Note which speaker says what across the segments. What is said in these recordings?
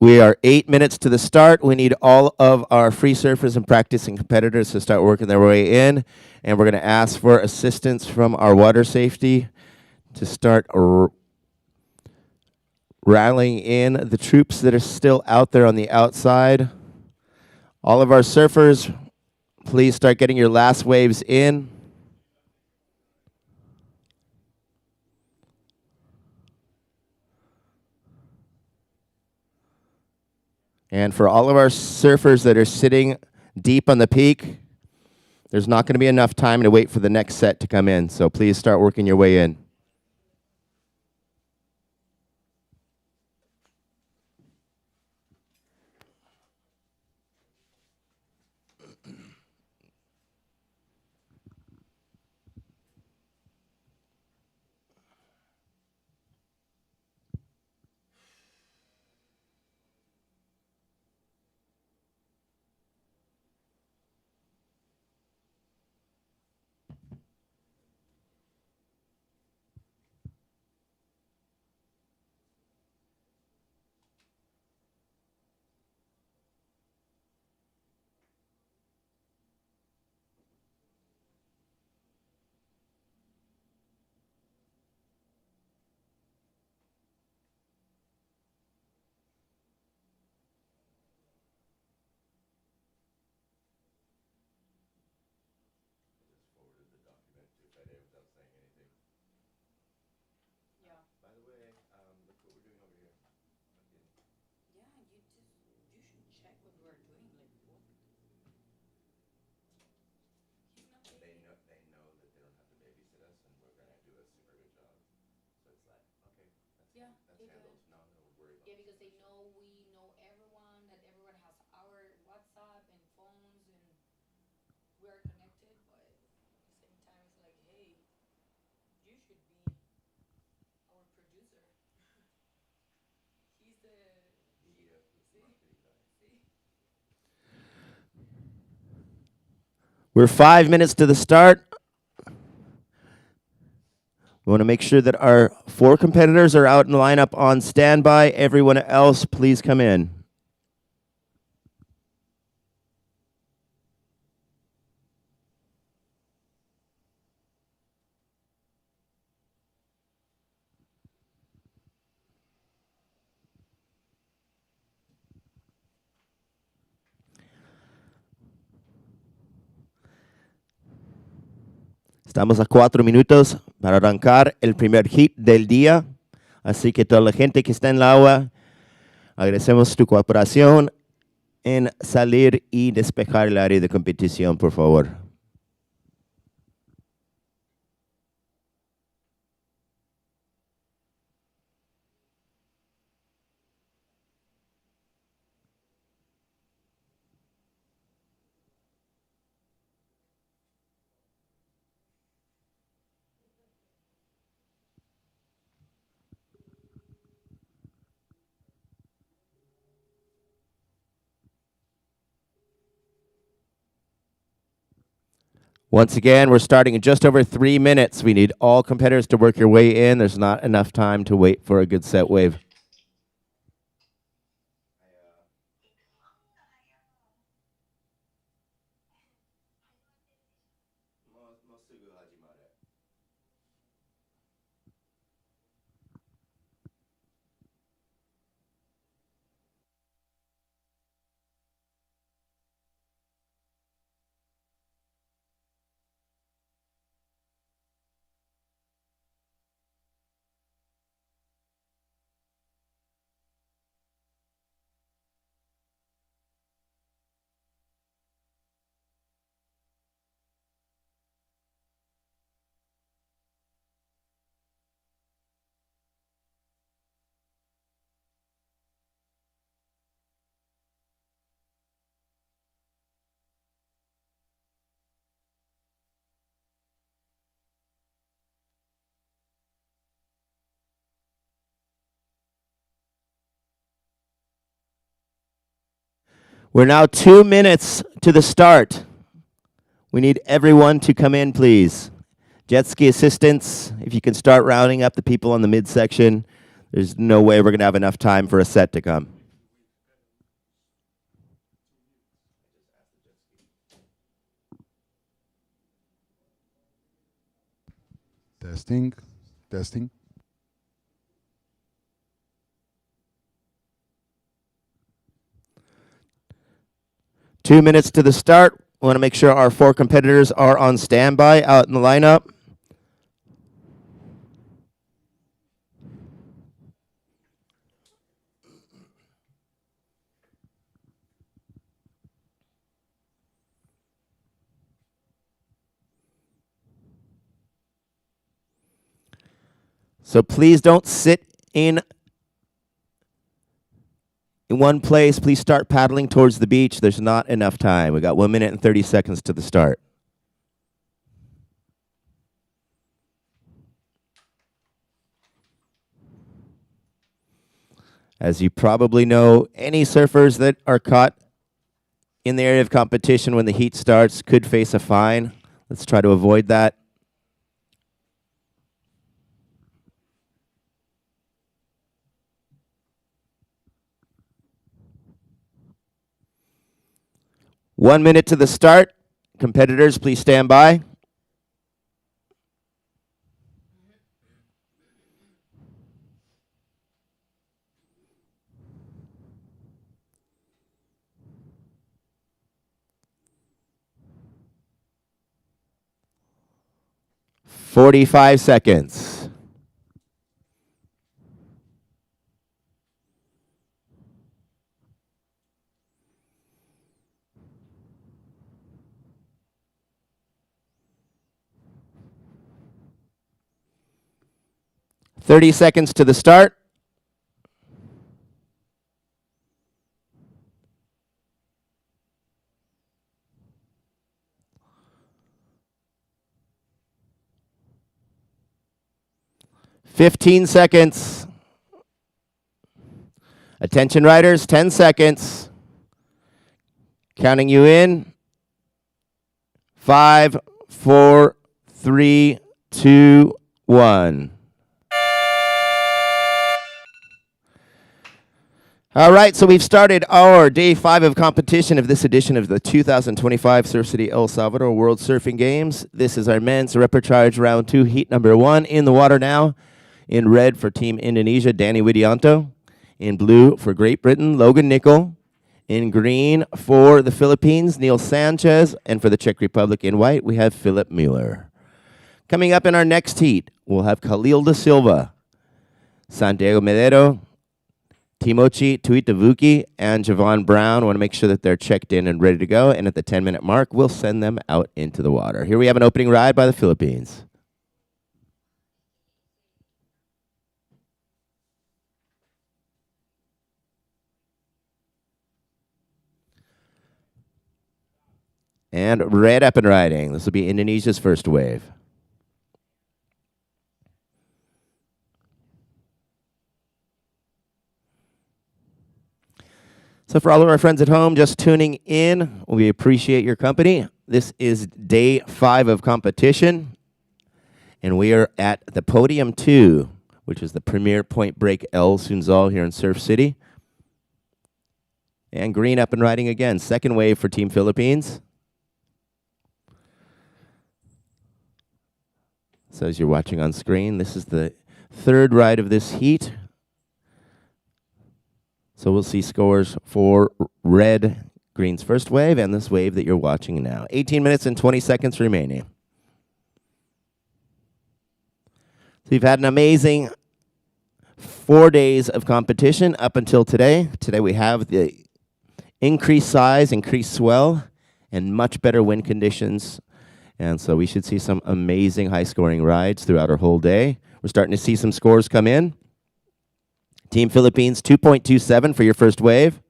Speaker 1: We are 8 minutes to the start. We need all of our free surfers and practicing competitors to start working their way in. And we're going to ask for assistance from our water safety to start rallying in the troops that are still out there on the outside. All of our surfers, please start getting your last waves in. And for all of our surfers that are sitting deep on the peak, there's not going to be enough time to wait for the next set to come in. So please start working your way in. We're 5 minutes to the start. We want to make sure that our 4 competitors are out in the lineup on standby. Everyone else, please come in. Estamos a 4 minutos para arrancar el primer hit del día. Así que toda la gente que está en el agua, agradecemos tu cooperación en salir y despejar el área de competición, por favor. Once again, we're starting in just over 3 minutes. We need all competitors to work your way in. There's not enough time to wait for a good set wave. We're now 2 minutes to the start. We need everyone to come in, please. Jet ski assistants, if you can start rounding up the people on the midsection. There's no way we're going to have enough time for a set to come.
Speaker 2: Testing, testing.
Speaker 1: Two minutes to the start. We want to make sure our four competitors are on standby out in the lineup. So please don't sit in one place. Please start paddling towards the beach. There's not enough time. We got 1 minute and 30 seconds to the start. As you probably know, any surfers that are caught in the area of competition when the heat starts could face a fine. Let's try to avoid that. One minute to the start. Competitors, please stand by. "45 seconds. "30 seconds to the start. "15 seconds. Attention riders, 10 seconds. Counting you in. 5, 4, 3, 2, 1. All right, so we've started our day 5 of competition of this edition of the 2025 Surf City El Salvador World Surfing Games. This is our men's repertoire round 2, heat number 1. In the water now, in red for Team Indonesia, Danny Widianto. In blue for Great Britain, Logan Nicol. In green for the Philippines, Neil Sanchez. And for the Czech Republic in white, we have Philip Mueller. Coming up in our next heat, we'll have Khalil da Silva, Santiago Medero, Timochi Tuitavuki, and Javon Brown. I want to make sure that they're checked in and ready to go. And at the 10-minute mark, we'll send them out into the water. Here we have an opening ride by the Philippines. And red up and riding. This will be Indonesia's first wave. So for all of our friends at home just tuning in, we appreciate your company. This is day 5 of competition, and we are at the Podium 2, which is the premier Point Break El Sunzal here in Surf City. And green up and riding again. Second wave for Team Philippines. So as you're watching on screen, this is the third ride of this heat. So we'll see scores for red, green's first wave, and this wave that you're watching now. 18 minutes and 20 seconds remaining. So we've had an amazing 4 days of competition up until today. Today we have the increased size, increased swell, and much better wind conditions. And so we should see some amazing high-scoring rides throughout our whole day. We're starting to see some scores come in. Team Philippines, 2.27 for your first wave.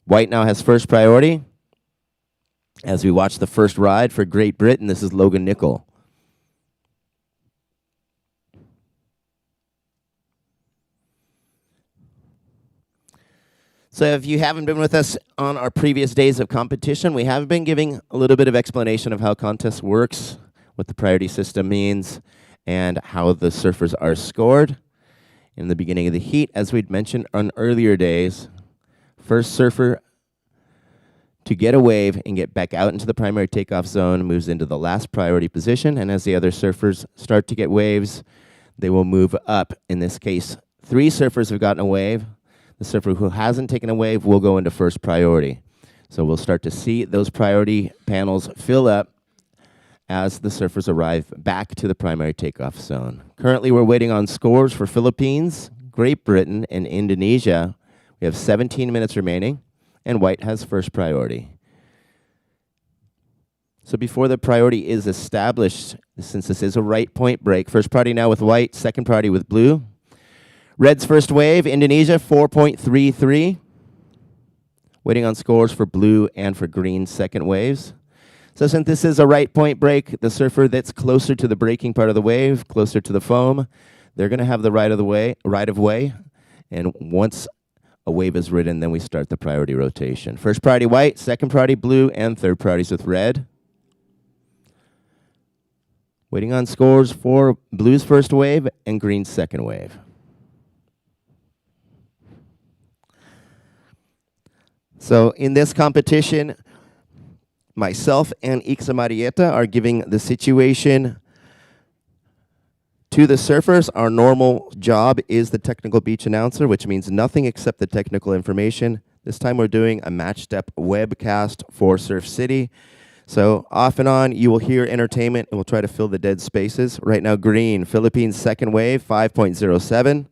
Speaker 1: White now has first priority. As we watch the first ride for Great Britain, this is Logan Nicol. So if you haven't been with us on our previous days of competition, we have been giving a little bit of explanation of how contest works, what the priority system means, and how the surfers are scored. In the beginning of the heat, as we'd mentioned on earlier days, first surfer to get a wave and get back out into the primary takeoff zone, moves into the last priority position, and as the other surfers start to get waves, they will move up. In this case, 3 surfers have gotten a wave. The surfer who hasn't taken a wave will go into first priority. So we'll start to see those priority panels fill up as the surfers arrive back to the primary takeoff zone. Currently, we're waiting on scores for Philippines, Great Britain, and Indonesia. We have 17 minutes remaining, and white has first priority. So before the priority is established, since this is a right point break, first priority now with white, second priority with blue. Red's first wave, Indonesia, 4.33. Waiting on scores for blue and for green second waves. So since this is a right point break, the surfer that's closer to the breaking part of the wave, closer to the foam, they're going to have the right of way. And once a wave is ridden, then we start the priority rotation. First priority white, second priority blue, and third priorities with red. Waiting on scores for blue's first wave and green's second wave. So in this competition, myself and Ixa Marieta are giving the situation to the surfers. Our normal job is the technical beach announcer, which means nothing except the technical information. This time we're doing a match step webcast for Surf City. So off and on, you will hear entertainment, and we'll try to fill the dead spaces. Right now, green, Philippines second wave, 5.07.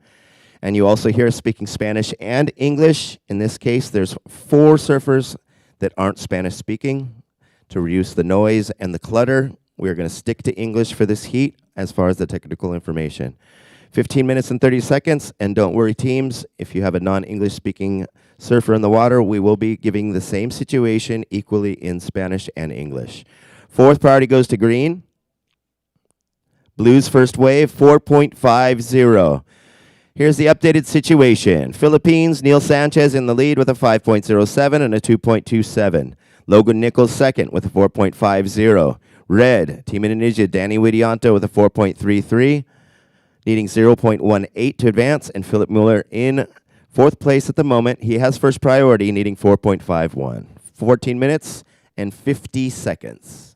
Speaker 1: And you also hear speaking Spanish and English. In this case, there's 4 surfers that aren't Spanish speaking. To reduce the noise and the clutter, we're going to stick to English for this heat as far as the technical information. 15 minutes and 30 seconds, and don't worry, teams, if you have a non-English speaking surfer in the water, we will be giving the same situation equally in Spanish and English. Fourth priority goes to green. Blue's first wave, 4.50. Here's the updated situation. Philippines, Neil Sanchez in the lead with a 5.07 and a 2.27. Logan Nichols second with a 4.50. Red, Team Indonesia, Danny Widianto with a 4.33, needing 0.18 to advance, and Philip Mueller in fourth place at the moment. He has first priority, needing 4.51. 14 minutes and 50 seconds.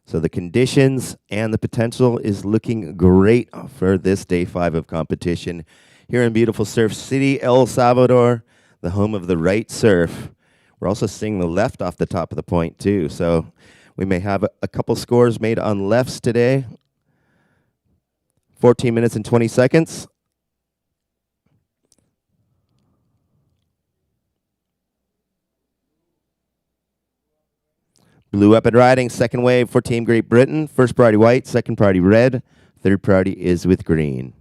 Speaker 1: So the conditions and the potential is looking great for this day 5 of competition here in beautiful Surf City, El Salvador, the home of the right surf. We're also seeing the left off the top of the point too. So we may have a couple scores made on lefts today. 14 minutes and 20 seconds. Blue up and riding, second wave for Team Great Britain. First priority white, second priority red. Third priority is with green.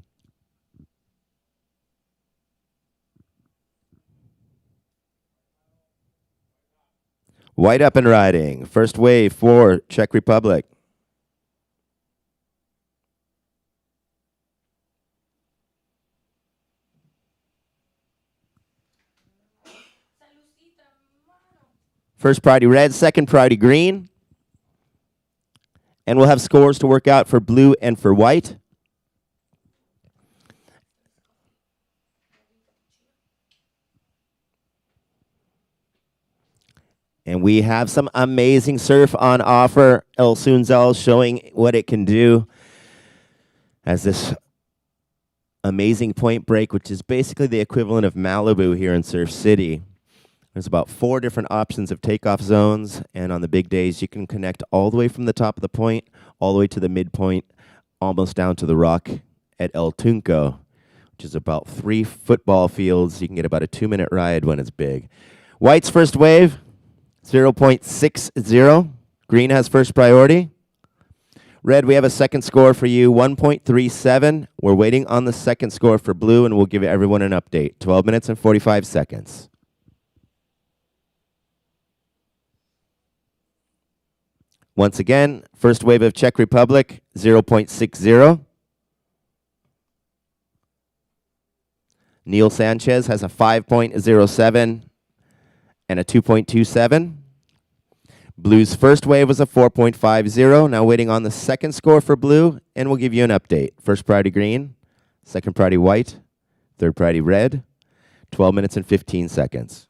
Speaker 1: White up and riding. First wave for Czech Republic. First priority red, second priority green. And we'll have scores to work out for blue and for white. And we have some amazing surf on offer. El Sunzal showing what it can do as this amazing point break, which is basically the equivalent of Malibu here in Surf City. There's about 4 different options of takeoff zones, and on the big days, you can connect all the way from the top of the point, all the way to the midpoint, almost down to the rock at El Tunco, which is about 3 football fields. You can get about a 2-minute ride when it's big. White's first wave, 0.60. Green has first priority. Red, we have a second score for you, 1.37. We're waiting on the second score for blue, and we'll give everyone an update. 12 minutes and 45 seconds. Once again, first wave of Czech Republic, 0.60. Neil Sanchez has a 5.07 and a 2.27. Blue's first wave was a 4.50. Now waiting on the second score for blue, and we'll give you an update. First priority green, second priority white, third priority red, 12 minutes and 15 seconds.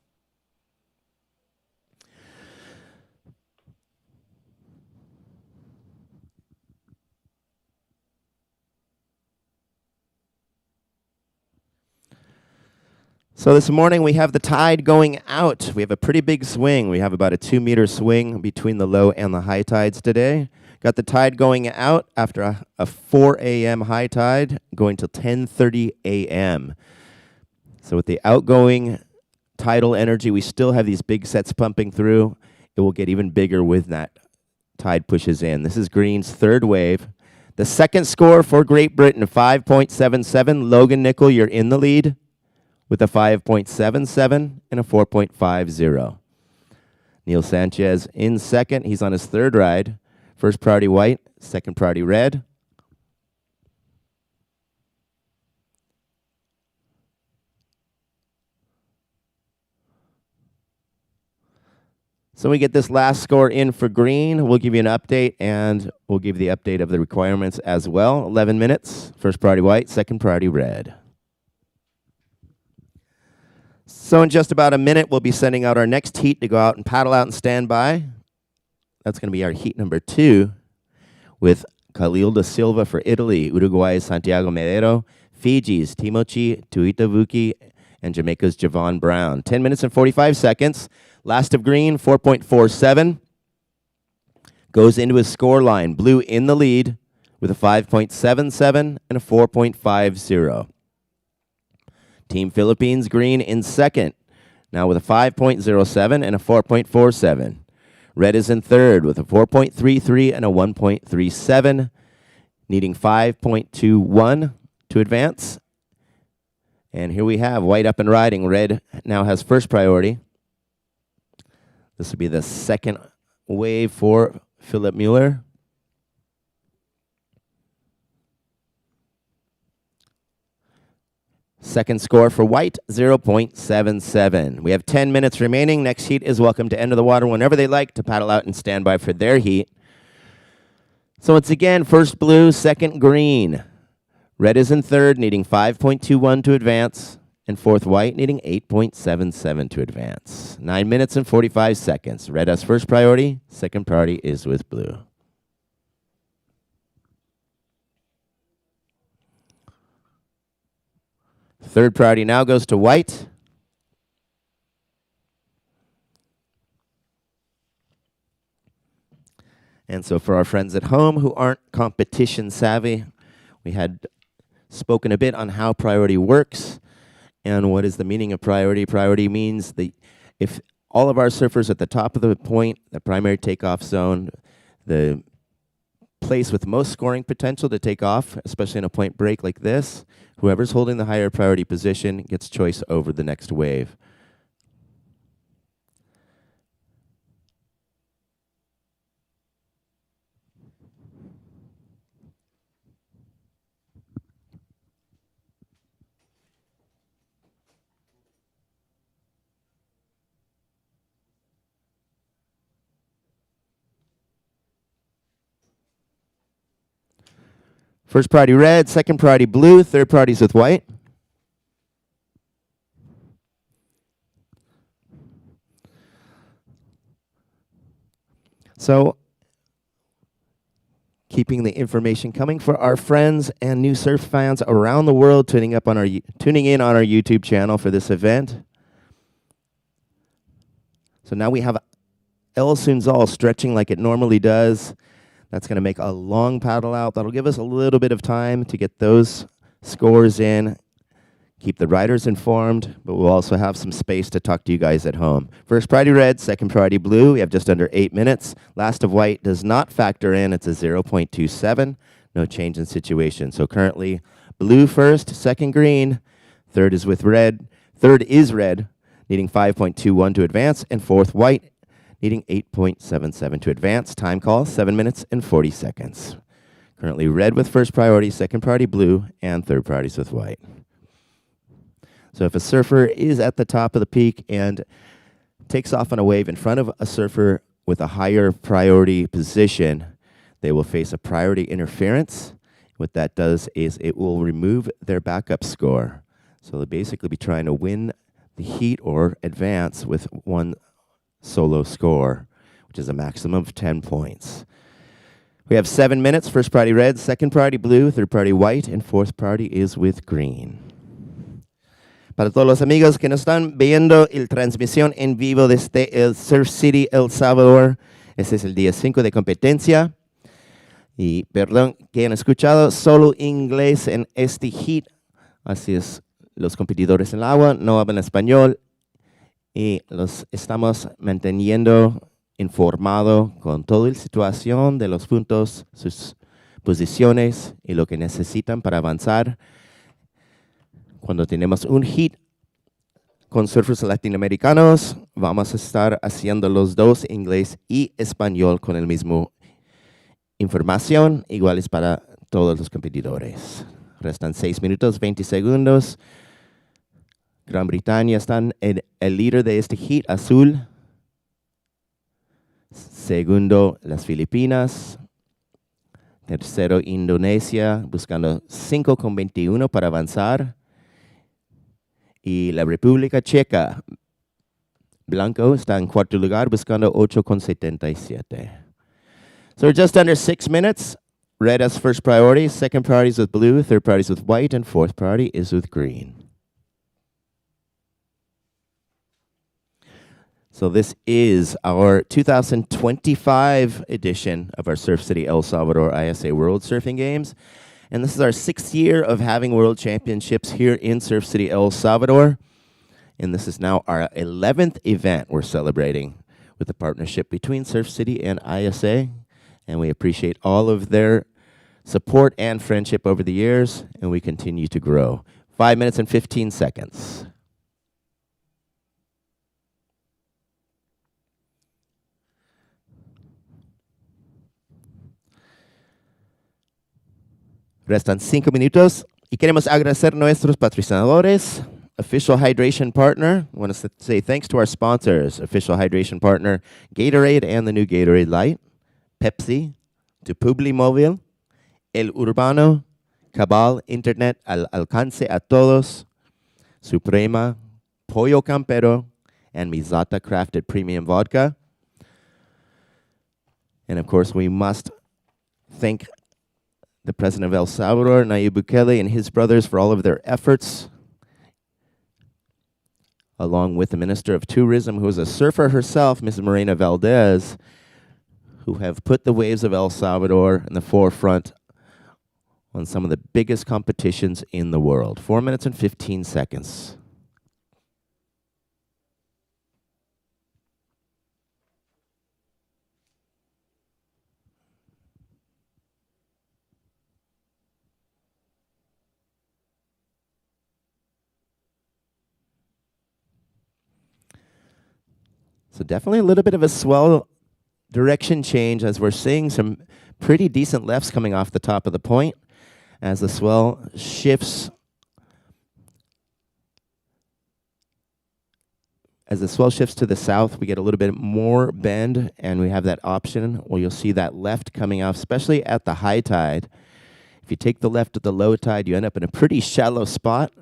Speaker 1: So this morning we have the tide going out. We have a pretty big swing. We have about a 2-meter swing between the low and the high tides today. Got the tide going out after a 4 a.m. high tide going till 10:30 a.m. So with the outgoing tidal energy, we still have these big sets pumping through. It will get even bigger when that tide pushes in. This is green's third wave. The second score for Great Britain, 5.77. Logan Nickel, you're in the lead with a 5.77 and a 4.50. Neil Sanchez in second. He's on his third ride. First priority white, second priority red. So we get this last score in for green. We'll give you an update, and we'll give you the update of the requirements as well. 11 minutes, first priority white, second priority red. So in just about a minute, we'll be sending out our next heat to go out and paddle out and stand by. That's going to be our heat number 2 with Khalil da Silva for Italy, Uruguay's Santiago Medero, Fiji's Timochi Tuitavuki, and Jamaica's Javon Brown. 10 minutes and 45 seconds. Last of green, 4.47. Goes into his score line. Blue in the lead with a 5.77 and a 4.50. Team Philippines, green in second, now with a 5.07 and a 4.47. Red is in third with a 4.33 and a 1.37, needing 5.21 to advance. And here we have white up and riding. Red now has first priority. This will be the second wave for Philip Mueller. Second score for white, 0.77. We have 10 minutes remaining. Next heat is welcome to enter the water whenever they like to paddle out and stand by for their heat. So once again, first blue, second green. Red is in third, needing 5.21 to advance. And fourth white, needing 8.77 to advance. 9 minutes and 45 seconds. Red has first priority. Second priority is with blue. Third priority now goes to white. And so for our friends at home who aren't competition savvy, we had spoken a bit on how priority works and what is the meaning of priority. Priority means if all of our surfers at the top of the point, the primary takeoff zone, the place with most scoring potential to take off, especially in a point break like this, whoever's holding the higher priority position gets choice over the next wave. First priority red, second priority blue, third priority's with white. So, keeping the information coming for our friends and new surf fans around the world tuning in on our YouTube channel for this event. So now we have El Sunzal stretching like it normally does. That's going to make a long paddle out. That'll give us a little bit of time to get those scores in, keep the riders informed, but we'll also have some space to talk to you guys at home. First priority red, second priority blue. We have just under 8 minutes. Last of white does not factor in. It's a 0.27. No change in situation. So currently blue first, second green, third is with red. Third is red, needing 5.21 to advance, and fourth white, needing 8.77 to advance. Time call, 7 minutes and 40 seconds. Currently red with first priority, second priority blue, and third priorities with white. So if a surfer is at the top of the peak and takes off on a wave in front of a surfer with a higher priority position, they will face a priority interference. What that does is it will remove their backup score. So they'll basically be trying to win the heat or advance with one solo score, which is a maximum of 10 points. We have 7 minutes. First priority red, second priority blue, third priority white, and fourth priority is with green. Para todos los amigos que nos están viendo la transmisión en vivo desde el Surf City, El Salvador, este es el día 5 de competencia. Y perdón que han escuchado solo inglés en este heat, así es, los competidores en el agua no hablan español y los estamos manteniendo informado con toda la situación de los puntos, sus posiciones y lo que necesitan para avanzar. Cuando tenemos un heat con surfers latinoamericanos, vamos a estar haciendo los dos, inglés y español, con el mismo información, iguales para todos los competidores. Restan 6 minutos, 20 segundos. Gran Bretaña están en el líder de este heat, azul. Segundo, las Filipinas. Tercero, Indonesia, buscando 5,21 para avanzar. Y la República Checa, blanco, está en cuarto lugar, buscando 8,77. So we're just under 6 minutes. Red has first priority, second priority is with blue, third priority is with white, and fourth priority is with green. So this is our 2025 edition of our Surf City El Salvador ISA World Surfing Games. And this is our 6th year of having World Championships here in Surf City El Salvador. And this is now our 11th event we're celebrating with the partnership between Surf City and ISA. And we appreciate all of their support and friendship over the years, and we continue to grow. 5 minutes and 15 seconds. Restan 5 minutos y queremos agradecer a nuestros patrocinadores. Official hydration partner. I want to say thanks to our sponsors. Official hydration partner, Gatorade and the new Gatorade Light. Pepsi, to Publimóvil, El Urbano, Cabal, Internet al alcance a todos, Suprema, Pollo Campero, and Mizata Crafted Premium Vodka. And of course, we must thank the President of El Salvador, Nayib Bukele, and his brothers for all of their efforts, along with the Minister of Tourism, who is a surfer herself, Mrs. Morena Valdez, who have put the waves of El Salvador in the forefront on some of the biggest competitions in the world. 4 minutes and 15 seconds. So definitely a little bit of a swell direction change as we're seeing some pretty decent lefts coming off the top of the point as the swell shifts. As the swell shifts to the south, we get a little bit more bend, and we have that option where you'll see that left coming off, especially at the high tide. If you take the left at the low tide, you end up in a pretty shallow spot.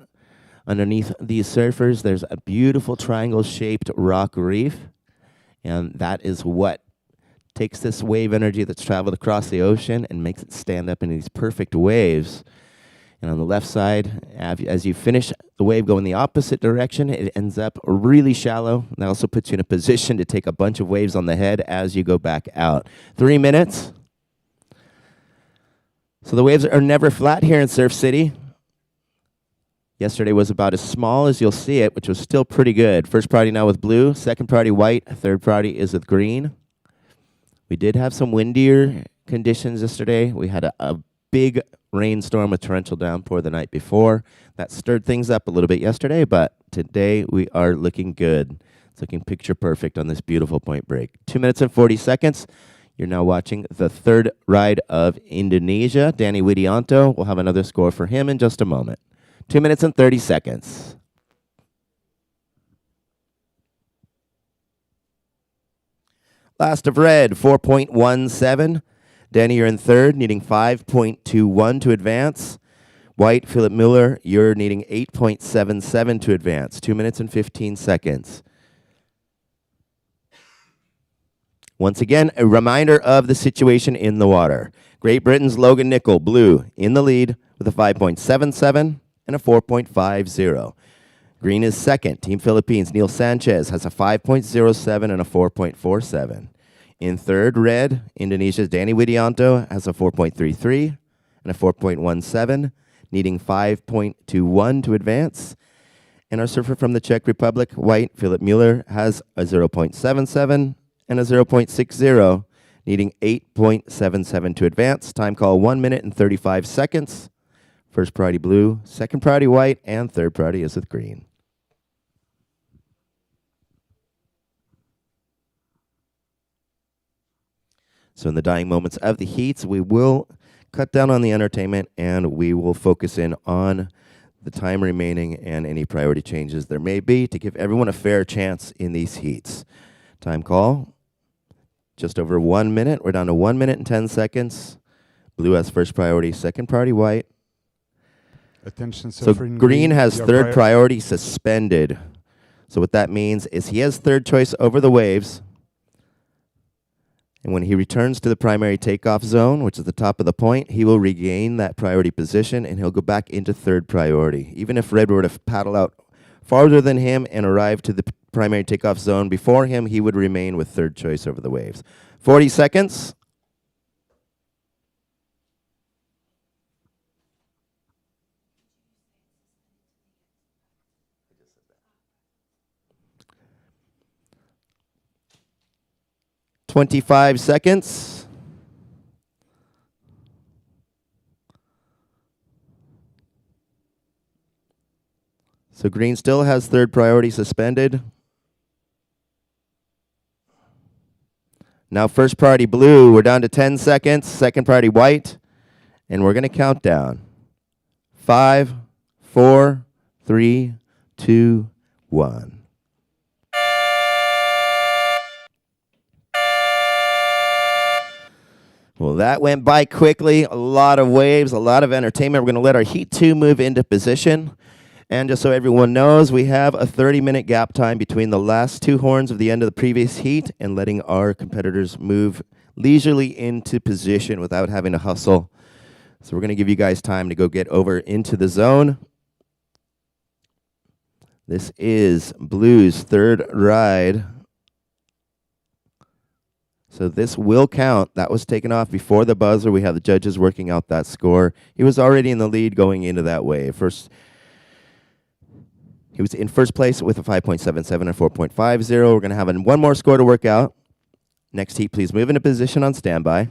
Speaker 1: Underneath these surfers, there's a beautiful triangle-shaped rock reef, and that is what takes this wave energy that's traveled across the ocean and makes it stand up in these perfect waves. And on the left side, as you finish the wave going the opposite direction, it ends up really shallow. And that also puts you in a position to take a bunch of waves on the head as you go back out. 3 minutes. So the waves are never flat here in Surf City. Yesterday was about as small as you'll see it, which was still pretty good. First priority now with blue, second priority white, third priority is with green. We did have some windier conditions yesterday. We had a big rainstorm with torrential downpour the night before. That stirred things up a little bit yesterday, but today we are looking good. It's looking picture perfect on this beautiful point break. 2 minutes and 40 seconds. You're now watching the third ride of Indonesia. Danny Widianto, we'll have another score for him in just a moment. 2 minutes and 30 seconds. Last of red, 4.17. Danny, you're in third, needing 5.21 to advance. White, Philip Miller, you're needing 8.77 to advance. 2 minutes and 15 seconds. Once again, a reminder of the situation in the water. Great Britain's Logan Nicol, blue, in the lead with a 5.77 and a 4.50. Green is second. Team Philippines, Neil Sanchez has a 5.07 and a 4.47. In third, red, Indonesia's Danny Widianto has a 4.33 and a 4.17, needing 5.21 to advance. And our surfer from the Czech Republic, white, Philip Mueller, has a 0.77 and a 0.60, needing 8.77 to advance. Time call 1 minute and 35 seconds. First priority blue, second priority white, and third priority is with green. So in the dying moments of the heats, we will cut down on the entertainment and we will focus in on the time remaining and any priority changes there may be to give everyone a fair chance in these heats. Time call, just over 1 minute. We're down to 1 minute and 10 seconds. Blue has first priority, second priority white.
Speaker 2: Attention,
Speaker 1: So
Speaker 2: surfer in
Speaker 1: green has
Speaker 2: your
Speaker 1: third priority suspended. So what that means is he has third choice over the waves. And when he returns to the primary takeoff zone, which is the top of the point, he will regain that priority position and he'll go back into third priority. Even if red were to paddle out farther than him and arrive to the primary takeoff zone before him, he would remain with third choice over the waves. 40 seconds. $25 seconds. So green still has third priority suspended. Now first priority blue, we're down to 10 seconds. Second priority white, and we're going to count down. 5, 4, 3, 2, 1. Well, that went by quickly. A lot of waves, a lot of entertainment. We're going to let our Heat 2 move into position. And just so everyone knows, we have a 30-minute gap time between the last two horns of the end of the previous heat and letting our competitors move leisurely into position without having to hustle. So we're going to give you guys time to go get over into the zone. This is Blue's third ride. So this will count. That was taken off before the buzzer. We have the judges working out that score. He was already in the lead going into that wave. He was in first place with a 5.77 and 4.50. We're going to have one more score to work out. Next heat, please move into position on standby.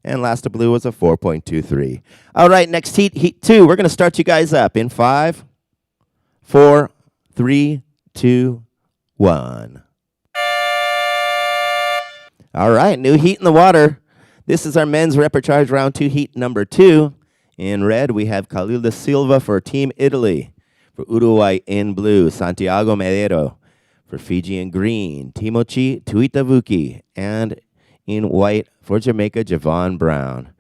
Speaker 1: And last of blue was a 4.23. All right, next heat, Heat 2. We're going to start you guys up in 5, 4, 3, 2, 1. All right, new heat in the water. This is our men's repertoire round 2 heat number 2. In red, we have Khalil de Silva for Team Italy. For Uruguay in blue, Santiago Medero. For Fiji in green, Timochi Tuitavuki. And in white for Jamaica, Javon Brown.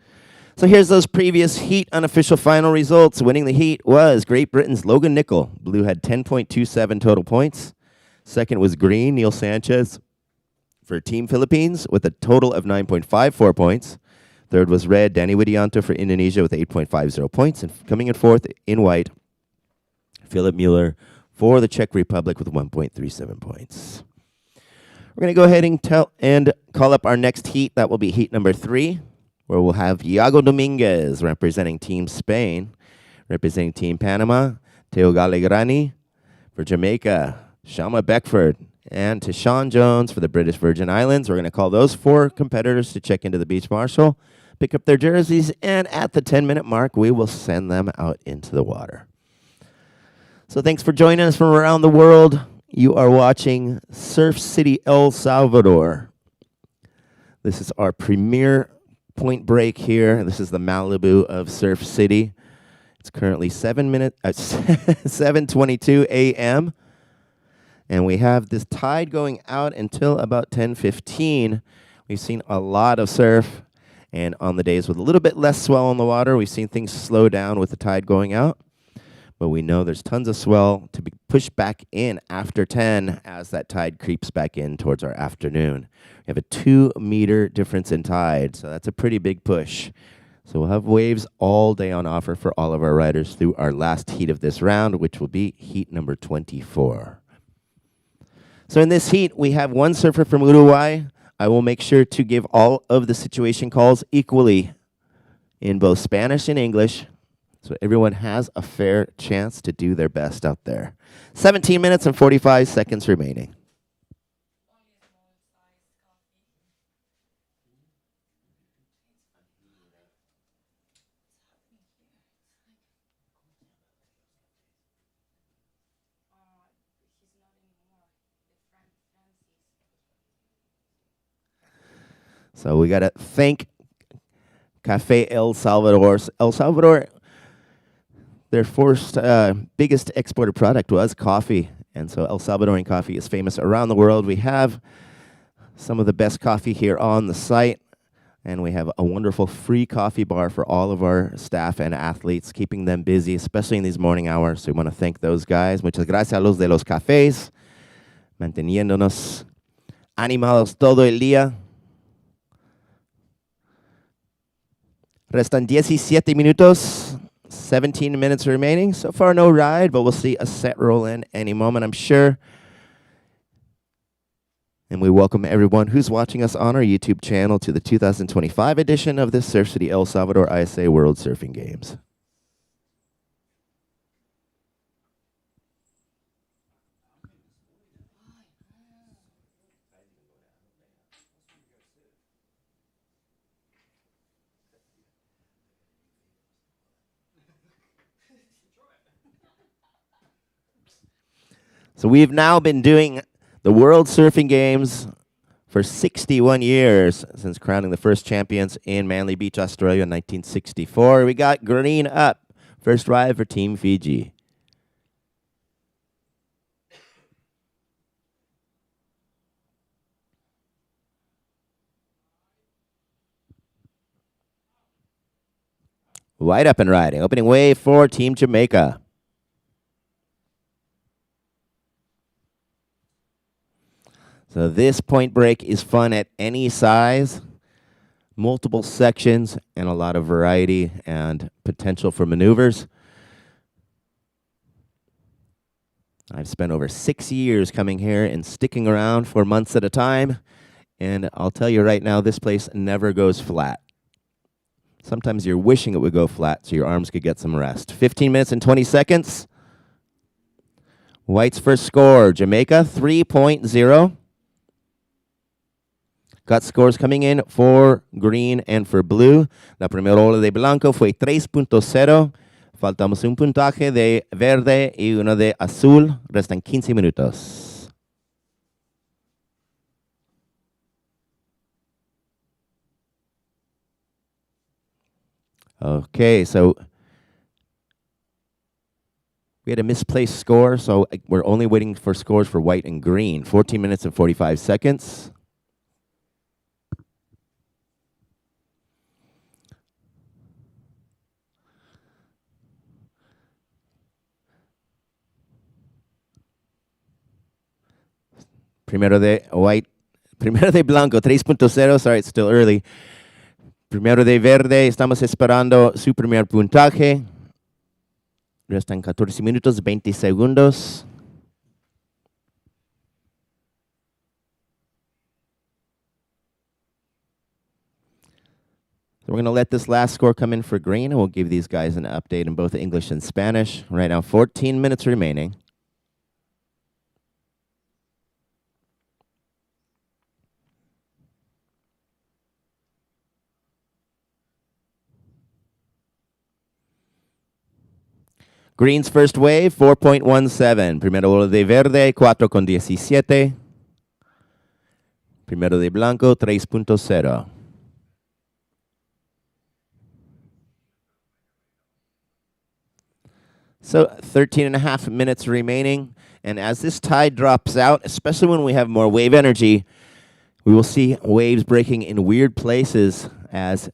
Speaker 1: So here's those previous heat unofficial final results. Winning the heat was Great Britain's Logan Nicol. Blue had 10.27 total points. Second was green, Neil Sanchez for Team Philippines with a total of 9.54 points. Third was red, Danny Widianto for Indonesia with 8.50 points. And coming in fourth in white, Philip Mueller for the Czech Republic with 1.37 points. We're going to go ahead and call up our next heat. That will be heat number 3, where we'll have Iago Dominguez representing Team Spain. Representing Team Panama, Teo Galegrani. For Jamaica, Shama Beckford. And Tashawn Jones for the British Virgin Islands. We're going to call those 4 competitors to check into the beach marshal, pick up their jerseys, and at the 10-minute mark, we will send them out into the water. So thanks for joining us from around the world. You are watching Surf City, El Salvador. This is our premier point break here. This is the Malibu of Surf City. It's currently 7:22 a.m. And we have this tide going out until about 10:15. We've seen a lot of surf. And on the days with a little bit less swell on the water, we've seen things slow down with the tide going out. But we know there's tons of swell to be pushed back in after 10 as that tide creeps back in towards our afternoon. We have a 2-meter difference in tide, so that's a pretty big push. So we'll have waves all day on offer for all of our riders through our last heat of this round, which will be heat number 24. So in this heat, we have one surfer from Uruguay. I will make sure to give all of the situation calls equally in both Spanish and English, so everyone has a fair chance to do their best out there. 17 minutes and 45 seconds remaining. So we got to thank Café El Salvador. El Salvador, their first biggest exported product was coffee. And so El Salvadorian coffee is famous around the world. We have some of the best coffee here on the site. And we have a wonderful free coffee bar for all of our staff and athletes, keeping them busy, especially in these morning hours. So we want to thank those guys. Muchas gracias a los de los cafés, manteniéndonos animados todo el día. Restan 17 minutos, 17 minutes remaining. So far, no ride, but we'll see a set roll in any moment, I'm sure. And we welcome everyone who's watching us on our YouTube channel to the 2025 edition of the Surf City El Salvador ISA World Surfing Games. So we've now been doing the World Surfing Games for 61 years, since crowning the first champions in Manly Beach, Australia in 1964. We got green up. First ride for Team Fiji. Wide up and riding. Opening wave for Team Jamaica. So this point break is fun at any size, multiple sections, and a lot of variety and potential for maneuvers. I've spent over 6 years coming here and sticking around for months at a time, and I'll tell you right now, this place never goes flat. Sometimes you're wishing it would go flat so your arms could get some rest. 15 minutes and 20 seconds. White's first score, Jamaica 3.0. Got scores coming in for green and for blue. La primera ola de blanco fue 3.0. Faltamos un puntaje de verde y uno de azul. Restan 15 minutos. Okay, so we had a misplaced score, so we're only waiting for scores for white and green. 14 minutes and 45 seconds. Primero de white, primero de blanco, 3.0, sorry, it's still early. Primero de verde, estamos esperando su primer puntaje. Restan 14 minutos, 20 segundos. So we're going to let this last score come in for green, and we'll give these guys an update in both English and Spanish. Right now, 14 minutes remaining. Green's first wave, 4.17. Primero ola de verde, 4.17. Primero de blanco, 3.0. So 13 and a half minutes remaining. And as this tide drops out, especially when we have more wave energy, we will see waves breaking in weird places as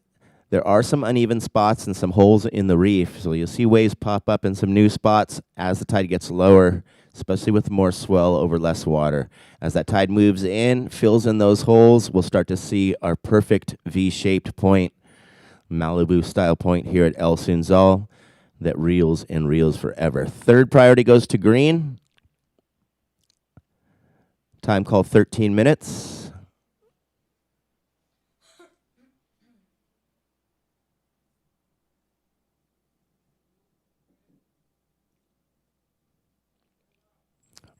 Speaker 1: there are some uneven spots and some holes in the reef. So you'll see waves pop up in some new spots as the tide gets lower, especially with more swell over less water. As that tide moves in, fills in those holes, we'll start to see our perfect V-shaped point, Malibu-style point here at El Sunzal that reels and reels forever. Third priority goes to green. Time call 13 minutes.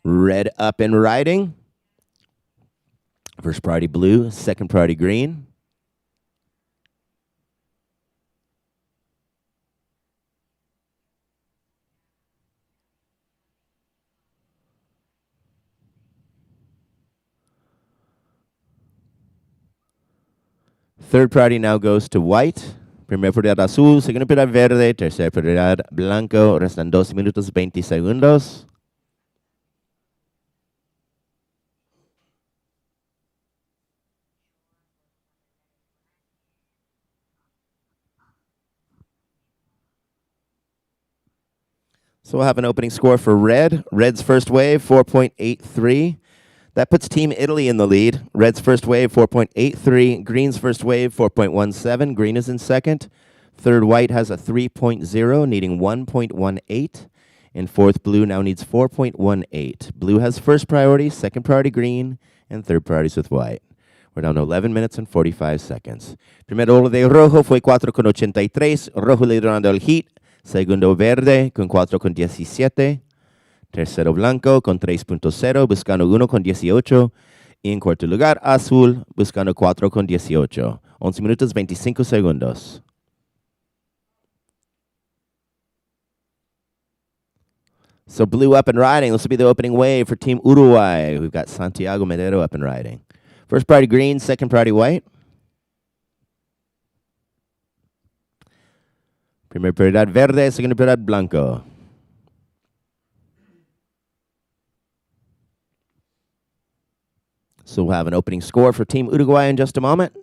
Speaker 1: Red up and riding. First priority blue, second priority green. Third priority now goes to white. Primera prioridad azul, segunda prioridad verde, tercera prioridad blanco. Restan 2 minutos 20 segundos. So we'll have an opening score for red. Red's first wave, 4.83. That puts Team Italy in the lead. Red's first wave, 4.83. Green's first wave, 4.17. Green is in second. Third white has a 3.0, needing 1.18. And fourth blue now needs 4.18. Blue has first priority, second priority green, and third priorities with white. We're down to 11 minutes and 45 seconds. Primero oro de rojo fue 4.83. Rojo liderando el heat. Segundo verde con 4.17. Tercero blanco con 3.0, buscando 1.18. Y en cuarto lugar, azul, buscando 4.18. 11 minutos 25 segundos. So blue up and riding. This will be the opening wave for Team Uruguay. We've got Santiago Medero up and riding. First priority green, second priority white. Primera prioridad verde, segunda prioridad blanco. So we'll have an opening score for Team Uruguay in just a moment.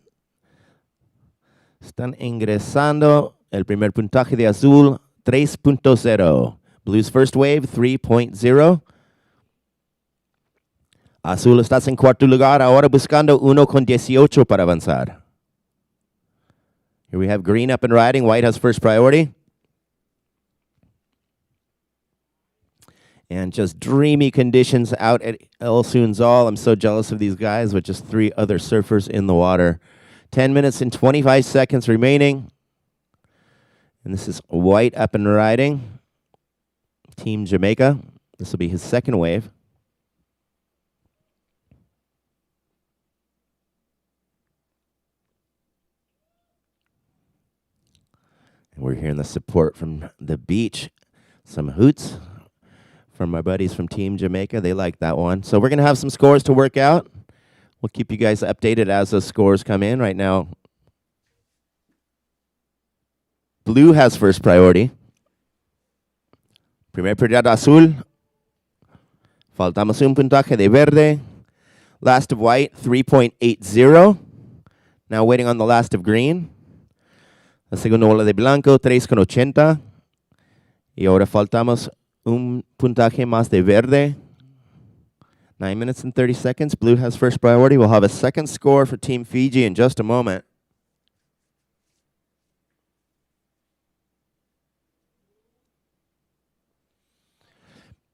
Speaker 1: Están ingresando el primer puntaje de azul, 3.0. Blue's first wave, 3.0. Azul estás en cuarto lugar, ahora buscando 1.18 para avanzar. Here we have green up and riding. White has first priority. And just dreamy conditions out at El Sunzal. I'm so jealous of these guys with just 3 other surfers in the water. 10 minutes and 25 seconds remaining. And this is white up and riding. Team Jamaica. This will be his second wave. And we're hearing the support from the beach. Some hoots from my buddies from Team Jamaica. They like that one. So we're going to have some scores to work out. We'll keep you guys updated as those scores come in. Right now, blue has first priority. Primer prioridad azul. Faltamos un puntaje de verde. Last of white, 3.80. Now waiting on the last of green. La segunda ola de blanco, 3.80. Y ahora faltamos un puntaje más de verde. 9 minutes and 30 seconds. Blue has first priority. We'll have a second score for Team Fiji in just a moment.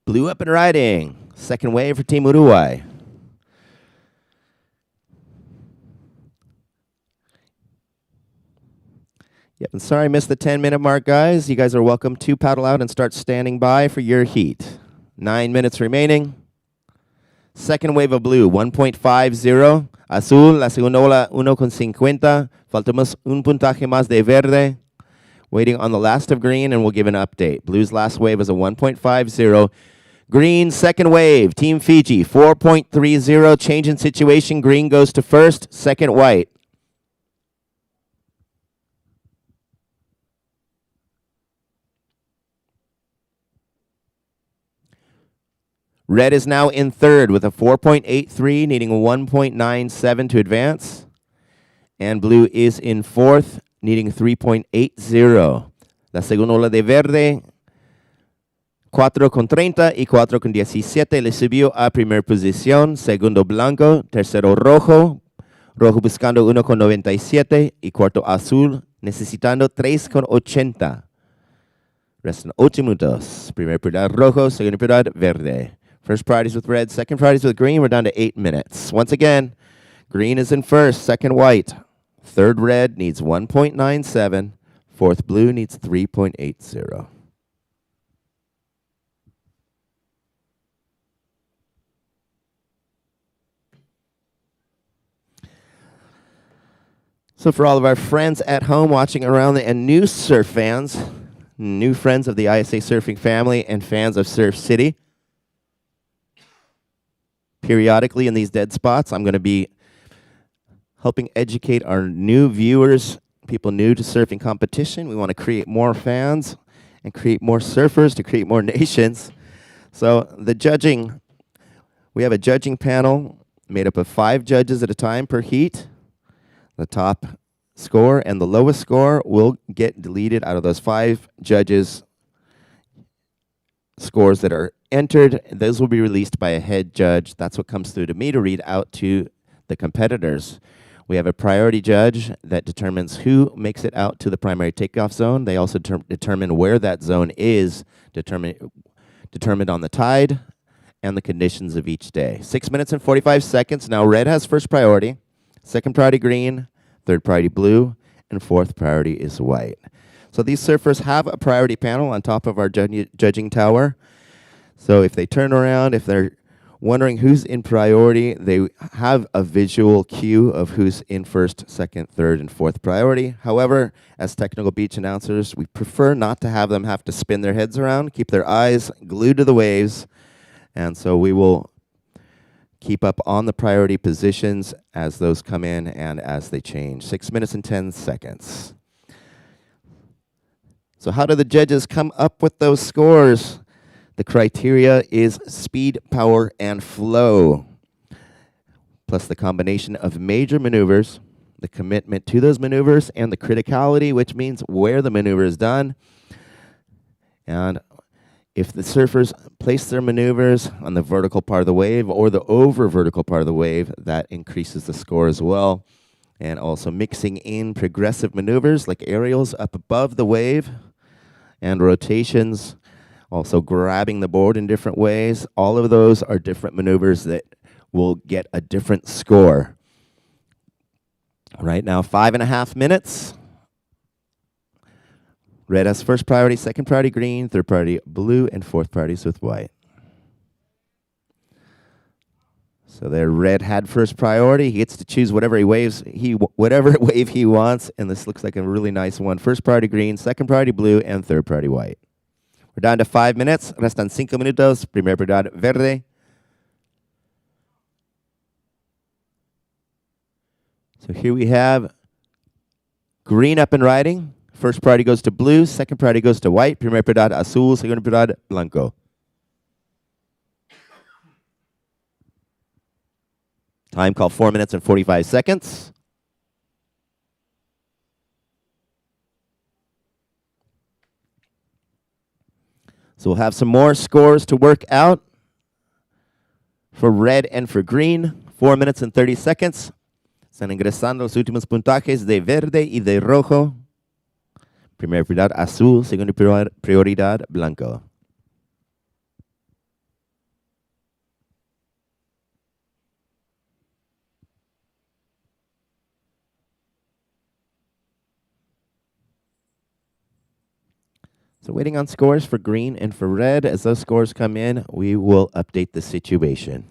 Speaker 1: Blue up and riding. Second wave for Team Uruguay. Yep, and sorry I missed the 10-minute mark, guys. You guys are welcome to paddle out and start standing by for your heat. 9 minutes remaining. Second wave of blue, 1.50. Azul, la segunda ola, 1.50. Faltamos un puntaje más de verde. Waiting on the last of green, and we'll give an update. Blue's last wave is a 1.50. Green, second wave. Team Fiji, 4.30. Change in situation. Green goes to first. Second, white. Red is now in third with a 4.83, needing a 1.97 to advance. And blue is in fourth, needing 3.80. La segunda ola de verde, 4.30 y 4.17 le subió a primera posición. Segundo blanco, tercero rojo, rojo buscando 1.97 y cuarto azul necesitando 3.80. Restan 8 minutos. Primer prioridad rojo, segunda prioridad verde. First priorities with red, second priorities with green. We're down to 8 minutes. Once again, green is in first, second white. Third red needs 1.97. Fourth blue needs 3.80. So for all of our friends at home watching around and new surf fans, new friends of the ISAsurfing family and fans of Surf City, periodically in these dead spots, I'm going to be helping educate our new viewers, people new to surfing competition. We want to create more fans and create more surfers to create more nations. So the judging, we have a judging panel made up of 5 judges at a time per heat. The top score and the lowest score will get deleted out of those 5 judges' scores that are entered. Those will be released by a head judge. That's what comes through to me to read out to the competitors. We have a priority judge that determines who makes it out to the primary takeoff zone. They also determine where that zone is, determined on the tide and the conditions of each day. 6 minutes and 45 seconds. Now red has first priority, second priority green, third priority blue, and fourth priority is white. So these surfers have a priority panel on top of our judging tower. So if they turn around, if they're wondering who's in priority, they have a visual cue of who's in first, second, third, and fourth priority. However, as technical beach announcers, we prefer not to have them have to spin their heads around, keep their eyes glued to the waves, and so we will keep up on the priority positions as those come in and as they change. 6 minutes and 10 seconds. So how do the judges come up with those scores? The criteria is speed, power, and flow, plus the combination of major maneuvers, the commitment to those maneuvers, and the criticality, which means where the maneuver is done. And if the surfers place their maneuvers on the vertical part of the wave or the over vertical part of the wave, that increases the score as well. And also mixing in progressive maneuvers like aerials up above the wave and rotations, also grabbing the board in different ways. All of those are different maneuvers that will get a different score. Right now, 5.5 minutes. Red has first priority, second priority green, third priority blue, and fourth priorities with white. So there, red had first priority. He gets to choose whatever whatever wave he wants, and this looks like a really nice one. First priority green, second priority blue, and third priority white. We're down to 5 minutes. Restan 5 minutos. Primer prioridad verde. So here we have green up and riding. First priority goes to blue. Second priority goes to white. Primer prioridad azul. Segunda prioridad blanco. Time call 4 minutes and 45 seconds. So we'll have some more scores to work out for red and for green. 4 minutes and 30 seconds. Están ingresando los últimos puntajes de verde y de rojo. Primera prioridad azul, segunda prioridad blanco. So waiting on scores for green and for red. As those scores come in, we will update the situation.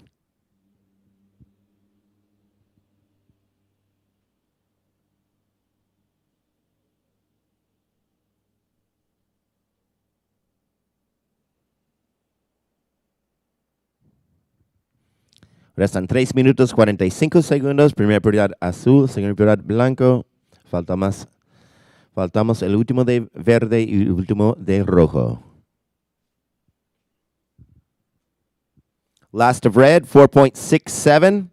Speaker 1: Restan 3 minutos 45 segundos. Primera prioridad azul, segunda prioridad blanco. Faltamos el último de verde y el último de rojo. Last of red, 4.67.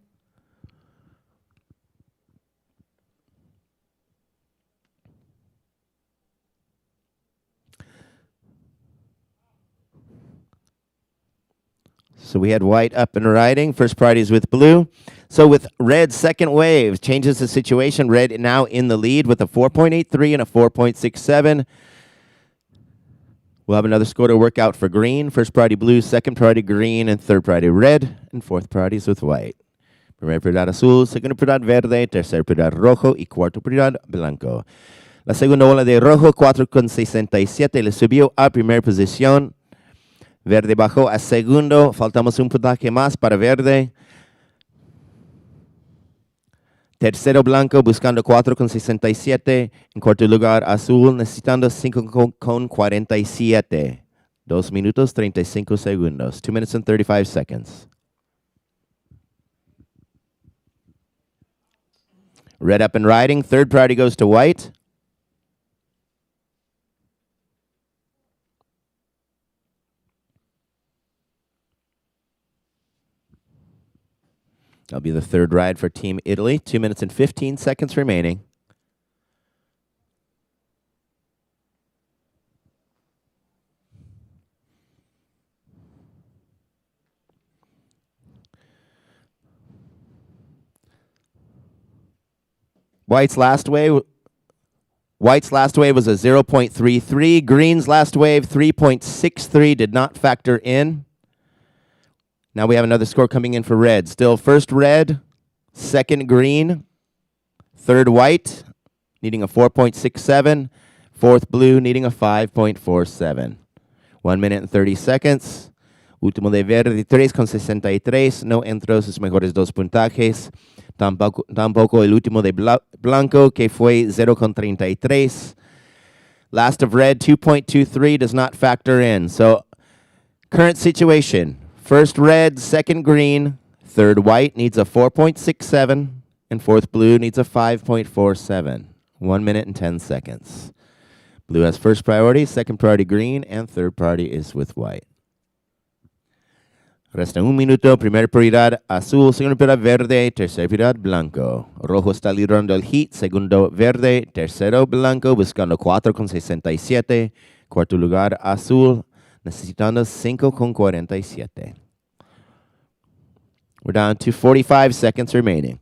Speaker 1: So we had white up and riding. First priority is with blue. So with red, second wave changes the situation. Red now in the lead with a 4.83 and a 4.67. We'll have another score to work out for green. First priority blue, second priority green, and third priority red, and fourth priority is with white. Primera prioridad azul, segunda prioridad verde, tercera prioridad rojo y cuarta prioridad blanco. La segunda ola de rojo, 4.67, le subió a primera posición. Verde bajó a segundo. Faltamos un puntaje más para verde. Tercero blanco buscando 4.67. En cuarto lugar azul necesitando 5.47. 2 minutos 35 segundos. 2 minutes and 35 seconds. Red up and riding. Third priority goes to white. That'll be the third ride for Team Italy. 2 minutes and 15 seconds remaining. White's last wave was a 0.33. Green's last wave, 3.63, did not factor in. Now we have another score coming in for red. Still first red, second green, third white, needing a 4.67, fourth blue, needing a 5.47. 1 minute and 30 seconds. Último de verde, 3.63, no entró sus mejores dos puntajes. Tampoco el último de blanco, que fue 0.33. Last of red, 2.23, does not factor in. So, current situation. First red, second green, third white needs a 4.67, and fourth blue needs a 5.47. 1 minute and 10 seconds. Blue has first priority, second priority green, and third priority is with white. Resta un minuto, primera prioridad azul, segunda prioridad verde, tercera prioridad blanco. Rojo está liderando el heat, segundo verde, tercero blanco, buscando 4.67. Cuarto lugar azul, necesitando 5.47. We're down to 45 seconds remaining.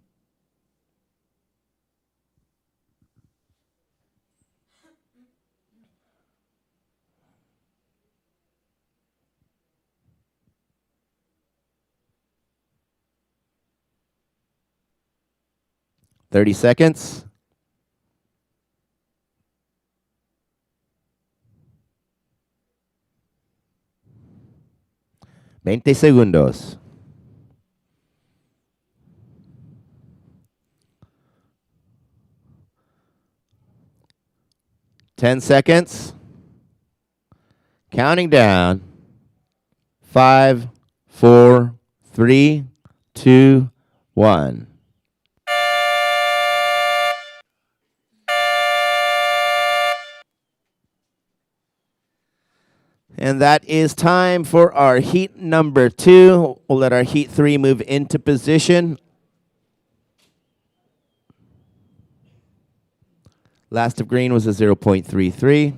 Speaker 1: Thirty seconds. Veinte segundos. 10 seconds. Counting down. 5, 4, 3, 2, 1. And that is time for our heat number 2. We'll let our heat 3 move into position. Last of green was a 0.33.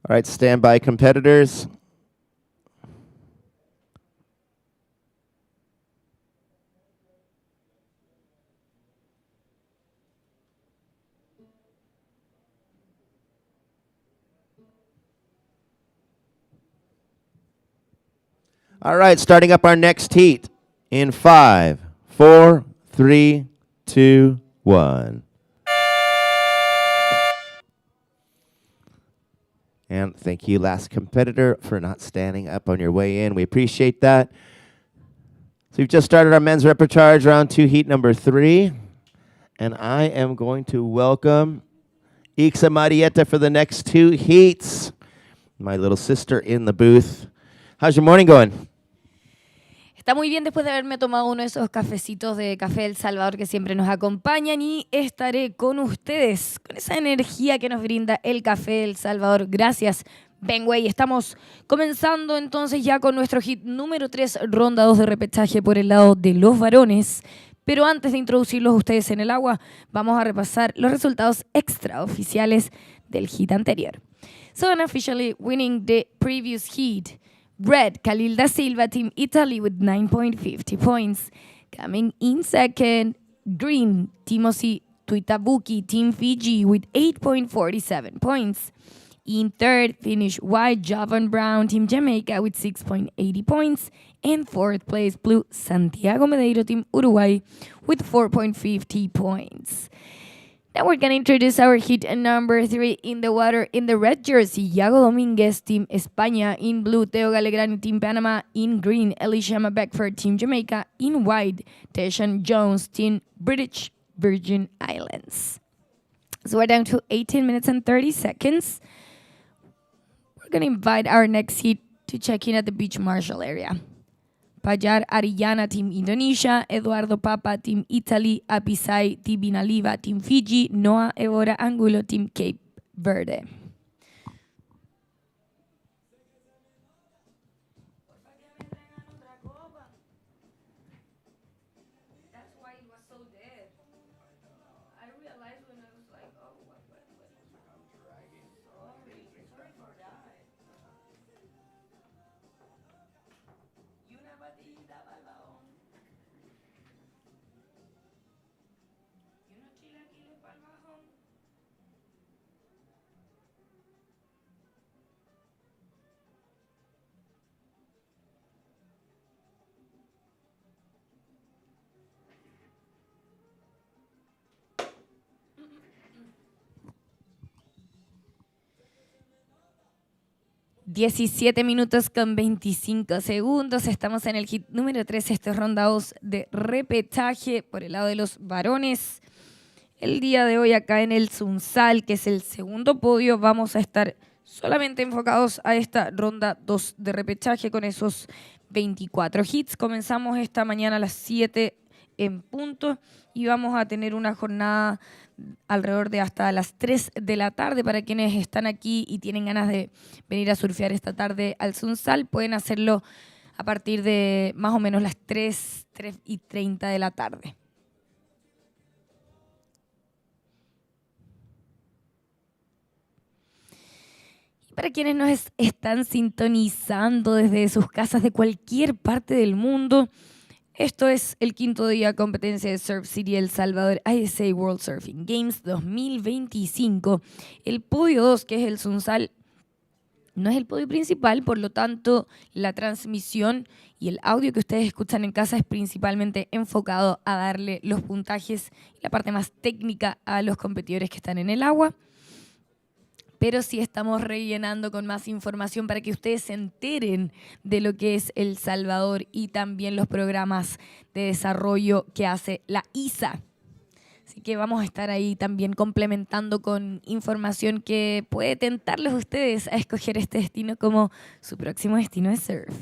Speaker 1: All right, stand by, competitors. All right, starting up our next heat in 5, 4, 3, 2, 1. And thank you, last competitor, for not standing up on your way in. We appreciate that. So we've just started our men's repertoire, round 2, heat number 3. And I am going to welcome Ixa Marietta for the next 2 heats. My little sister in the booth. How's your morning going?
Speaker 3: Está muy bien después de haberme tomado uno de esos cafecitos de Café El Salvador que siempre nos acompañan y estaré con ustedes con esa energía que nos brinda el Café El Salvador. Gracias, Benway. Estamos comenzando entonces ya con nuestro hit número 3, ronda 2 de repechaje por el lado de los varones. Pero antes de introducirlos a ustedes en el agua, vamos a repasar los resultados extraoficiales del hit anterior. So unofficially winning the previous heat, Red, Khalil da Silva, Team Italy with 9.50 points. Coming in second, Green, Timothy Tuitabuki, Team Fiji with 8.47 points. In third, finished White, Javan Brown, Team Jamaica with 6.80 points. And fourth place, Blue, Santiago Medeiro, Team Uruguay with 4.50 points. Now we're going to introduce our hit number 3 in the water. In the red jersey, Iago Dominguez, Team España. In blue, Teo Galegrani, Team Panama. In green, Elishama Beckford, Team Jamaica. In white, Teshan Jones, Team British Virgin Islands. So we're down to 18 minutes and 30 seconds. We're going to invite our next hit to check in at the beach marshal area. Pajar Arillana, Team Indonesia. Eduardo Papa, Team Italy. Apisai, Team Binaliva, Team Fiji. Noah Evora Angulo, Team Cape Verde. ...17 minutos con 25 segundos. Estamos en el hit número 3. Esto es ronda 2 de repechaje por el lado de los varones. El día de hoy acá en el Sunzal, que es el segundo podio, vamos a estar solamente enfocados a esta ronda 2 de repechaje con esos 24 hits. Comenzamos esta mañana a las 7 en punto y vamos a tener una jornada alrededor de hasta las 3 de la tarde. Para quienes están aquí y tienen ganas de venir a surfear esta tarde al Sunzal, pueden hacerlo a partir de más o menos las 3:30 de la tarde. Y para quienes nos están sintonizando desde sus casas de cualquier parte del mundo, esto es el quinto día de competencia de Surf City El Salvador ISA World Surfing Games 2025. El podio 2, que es el Sunzal, no es el podio principal, por lo tanto la transmisión y el audio que ustedes escuchan en casa es principalmente enfocado a darle los puntajes y la parte más técnica a los competidores que están en el agua. Pero sí estamos rellenando con más información para que ustedes se enteren de lo que es El Salvador y también los programas de desarrollo que hace la ISA. Así que vamos a estar ahí también complementando con información que puede tentarlos a ustedes a escoger este destino como su próximo destino de surf.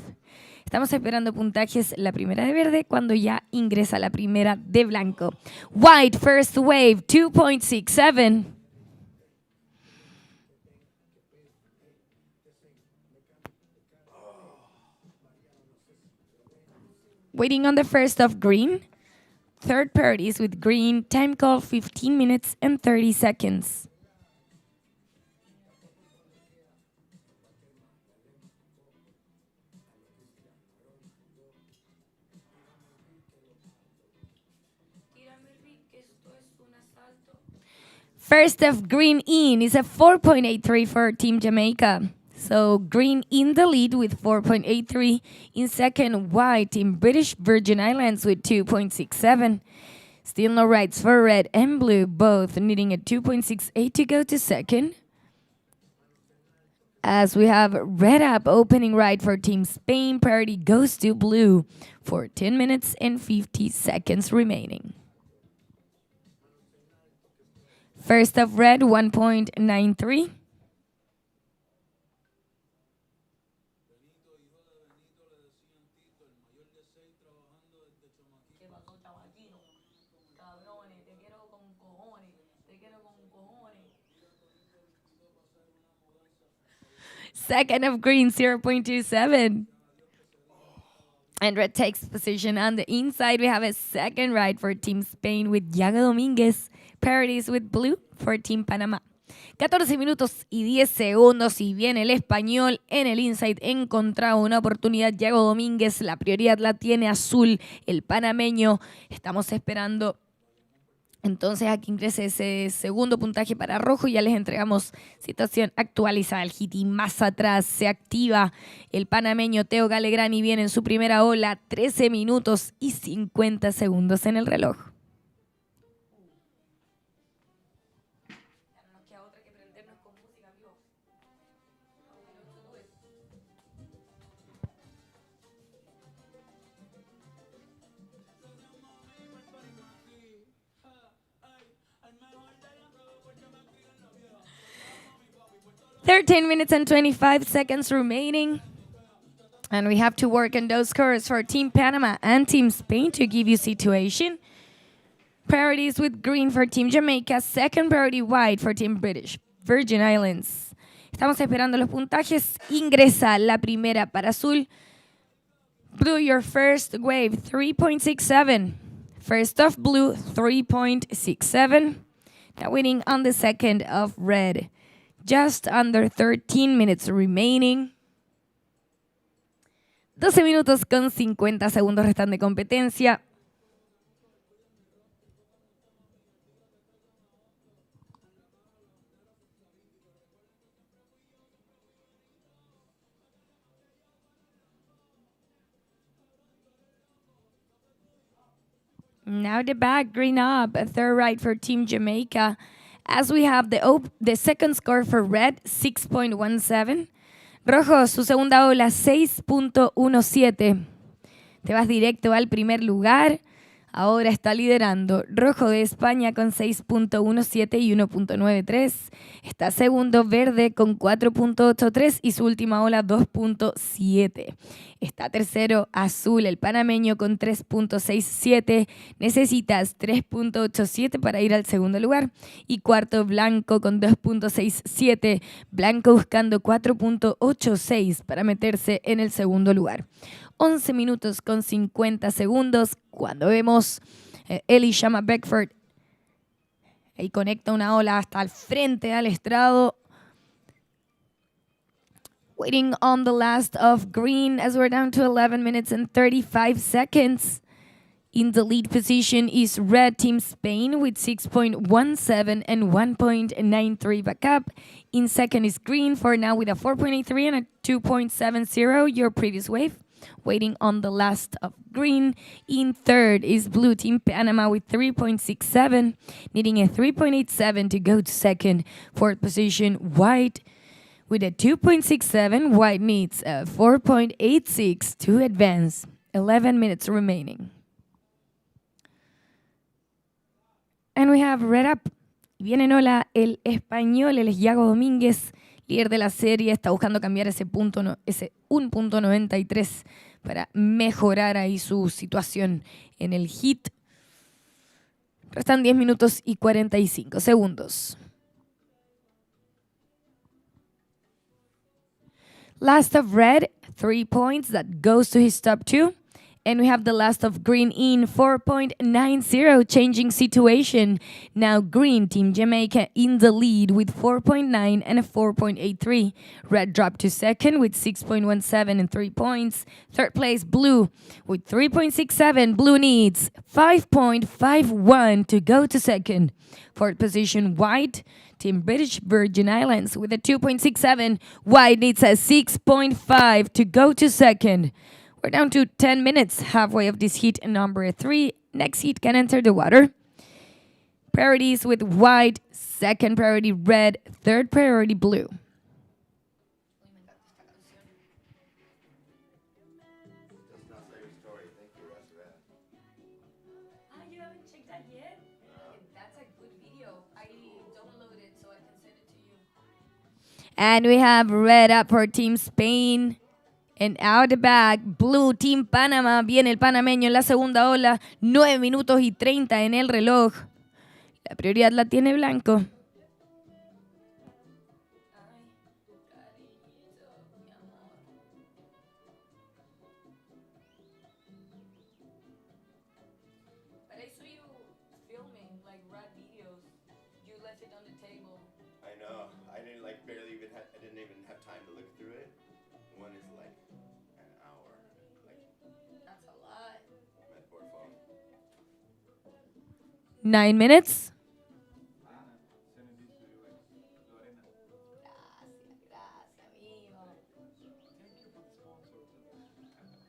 Speaker 3: Estamos esperando puntajes, la primera de verde, cuando ya ingresa la primera de blanco. White, first wave, 2.67. Waiting on the first of green. Third parties with green. Time call 15 minutes and 30 seconds. First of green in is a 4.83 for Team Jamaica. So green in the lead with 4.83. In second, white in British Virgin Islands with 2.67. Still no rights for red and blue, both needing a 2.68 to go to second. As we have red up opening right for Team Spain. Priority goes to blue for 10 minutes and 50 seconds remaining. First of red, 1.93. Second of green, 0.27. And red takes position on the inside. We have a second right for Team Spain with Yago Domínguez. Parodies with blue for Team Panamá. 14 minutos y 10 segundos y viene el español en el inside. Encontraba una oportunidad Yago Domínguez. La prioridad la tiene azul, el panameño. Estamos esperando entonces a que ingrese ese segundo puntaje para rojo. Ya les entregamos situación actualizada. El hit y más atrás se activa el panameño Teo Galegrani. Viene en su primera ola. 13 minutos y 50 segundos en el reloj. 13 minutes and 25 seconds remaining. And we have to work on those scores for Team Panama and Team Spain to give you situation. Priorities with green for Team Jamaica. Second priority white for Team British Virgin Islands. Estamos esperando los puntajes. Ingresa la primera para azul. Blue, your first wave, 3.67. First of blue, 3.67. Now waiting on the second of red. Just under 13 minutes remaining. 12 minutos con 50 segundos restan de competencia. Now the back, green up, a third right for Team Jamaica. As we have the second score for red, 6.17. Rojo, su segunda ola, 6.17. Te vas directo al primer lugar. Ahora está liderando Rojo de España con 6.17 y 1.93. Está segundo Verde con 4.83 y su última ola 2.7. Está tercero Azul, el panameño, con 3.67. Necesitas 3.87 para ir al segundo lugar. Y cuarto Blanco con 2.67. Blanco buscando 4.86 para meterse en el segundo lugar. 11 minutos con 50 segundos cuando vemos Elishama Beckford. Ahí conecta una ola hasta el frente al estrado. Waiting on the last of green as we're down to 11 minutes and 35 seconds. In the lead position is red Team Spain with 6.17 and 1.93 backup. In second is green for now with a 4.83 and a 2.70, your previous wave. Waiting on the last of green. In third is blue Team Panama with 3.67, needing a 3.87 to go to second. Fourth position, white with a 2.67. White needs a 4.86 to advance. 11 minutes remaining. And we have red up. Viene en ola el español, el Yago Domínguez, líder de la serie. Está buscando cambiar ese 1.93 para mejorar ahí su situación en el hit. Restan 10 minutos y 45 segundos. Last of red, 3 points. That goes to his top 2. And we have the last of green in 4.90, changing situation. Now green, Team Jamaica, in the lead with 4.9 and a 4.83. Red dropped to second with 6.17 and 3 points. Third place, blue with 3.67. Blue needs 5.51 to go to second. Fourth position, white, Team British Virgin Islands with a 2.67. White needs a 6.5 to go to second. We're down to 10 minutes, halfway of this heat number 3. Next heat can enter the water. Priorities with white, second priority red, third priority blue. And we have red up for Team Spain. And out the back, blue Team Panama. Viene el panameño en la segunda ola. 9 minutos y 30 en el reloj. La prioridad la tiene blanco.
Speaker 1: I know. I didn't even have time to look through it. One is like an hour.
Speaker 3: That's a lot.
Speaker 1: My poor phone.
Speaker 3: 9 minutes.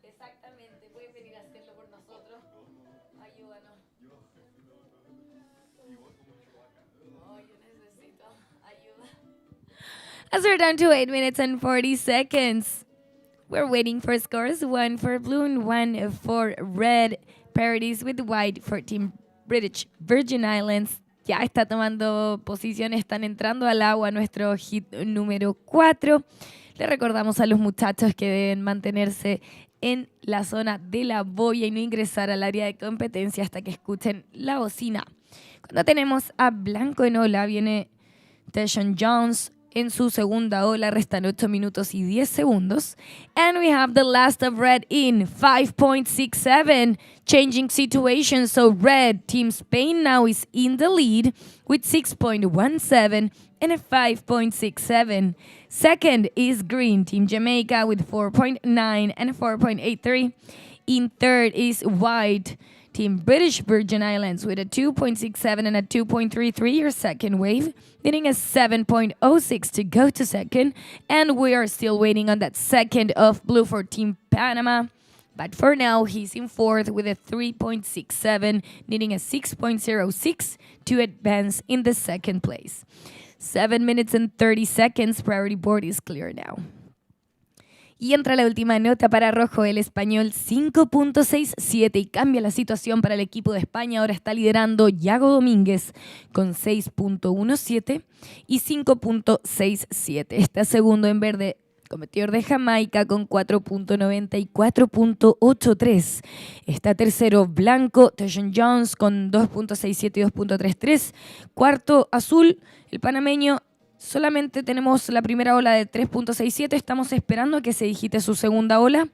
Speaker 3: Exactamente, pueden venir a hacerlo por nosotros. Ayúdanos. Oh, yo necesito ayuda. As we're down to 8 minutes and 40 seconds. We're waiting for scores. 1 for blue and 1 for red. Parities with white for Team British Virgin Islands. Ya está tomando posición, están entrando al agua nuestro hit número 4. Le recordamos a los muchachos que deben mantenerse en la zona de la boya y no ingresar al área de competencia hasta que escuchen la bocina. Cuando tenemos a blanco en ola, viene Teshon Jones en su segunda ola, restan 8 minutos y 10 segundos. And we have the last of red in 5.67, changing situation. So red, Team Spain now is in the lead with 6.17 and a 5.67. Second is green, Team Jamaica with 4.9 and a 4.83. In third is white, Team British Virgin Islands with a 2.67 and a 2.33, your second wave, getting a 7.06 to go to second. And we are still waiting on that second of blue for Team Panama. But for now, he's in fourth with a 3.67, needing a 6.06 to advance in the second place. 7 minutes and 30 seconds. Priority board is clear now. Y entra la última nota para rojo, el español 5.67 y cambia la situación para el equipo de España. Ahora está liderando Yago Domínguez con 6.17 y 5.67. Está segundo en verde, competidor de Jamaica con 4.90 y 4.83. Está tercero blanco, Teshon Jones con 2.67 y 2.33. Cuarto azul, el panameño. Solamente tenemos la primera ola de 3.67. Estamos esperando a que se digite su segunda ola.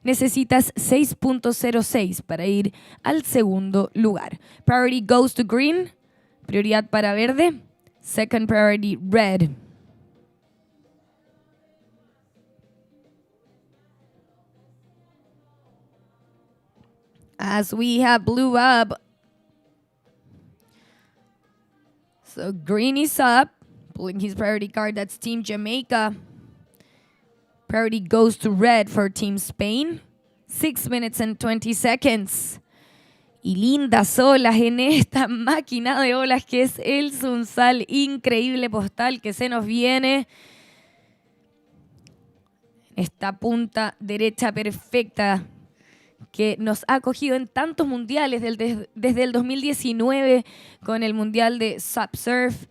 Speaker 3: Necesitas 6.06 para ir al segundo lugar. Priority goes to green. Prioridad para verde. Second priority, red. As we have blue up. So green is up. Pulling his priority card, that's Team Jamaica. Priority goes to red for Team Spain. 6 minutes and 20 seconds. Y lindas olas en esta máquina de olas que es el Sunzal. Increíble postal que se nos viene. Esta punta derecha perfecta que nos ha acogido en tantos mundiales desde el 2019 con el mundial de Subsurf,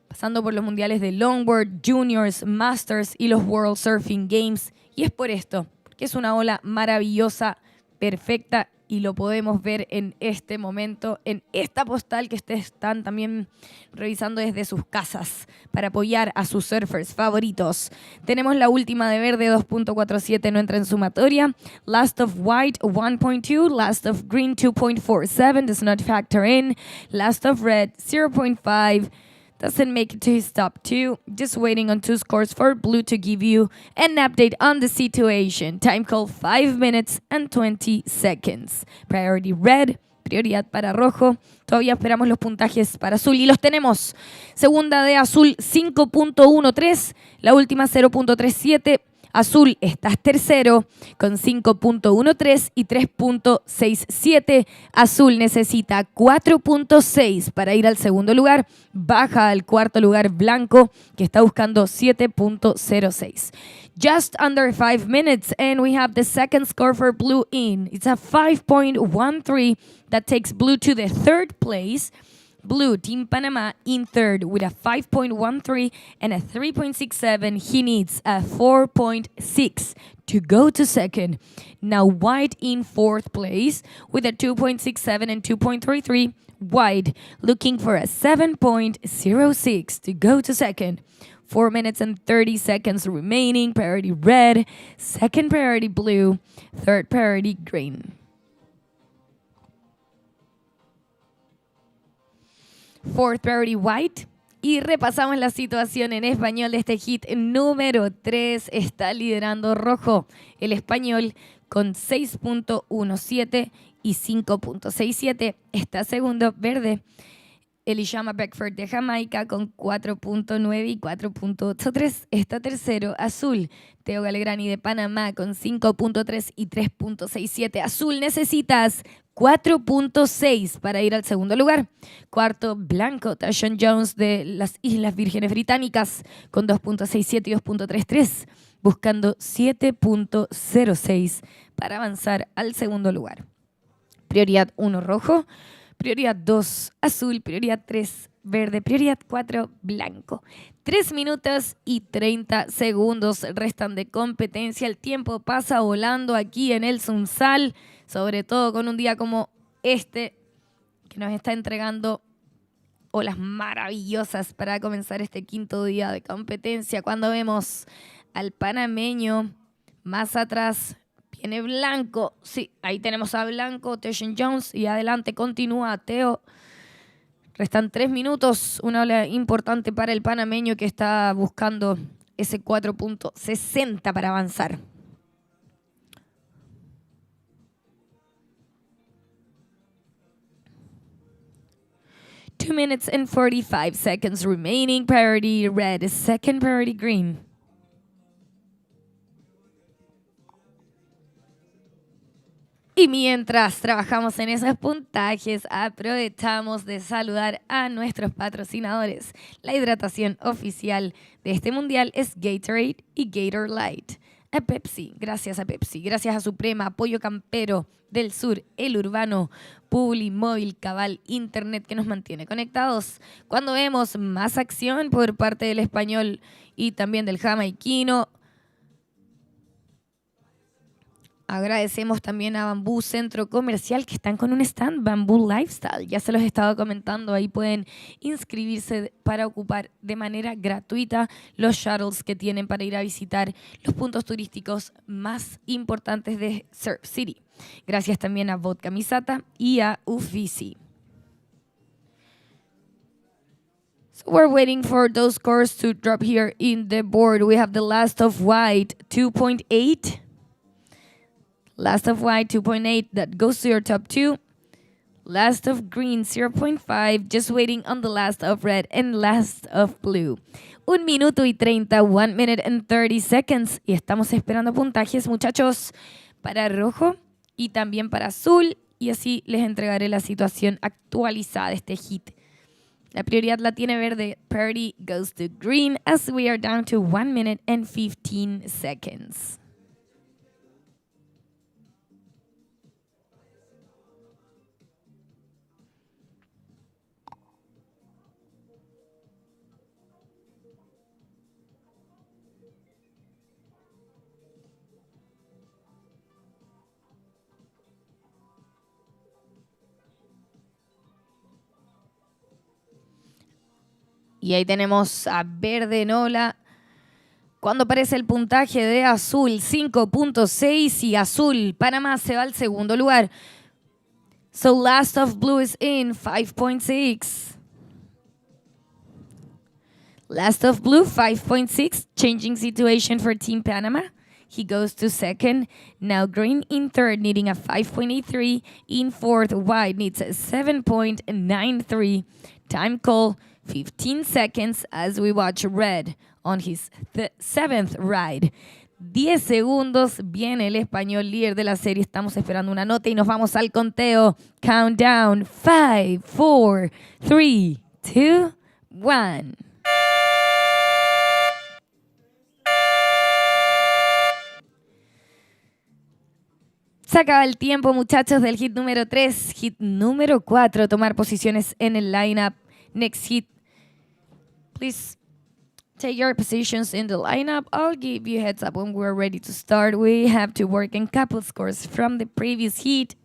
Speaker 3: pasando por los mundiales de Longboard, Juniors, Masters y los World Surfing Games. Y es por esto, porque es una ola maravillosa, perfecta, y lo podemos ver en este momento, en esta postal que ustedes están también revisando desde sus casas para apoyar a sus surfers favoritos. Tenemos la última de verde, 2.47, no entra en sumatoria. Last of white, 1.2. Last of green, 2.47, does not factor in. Last of red, 0.5. Doesn't make it to his top 2. Just waiting on 2 scores for blue to give you an update on the situation. Time call 5 minutes and 20 seconds. Priority red, prioridad para rojo. Todavía esperamos los puntajes para azul y los tenemos. Segunda de azul 5.13, la última 0.37. Azul, estás tercero con 5.13 y 3.67. Azul necesita 4.6 para ir al segundo lugar. Baja al cuarto lugar blanco, que está buscando 7.06. Just under 5 minutes and we have the second score for blue in. It's a 5.13 that takes blue to the third place. Blue, Team Panama, in third with a 5.13 and a 3.67. He needs a 4.6 to go to second. Now White in fourth place with a 2.67 and 2.33. White looking for a 7.06 to go to second. 4 minutes and 30 seconds remaining. Priority red, second priority blue, third priority green. Fourth priority white. Y repasamos la situación en español de este hit número 3. Está liderando rojo. El español con 6.17 y 5.67. Está segundo verde. Elishama Beckford de Jamaica con 4.9 y 4.83. Está tercero azul. Teo Galegrani de Panamá con 5.3 y 3.67. Azul, necesitas 4.6 para ir al segundo lugar. Cuarto, blanco, Tashawn Jones de las Islas Vírgenes Británicas con 2.67 y 2.33, buscando 7.06 para avanzar al segundo lugar. Prioridad 1, rojo. Prioridad 2, azul. Prioridad 3, verde. Prioridad 4, blanco. 3 minutos y 30 segundos restan de competencia. El tiempo pasa volando aquí en el Sunzal, sobre todo con un día como este, que nos está entregando olas maravillosas para comenzar este quinto día de competencia. Cuando vemos al panameño más atrás, viene blanco. Sí, ahí tenemos a blanco, Tashawn Jones, y adelante continúa Teo. Restan 3 minutos, una ola importante para el panameño que está buscando ese 4.60 para avanzar. Two minutes and 45 seconds remaining. Priority red, second priority green. Y mientras trabajamos en esos puntajes, aprovechamos de saludar a nuestros patrocinadores. La hidratación oficial de este mundial es Gatorade y Gator Light. A Pepsi, gracias a Pepsi, gracias a Suprema, Apoyo Campero del Sur, El Urbano, Publi, Móvil, Cabal, Internet que nos mantiene conectados. Cuando vemos más acción por parte del español y también del jamaiquino, agradecemos también a Bambú Centro Comercial que están con un stand, Bambú Lifestyle. Ya se los he estado comentando, ahí pueden inscribirse para ocupar de manera gratuita los shuttles que tienen para ir a visitar los puntos turísticos más importantes de Surf City. Gracias también a Vodka Misata y a Uffizi. So we're waiting for those scores to drop here in the board. We have the last of white, 2.8. Last of white, 2.8. That goes to your top 2. Last of green, 0.5. Just waiting on the last of red and last of blue. 1 minuto y 30. 1 minute and 30 seconds. Y estamos esperando puntajes, muchachos, para rojo y también para azul. Y así les entregaré la situación actualizada de este hit. La prioridad la tiene verde. Priority goes to green as we are down to 1 minute and 15 seconds. Y ahí tenemos a verde en ola. Cuando aparece el puntaje de azul, 5.6 y azul, Panamá se va al segundo lugar. So last of blue is in, 5.6. Last of blue, 5.6. Changing situation for Team Panama. He goes to second. Now green in third, needing a 5.83. In fourth, white needs a 7.93. Time call, 15 seconds as we watch red on his seventh ride. 10 segundos, viene el español líder de la serie. Estamos esperando una nota y nos vamos al conteo. Countdown, 5, 4, 3, 2, 1. Se acaba el tiempo, muchachos, del hit número 3. Hit número 4, tomar posiciones en el lineup. Next hit, please take your positions in the lineup. I'll give you a heads up when we're ready to start. We have to work in couple scores from the previous heat.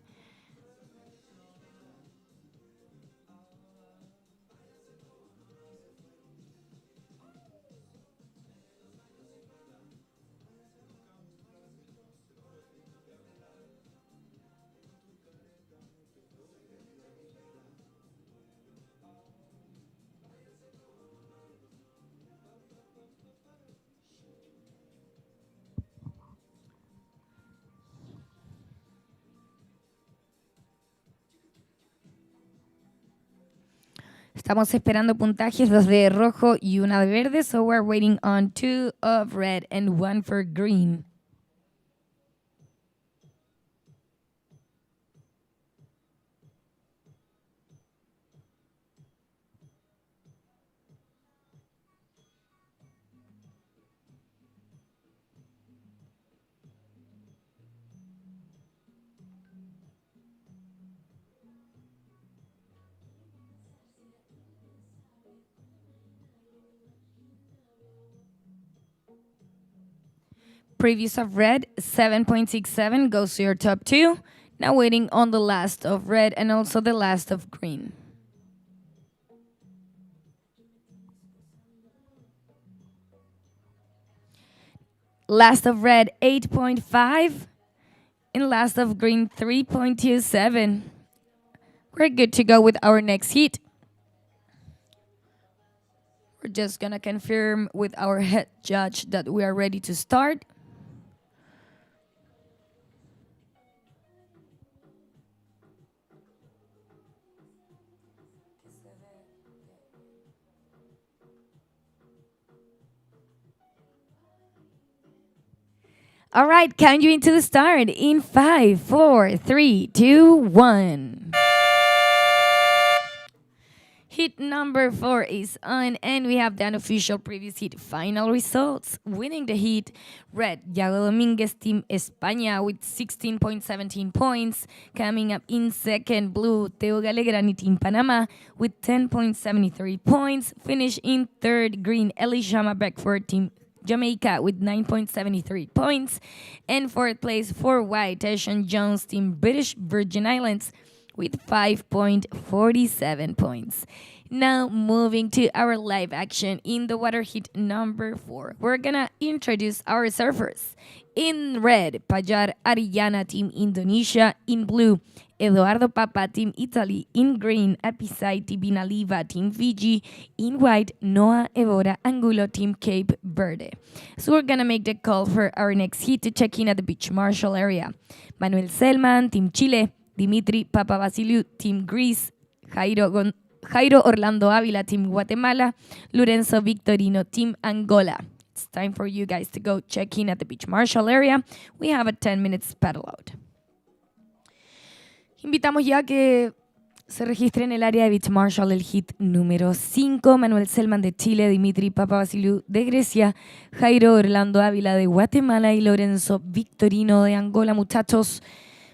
Speaker 3: Estamos esperando puntajes, 2 de rojo y 1 de verde, so we're waiting on 2 of red and 1 for green. Previous of red, 7.67 goes to your top 2. Now waiting on the last of red and also the last of green. Last of red, 8.5. And last of green, 3.27. We're good to go with our next heat. We're just gonna confirm with our head judge that we are ready to start. All right, count you into the start in 5, 4, 3, 2, 1. Hit number 4 is on, and we have the unofficial previous hit final results. Winning the hit, red, Yago Domínguez, Team España with 16.17 points. Coming up in second, blue, Teo Galegrani, Team Panama with 10.73 points. Finish in third, green, Elishama Beckford, Team Jamaica with 9.73 points. And fourth place for white, Tyson Jones, Team British Virgin Islands with 5.47 points. Now moving to our live action in the water heat number 4. We're gonna introduce our surfers. In red, Pajar Arillana, Team Indonesia. In blue, Eduardo Papa, Team Italy. In green, Apisai Tibinaliva, Team Fiji. In white, Noah Evora Angulo, Team Cape Verde. So we're gonna make the call for our next hit to check in at the beach marshal area. Manuel Selman, Team Chile. Dimitri Papavasiliou, Team Greece. Jairo Orlando Ávila, Team Guatemala. Lorenzo Victorino, Team Angola. It's time for you guys to go check in at the beach marshal area. We have a 10 minutes paddle out. Invitamos ya que se registre en el área de beach marshal el hit número 5. Manuel Selman de Chile, Dimitri Papavasiliou de Grecia, Jairo Orlando Ávila de Guatemala y Lorenzo Victorino de Angola. Muchachos,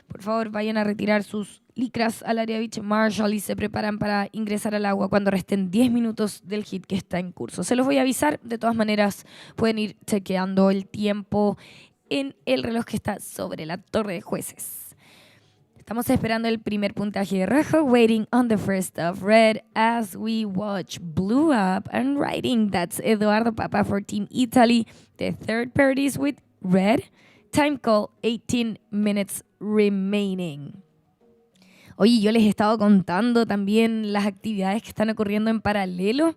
Speaker 3: por favor, vayan a retirar sus licras al área Beach Marshal y se preparan para ingresar al agua cuando resten 10 minutos del hit que está en curso. Se los voy a avisar. De todas maneras, pueden ir chequeando el tiempo en el reloj que está sobre la torre de jueces. Estamos esperando el primer puntaje de rojo. Waiting on the first of red as we watch blue up and riding. That's Eduardo Papa for Team Italy. The third pair is with red. Time call, 18 minutes remaining. Oye, yo les he estado contando también las actividades que están ocurriendo en paralelo,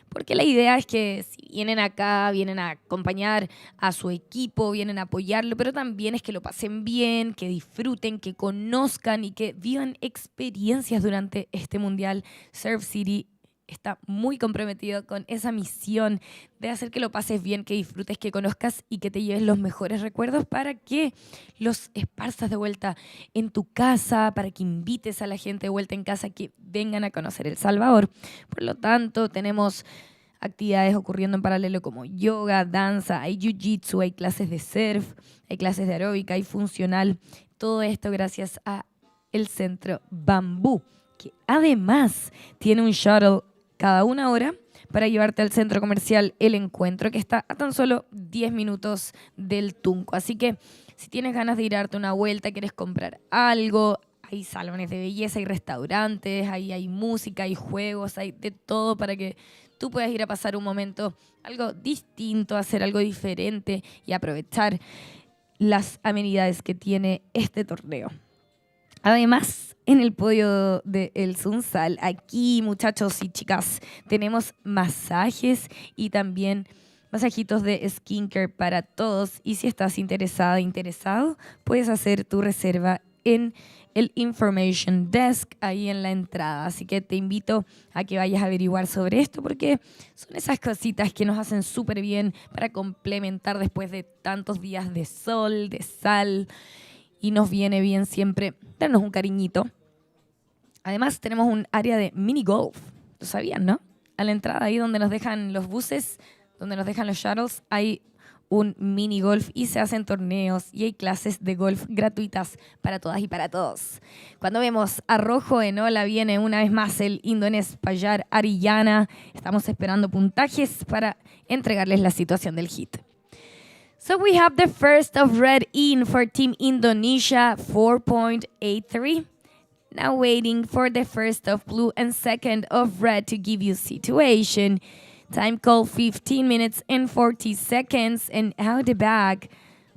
Speaker 3: porque la idea es que si vienen acá, vienen a acompañar a su equipo, vienen a apoyarlo, pero también es que lo pasen bien, que disfruten, que conozcan y que vivan experiencias durante este Mundial. Surf City está muy comprometido con esa misión de hacer que lo pases bien, que disfrutes, que conozcas y que te lleves los mejores recuerdos para que los esparzas de vuelta en tu casa, para que invites a la gente de vuelta en casa que vengan a conocer El Salvador. Por lo tanto, tenemos actividades ocurriendo en paralelo como yoga, danza, hay jiu-jitsu, hay clases de surf, hay clases de aeróbica, hay funcional. Todo esto gracias a el Centro Bambú, que además tiene un shuttle cada 1 hora para llevarte al centro comercial El Encuentro, que está a tan solo 10 minutos del Tunco. Así que si tienes ganas de ir a darte una vuelta, quieres comprar algo, hay salones de belleza, hay restaurantes, hay música, hay juegos, hay de todo para que tú puedas ir a pasar un momento algo distinto, hacer algo diferente y aprovechar las amenidades que tiene este torneo. Además, en el podio del Sunzal, aquí, muchachos y chicas, tenemos masajes y también masajitos de skincare para todos. Y si estás interesada, interesado, puedes hacer tu reserva en el Information Desk, ahí en la entrada. Así que te invito a que vayas a averiguar sobre esto, porque son esas cositas que nos hacen súper bien para complementar después de tantos días de sol, de sal. Y nos viene bien siempre darnos un cariñito. Además, tenemos un área de mini golf. ¿Lo sabían, no? A la entrada, ahí donde nos dejan los buses, donde nos dejan los shuttles, hay un mini golf y se hacen torneos y hay clases de golf gratuitas para todas y para todos. Cuando vemos a rojo en ola, viene una vez más el indonés Pajar Ariyana. Estamos esperando puntajes para entregarles la situación del hit. So we have the first of red in for Team Indonesia, 4.83. Now waiting for the first of blue and second of red to give you situation. Time call 15 minutes and 40 seconds. And out the back,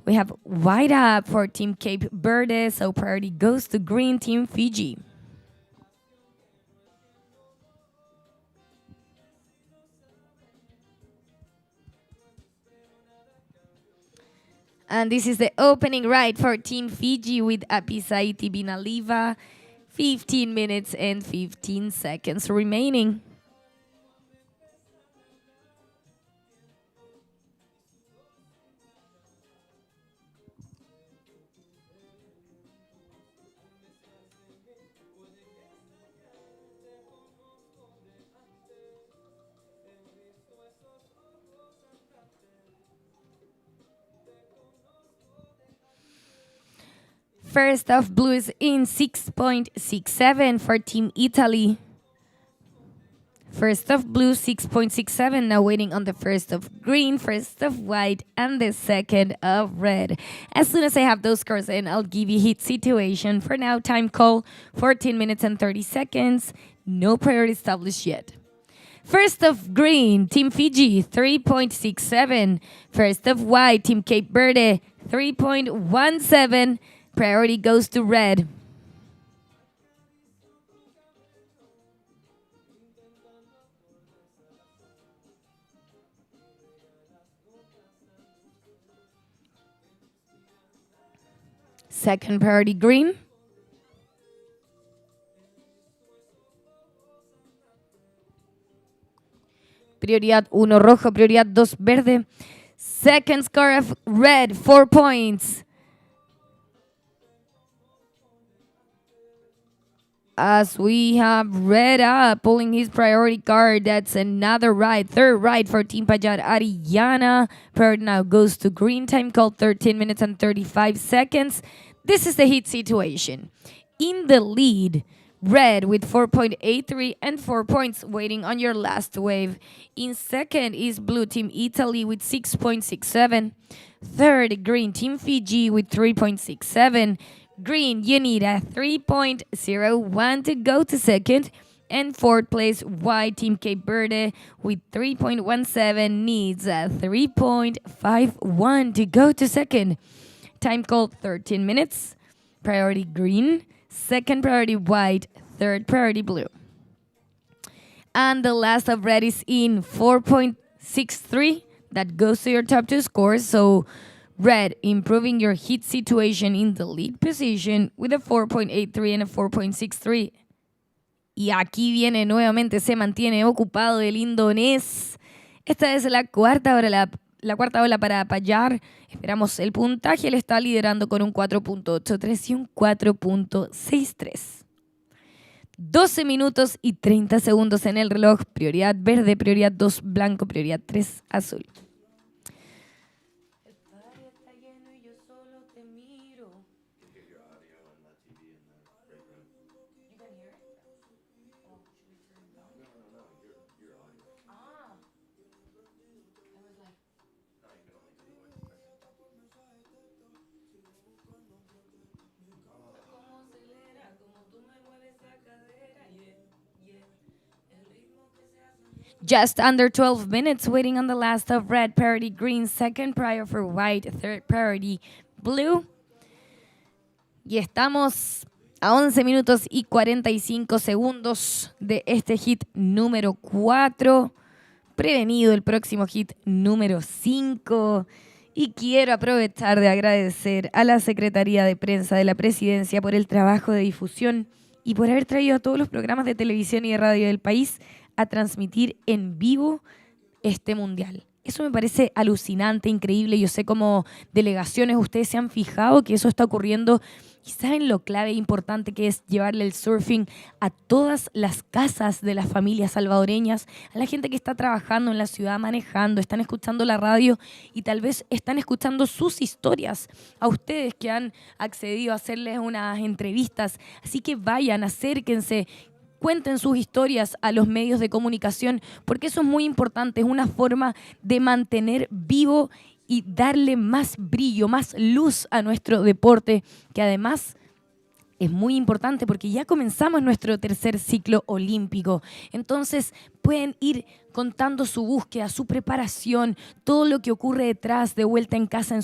Speaker 3: we have white up for Team Cape Verde. So priority goes to green Team Fiji. And this is the opening ride for Team Fiji with Apisaiti Binaliva. 15 minutes and 15 seconds remaining. First of blue is in 6.67 for Team Italy. First of blue, 6.67. Now waiting on the first of green, first of white, and the second of red. As soon as I have those scores in, I'll give you hit situation. For now, time call, 14 minutes and 30 seconds. No priority established yet. First of green, Team Fiji, 3.67. First of white, Team Cape Verde, 3.17. Priority goes to red. Second priority green. Prioridad 1 rojo, prioridad 2 verde. Second score of red, 4 points. As we have red up, pulling his priority card, that's another ride. Third ride for Team Pajar Ariyana. Priority now goes to green. Time called 13 minutes and 35 seconds. This is the heat situation. In the lead, red with 4.83 and 4 points waiting on your last wave. In second is blue Team Italy with 6.67. Third, green Team Fiji with 3.67. Green, you need a 3.01 to go to second. And fourth place, white Team Cape Verde with 3.17 needs a 3.51 to go to second. Time called 13 minutes. Priority green. Second priority white. Third priority blue. And the last of red is in 4.63. That goes to your top two scores. So red, improving your hit situation in the lead position with a 4.83 and a 4.63. Y aquí viene nuevamente, se mantiene ocupado el indonés. Esta es la cuarta ola, la cuarta ola para Pajar. Esperamos el puntaje. Él está liderando con un 4.83 y un 4.63. 12 minutos y 30 segundos en el reloj. Prioridad verde, prioridad 2 blanco, prioridad 3 azul. Just under 12 minutes, waiting on the last of red, priority green, second prior for white, third priority blue. Y estamos a 11 minutos y 45 segundos de este hit número 4. Prevenido el próximo hit número 5. Y quiero aprovechar de agradecer a la Secretaría de Prensa de la Presidencia por el trabajo de difusión y por haber traído a todos los programas de televisión y de radio del país a transmitir en vivo este mundial. Eso me parece alucinante, increíble. Yo sé como delegaciones ustedes se han fijado que eso está ocurriendo y saben lo clave e importante que es llevarle el surfing a todas las casas de las familias salvadoreñas, a la gente que está trabajando en la ciudad, manejando, están escuchando la radio y tal vez están escuchando sus historias, a ustedes que han accedido a hacerles unas entrevistas. Así que vayan, acérquense, cuenten sus historias a los medios de comunicación, porque eso es muy importante, es una forma de mantener vivo y darle más brillo, más luz a nuestro deporte, que además es muy importante porque ya comenzamos nuestro tercer ciclo olímpico. Entonces pueden ir contando su búsqueda, su preparación, todo lo que ocurre detrás de vuelta en casa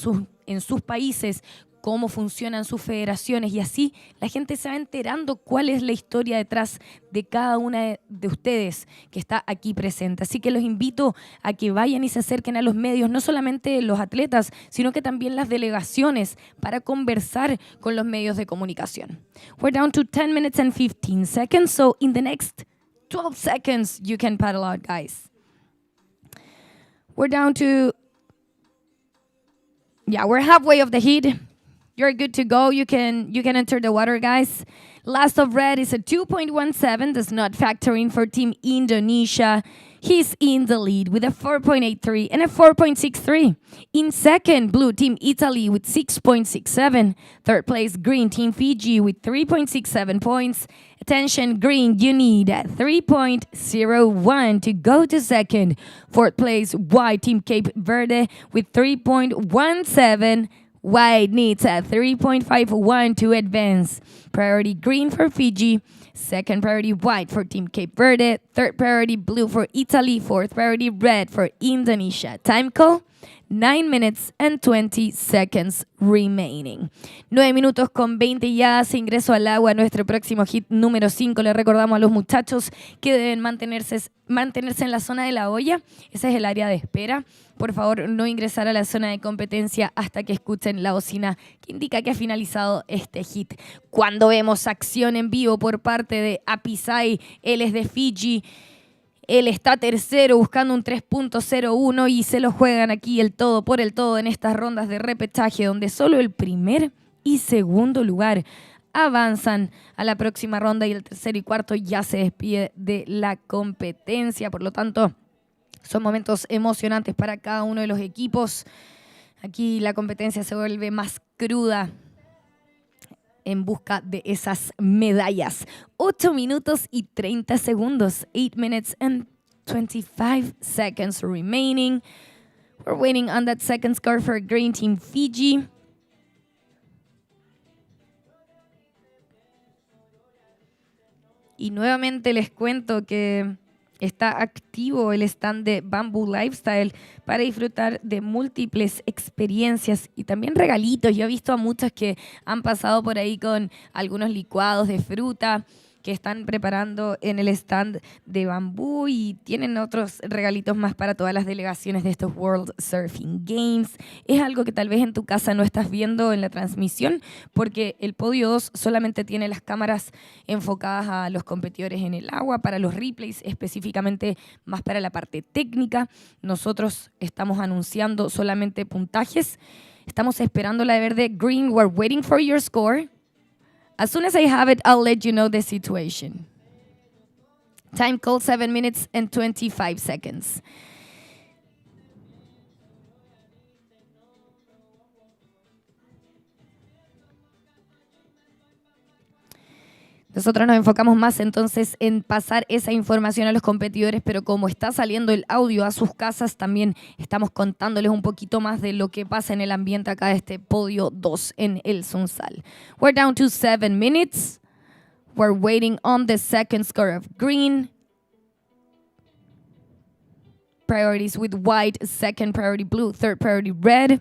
Speaker 3: en sus países, cómo funcionan sus federaciones, y así la gente se va enterando cuál es la historia detrás de cada una de ustedes que está aquí presente. Así que los invito a que vayan y se acerquen a los medios, no solamente los atletas, sino que también las delegaciones, para conversar con los medios de comunicación. We're down to 10 minutes and 15 seconds, so in the next 12 seconds you can paddle out, guys. We're down to, we're halfway of the heat. You're good to go. You can enter the water, guys. Last of red is a 2.17, does not factor in for Team Indonesia. He's in the lead with a 4.83 and a 4.63. In second, blue Team Italy with 6.67. Third place, green Team Fiji with 3.67 points. Attention, green, you need a 3.01 to go to second. Fourth place, white Team Cape Verde with 3.17. White needs a 3.51 to advance. Priority green for Fiji. Second priority white for Team Cape Verde. Third priority blue for Italy. Fourth priority red for Indonesia. Time call, 9 minutes and 20 seconds remaining. 9 minutos con 20 ya se ingresó al agua nuestro próximo hit número 5. Le recordamos a los muchachos que deben mantenerse en la zona de la olla. Ese es el área de espera. Por favor, no ingresar a la zona de competencia hasta que escuchen la bocina que indica que ha finalizado este hit. Cuando vemos acción en vivo por parte de Apisai, él es de Fiji. Él está tercero buscando un 3.01 y se lo juegan aquí el todo por el todo en estas rondas de repechaje, donde solo el primer y segundo lugar avanzan a la próxima ronda y el tercero y cuarto ya se despide de la competencia. Por lo tanto, son momentos emocionantes para cada uno de los equipos. Aquí la competencia se vuelve más cruda en busca de esas medallas. 8 minutos y 30 segundos. 8 minutes and 25 seconds remaining. We're waiting on that second score for Green Team Fiji. Y nuevamente les cuento que está activo el stand de Bamboo Lifestyle para disfrutar de múltiples experiencias y también regalitos. Yo he visto a muchos que han pasado por ahí con algunos licuados de fruta que están preparando en el stand de Bambú y tienen otros regalitos más para todas las delegaciones de estos World Surfing Games. Es algo que tal vez en tu casa no estás viendo en la transmisión porque el Podio 2 solamente tiene las cámaras enfocadas a los competidores en el agua, para los replays específicamente más para la parte técnica. Nosotros estamos anunciando solamente puntajes. Estamos esperando la de verde. Green, we're waiting for your score. As soon as I have it, I'll let you know the situation. Time call, 7 minutes and 25 seconds. Nosotros nos enfocamos más entonces en pasar esa información a los competidores, pero como está saliendo el audio a sus casas, también estamos contándoles un poquito más de lo que pasa en el ambiente acá de este Podio 2 en el Sunzal. We're down to 7 minutes. We're waiting on the second score of green. priorities with white, second priority blue, third priority red.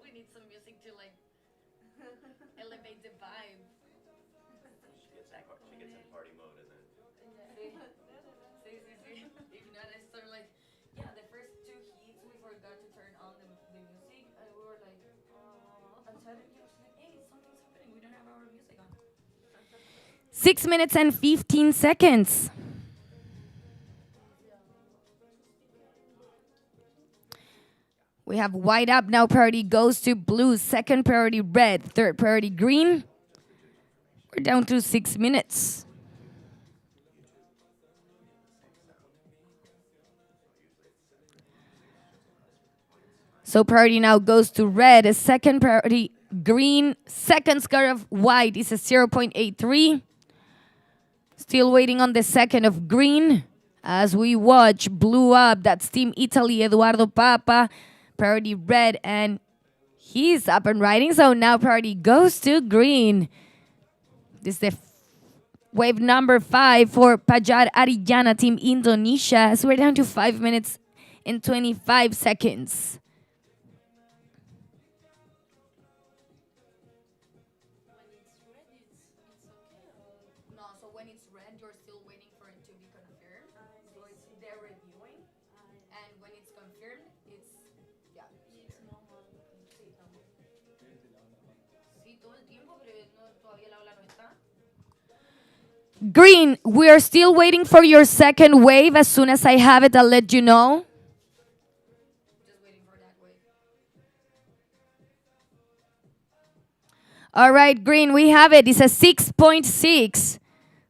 Speaker 3: We need some music to like elevate the vibe.
Speaker 1: She gets in party mode, isn't it?
Speaker 3: If not, I start like, yeah, the first two heats we forgot to turn on the music, and we were like, oh, and suddenly I was like, hey, something's happening. We don't have our music on. 6 minutes and 15 seconds. We have white up now. Priority goes to blue. Second priority red. Third priority green. We're down to 6 minutes. So priority now goes to red. A second priority green. Second score of white is a 0.83. Still waiting on the second of green as we watch blue up. That's Team Italy, Eduardo Papa. Priority red, and he's up and riding. So now priority goes to green. This is the wave number 5 for Pajar Arillana, Team Indonesia. So we're down to 5 minutes and 25 seconds. No, so when it's red, you're still waiting for it to be confirmed. So it's they're reviewing, and when it's confirmed, it's yeah. Sí, todo el tiempo, pero todavía la ola no está. Green, we are still waiting for your second wave. As soon as I have it, I'll let you know. Just waiting for that wave. All right, green, we have it. It's a 6.6.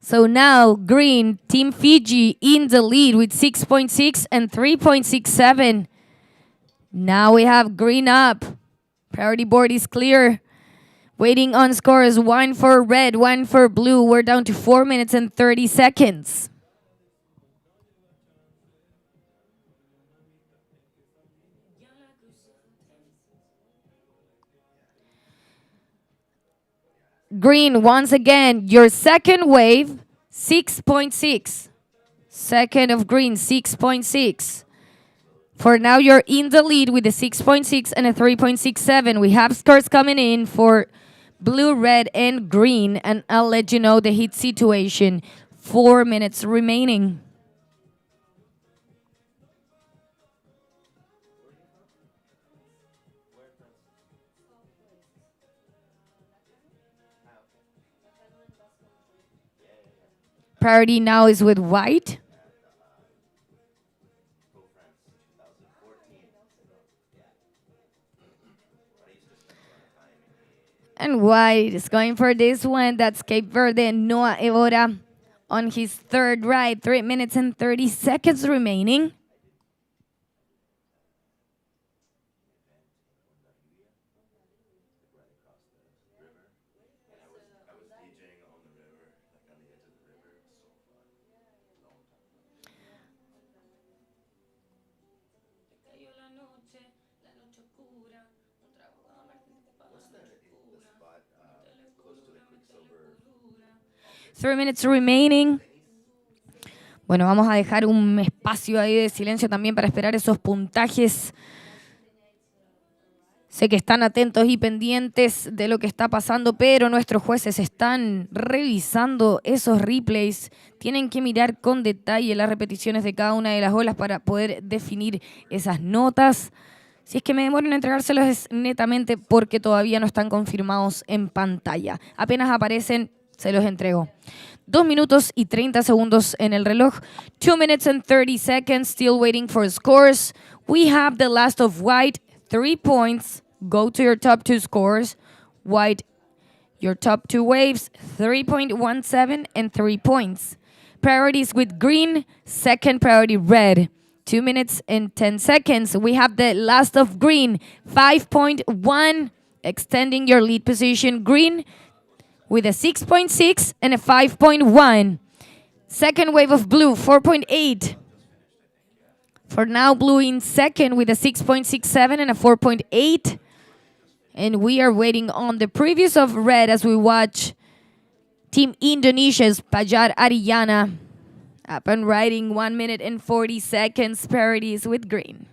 Speaker 3: So now, green, Team Fiji in the lead with 6.6 and 3.67. Now we have green up. Priority board is clear. Waiting on scores, 1 for red, 1 for blue. We're down to 4 minutes and 30 seconds. Green, once again, your second wave, 6.6. Second of green, 6.6. For now, you're in the lead with a 6.6 and a 3.67. We have scores coming in for blue, red, and green, and I'll let you know the heat situation. 4 minutes remaining. Priority now is with white. And white is going for this one. That's Cape Verde, Noah Evora on his third ride. 3 minutes and 30 seconds remaining. Three minutes remaining. Bueno, vamos a dejar un espacio ahí de silencio también para esperar esos puntajes. Sé que están atentos y pendientes de lo que está pasando, pero nuestros jueces están revisando esos replays. Tienen que mirar con detalle las repeticiones de cada una de las olas para poder definir esas notas. Si es que me demoro en entregárselos es netamente porque todavía no están confirmados en pantalla. Apenas aparecen, se los entrego. 2 minutos y 30 segundos en el reloj. 2 minutes and 30 seconds. Still waiting for scores. We have the last of white. 3 points. Go to your top 2 scores. White, your top 2 waves. 3.17 and 3 points. Priorities with green. Second priority red. 2 minutes and 10 seconds. We have the last of green. 5.1. Extending your lead position. Green with a 6.6 and a 5.1. Second wave of blue, 4.8. For now, blue in second with a 6.67 and a 4.8. And we are waiting on the previews of red as we watch Team Indonesia's Pajar Ariyana up and riding 1 minute and 40 seconds parities with green.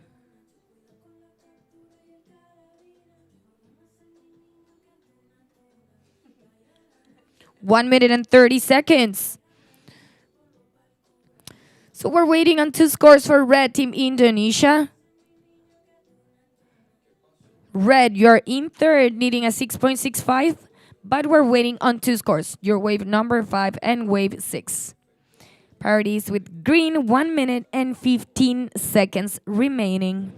Speaker 3: One minute and 30 seconds. So we're waiting on two scores for red, Team Indonesia. Red, you're in third, needing a 6.65, but we're waiting on two scores, your wave number 5 and wave 6. Parities with green, 1 minute and 15 seconds remaining.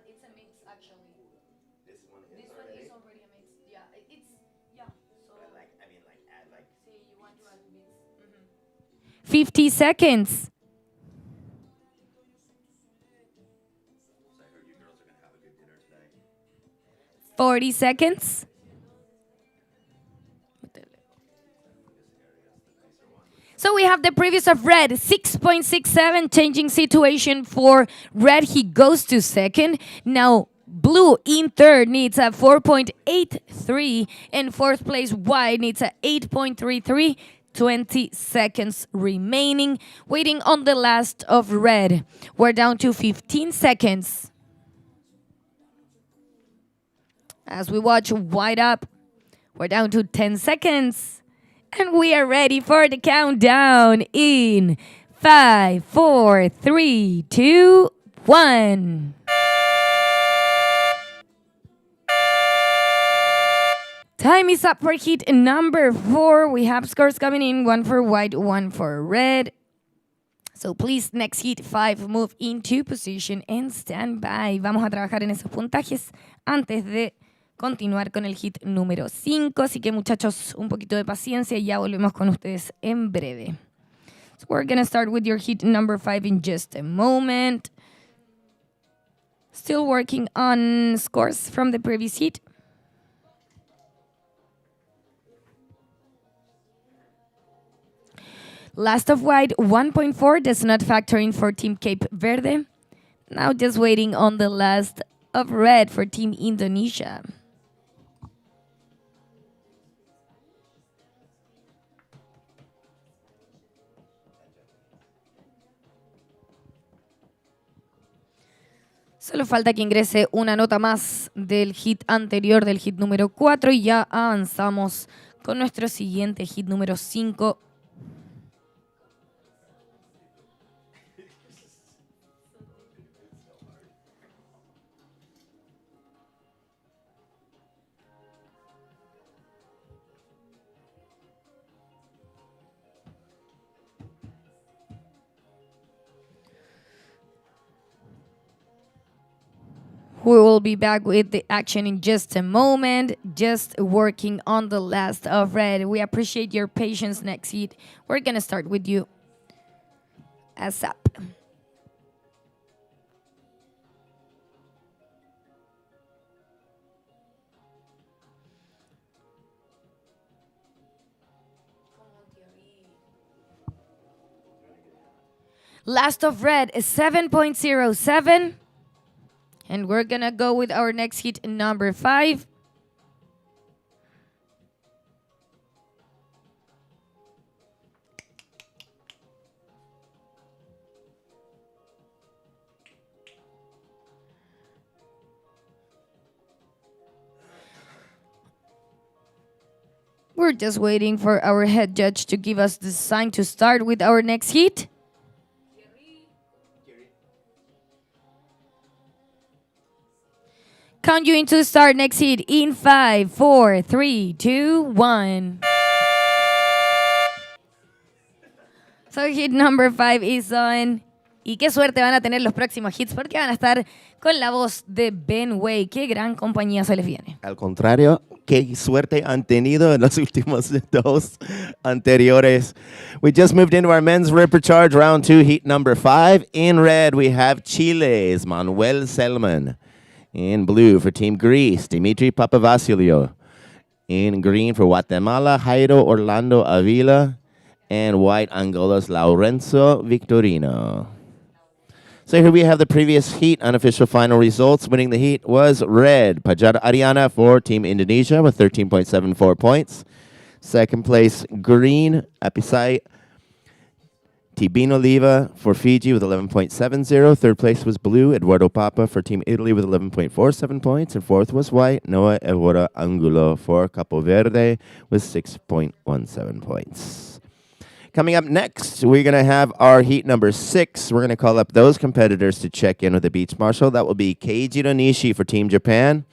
Speaker 3: It's a mix, actually. This one is already a mix. Yeah, So say you want to add bits. 50 seconds.
Speaker 1: I heard you girls are gonna have a good dinner tonight.
Speaker 3: 40 seconds. So we have the previous of red, 6.67, changing situation for red. He goes to second. Now blue in third needs a 4.83. In fourth place, white needs a 8.33. 20 seconds remaining. Waiting on the last of red. We're down to 15 seconds. As we watch white up, we're down to 10 seconds. And we are ready for the countdown in 5, 4, 3, 2, 1. Time is up for heat number 4. We have scores coming in, 1 for white, 1 for red. So please, next heat 5, move into position and stand by. Vamos a trabajar en esos puntajes antes de continuar con el hit número 5. Así que muchachos, un poquito de paciencia y ya volvemos con ustedes en breve. So we're going to start with your hit number 5 in just a moment. Still working on scores from the previous hit. Last of white, 1.4 does not factor in for Team Cape Verde. Now just waiting on the last of red for Team Indonesia. Solo falta que ingrese una nota más del hit anterior, del hit número 4, y ya avanzamos con nuestro siguiente hit número 5. We will be back with the action in just a moment. Just working on the last of red. We appreciate your patience. Next heat, we're going to start with you. ASAP. Last of red is 7.07. And we're going to go with our next hit, number 5. We're just waiting for our head judge to give us the sign to start with our next hit. Count you into start next hit in 5, 4, 3, 2, 1. So hit number 5 is on. Y qué suerte van a tener los próximos hits porque van a estar con la voz de Ben Way. Qué gran compañía se les viene.
Speaker 1: Al contrario, qué suerte han tenido en los últimos dos anteriores. We just moved into our men's Ripper Charge round 2, heat number 5. In red, we have Chile's Manuel Selman. In blue for Team Greece, Dimitri Papavasilio. In green for Guatemala, Jairo Orlando Avila. And white, Angola's Laurenzo Victorino. So here we have the previous heat unofficial final results. Winning the heat was red, Pajar Ariana for Team Indonesia with 13.74 points. Second place, green, Apisai Tibin Oliva for Fiji with 11.70. Third place was blue, Eduardo Papa for Team Italy with 11.47 points. And fourth was white, Noah Evora Angulo for Capo Verde with 6.17 points. Coming up next, we're going to have our heat number 6. We're going to call up those competitors to check in with the beach marshal. That will be Keijiro Nishi for Team Japan,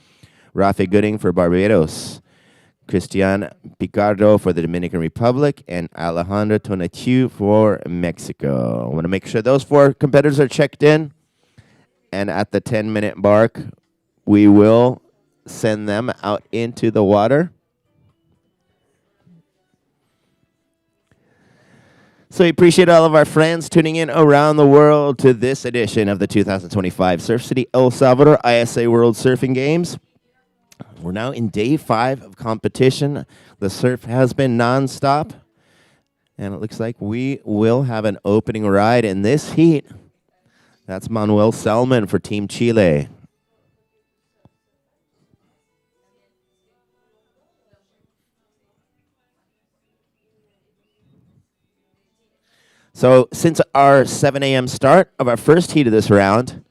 Speaker 1: Rafi Gooding for Barbados, Christian Picardo for the Dominican Republic, and Alejandro Tonatiu for Mexico. I want to make sure those 4 competitors are checked in. And at the 10-minute mark, we will send them out into the water. So we appreciate all of our friends tuning in around the world to this edition of the 2025 Surf City El Salvador ISA World Surfing Games. We're now in day 5 of competition. The surf has been nonstop, and it looks like we will have an opening ride in this heat. That's Manuel Selman for Team Chile. So since our 7 a.m. start of our first heat of this round,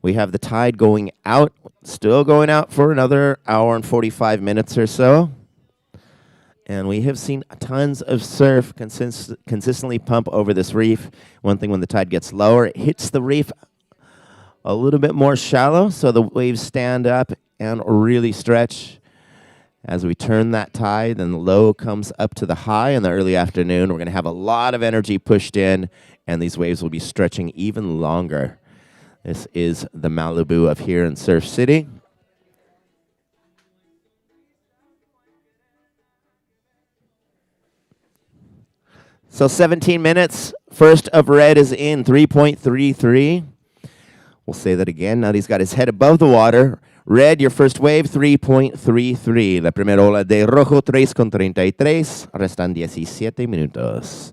Speaker 1: we have the tide going out, still going out for another hour and 45 minutes or so. And we have seen tons of surf consistently pump over this reef. One thing, when the tide gets lower, it hits the reef a little bit more shallow, so the waves stand up and really stretch. As we turn that tide, then the low comes up to the high in the early afternoon. We're going to have a lot of energy pushed in, and these waves will be stretching even longer. This is the Malibu of here in Surf City. So 17 minutes. First of red is in, 3.33. We'll say that again. Now he's got his head above the water. Red, your first wave, 3.33. La primera ola de rojo, 3.33. Restan 17 minutos.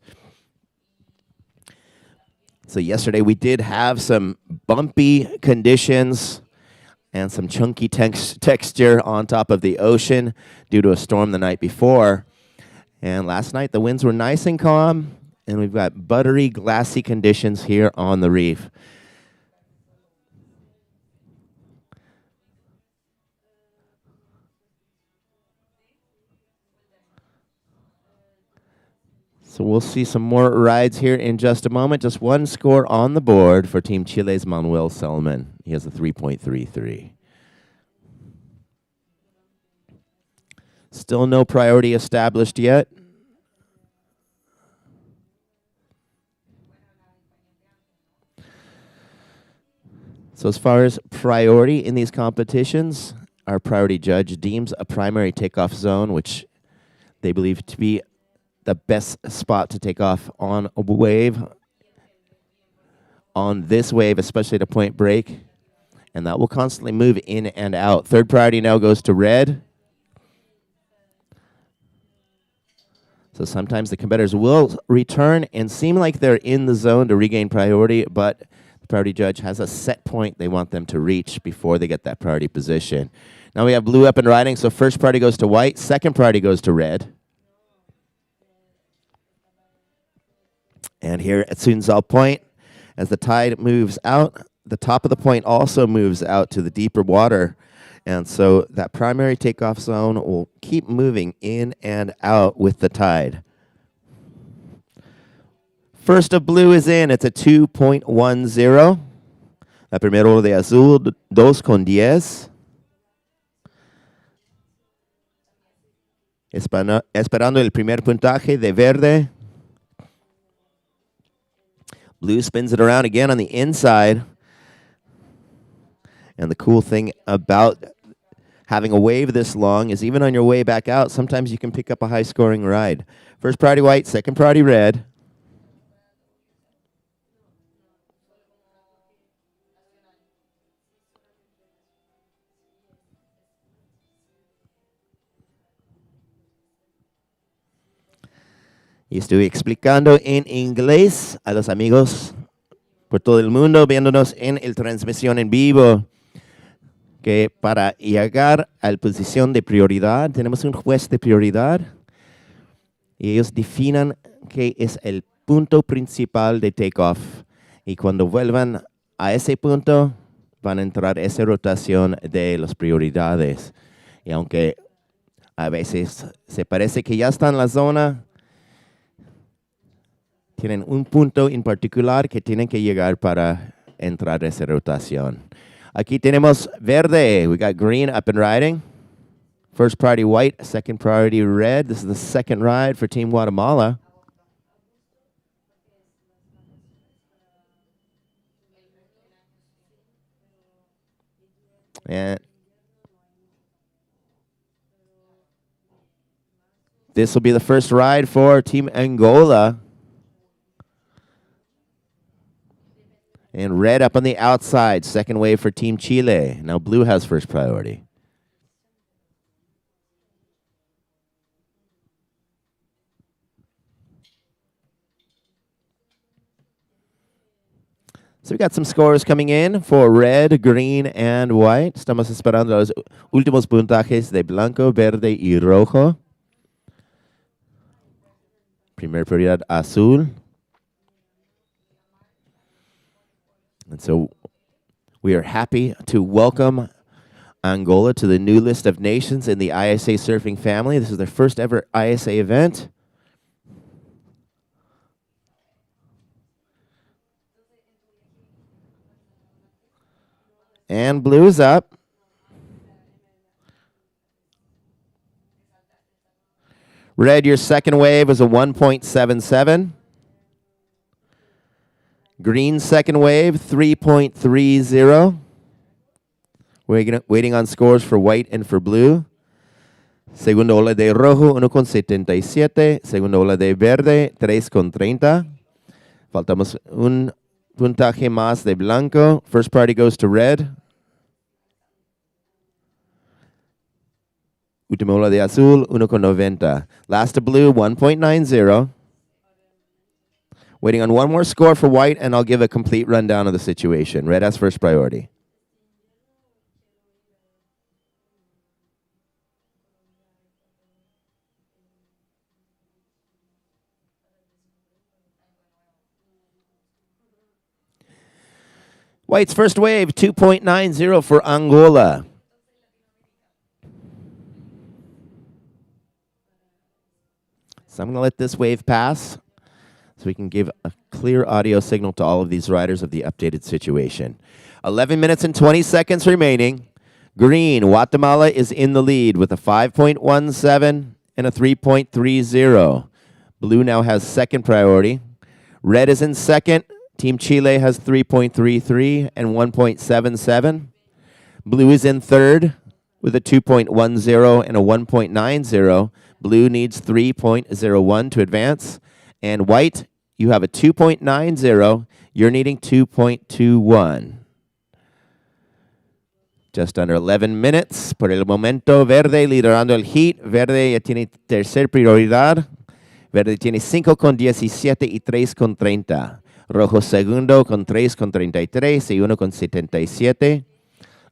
Speaker 1: So yesterday we did have some bumpy conditions and some chunky texture on top of the ocean due to a storm the night before. And last night the winds were nice and calm, and we've got buttery, glassy conditions here on the reef. So we'll see some more rides here in just a moment. Just one score on the board for Team Chile's Manuel Selman. He has a 3.33. Still no priority established yet. So as far as priority in these competitions, our priority judge deems a primary takeoff zone, which they believe to be the best spot to take off on a wave, on this wave, especially to point break. And that will constantly move in and out. Third priority now goes to red. So sometimes the competitors will return and seem like they're in the zone to regain priority, but the priority judge has a set point they want them to reach before they get that priority position. Now we have blue up and riding, so first priority goes to white, second priority goes to red. And here at Sunzal Point, as the tide moves out, the top of the point also moves out to the deeper water. And so that primary takeoff zone will keep moving in and out with the tide. First of blue is in. It's a 2.10. La primera ola de azul, 2.10. Esperando el primer puntaje de verde. Blue spins it around again on the inside. And the cool thing about having a wave this long is even on your way back out, sometimes you can pick up a high-scoring ride. First priority white, second priority red. Y estoy explicando en inglés a los amigos por todo el mundo viéndonos en el transmisión en vivo que para llegar a la posición de prioridad tenemos un juez de prioridad y ellos definan qué es el punto principal de takeoff. Y cuando vuelvan a ese punto van a entrar esa rotación de las prioridades. Y aunque a veces se parece que ya está en la zona, tienen un punto en particular que tienen que llegar para entrar a esa rotación. Aquí tenemos verde. We got green up and riding. First priority white, second priority red. This is the second ride for Team Guatemala. And this will be the first ride for Team Angola. And red up on the outside, second wave for Team Chile. Now blue has first priority. So we got some scores coming in for red, green, and white. Estamos esperando los últimos puntajes de blanco, verde y rojo. Primer prioridad azul. And so we are happy to welcome Angola to the new list of nations in the ISAsurfing family. This is their first ever ISA event. And blue is up. Red, your second wave is a 1.77. Green second wave, 3.30. Waiting on scores for white and for blue. Segunda ola de rojo, 1.77. Segunda ola de verde, 3.30. Faltamos un puntaje más de blanco. First priority goes to red. Última ola de azul, 1.90. Last of blue, 1.90. Waiting on one more score for white, and I'll give a complete rundown of the situation. Red has first priority. White's first wave, 2.90 for Angola. So I'm going to let this wave pass so we can give a clear audio signal to all of these riders of the updated situation. 11 minutes and 20 seconds remaining. Green, Guatemala is in the lead with a 5.17 and a 3.30. Blue now has second priority. Red is in second. Team Chile has 3.33 and 1.77. Blue is in third with a 2.10 and a 1.90. Blue needs 3.01 to advance. And white, you have a 2.90. You're needing 2.21. Just under 11 minutes. Por el momento, verde liderando el heat. Verde ya tiene tercer prioridad. Verde tiene 5.17 y 3.30. Rojo segundo con 3.33 y 1.77.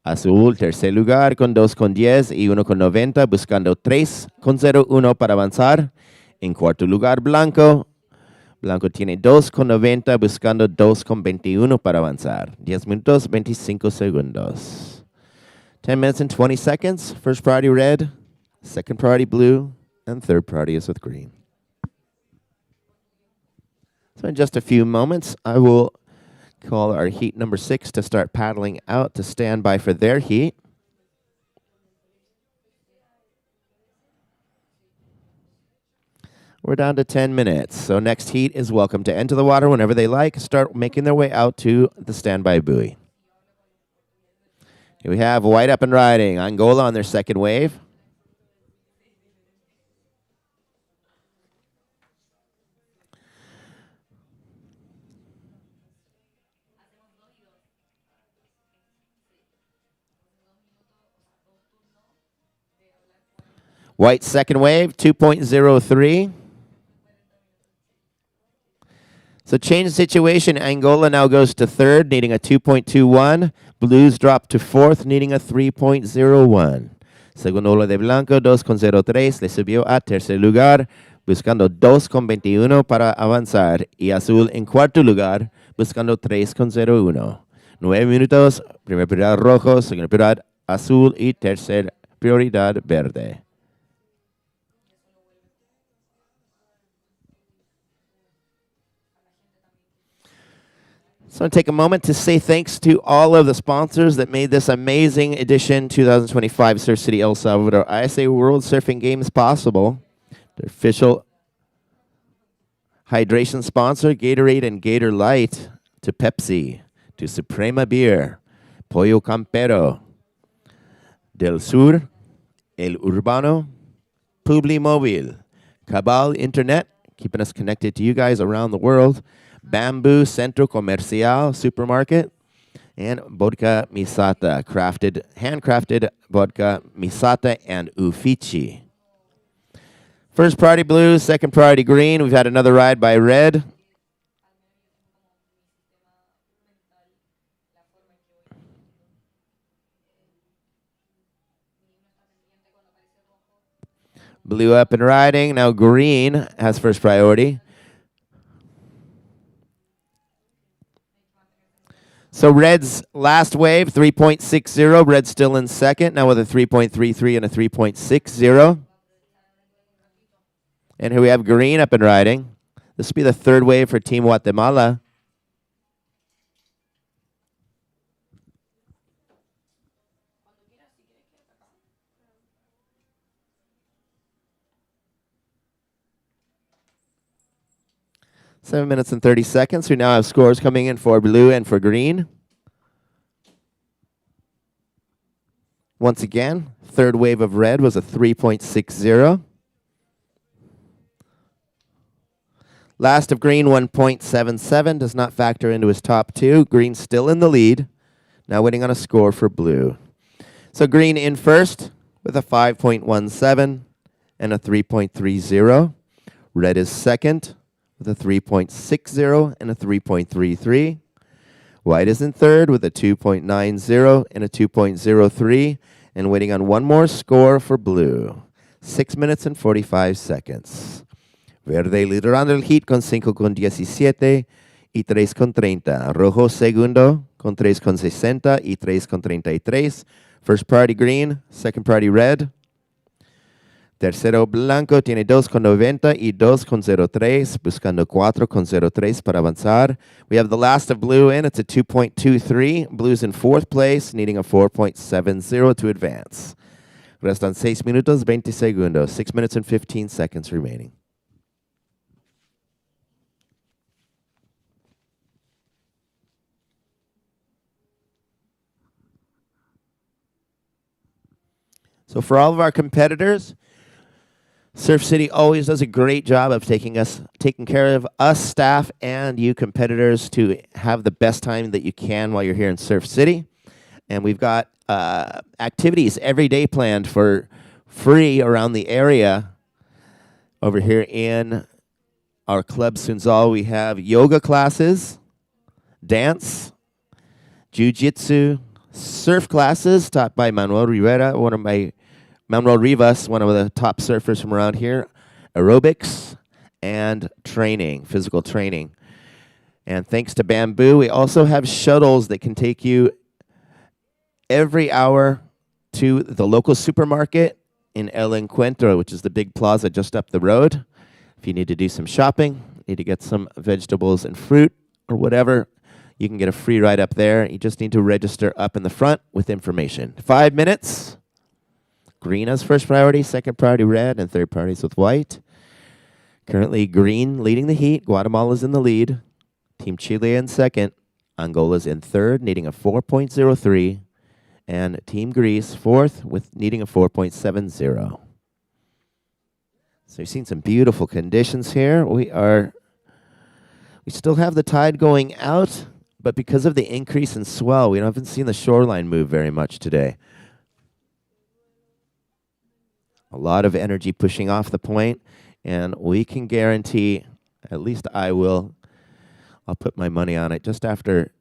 Speaker 1: Azul tercer lugar con 2.10 y 1.90, buscando 3.01 para avanzar. En cuarto lugar, blanco. Blanco tiene 2.90, buscando 2.21 para avanzar. 10 minutos, 25 segundos. 10 minutes and 20 seconds. First priority red, second priority blue, and third priority is with green. So in just a few moments, I will call our heat number 6 to start paddling out to stand by for their heat. We're down to 10 minutes. So next heat is welcome to enter the water whenever they like. Start making their way out to the standby buoy. Here we have white up and riding. Angola on their second wave. White second wave, 2.03. So change the situation. Angola now goes to third, needing a 2.21. Blues drop to fourth, needing a 3.01. Segundo lo de Blanco, 2.03. Le subió a tercer lugar, buscando 2.21 para avanzar. Y Azul en cuarto lugar, buscando 3.01. 9 minutos, primera prioridad rojo, segunda prioridad azul y tercera prioridad verde. So I want to take a moment to say thanks to all of the sponsors that made this amazing edition 2025 Surf City El Salvador ISA World Surfing Games possible. The official hydration sponsor, Gatorade and Gator Light, to Pepsi, to Suprema Beer, Pollo Campero, Del Sur, El Urbano, Publimóvil, Cabal Internet, keeping us connected to you guys around the world, Bamboo Centro Comercial Supermarket, and Vodka Misata, handcrafted vodka Misata and Ufichi. First priority blue, second priority green. We've had another ride by red. Blue up and riding. Now green has first priority. So red's last wave, 3.60. Red still in second, now with a 3.33 and a 3.60. And here we have green up and riding. This will be the third wave for Team Guatemala. Seven minutes and 30 seconds. We now have scores coming in for blue and for green. Once again, third wave of red was a 3.60. Last of green, 1.77. Does not factor into his top two. Green still in the lead. Now waiting on a score for blue. So green in first with a 5.17 and a 3.30. Red is second with a 3.60 and a 3.33. White is in third with a 2.90 and a 2.03, and waiting on one more score for blue. 6 minutes and 45 seconds. Verde liderando el heat con 5.17 y 3.30. Rojo segundo con 3.60 y 3.33. First priority green, second priority red. Tercero blanco tiene 2.90 y 2.03, buscando 4.03 para avanzar. We have the last of blue in. It's a 2.23. Blue's in fourth place, needing a 4.70 to advance. Restan 6 minutos, 20 segundos. 6 minutes and 15 seconds remaining. So for all of our competitors, Surf City always does a great job of taking care of us staff and you competitors to have the best time that you can while you're here in Surf City. And we've got activities every day planned for free around the area. Over here in our club Sunzal, we have yoga classes, dance, jiu-jitsu, surf classes taught by Manuel Rivas, one of the top surfers from around here, aerobics, and training, physical training. And thanks to Bamboo, we also have shuttles that can take you every hour to the local supermarket in El Encuentro, which is the big plaza just up the road. If you need to do some shopping, need to get some vegetables and fruit or whatever, you can get a free ride up there. You just need to register up in the front with information. 5 minutes. Green has first priority, second priority red, and third priorities with white. Currently green leading the heat. Guatemala's in the lead. Team Chile in second. Angola's in third, needing a 4.03. And Team Greece fourth with needing a 4.70. So you've seen some beautiful conditions here. We still have the tide going out, but because of the increase in swell, we haven't seen the shoreline move very much today. A lot of energy pushing off the point, and we can guarantee, at least I will, I'll put my money on it. Just after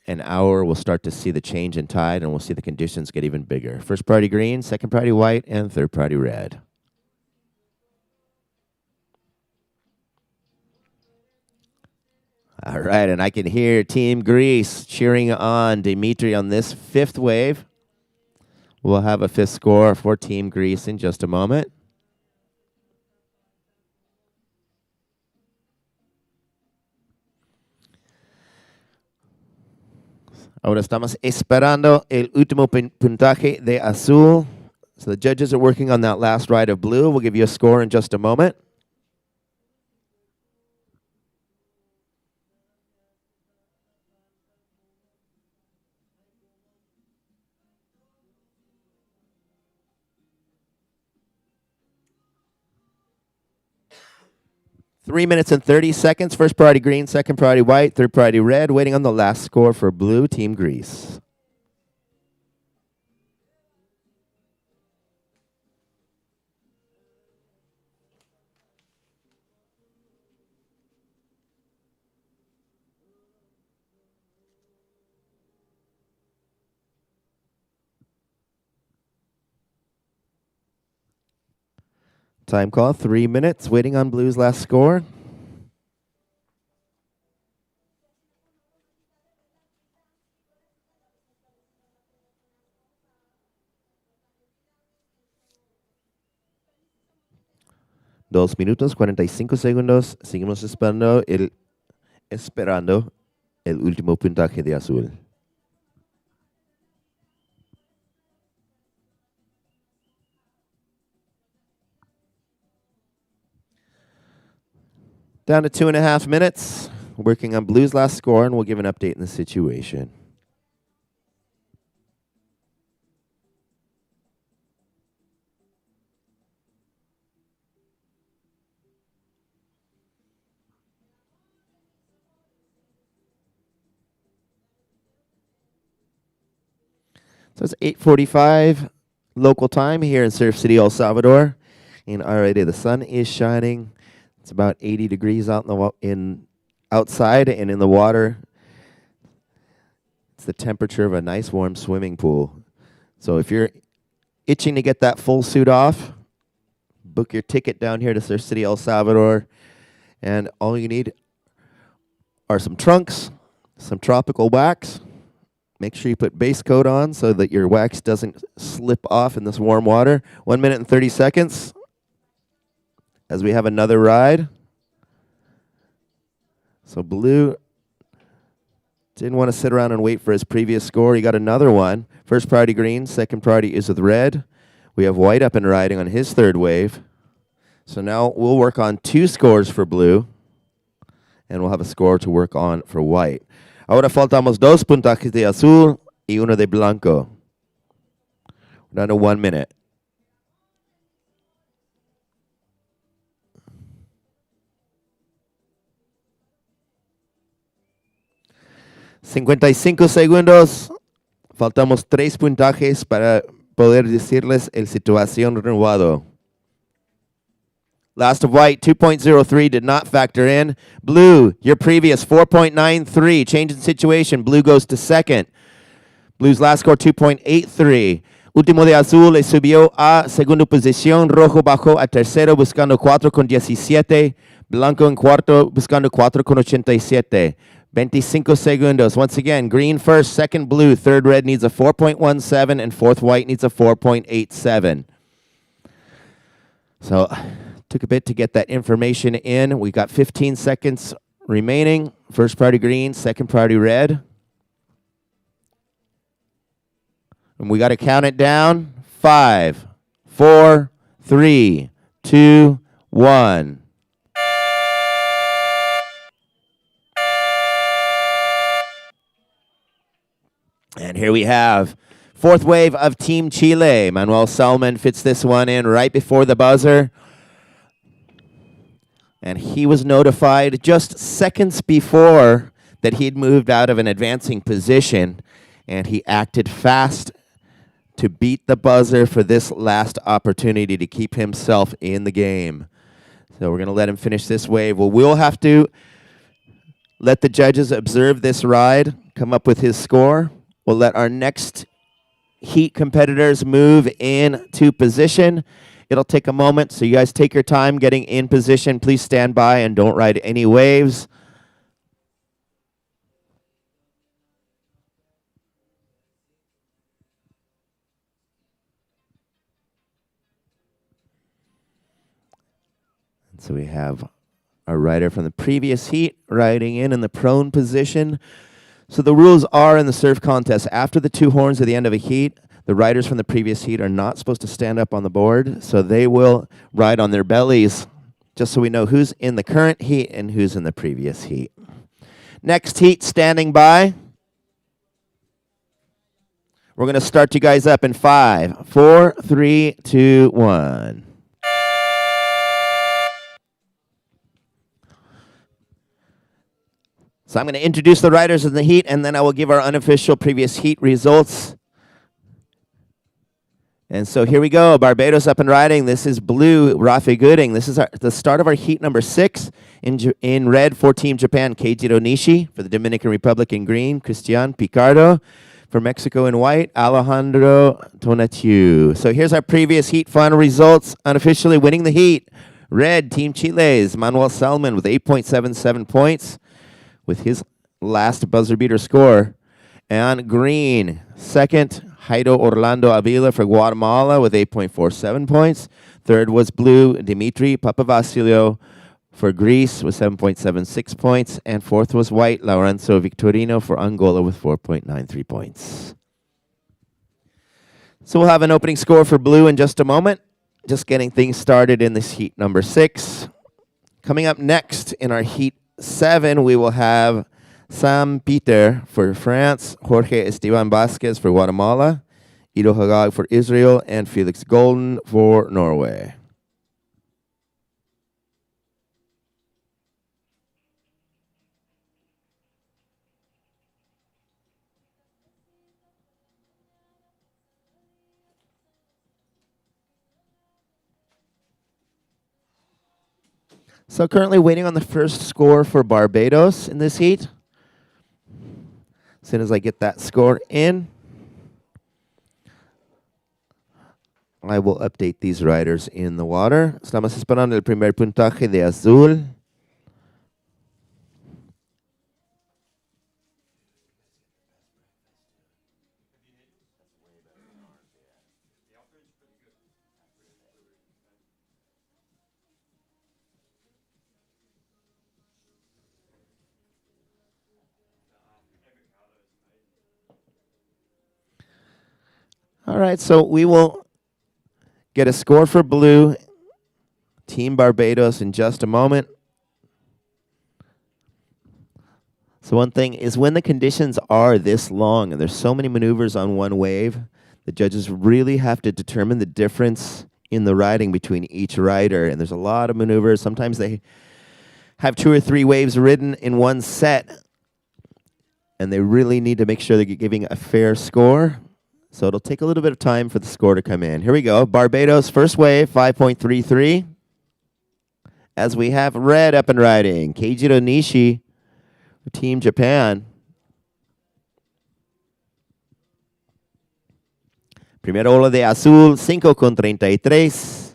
Speaker 1: an hour, we'll start to see the change in tide, and we'll see the conditions get even bigger. First priority green, second priority white, and third priority red. All right, and I can hear Team Greece cheering on Dimitri on this fifth wave. We'll have a fifth score for Team Greece in just a moment. Ahora estamos esperando el último puntaje de azul. So the judges are working on that last ride of blue. We'll give you a score in just a moment. Three minutes and 30 seconds. First priority green, second priority white, third priority red. Waiting on the last score for blue, Team Greece. Time call, 3 minutes. Waiting on blue's last score. Dos minutos, 45 segundos. Seguimos esperando el último puntaje de azul. Down to 2.5 minutes. Working on blue's last score, and we'll give an update in the situation. So it's 8:45 local time here in Surf City, El Salvador. And already the sun is shining. It's about 80 degrees out outside, and in the water, it's the temperature of a nice warm swimming pool. So if you're itching to get that full suit off, book your ticket down here to Surf City, El Salvador, and all you need are some trunks, some tropical wax. Make sure you put base coat on so that your wax doesn't slip off in this warm water. 1 minute and 30 seconds. As we have another ride. So blue didn't want to sit around and wait for his previous score. He got another one. First priority green, second priority is with red. We have white up and riding on his third wave. So now we'll work on 2 scores for blue, and we'll have a score to work on for white. Ahora faltamos 2 puntajes de azul y uno de blanco. We're down to 1 minute. $55 segundos. Faltamos 3 puntajes para poder decirles el situación renovado. Last of white, 2.03 did not factor in. Blue, your previous 4.93. Change in situation. Blue goes to second. Blue's last score, 2.83. Último de azul le subió a segunda posición. Rojo bajó a tercero buscando 4.17. Blanco en cuarto buscando 4.87. 25 segundos. Once again, green first, second blue, third red needs a 4.17, and fourth white needs a 4.87. So, took a bit to get that information in. We got 15 seconds remaining. First priority green, second priority red. And we got to count it down. 5, 4, 3, 2, 1. And here we have fourth wave of Team Chile. Manuel Salman fits this one in right before the buzzer. And he was notified just seconds before that he'd moved out of an advancing position, and he acted fast to beat the buzzer for this last opportunity to keep himself in the game. So we're going to let him finish this wave. Well, we'll have to let the judges observe this ride, come up with his score. We'll let our next heat competitors move into position. It'll take a moment, so you guys take your time getting in position. Please stand by and don't ride any waves. So we have our rider from the previous heat riding in the prone position. So the rules are in the surf contest, after the two horns at the end of a heat, the riders from the previous heat are not supposed to stand up on the board, so they will ride on their bellies, just so we know who's in the current heat and who's in the previous heat. Next heat, standing by. We're going to start you guys up in 5, 4, 3, 2, 1. So I'm going to introduce the riders in the heat, and then I will give our unofficial previous heat results. And so here we go, Barbados up and riding. This is blue, Rafe Gooding. This is the start of our heat number 6. In red for Team Japan, Keijiro Nishi. For the Dominican Republic in green, Cristian Picardo. For Mexico in white, Alejandro Tonatiu. So here's our previous heat final results. Unofficially winning the heat, red, Team Chile's Manuel Salmon with 8.77 points. With his last buzzer beater score. And green, second, Jaido Orlando Avila for Guatemala with 8.47 points. Third was blue, Dimitri Papavasilio for Greece with 7.76 points. And fourth was white, Laurenzo Victorino for Angola with 4.93 points. So we'll have an opening score for blue in just a moment. Just getting things started in this heat number 6. Coming up next in our heat 7, we will have Sam Peter for France, Jorge Esteban Vasquez for Guatemala, Ido Hagag for Israel, and Felix Golden for Norway. So currently waiting on the first score for Barbados in this heat. As soon as I get that score in, I will update these riders in the water. Estamos esperando el primer puntaje de azul. All right, so we will get a score for blue, Team Barbados, in just a moment. So one thing is when the conditions are this long and there's so many maneuvers on one wave, the judges really have to determine the difference in the riding between each rider. And there's a lot of maneuvers. Sometimes they have 2 or 3 waves ridden in one set, and they really need to make sure they're giving a fair score. So it'll take a little bit of time for the score to come in. Here we go. Barbados, first wave, 5.33. As we have red up and riding, Keijiro Nishi, Team Japan. Primera ola de azul, 5.33.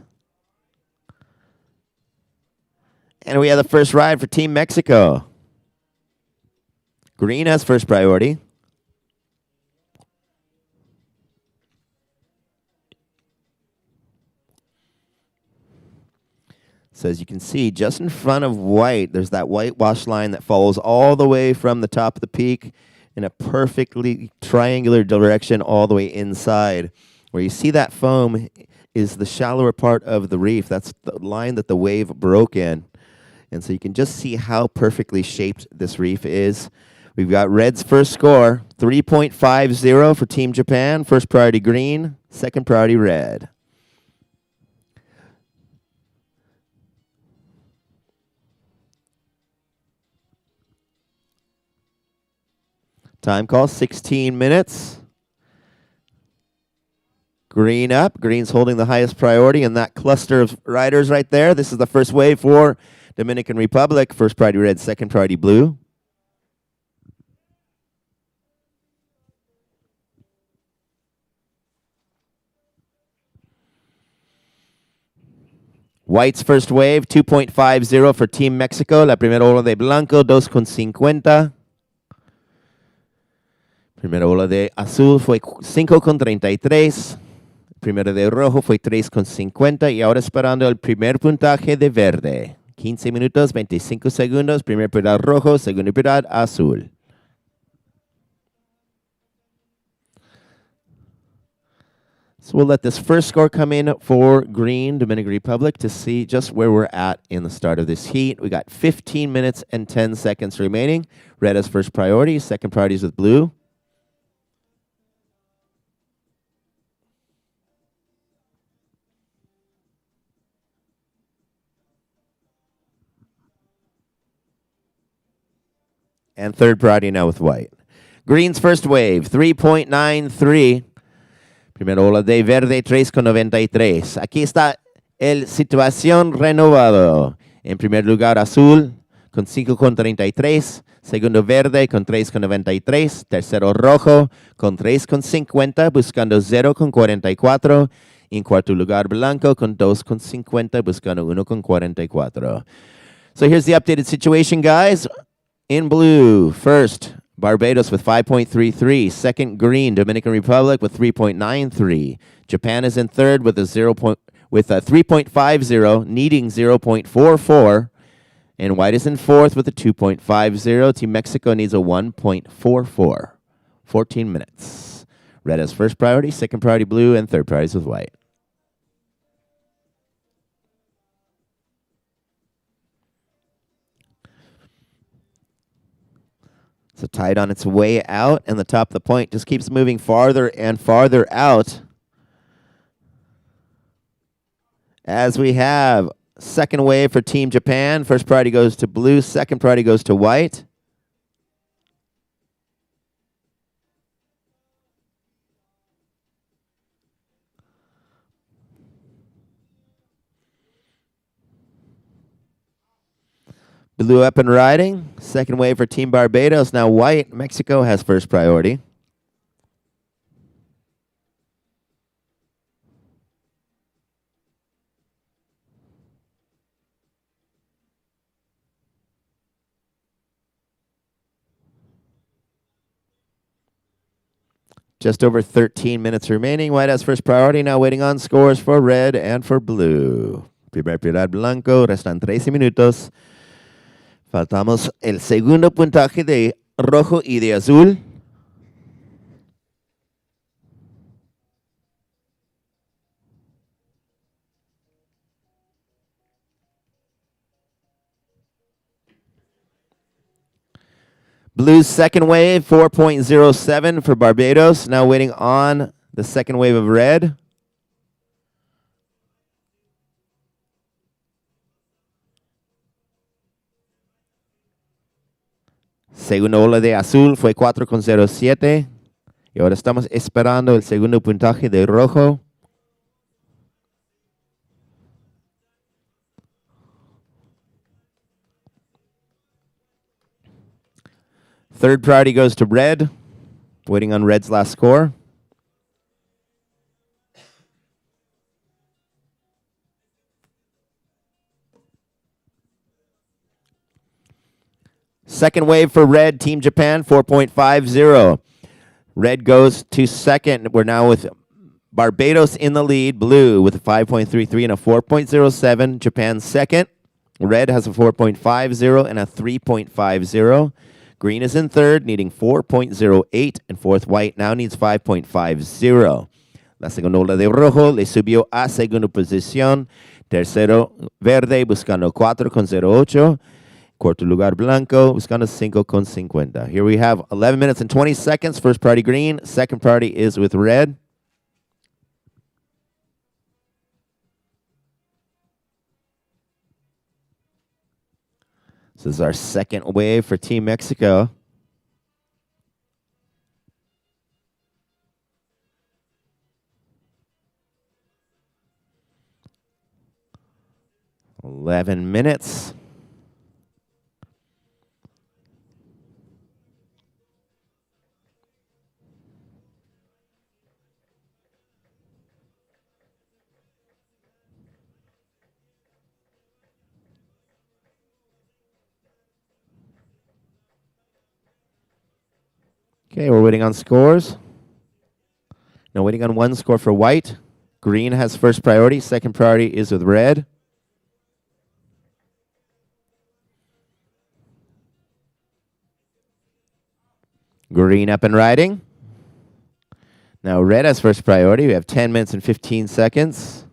Speaker 1: And we have the first ride for Team Mexico. Green has first priority. So as you can see, just in front of white, there's that whitewash line that follows all the way from the top of the peak in a perfectly triangular direction all the way inside. Where you see that foam is the shallower part of the reef. That's the line that the wave broke in. And so you can just see how perfectly shaped this reef is. We've got red's first score, 3.50 for Team Japan. First priority green, second priority red. Time call, 16 minutes. Green up. Green's holding the highest priority in that cluster of riders right there. This is the first wave for Dominican Republic. First priority red, second priority blue. White's first wave, 2.50 for Team Mexico. La primera ola de blanco, 2.50. Primera ola de azul fue 5.33. Primera de rojo fue 3.50. Y ahora esperando el primer puntaje de verde. 15 minutos, 25 segundos. Primer prioridad rojo, segunda prioridad azul. So we'll let this first score come in for green, Dominican Republic, to see just where we're at in the start of this heat. We got 15 minutes and 10 seconds remaining. Red has first priority. Second priority is with blue. And third priority now with white. Green's first wave, 3.93. Primera ola de verde, 3.93. Aquí está el situación renovado. En primer lugar, azul con 5.33. Segundo, verde con 3.93. Tercero, rojo con 3.50, buscando 0.44. En cuarto lugar, blanco con 2.50, buscando 1.44. So here's the updated situation, guys. In blue, first, Barbados with 5.33. Second, green, Dominican Republic with 3.93. Japan is in third with a 3.50, needing 0.44. And white is in fourth with a 2.50. Team Mexico needs a 1.44. 14 minutes. Red has first priority, second priority blue, and third priority is with white. So tide on its way out, and the top of the point just keeps moving farther and farther out. As we have second wave for Team Japan. First priority goes to blue, second priority goes to white. Blue up and riding. Second wave for Team Barbados. Now white. Mexico has first priority. Just over 13 minutes remaining. White has first priority. Now waiting on scores for red and for blue. Primer prioridad blanco. Restan 13 minutos. Faltamos el segundo puntaje de rojo y de azul. Blue's second wave, 4.07 for Barbados. Now waiting on the second wave of red. Segunda ola de azul fue 4.07. Y ahora estamos esperando el segundo puntaje de rojo. Third priority goes to red. Waiting on red's last score. Second wave for red, Team Japan, 4.50. Red goes to second. We're now with Barbados in the lead. Blue with a 5.33 and a 4.07. Japan second. Red has a 4.50 and a 3.50. Green is in third, needing 4.08. And fourth, white now needs 5.50. La segunda ola de rojo le subió a segunda posición. Tercero, verde, buscando 4.08. Cuarto lugar, blanco, buscando 5.50. Here we have 11 minutes and 20 seconds. First priority green. Second priority is with red. This is our second wave for Team Mexico. "11 minutes. Okay, we're waiting on scores. Now waiting on one score for white. Green has first priority. Second priority is with red. Green up and riding. Now red has first priority. We have 10 minutes and 15 seconds.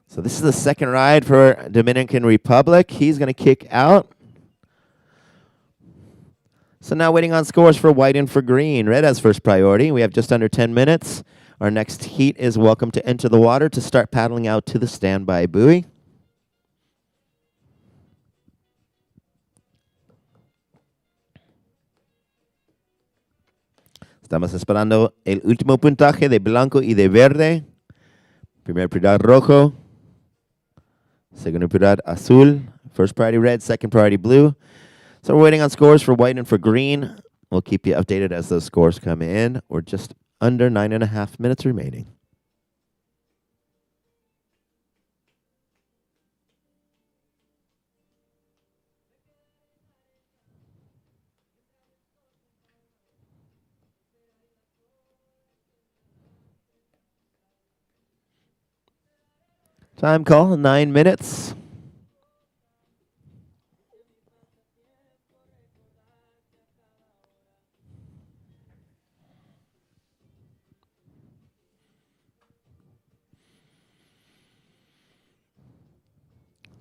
Speaker 1: So this is the second ride for Dominican Republic. He's going to kick out. So now waiting on scores for white and for green. Red has first priority. We have just under 10 minutes. Our next heat is welcome to enter the water to start paddling out to the standby buoy. Estamos esperando el último puntaje de blanco y de verde. Primer prioridad rojo. Segundo prioridad azul. First priority red, second priority blue. So we're waiting on scores for white and for green. We'll keep you updated as those scores come in. We're just under 9.5 minutes remaining. Time call, 9 minutes.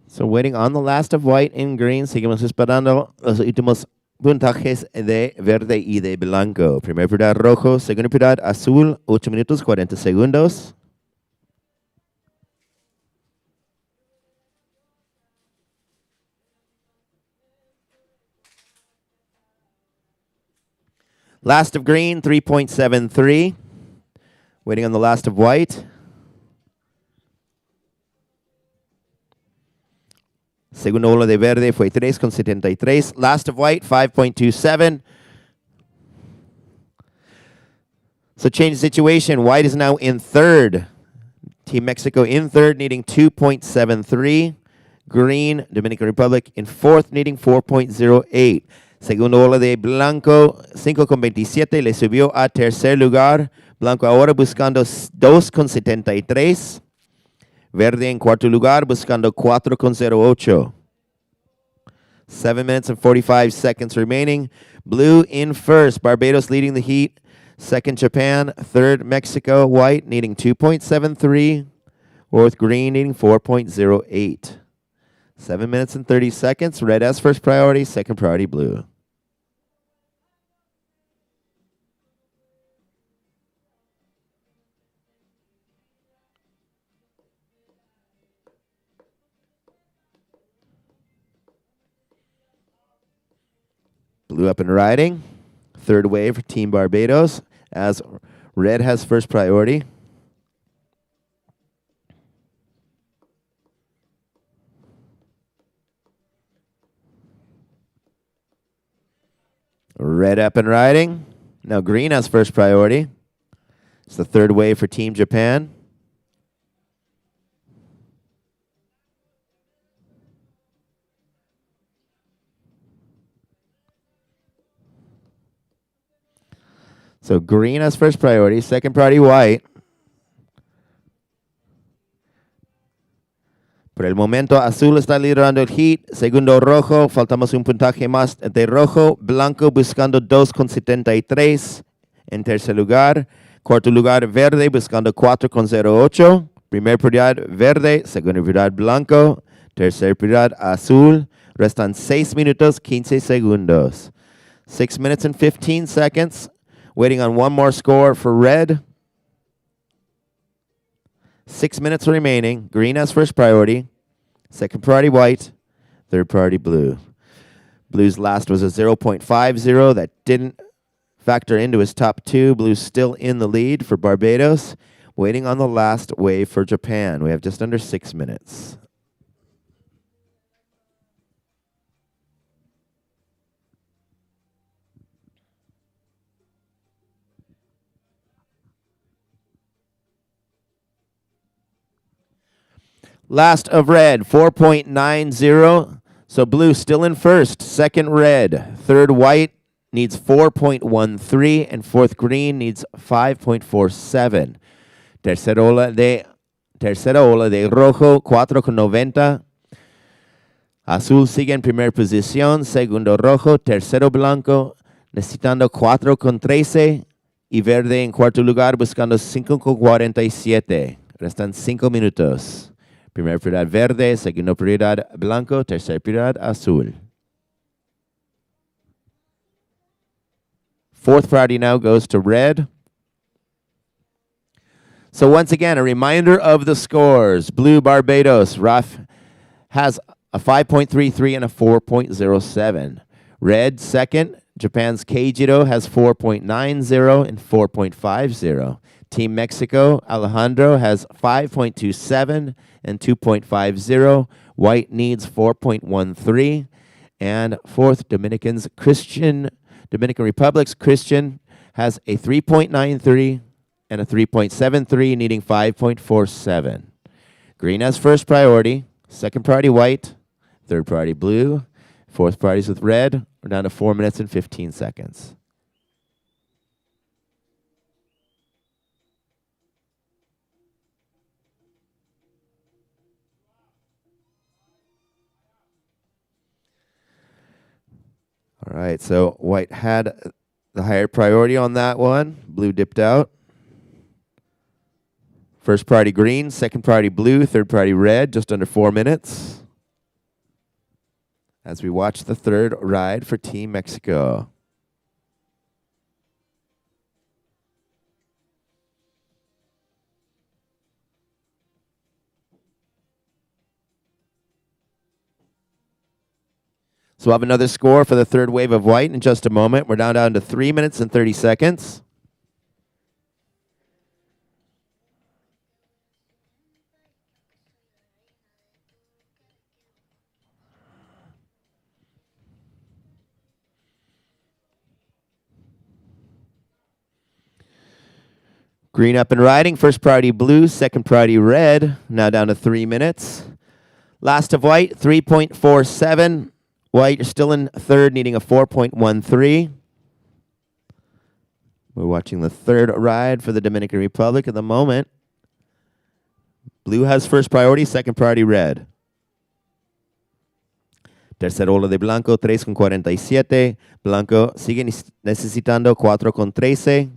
Speaker 1: So waiting on the last of white and green. Seguimos esperando los últimos puntajes de verde y de blanco. Primer prioridad rojo, segundo prioridad azul, 8 minutos 40 segundos. Last of green, 3.73. Waiting on the last of white. Segundo ola de verde fue 3.73. Last of white, 5.27. So change the situation. White is now in third. Team Mexico in third, needing 2.73. Green, Dominican Republic in fourth, needing 4.08. Segundo ola de blanco, 5.27. Le subió a tercer lugar. Blanco ahora buscando 2.73. Verde en cuarto lugar, buscando 4.08. 7 minutes and 45 seconds remaining. Blue in first. Barbados leading the heat. Second, Japan. Third, Mexico. White needing 2.73. Fourth, green needing 4.08. 7 minutes and 30 seconds. Red has first priority. Second priority, blue. Blue up and riding. Third wave for Team Barbados as red has first priority. Red up and riding. Now green has first priority. It's the third wave for Team Japan. So green has first priority, second priority white. Por el momento, azul está liderando el heat. Segundo, rojo. Faltamos un puntaje más de rojo. Blanco buscando 2.73 en tercer lugar. Cuarto lugar, verde buscando 4.08. Primer prioridad, verde. Segundo prioridad, blanco. Tercer prioridad, azul. Restan 6 minutos, 15 segundos. 6 minutes and 15 seconds. Waiting on one more score for red. 6 minutes remaining. Green has first priority. Second priority white. Third priority blue. Blue's last was a 0.50. That didn't factor into his top two. Blue's still in the lead for Barbados. Waiting on the last wave for Japan. We have just under 6 minutes. Last of red, 4.90. So blue still in first. Second red. Third white needs 4.13. And fourth green needs 5.47. Tercera ola de rojo, 4.90. Azul sigue en primera posición. Segundo rojo. Tercero blanco, necesitando 4.13. Y verde en cuarto lugar, buscando 5.47. Restan 5 minutos. Primera prioridad verde, segunda prioridad blanco, tercera prioridad azul. Fourth priority now goes to red. So once again, a reminder of the scores. Blue Barbados, Raf has a 5.33 and a 4.07. Red second, Japan's Keijiro has 4.90 and 4.50. Team Mexico, Alejandro has 5.27 and 2.50. White needs 4.13. And fourth, Dominican Republic's Christian has a 3.93 and a 3.73, needing 5.47. Green has first priority, second priority white, third priority blue, fourth priority is with red. We're down to 4 minutes and 15 seconds. All right, so white had the higher priority on that one. Blue dipped out. First priority green, second priority blue, third priority red, just under 4 minutes. As we watch the third ride for Team Mexico. So we'll have another score for the third wave of white in just a moment. We're now down to 3 minutes and 30 seconds. Green up and riding. First priority blue, second priority red. Now down to 3 minutes. Last of white, 3.47. White, you're still in third, needing a 4.13. We're watching the third ride for the Dominican Republic at the moment. Blue has first priority, second priority red. Tercera ola de blanco, 3.47. Blanco sigue necesitando 4.13.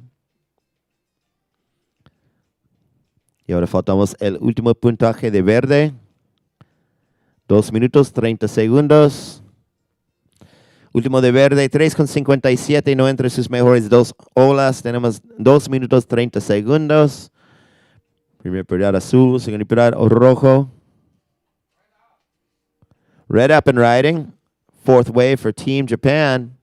Speaker 1: Y ahora faltamos el último puntaje de verde. 2 minutos, 30 segundos. Último de verde, 3.57, no entre sus mejores dos olas. Tenemos 2 minutos, 30 segundos. Primer prioridad azul, segunda prioridad rojo. Red up and riding. Fourth wave for Team Japan.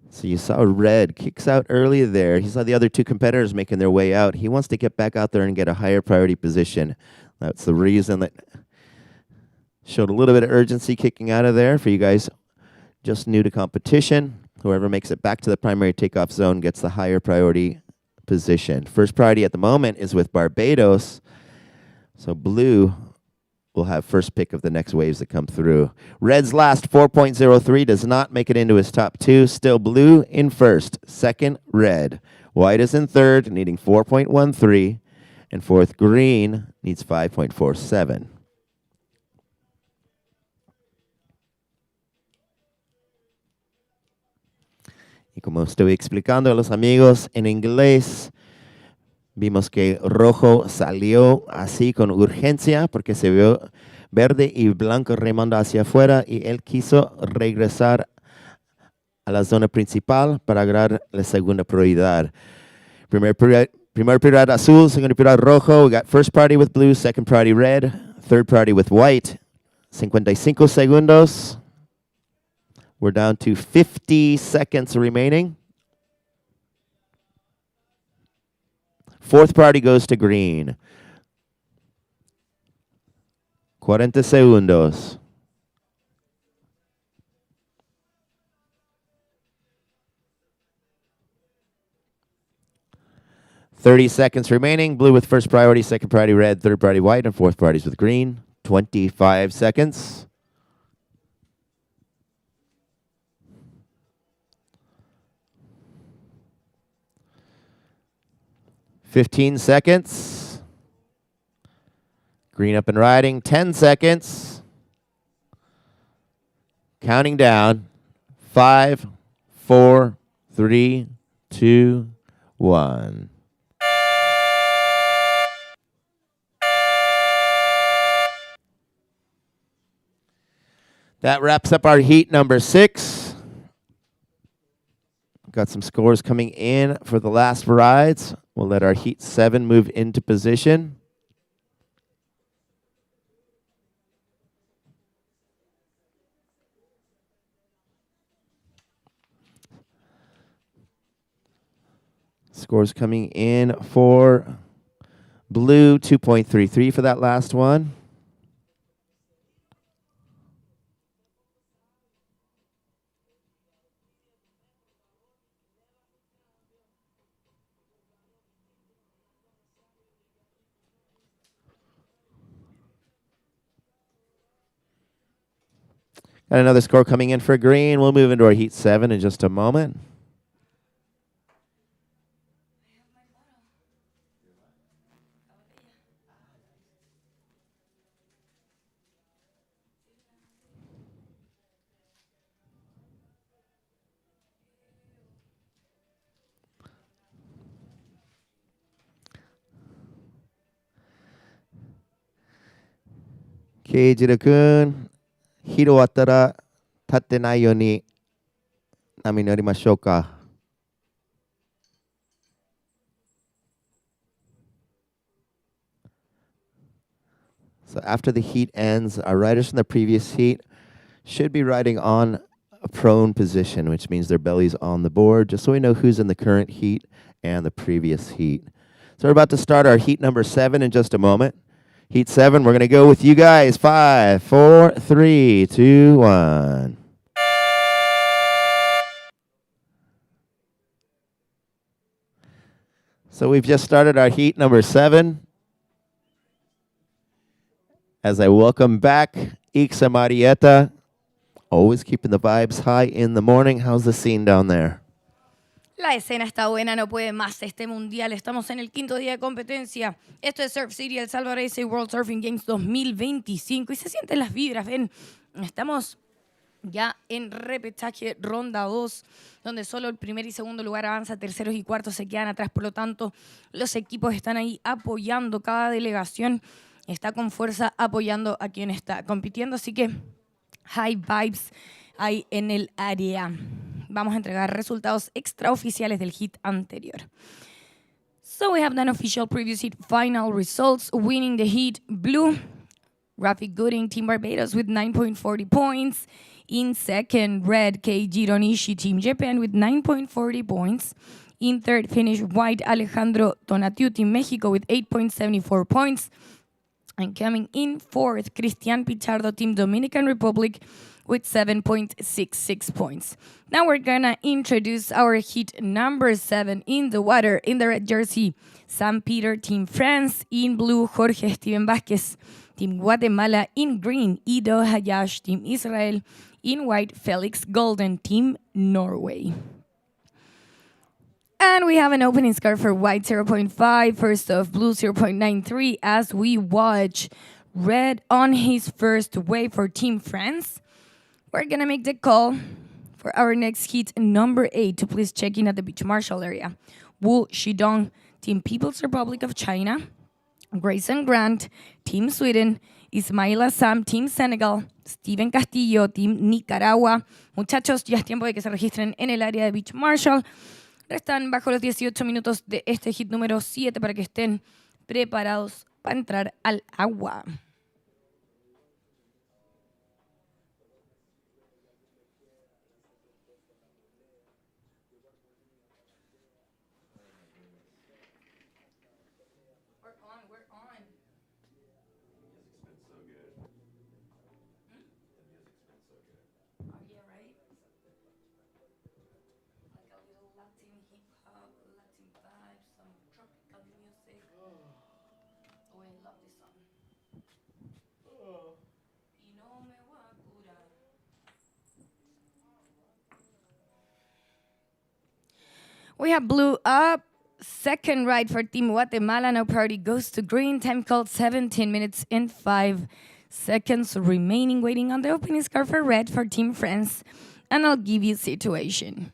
Speaker 1: So you saw red kicks out early there. He saw the other two competitors making their way out. He wants to get back out there and get a higher priority position. That's the reason that showed a little bit of urgency kicking out of there for you guys just new to competition. Whoever makes it back to the primary takeoff zone gets the higher priority position. First priority at the moment is with Barbados. So blue will have first pick of the next waves that come through. Red's last, 4.03, does not make it into his top two. Still blue in first. Second, red. White is in third, needing 4.13. And fourth, green needs 5.47. Y como estoy explicando a los amigos en inglés, vimos que rojo salió así con urgencia porque se vio verde y blanco remando hacia afuera y él quiso regresar a la zona principal para agarrar la segunda prioridad. Primer prioridad azul, segunda prioridad rojo. We got first priority with blue, second priority red, third priority with white. 55 segundos. We're down to 50 seconds remaining. Fourth priority goes to green. 40 segundos. 30 seconds remaining. Blue with first priority, second priority red, third priority white, and fourth priorities with green. 25 seconds. $15 seconds. Green up and riding. 10 seconds. Counting down. 5, 4, 3, 2, 1. That wraps up our heat number 6. Got some scores coming in for the last rides. We'll let our heat 7 move into position. Scores coming in for blue, 2.33 for that last one. Got another score coming in for green. We'll move into our heat 7 in just a moment. Keijiro-kun, 火終わったら立ってないように波乗りましょうか。So after the heat ends, our riders from the previous heat should be riding on a prone position, which means their belly's on the board, just so we know who's in the current heat and the previous heat. So we're about to start our heat number 7 in just a moment. Heat 7, we're going to go with you guys. 5, 4, 3, 2, 1. So we've just started our heat number 7. As I welcome back Ixa Marietta, always keeping the vibes high in the morning. How's the scene down there?
Speaker 3: La escena está buena, no puede más este mundial. Estamos en el 5º día de competencia. Esto es Surf City, el Salvador World Surfing Games 2025. Y se sienten las vibras, ven. Estamos ya en repechaje ronda 2, donde solo el primer y segundo lugar avanza, terceros y cuartos se quedan atrás. Por lo tanto, los equipos están ahí apoyando. Cada delegación está con fuerza apoyando a quien está compitiendo. Así que high vibes ahí en el área. Vamos a entregar resultados extraoficiales del hit anterior. So we have done official previous heat final results. Winning the heat, blue, Rafi Gooding, Team Barbados with 9.40 points. In second, red, Keiji Ronishi, Team Japan with 9.40 points. In third, finish white, Alejandro Tonatiu, Team Mexico with 8.74 points. And coming in fourth, Cristian Pichardo, Team Dominican Republic with 7.66 points. Now we're gonna introduce our heat number 7 in the water. In the red jersey, San Peter, Team France. In blue, Jorge Steven Vázquez, Team Guatemala. In green, Ido Hayash, Team Israel. In white, Felix Golden, Team Norway. And we have an opening score for white 0.5, first off blue 0.93 as we watch red on his first wave for Team France. We're going to make the call for our next heat number 8 to please check in at the beach marshal area. Wu Shidong, Team People's Republic of China. Grayson Grant, Team Sweden. Ismail Assam, Team Senegal. Steven Castillo, Team Nicaragua. Muchachos, ya es tiempo de que se registren en el área de beach marshal. Restan bajo los 18 minutos de este hit número 7 para que estén preparados para entrar al agua. We have blue up. Second right for Team Guatemala. Now priority goes to green. Time called 17 minutes and 5 seconds remaining. Waiting on the opening score for red for Team France. And I'll give you situation.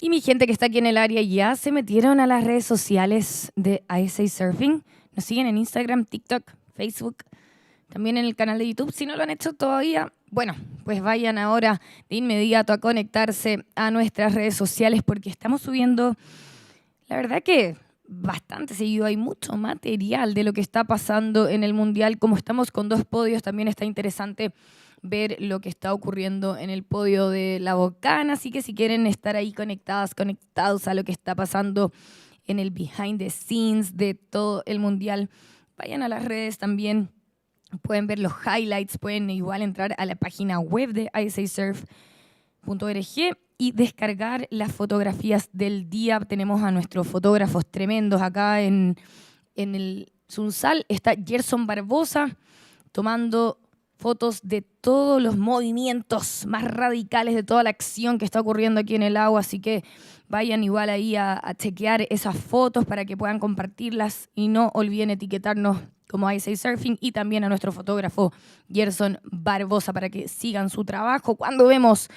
Speaker 3: Y mi gente que está aquí en el área ya se metieron a las redes sociales de ISAsurfing. Nos siguen en Instagram, TikTok, Facebook, también en el canal de YouTube. Si no lo han hecho todavía, bueno, pues vayan ahora de inmediato a conectarse a nuestras redes sociales porque estamos subiendo, la verdad que bastante seguido. Hay mucho material de lo que está pasando en el Mundial. Como estamos con 2 podios, también está interesante ver lo que está ocurriendo en el podio de la Bocana, así que si quieren estar ahí conectados a lo que está pasando en el behind the scenes de todo el Mundial, vayan a las redes también, pueden ver los highlights, pueden igual entrar a la página web de ISAsurf.org y descargar las fotografías del día. Tenemos a nuestros fotógrafos tremendos acá en el Sunzal. Está Gerson Barbosa tomando fotos de todos los movimientos más radicales, de toda la acción que está ocurriendo aquí en el agua, así que vayan igual ahí a chequear esas fotos para que puedan compartirlas y no olviden etiquetarnos como ISAsurfing y también a nuestro fotógrafo Gerson Barbosa para que sigan su trabajo. Cuando vemos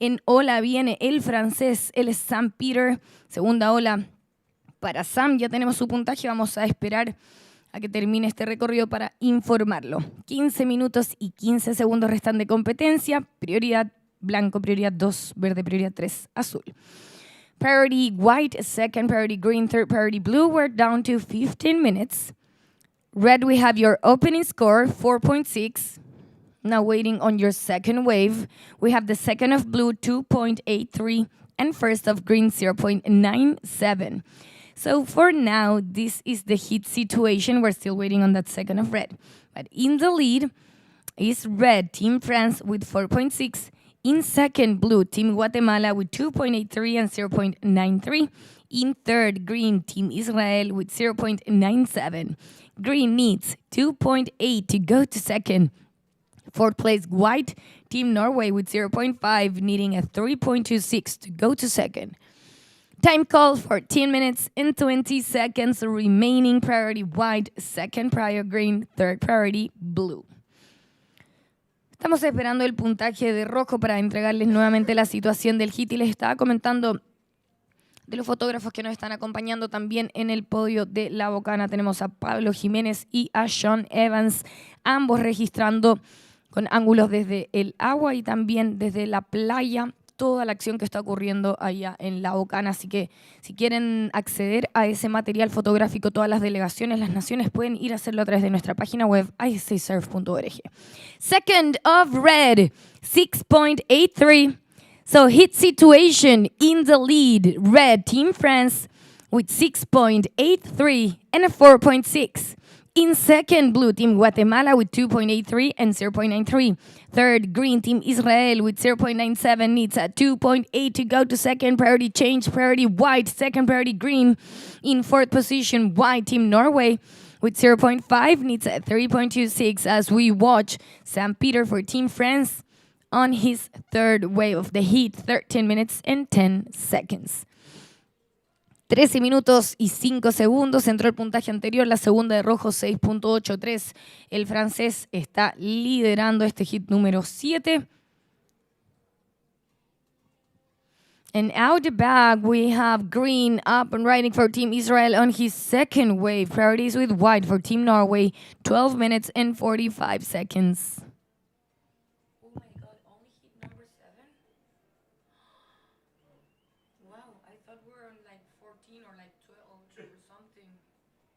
Speaker 3: en ola viene el francés, él es Sam Peter, segunda ola para Sam, ya tenemos su puntaje, vamos a esperar a que termine este recorrido para informarlo. 15 minutos y 15 segundos restan de competencia. Prioridad blanco, prioridad 2, verde, prioridad 3, azul. Priority white, second priority green, third priority blue. We're down to 15 minutes. Red, we have your opening score, 4.6. Now waiting on your second wave. We have the second of blue, 2.83, and first of green, 0.97. So for now, this is the heat situation. We're still waiting on that second of red. But in the lead is red, Team France with 4.6. In second, blue, Team Guatemala with 2.83 and 0.93. In third, green, Team Israel with 0.97. Green needs 2.8 to go to second. Fourth place, white, Team Norway with 0.5, needing a 3.26 to go to second. Time call, 14 minutes and 20 seconds remaining. Priority white, second prior green, third priority blue. Estamos esperando el puntaje de rojo para entregarles nuevamente la situación del hit y les estaba comentando de los fotógrafos que nos están acompañando también en el podio de la Bocana. Tenemos a Pablo Jiménez y a Sean Evans, ambos registrando con ángulos desde el agua y también desde la playa toda la acción que está ocurriendo allá en la Bocana. Así que si quieren acceder a ese material fotográfico, todas las delegaciones, las naciones pueden ir a hacerlo a través de nuestra página web ISAsurf.org. Second of red, 6.83. So hit situation in the lead, red, Team France with 6.83 and a 4.6. In second, blue, Team Guatemala with 2.83 and 0.93. Third, green, Team Israel with 0.97, needs a 2.8 to go to second. Priority change, priority white, second priority green. In fourth position, white, Team Norway with 0.5, needs a 3.26 as we watch Sam Peter for Team France on his third wave of the heat, 13 minutes and 10 seconds. 13 minutos y 5 segundos, entró el puntaje anterior, la segunda de rojo 6.83. El francés está liderando este hit número 7. And out the back, we have green up and riding for Team Israel on his second wave. Priorities with white for Team Norway, 12 minutes and 45 seconds. Oh my God, only hit number 7? Wow, I thought we were on like 14 or like 12 or something.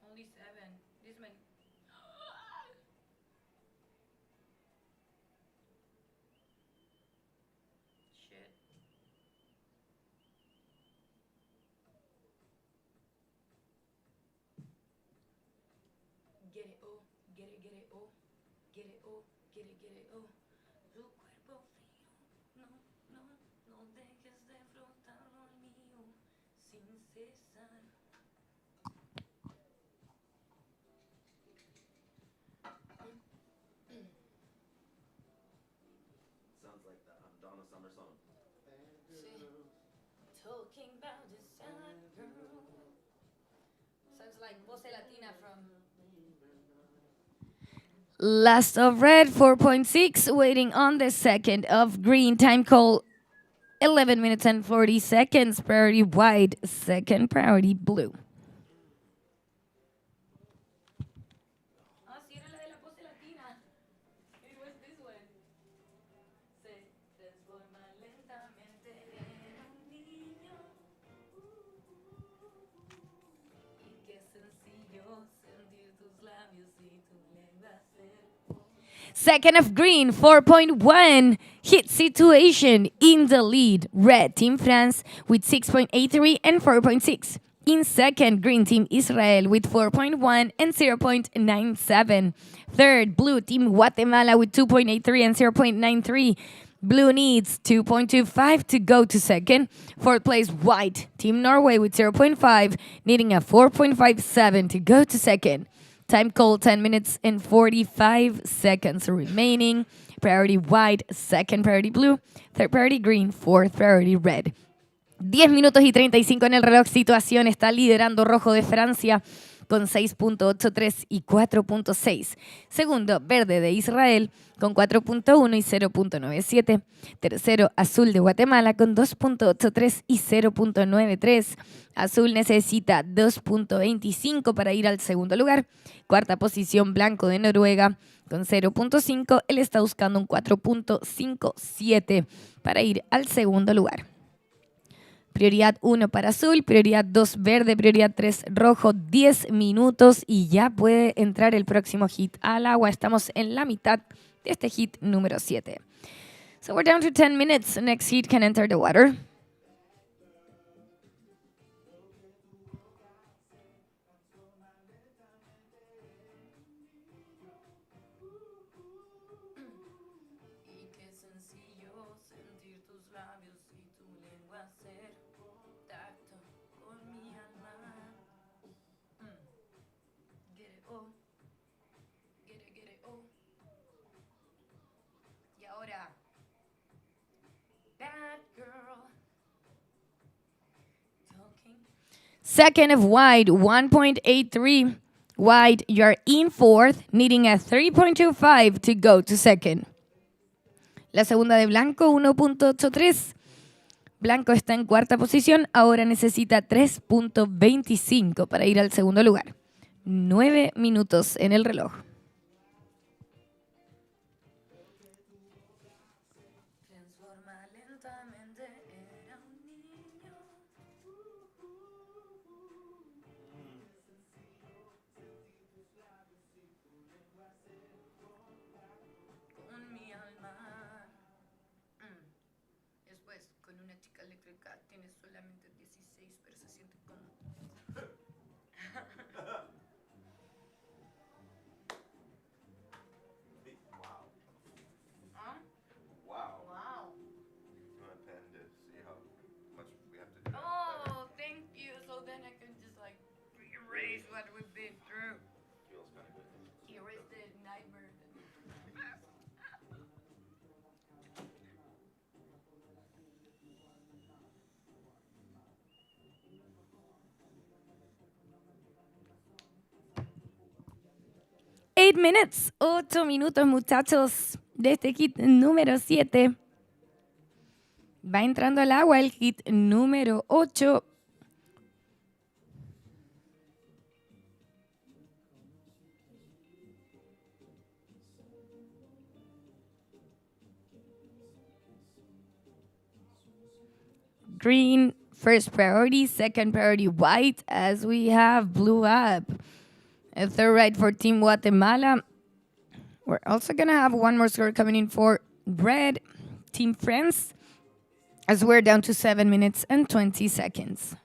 Speaker 3: Only 7. This might... Shit. Get it, oh, get it, oh, get it, oh, get it, oh. Tu cuerpo
Speaker 1: Sounds like the Donna Summer song.
Speaker 3: Talking about the sun, girl. Sounds like voce latina from Last of Red 4.6, waiting on the second of green. Time call 11 minutes and 40 seconds. Priority white, second priority blue. Second of green, 4.1. Hit situation in the lead. Red Team France with 6.83 and 4.6. In second, Green Team Israel with 4.1 and 0.97. Third, Blue Team Guatemala with 2.83 and 0.93. Blue needs 2.25 to go to second. Fourth place, White Team Norway with 0.5, needing a 4.57 to go to second. Time call 10 minutes and 45 seconds remaining. Priority white, second priority blue, third priority green, fourth priority red. 10 minutos y 35 en el reloj. Situación está liderando rojo de Francia con 6.83 y 4.6. Segundo, verde de Israel con 4.1 y 0.97. Tercero, azul de Guatemala con 2.83 y 0.93. Azul necesita 2.25 para ir al segundo lugar. Cuarta posición, blanco de Noruega con 0.5. Él está buscando un 4.57 para ir al segundo lugar. Prioridad 1 para azul, prioridad 2 verde, prioridad 3 rojo, 10 minutos y ya puede entrar el próximo hit al agua. Estamos en la mitad de este hit número 7. So we're down to 10 minutes. Next hit can enter the water. Second of white, 1.83. White, you're in fourth, needing a 3.25 to go to second. La segunda de blanco, 1.83. Blanco está en cuarta posición, ahora necesita 3.25 para ir al segundo lugar. 9 minutos en el reloj. Minutes, 8 minutos, muchachos, de este hit número 7. Va entrando al agua el hit número 8. Green, first priority, second priority white, as we have blue up. A third right for Team Guatemala. We're also going to have one more score coming in for red, Team France, as we're down to 7 minutes and 20 seconds.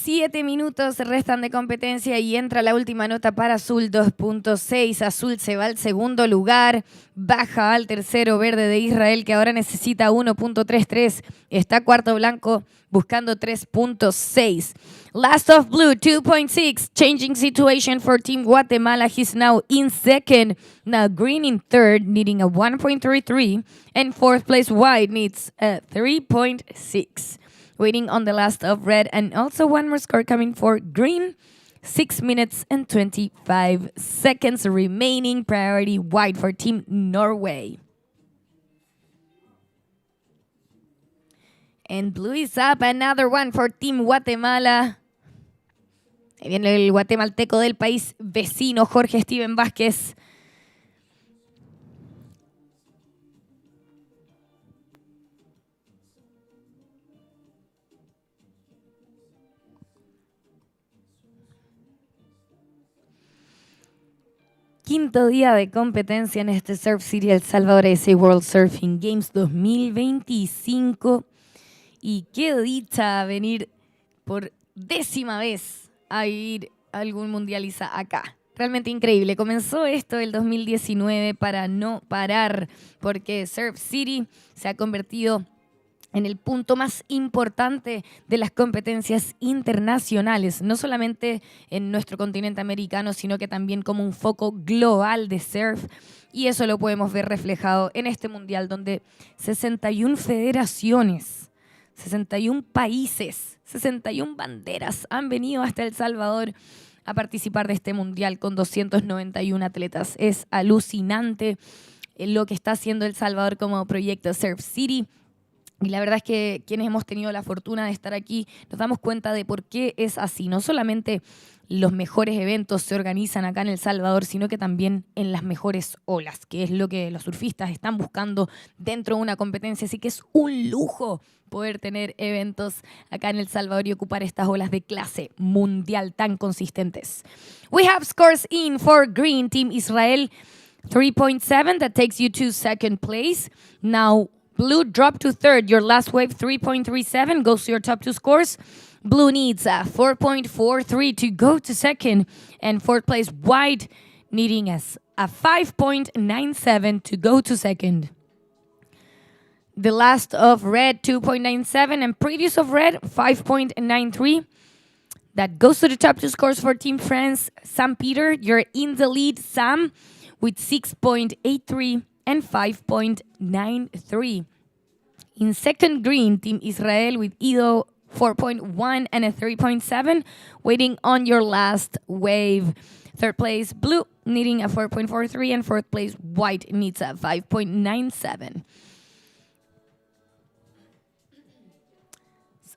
Speaker 3: 7 minutos restan de competencia y entra la última nota para Azul, 2.6. Azul se va al segundo lugar, baja al tercero Verde de Israel, que ahora necesita 1.33. Está cuarto Blanco buscando 3.6. Last of Blue, 2.6. Changing situation for Team Guatemala. He's now in second. Now Green in third, needing a 1.33. And fourth place White needs a 3.6. Waiting on the last of Red, and also one more score coming for Green. 6 minutes and 25 seconds remaining. Priority White for Team Norway. And Blue is up. Another one for Team Guatemala. Ahí viene el guatemalteco del país vecino, Jorge Steven Vázquez. Quinto día de competencia en este Surf City El Salvador ISA World Surfing Games 2025. Y qué dicha venir por 10ª vez a vivir algún mundializa acá. Realmente increíble. Comenzó esto el 2019 para no parar, porque Surf City se ha convertido en el punto más importante de las competencias internacionales, no solamente en nuestro continente americano, sino que también como un foco global de surf. Y eso lo podemos ver reflejado en este mundial, donde 61 federaciones, 61 países, 61 banderas han venido hasta El Salvador a participar de este mundial con 291 atletas. Es alucinante lo que está haciendo El Salvador como proyecto Surf City. Y la verdad es que quienes hemos tenido la fortuna de estar aquí nos damos cuenta de por qué es así. No solamente los mejores eventos se organizan acá en El Salvador, sino que también en las mejores olas, que es lo que los surfistas están buscando dentro de una competencia. Así que es un lujo poder tener eventos acá en El Salvador y ocupar estas olas de clase mundial tan consistentes. We have scores in for Green Team Israel, 3.7. That takes you to second place. Now, Blue drop to third. Your last wave, 3.37, goes to your top two scores. Blue needs a 4.43 to go to second. And fourth place, White needing a 5.97 to go to second. The last of Red, 2.97. And previous of Red, 5.93. That goes to the top two scores for Team France. Sam Peter, you're in the lead, Sam, with 6.83. And 5.93. In second, Green Team Israel with Ido 4.1 and a 3.7, waiting on your last wave. Third place, Blue needing a 4.43, and fourth place, White needs a 5.97.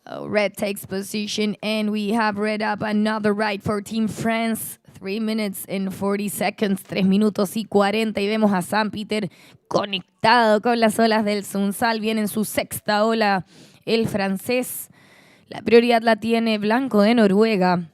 Speaker 3: So Red takes position, and we have Red up another ride for Team France. 3 minutes and 40 seconds, 3 minutos y 40, y vemos a Sam Peter conectado con las olas del Sunzal. Viene en su sexta ola el francés. La prioridad la tiene Blanco de Noruega.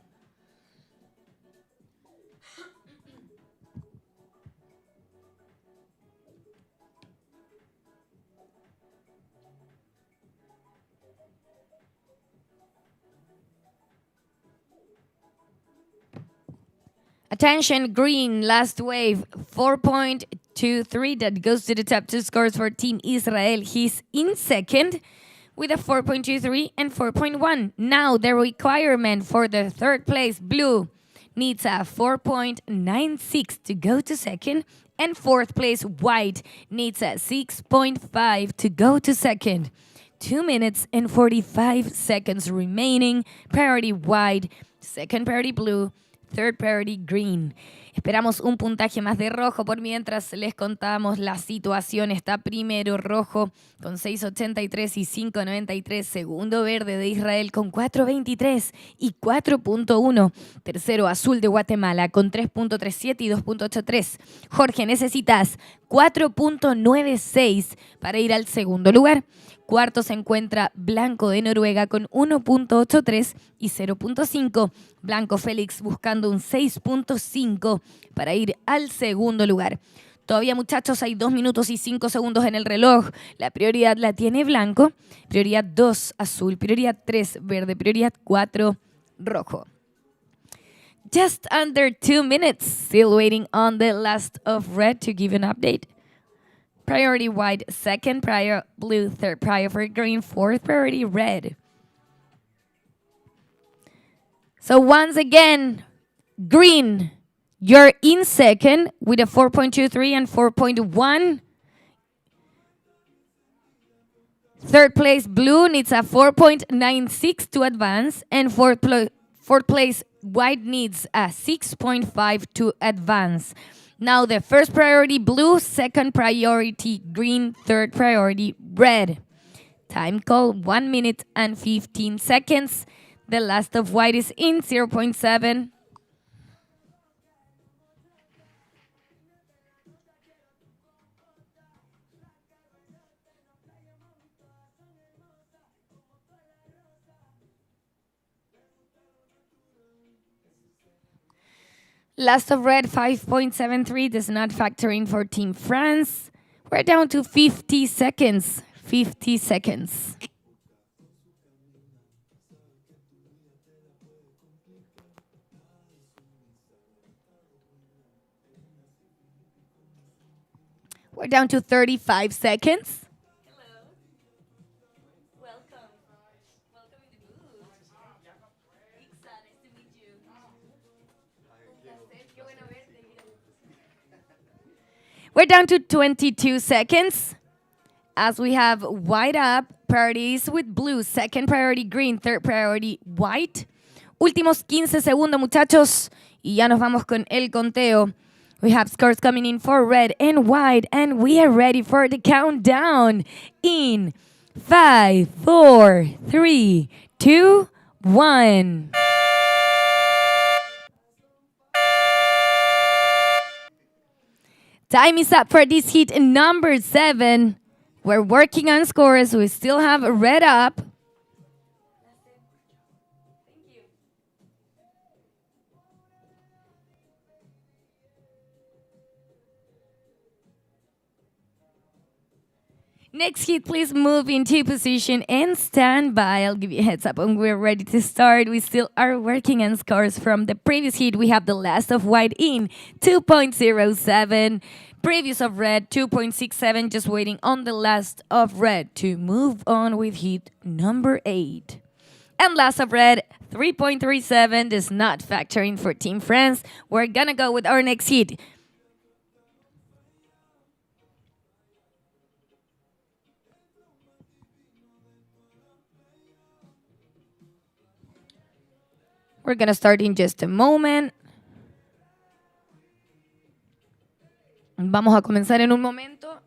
Speaker 3: Attention, Green, last wave, 4.23. That goes to the top two scores for Team Israel. He's in second with a 4.23 and 4.1. Now the requirement for the third place, Blue, needs a 4.96 to go to second. And fourth place, White, needs a 6.5 to go to second. 2 minutes and 45 seconds remaining. Priority White, second priority Blue, third priority Green. Esperamos un puntaje más de Rojo. Por mientras les contamos la situación. Está primero Rojo con 6.83 y 5.93. Segundo Verde de Israel con 4.23 y 4.1. Tercero Azul de Guatemala con 3.37 y 2.83. Jorge, necesitas 4.96 para ir al segundo lugar. Cuarto se encuentra Blanco de Noruega con 1.83 y 0.5. Blanco Félix buscando un 6.5 para ir al segundo lugar. Todavía, muchachos, hay 2 minutos y 5 segundos en el reloj. La prioridad la tiene Blanco. Prioridad 2, Azul. Prioridad 3, Verde. Prioridad 4, rojo. Just under 2 minutes. Still waiting on the last of red to give an update. Priority white, second prior blue, third prior for green, fourth priority red. So once again, green, you're in second with a 4.23 and 4.1. Third place, blue needs a 4.96 to advance, and fourth place, white needs a 6.5 to advance. Now the first priority, blue, second priority, green, third priority, red. Time call, 1 minute and 15 seconds. The last of white is in 0.7. Last of red, 5.73, does not factor in for Team France. We're down to 50 seconds. 50 seconds. We're down to 35 seconds. Hello. Welcome. Welcome in the booth. Ixa, nice to meet you. We're down to 22 seconds. As we have white up, priorities with blue, second priority green, third priority white. Últimos 15 segundos, muchachos, y ya nos vamos con el conteo. We have scores coming in for red and white, and we are ready for the countdown in 5, 4, 3, 2, 1. Time is up for this heat number 7. We're working on scores. We still have red up. Next heat, please move into position and stand by. I'll give you a heads up when we're ready to start. We still are working on scores from the previous heat. We have the last of white in 2.07. Previous of red, 2.67. Just waiting on the last of red to move on with heat number 8. And last of red, 3.37. Does not factor in for Team France. We're gonna go with our next heat. We're gonna start in just a moment. Vamos a comenzar en un momento.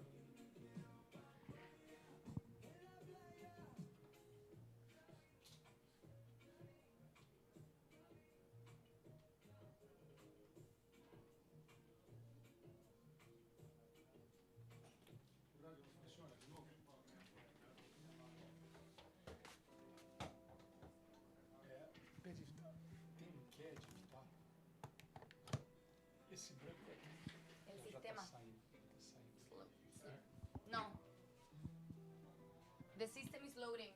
Speaker 3: The system is loading.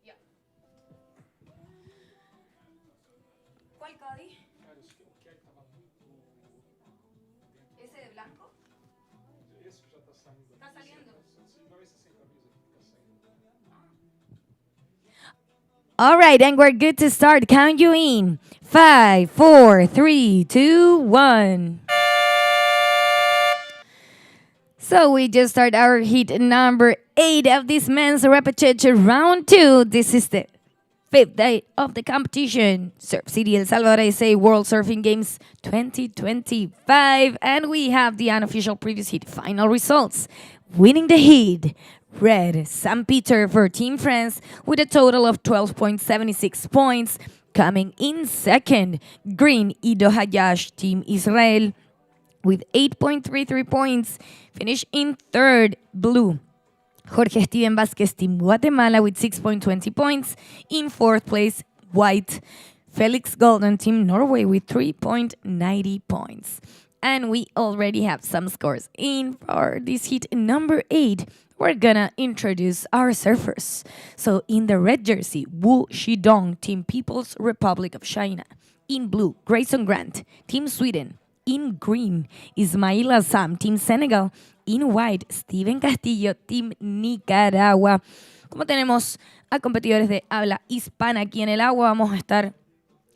Speaker 3: Yeah. ¿Cuál Cadi? ¿Ese de blanco? ¿Está saliendo? All right, and we're good to start. Count you in. 5, 4, 3, 2, 1. So we just start our heat number 8 of this men's repetition round 2. This is the 5th day of the competition. Surf City El Salvador ISA World Surfing Games 2025. And we have the unofficial previous heat final results. Winning the heat, red St. Peter for Team France with a total of 12.76 points. Coming in second, green Ido Hayash Team Israel with 8.33 points. Finish in third, blue Jorge Steven Vázquez Team Guatemala with 6.20 points. In fourth place, white Felix Golden Team Norway with 3.90 points. And we already have some scores in for this heat number 8. we're gonna introduce our surfers. So in the red jersey, Wu Shidong, Team People's Republic of China. In blue, Grayson Grant, Team Sweden. In green, Ismail Assam, Team Senegal. In white, Steven Castillo, Team Nicaragua. Como tenemos a competidores de habla hispana aquí en el agua, vamos a estar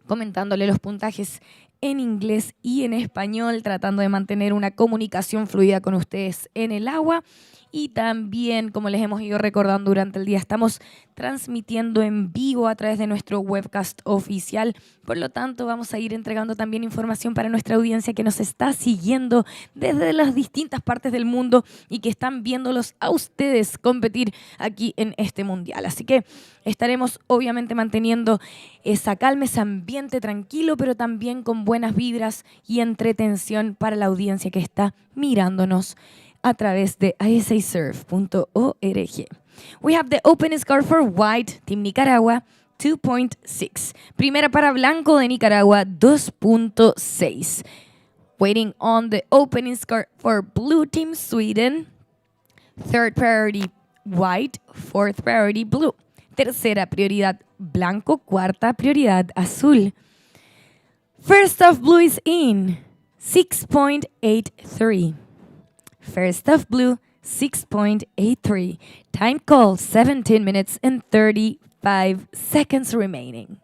Speaker 3: comentándole los puntajes en inglés y en español, tratando de mantener una comunicación fluida con ustedes en el agua. Y también, como les hemos ido recordando durante el día, estamos transmitiendo en vivo a través de nuestro webcast oficial. Por lo tanto, vamos a ir entregando también información para nuestra audiencia que nos está siguiendo desde las distintas partes del mundo y que están viéndolos a ustedes competir aquí en este mundial. Así que estaremos obviamente manteniendo esa calma, ese ambiente tranquilo, pero también con buenas vibras y entretención para la audiencia que está mirándonos a través de ISAsurf.org. We have the open score for white, Team Nicaragua, 2.6. Primera para blanco de Nicaragua, 2.6. Waiting on the opening score for blue, Team Sweden. Third priority white, fourth priority blue. Tercera prioridad blanco, cuarta prioridad azul. First of blue is in, 6.83. First of blue, 6.83. Time call, 17 minutes and 35 seconds remaining.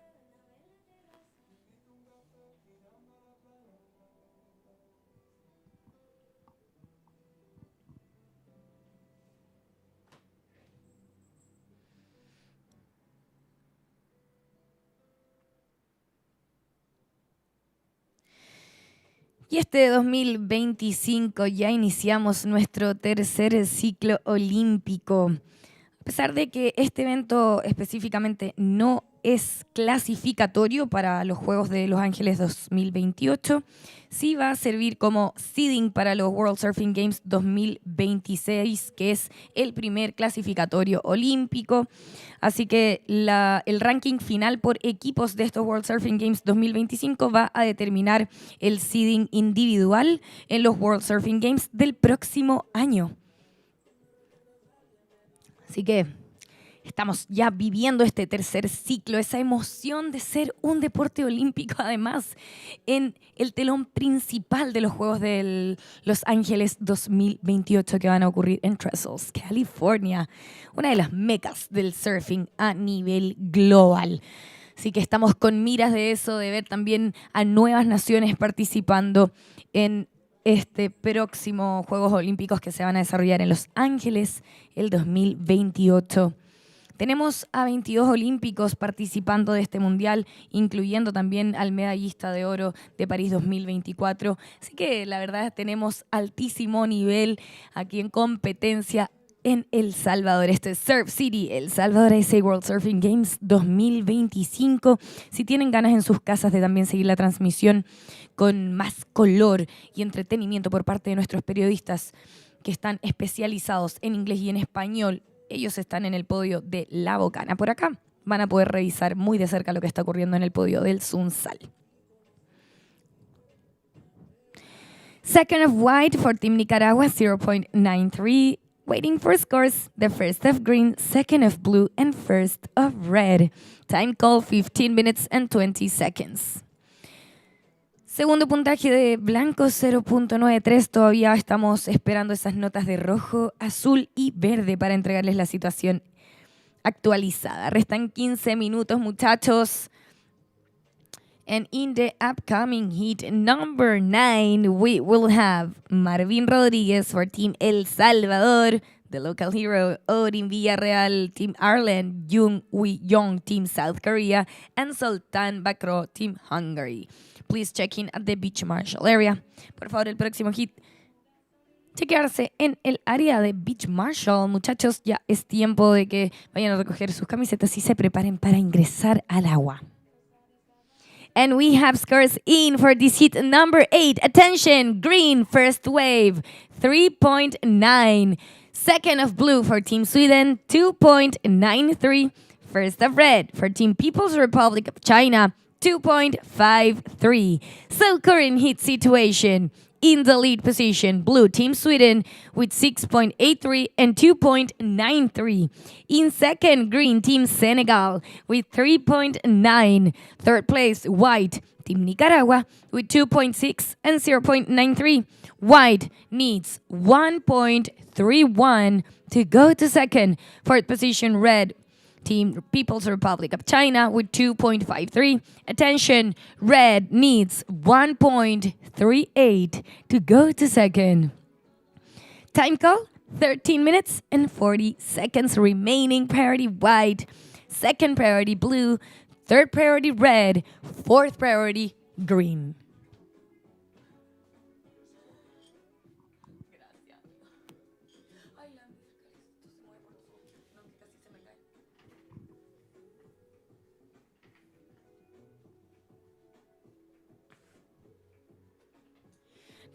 Speaker 3: Y este 2025 ya iniciamos nuestro tercer ciclo olímpico. A pesar de que este evento específicamente no es clasificatorio para los Juegos de Los Ángeles 2028, sí va a servir como seeding para los World Surfing Games 2026, que es el primer clasificatorio olímpico. Así que el ranking final por equipos de estos World Surfing Games 2025 va a determinar el seeding individual en los World Surfing Games del próximo año. Así que estamos ya viviendo este tercer ciclo, esa emoción de ser un deporte olímpico, además, en el telón principal de los Juegos de Los Ángeles 2028 que van a ocurrir en Trestles, California, una de las mecas del surfing a nivel global. Así que estamos con miras de eso, de ver también a nuevas naciones participando en este próximo Juegos Olímpicos que se van a desarrollar en Los Ángeles el 2028. Tenemos a 22 olímpicos participando de este mundial, incluyendo también al medallista de oro de París 2024. Así que la verdad tenemos altísimo nivel aquí en competencia en El Salvador. Este es Surf City, El Salvador ISA World Surfing Games 2025. Si tienen ganas en sus casas de también seguir la transmisión con más color y entretenimiento por parte de nuestros periodistas que están especializados en inglés y en español, ellos están en el podio de la Bocana. Por acá van a poder revisar muy de cerca lo que está ocurriendo en el podio del Sunzal. Second of white for Team Nicaragua, 0.93. Waiting for scores, the first of green, second of blue, and first of red. Time call, 15 minutes and 20 seconds. Segundo puntaje de blanco, 0.93. Todavía estamos esperando esas notas de rojo, azul y verde para entregarles la situación actualizada. Restan 15 minutos, muchachos. And in the upcoming heat number 9, we will have Marvin Rodríguez for Team El Salvador, the local hero, Odin Villarreal, Team Ireland, Jung Wi-Yong, Team South Korea, and Sultan Bakro, Team Hungary. Please check in at the beach marshal area. Por favor, el próximo hit, chequearse en el área de beach marshal. Muchachos, ya es tiempo de que vayan a recoger sus camisetas y se preparen para ingresar al agua. And we have scores in for this heat number 8. Attention, green, first wave, 3.9. Second of blue for Team Sweden, 2.93. First of red for Team People's Republic of China, 2.53. So current heat situation, In the lead position, blue, Team Sweden with 6.83 and 2.93. In second, green, Team Senegal with 3.9. Third place, white, Team Nicaragua with 2.6 and 0.93. White needs 1.31 to go to second. Fourth position, red, Team People's Republic of China with 2.53. Attention, red needs 1.38 to go to second. Time call, 13 minutes and 40 seconds remaining. Priority white, second priority blue, third priority red, fourth priority green.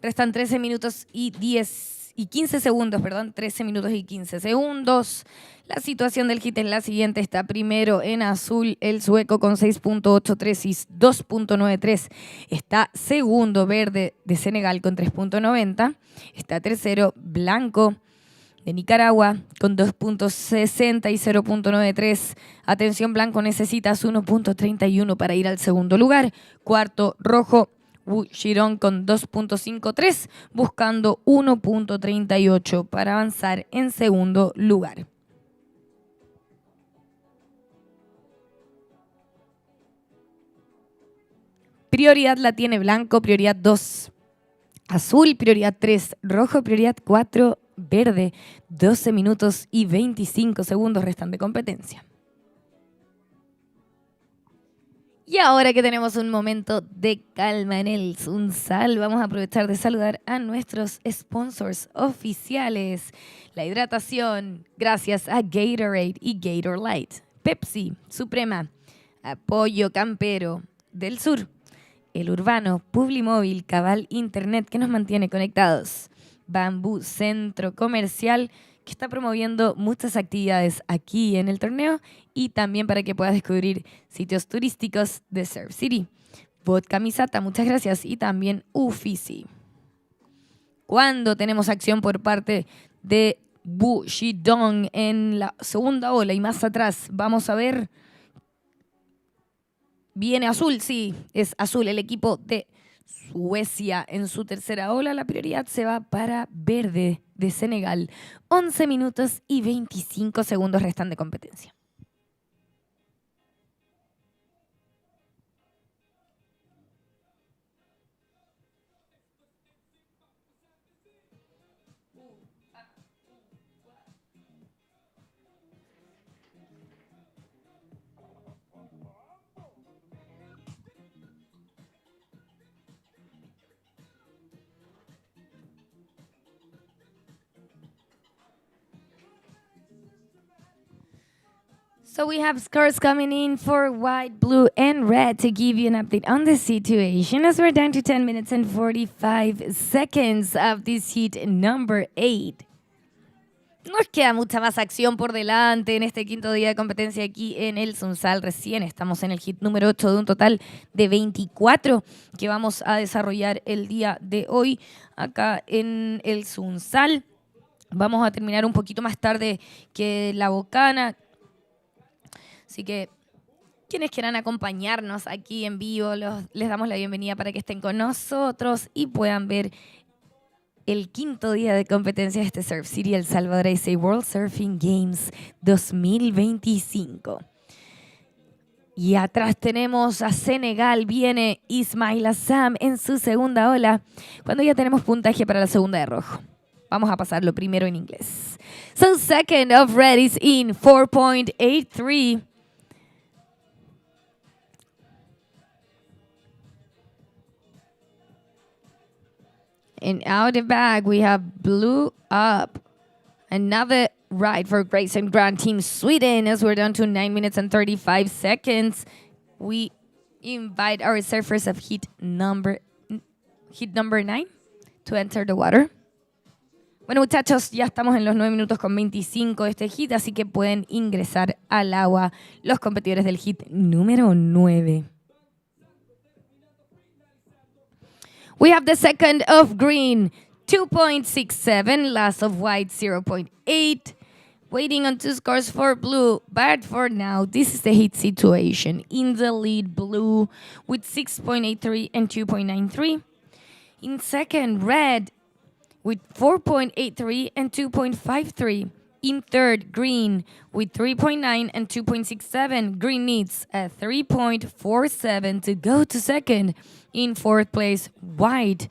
Speaker 3: Restan 13 minutos y 15 segundos, perdón, 13 minutos y 15 segundos. La situación del hit es la siguiente. Está primero en azul el sueco con 6.83 y 2.93. Está segundo verde de Senegal con 3.90. Está tercero blanco de Nicaragua con 2.60 y 0.93. Atención, blanco, necesitas 1.31 para ir al segundo lugar. Cuarto, rojo, Wu Shirong con 2.53, buscando 1.38 para avanzar en segundo lugar. Prioridad la tiene blanco, prioridad 2 azul, prioridad 3 rojo, prioridad 4 verde. 12 minutos y 25 segundos restan de competencia. Y ahora que tenemos un momento de calma en el Sunzal, vamos a aprovechar de saludar a nuestros sponsors oficiales. La hidratación, gracias a Gatorade y Gator Light. Pepsi, Suprema, Apoyo Campero del Sur. El Urbano, Publimóvil, Cabal Internet, que nos mantiene conectados. Bambú, Centro Comercial, que está promoviendo muchas actividades aquí en el torneo y también para que puedas descubrir sitios turísticos de Surf City. Vodka Misata, muchas gracias, y también Uffizi. Cuando tenemos acción por parte de Wu Shidong en la segunda ola y más atrás, vamos a ver, viene azul, sí, es azul el equipo de Suecia en su tercera ola. La prioridad se va para verde de Senegal. 11 minutos y 25 segundos restan de competencia. So we have scores coming in for white, blue, and red to give you an update on the situation as we're down to 10 minutes and 45 seconds of this heat number 8. Nos queda mucha más acción por delante en este quinto día de competencia aquí en el Sunzal. Recién estamos en el hit número 8 de un total de 24 que vamos a desarrollar el día de hoy acá en el Sunzal. Vamos a terminar un poquito más tarde que la Bocana. Así que quienes quieran acompañarnos aquí en vivo, les damos la bienvenida para que estén con nosotros y puedan ver el quinto día de competencia de este Surf City El Salvador ISA World Surfing Games 2025. Y atrás tenemos a Senegal, viene Ismail Assam en su segunda ola, cuando ya tenemos puntaje para la segunda de rojo. Vamos a pasarlo primero en inglés. So second of red is in 4.83. And out the back, we have blue up. Another ride for Grayson Grand Team Sweden as we're down to 9 minutes and 35 seconds. We invite our surfers of heat number 9 to enter the water. Bueno, muchachos, ya estamos en los 9 minutos con 25 de este hit, así que pueden ingresar al agua los competidores del hit número 9. We have the second of green, 2.67. Last of white, 0.8. Waiting on 2 scores for blue, but for now, this is the heat situation. In the lead, blue with 6.83 and 2.93. In second, red with 4.83 and 2.53. In third, green with 3.9 and 2.67. Green needs a 3.47 to go to second. In fourth place, white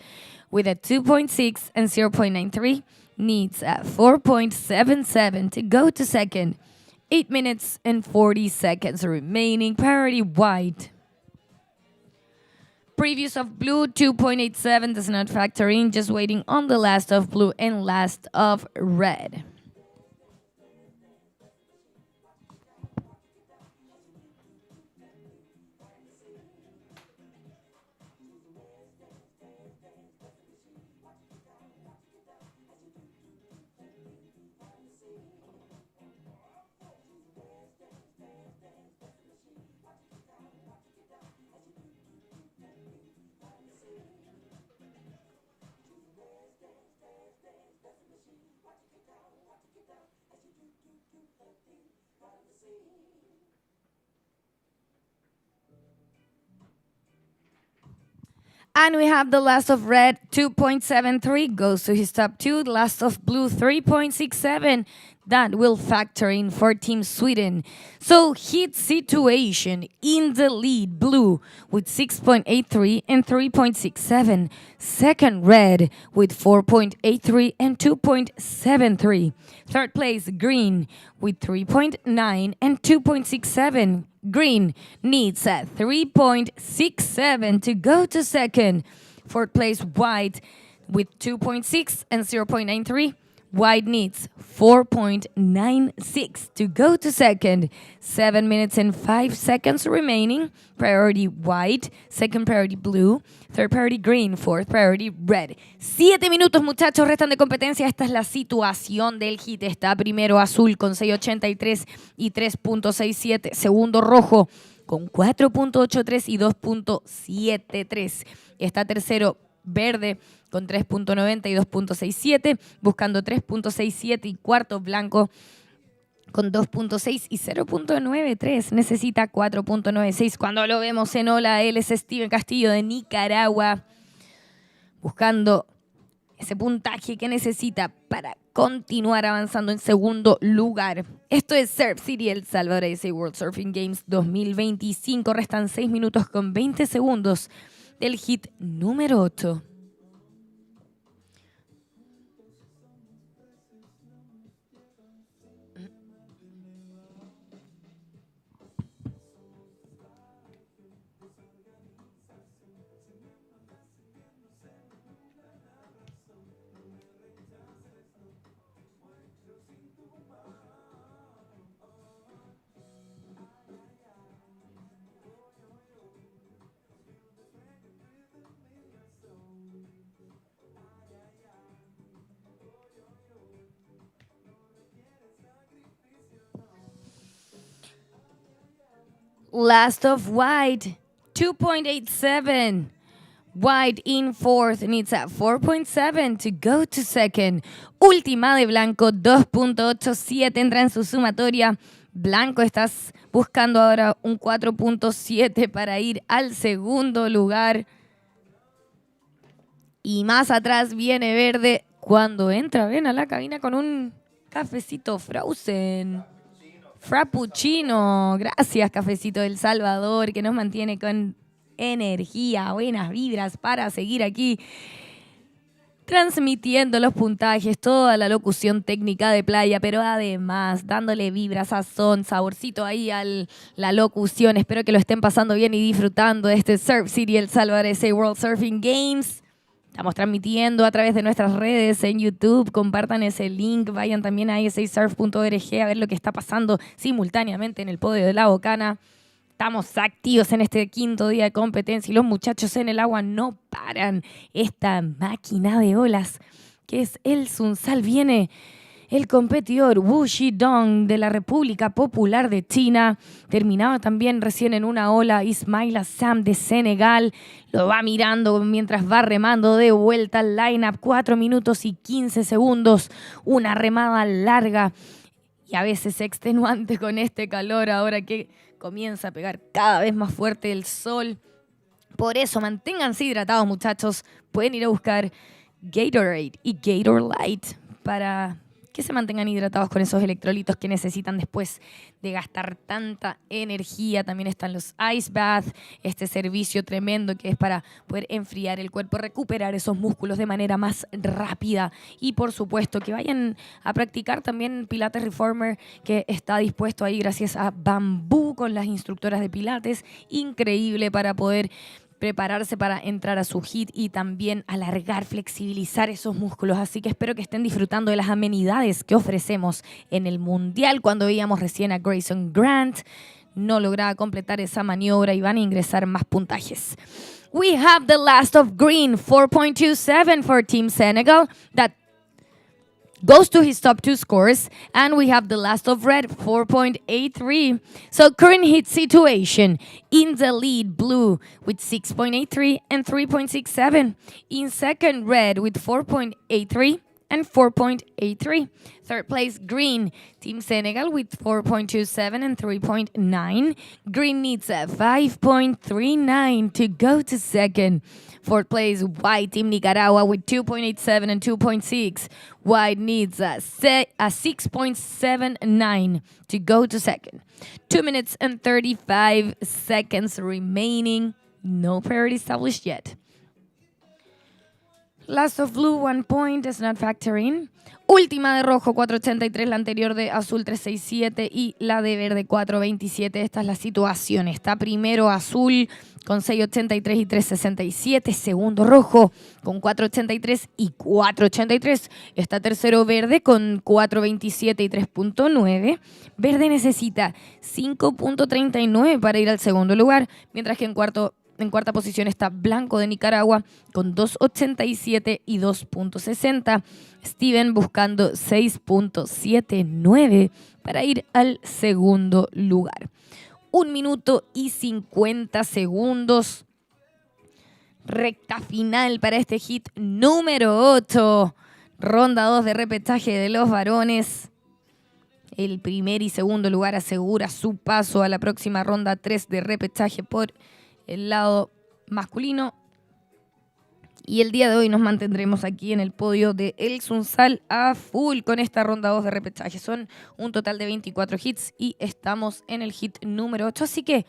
Speaker 3: with a 2.6 and 0.93. Needs a 4.77 to go to second. 8 minutes and 40 seconds remaining. Priority white. Previous of blue, 2.87 does not factor in. Just waiting on the last of blue and last of red. And we have the last of red, 2.73, goes to his top 2. The last of blue, 3.67. That will factor in for Team Sweden. So heat situation in the lead, blue with 6.83 and 3.67. Second, red with 4.83 and 2.73. Third place, green with 3.9 and 2.67. Green needs a 3.67 to go to second. Fourth place, white with 2.6 and 0.93. White needs 4.96 to go to second. 7 minutes and 5 seconds remaining. Priority white, second priority blue, third priority green, fourth priority red. 7 minutos, muchachos, restan de competencia. Esta es la situación del heat. Está primero azul con 6.83 y 3.67. Segundo rojo con 4.83 y 2.73. Está tercero verde con 3.90 y 2.67, buscando 3.67, y cuarto blanco con 2.6 y 0.93. Necesita 4.96. Cuando lo vemos en ola, él es Steven Castillo de Nicaragua, buscando ese puntaje que necesita para continuar avanzando en segundo lugar. Esto es Surf City, el Salvador ISA World Surfing Games 2025. Restan 6 minutos con 20 segundos del hit número 8. Last of white, 2.87. White in fourth needs a 4.7 to go to second. Última de blanco, 2.87 entra en su sumatoria. Blanco, estás buscando ahora un 4.7 para ir al segundo lugar. Y más atrás viene verde cuando entra, ven a la cabina con un cafecito frozen. Frappuccino. Gracias, Cafecito del Salvador, que nos mantiene con energía, buenas vibras para seguir aquí transmitiendo los puntajes, toda la locución técnica de playa, pero además dándole vibra, sazón, saborcito ahí a la locución. Espero que lo estén pasando bien y disfrutando de este Surf City, el Salvador ISA World Surfing Games. Estamos transmitiendo a través de nuestras redes en YouTube. Compartan ese link. Vayan también a ISAsurf.org a ver lo que está pasando simultáneamente en el podio de la Bocana. Estamos activos en este quinto día de competencia y los muchachos en el agua no paran. Esta máquina de olas que es el Sunzal viene El competidor Wu Xidong de la República Popular de China. Terminaba también recién en una ola Ismail Sam de Senegal. Lo va mirando mientras va remando de vuelta al line-up. 4 minutos y 15 segundos. Una remada larga y a veces extenuante con este calor ahora que comienza a pegar cada vez más fuerte el sol. Por eso manténganse hidratados, muchachos. Pueden ir a buscar Gatorade y Gator Light para que se mantengan hidratados con esos electrolitos que necesitan después de gastar tanta energía. También están los Ice Bath, este servicio tremendo que es para poder enfriar el cuerpo, recuperar esos músculos de manera más rápida. Y por supuesto que vayan a practicar también Pilates Reformer, que está dispuesto ahí gracias a Bambú con las instructoras de Pilates. Increíble para poder prepararse para entrar a su hit y también alargar, flexibilizar esos músculos. Así que espero que estén disfrutando de las amenidades que ofrecemos en el Mundial. Cuando veíamos recién a Grayson Grant, no lograba completar esa maniobra y van a ingresar más puntajes. We have the last of green, 4.27 for Team Senegal. That goes to his top 2 scores, and we have the last of red, 4.83. So current hit situation, in the lead, blue with 6.83 and 3.67. In second, red with 4.83 and 4.83. Third place, green, Team Senegal with 4.27 and 3.9. Green needs a 5.39 to go to second. Fourth place, white, Team Nicaragua with 2.87 and 2.6. White needs a 6.79 to go to second. 2 minutes and 35 seconds remaining. No priority established yet. Last of blue, 1 point, does not factor in. Última de rojo, 4.83, la anterior de azul, 3.67 y la de verde, 4.27. Esta es la situación. Está primero azul con 6.83 y 3.67. Segundo rojo con 4.83 y 4.83. Está tercero verde con 4.27 y 3.9. Verde necesita 5.39 para ir al segundo lugar, mientras que en cuarta posición está blanco de Nicaragua con 2.87 y 2.60. Steven buscando 6.79 para ir al segundo lugar. 1 minuto y 50 segundos. Recta final para este hit número 8. Ronda 2 de repechaje de los varones. El primer y segundo lugar asegura su paso a la próxima ronda 3 de repechaje por el lado masculino. Y el día de hoy nos mantendremos aquí en el podio de el Sunzal a full con esta ronda 2 de repechaje. Son un total de 24 hits y estamos en el hit número 8. Así que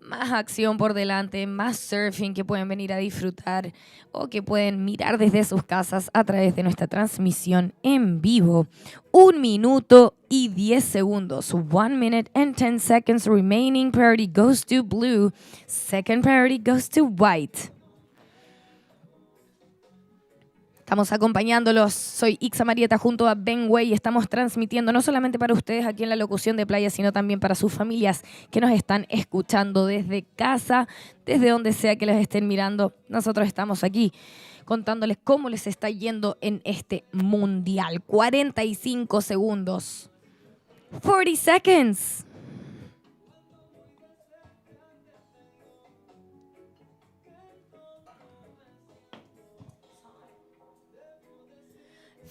Speaker 3: más acción por delante, más surfing que pueden venir a disfrutar o que pueden mirar desde sus casas a través de nuestra transmisión en vivo. 1 minuto y 10 segundos. 1 minute and 10 seconds remaining. Priority goes to blue. Second priority goes to white. Estamos acompañándolos. Soy Ixa Marieta junto a Ben Way y estamos transmitiendo no solamente para ustedes aquí en la locución de playa, sino también para sus familias que nos están escuchando desde casa, desde donde sea que los estén mirando. Nosotros estamos aquí contándoles cómo les está yendo en este mundial. 45 segundos. 40 seconds.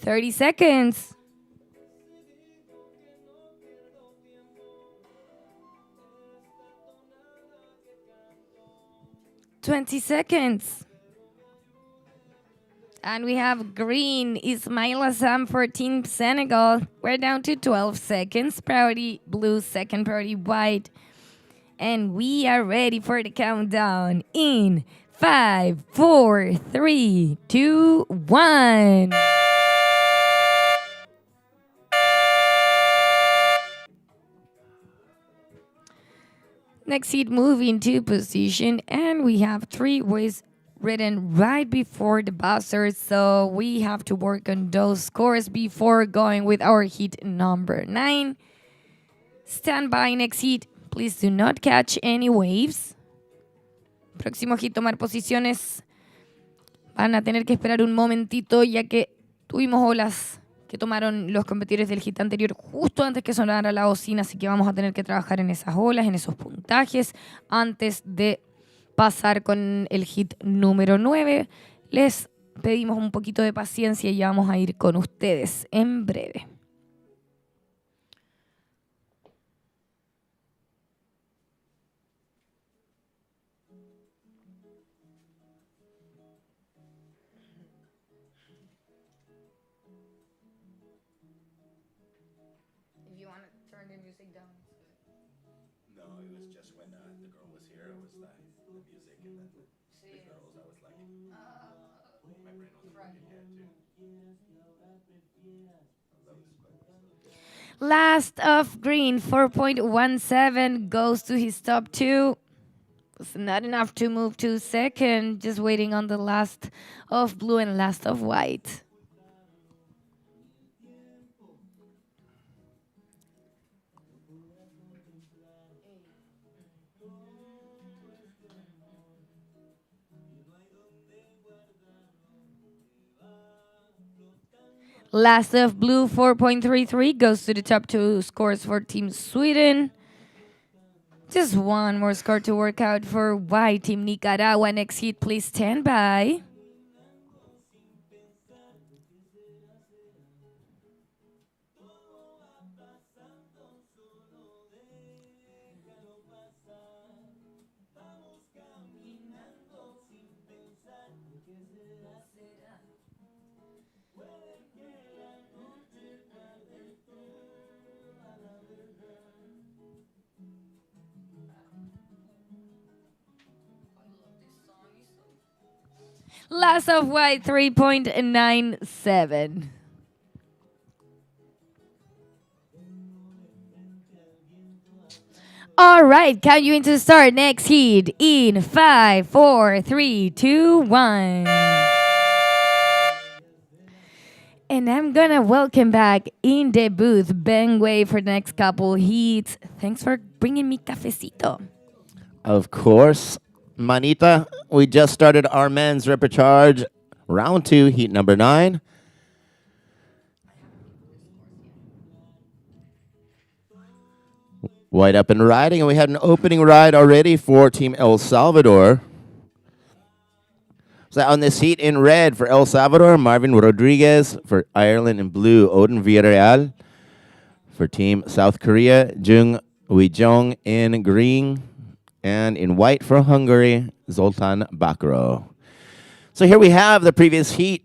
Speaker 3: $30 seconds. $20 seconds. And we have green, Ismail Assam for Team Senegal. We're down to 12 seconds. Priority blue, second priority white. And we are ready for the countdown in 5, 4, 3, 2, 1. Next seat moving to position, and we have 3 ways written right before the buzzer, so we have to work on those scores before going with our heat number 9. Stand by, next heat. Please do not catch any waves. Próximo hit, tomar posiciones. Van a tener que esperar un momentito, ya que tuvimos olas que tomaron los competidores del hit anterior justo antes que sonara la bocina, así que vamos a tener que trabajar en esas olas, en esos puntajes, antes de pasar con el hit número 9. Les pedimos un poquito de paciencia y ya vamos a ir con ustedes en breve. Last of Green, 4.17, goes to his top 2. Was not enough to move to second, just waiting on the last of Blue and last of White. Last of Blue, 4.33, goes to the top 2 scores for Team Sweden. Just one more score to work out for White, Team Nicaragua. Next hit, please stand by. Last of White, 3.97. All right, count you into start. Next heat in 5, 4, 3, 2, 1. And I'm gonna welcome back in the booth Ben Way for the next couple heats. Thanks for bringing me cafecito.
Speaker 1: Of course. Manita, we just started our men's repercharge, round 2, heat number 9. White up and riding, and we had an opening ride already for Team El Salvador. So on this heat in red for El Salvador, Marvin Rodriguez. For Ireland in blue, Odin Villarreal. For Team South Korea, Jung Wijong in green. And in white for Hungary, Zoltan Bakro. So here we have the previous heat.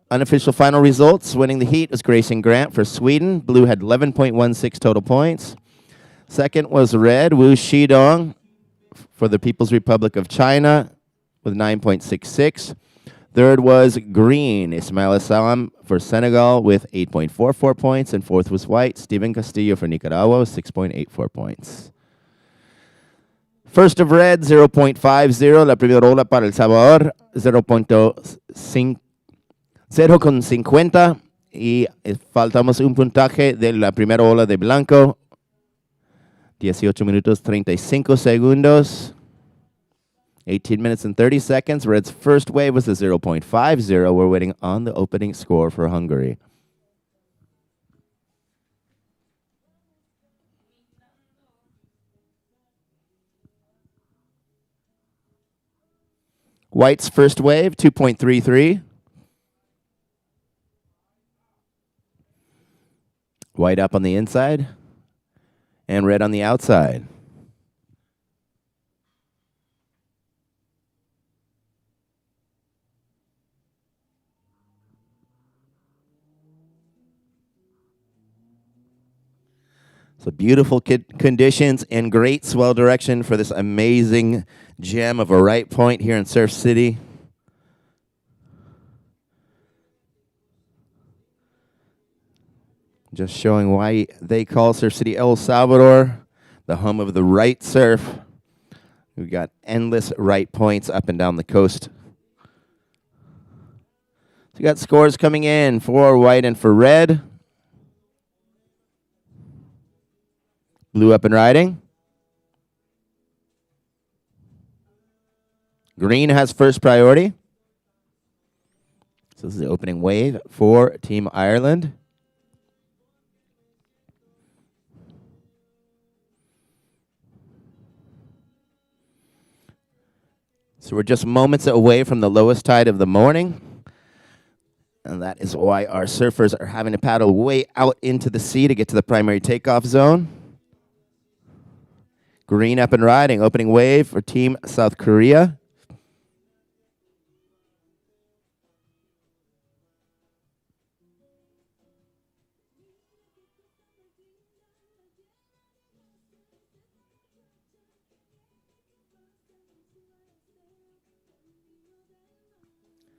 Speaker 1: Unofficial final results. Winning the heat was Grayson Grant for Sweden. Blue had 11.16 total points. Second was red, Wu Shidong for the People's Republic of China with 9.66. Third was green, Ismail Assalam for Senegal with 8.44 points. And fourth was white, Steven Castillo for Nicaragua with 6.84 points. First of red, 0.50. La primera ola para El Salvador, 0.50. Y faltamos un puntaje de la primera ola de blanco. 18 minutos 35 segundos. 18 minutes and 30 seconds. Red's first wave was a 0.50. We're waiting on the opening score for Hungary. White's first wave, 2.33. White up on the inside, and red on the outside. So beautiful conditions and great swell direction for this amazing gem of a right point here in Surf City. Just showing why they call Surf City El Salvador the home of the right surf. We've got endless right points up and down the coast. So you got scores coming in for white and for red. Blue up and riding. Green has first priority. So this is the opening wave for Team Ireland. So we're just moments away from the lowest tide of the morning. And that is why our surfers are having to paddle way out into the sea to get to the primary takeoff zone. Green up and riding, opening wave for Team South Korea.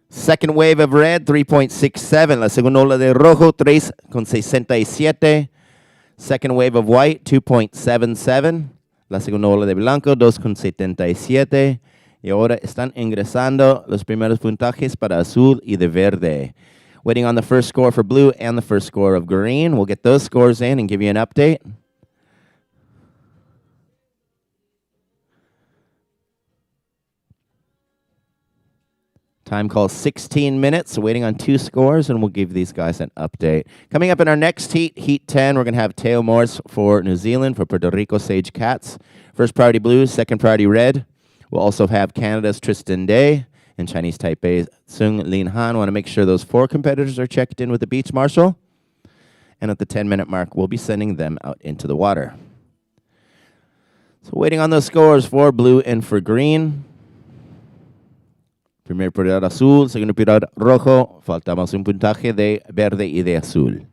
Speaker 1: Second wave of red, 3.67. La segunda ola de rojo, 3.67. Second wave of white, 2.77. La segunda ola de blanco, 2.77. Y ahora están ingresando los primeros puntajes para azul y de verde. Waiting on the first score for blue and the first score of green. We'll get those scores in and give you an update. Time call 16 minutes, waiting on 2 scores, and we'll give these guys an update. Coming up in our next heat, Heat 10, we're going to have Teo Morse for New Zealand, for Puerto Rico Sage Cats. First priority blue, second priority red. We'll also have Canada's Tristan Day and Chinese Taipei's Sung Lin Han. Want to make sure those 4 competitors are checked in with the beach marshal. And at the 10-minute mark, we'll be sending them out into the water. So waiting on those scores for blue and for green. Primer prioridad azul, segundo prioridad rojo. Faltamos un puntaje de verde y de azul.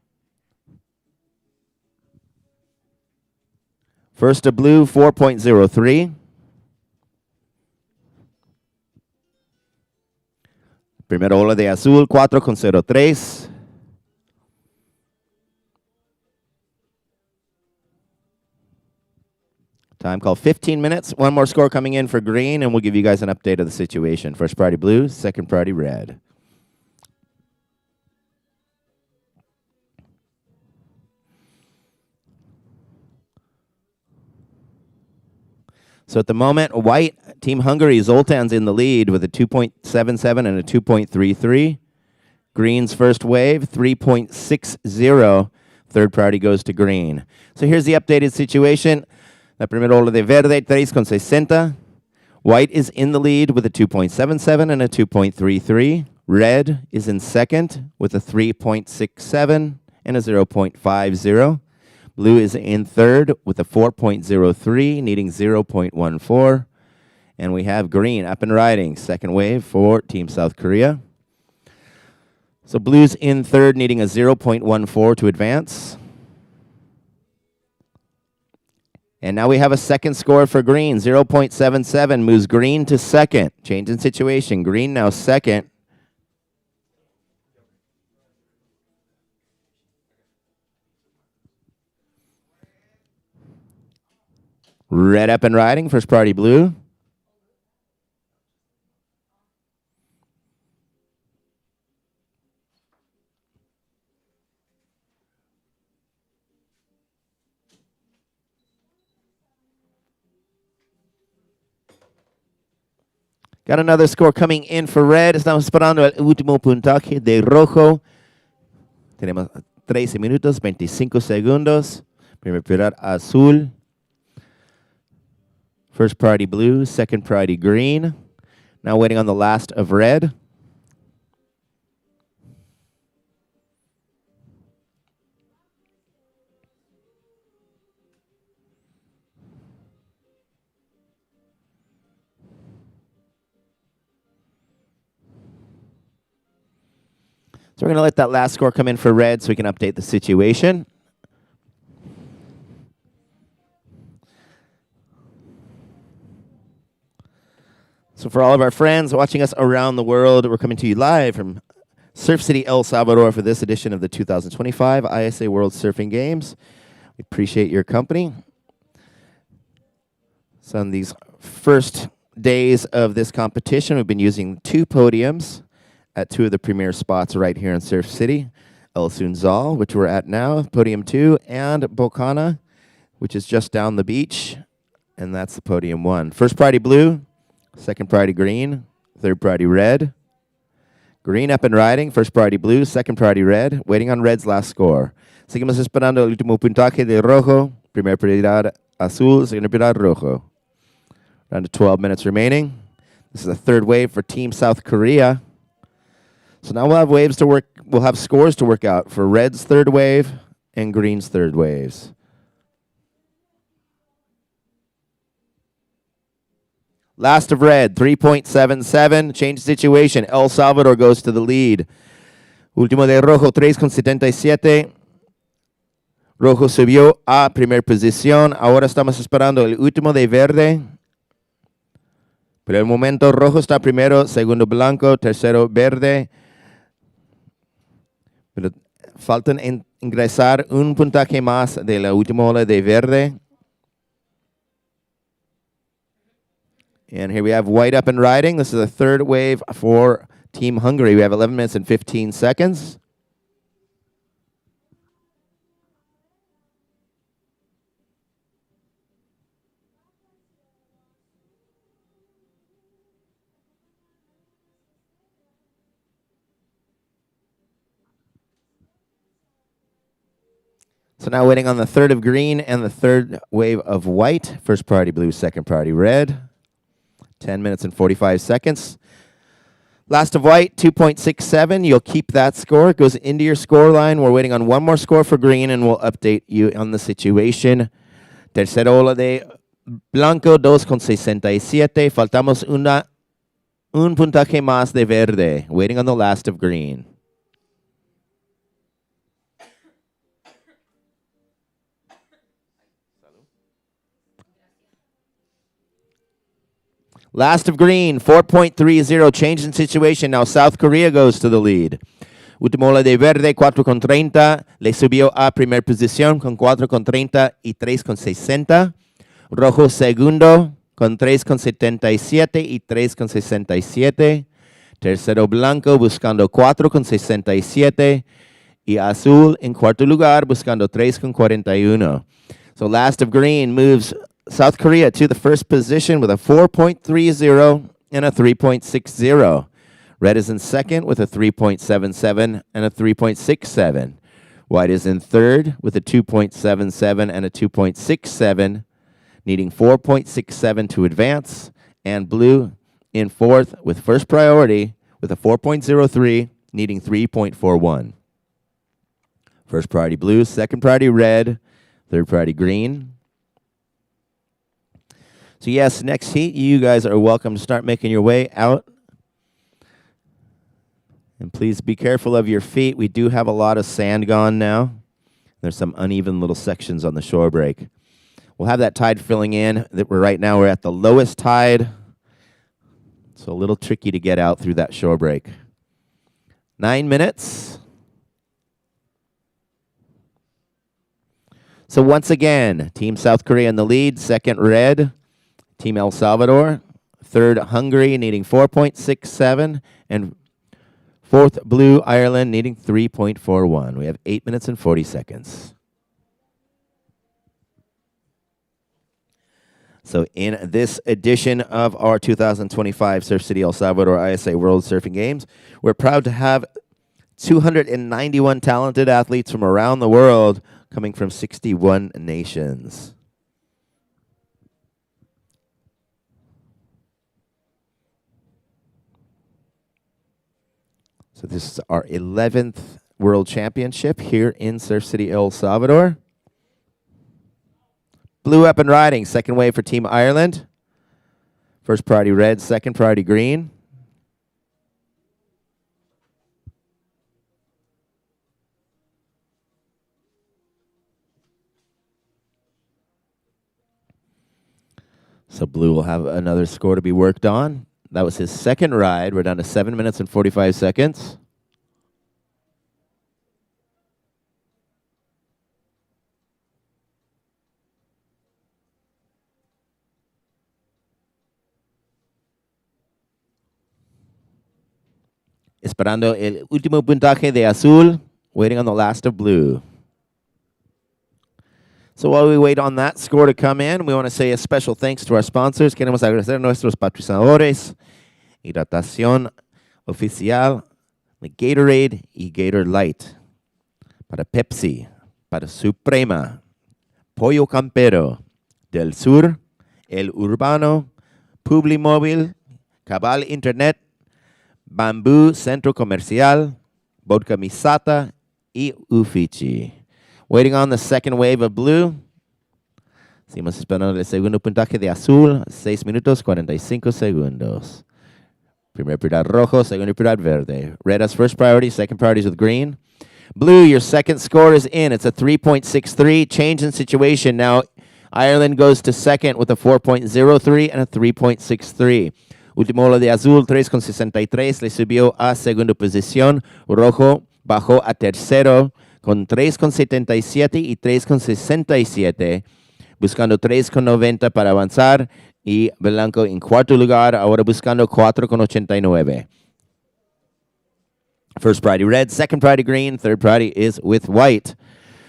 Speaker 1: First to blue, 4.03. Primera ola de azul, 4.03. Time call 15 minutes. One more score coming in for green, and we'll give you guys an update of the situation. First priority blue, second priority red. So at the moment, white, Team Hungary, Zoltan's in the lead with a 2.77 and a 2.33. Green's first wave, 3.60. Third priority goes to green. So here's the updated situation. La primera ola de verde, 3.60. White is in the lead with a 2.77 and a 2.33. Red is in second with a 3.67 and a 0.50. Blue is in third with a 4.03, needing 0.14. And we have green up and riding. Second wave for Team South Korea. So blue's in third, needing a 0.14 to advance. And now we have a second score for green, 0.77, moves green to second. Change in situation, green now second. Red up and riding, first priority blue. Got another score coming in for red. Estamos esperando el último puntaje de rojo. Tenemos 13 minutos, 25 segundos. Primer prioridad azul. First priority blue, second priority green. Now waiting on the last of red. So we're going to let that last score come in for red so we can update the situation. So for all of our friends watching us around the world, we're coming to you live from Surf City, El Salvador for this edition of the 2025 ISA World Surfing Games. We appreciate your company. So on these first days of this competition, we've been using 2 podiums at 2 of the premier spots right here in Surf City. El Sunzal, which we're at now, Podium 2, and Bocana, which is just down the beach, and that's the Podium 1. First priority blue, second priority green, third priority red. Green up and riding, first priority blue, second priority red, waiting on red's last score. Seguimos esperando el último puntaje de rojo, primera prioridad azul, segunda prioridad rojo. Around to 12 minutes remaining. This is the third wave for Team South Korea. So now we'll have waves to work. We'll have scores to work out for Red's third wave and Green's third waves. Last of Red, 3.77. Change situation. El Salvador goes to the lead. Último de Rojo, 3.77. Rojo subió a primera posición. Ahora estamos esperando el último de Verde. Por el momento, Rojo está primero, segundo Blanco, tercero Verde. Pero faltan ingresar un puntaje más de la última ola de Verde. And here we have white up and riding. This is the third wave for Team Hungary. We have 11 minutes and 15 seconds. So now waiting on the third of green and the third wave of white. First priority blue, second priority red. 10 minutes and 45 seconds. Last of white, 2.67. You'll keep that score. It goes into your score line. We're waiting on one more score for green, and we'll update you on the situation. Tercera ola de Blanco, 2.67. Faltamos un puntaje más de verde. Waiting on the last of green. Last of green, 4.30, change in situation. Now South Korea goes to the lead. Última ola de verde, 4.30. Le subió a primera posición con 4.30 y 3.60. Rojo segundo con 3.77 y 3.67. Tercero Blanco buscando 4.67. Y Azul en cuarto lugar buscando 3.41. So last of green moves South Korea to the first position with a 4.30 and a 3.60. Red is in second with a 3.77 and a 3.67. White is in third with a 2.77 and a 2.67, needing 4.67 to advance. And blue in fourth with first priority with a 4.03, needing 3.41. First priority blue, second priority red, third priority green. So yes, next heat, you guys are welcome to start making your way out. And please be careful of your feet. We do have a lot of sand gone now. There's some uneven little sections on the shore break. We'll have that tide filling in. Right now we're at the lowest tide. So a little tricky to get out through that shore break. 9 minutes. So once again, Team South Korea in the lead, second red. Team El Salvador, third Hungary needing 4.67, and fourth blue Ireland needing 3.41. We have 8 minutes and 40 seconds. So in this edition of our 2025 Surf City El Salvador ISA World Surfing Games, we're proud to have 291 talented athletes from around the world coming from 61 nations. So this is our 11th World Championship here in Surf City, El Salvador. Blue up and riding, second wave for Team Ireland. First priority red, second priority green. So blue will have another score to be worked on. That was his second ride. We're down to 7 minutes and 45 seconds. Esperando el último puntaje de azul, waiting on the last of blue. So while we wait on that score to come in, we want to say a special thanks to our sponsors. Queremos agradecer a nuestros patrocinadores, Hidratación Oficial, Gatorade y Gator Light, para Pepsi, para Suprema, Pollo Campero, Del Sur, El Urbano, Publimóvil, Cabal Internet, Bamboo Centro Comercial, Vodka Misata, y Uffizi. Waiting on the second wave of blue. Seguimos esperando el segundo puntaje de azul, 6 minutos 45 segundos. Primer prioridad rojo, segunda prioridad verde. Red has first priority, second priority is with green. Blue, your second score is in. It's a 3.63. Change in situation. Now, Ireland goes to second with a 4.03 and a 3.63. Último lo de azul, 3.63, le subió a segunda posición. Rojo bajó a tercero con 3.77 y 3.67, buscando 3.90 para avanzar. Y blanco en cuarto lugar, ahora buscando 4.89. First priority red, second priority green, third priority is with white.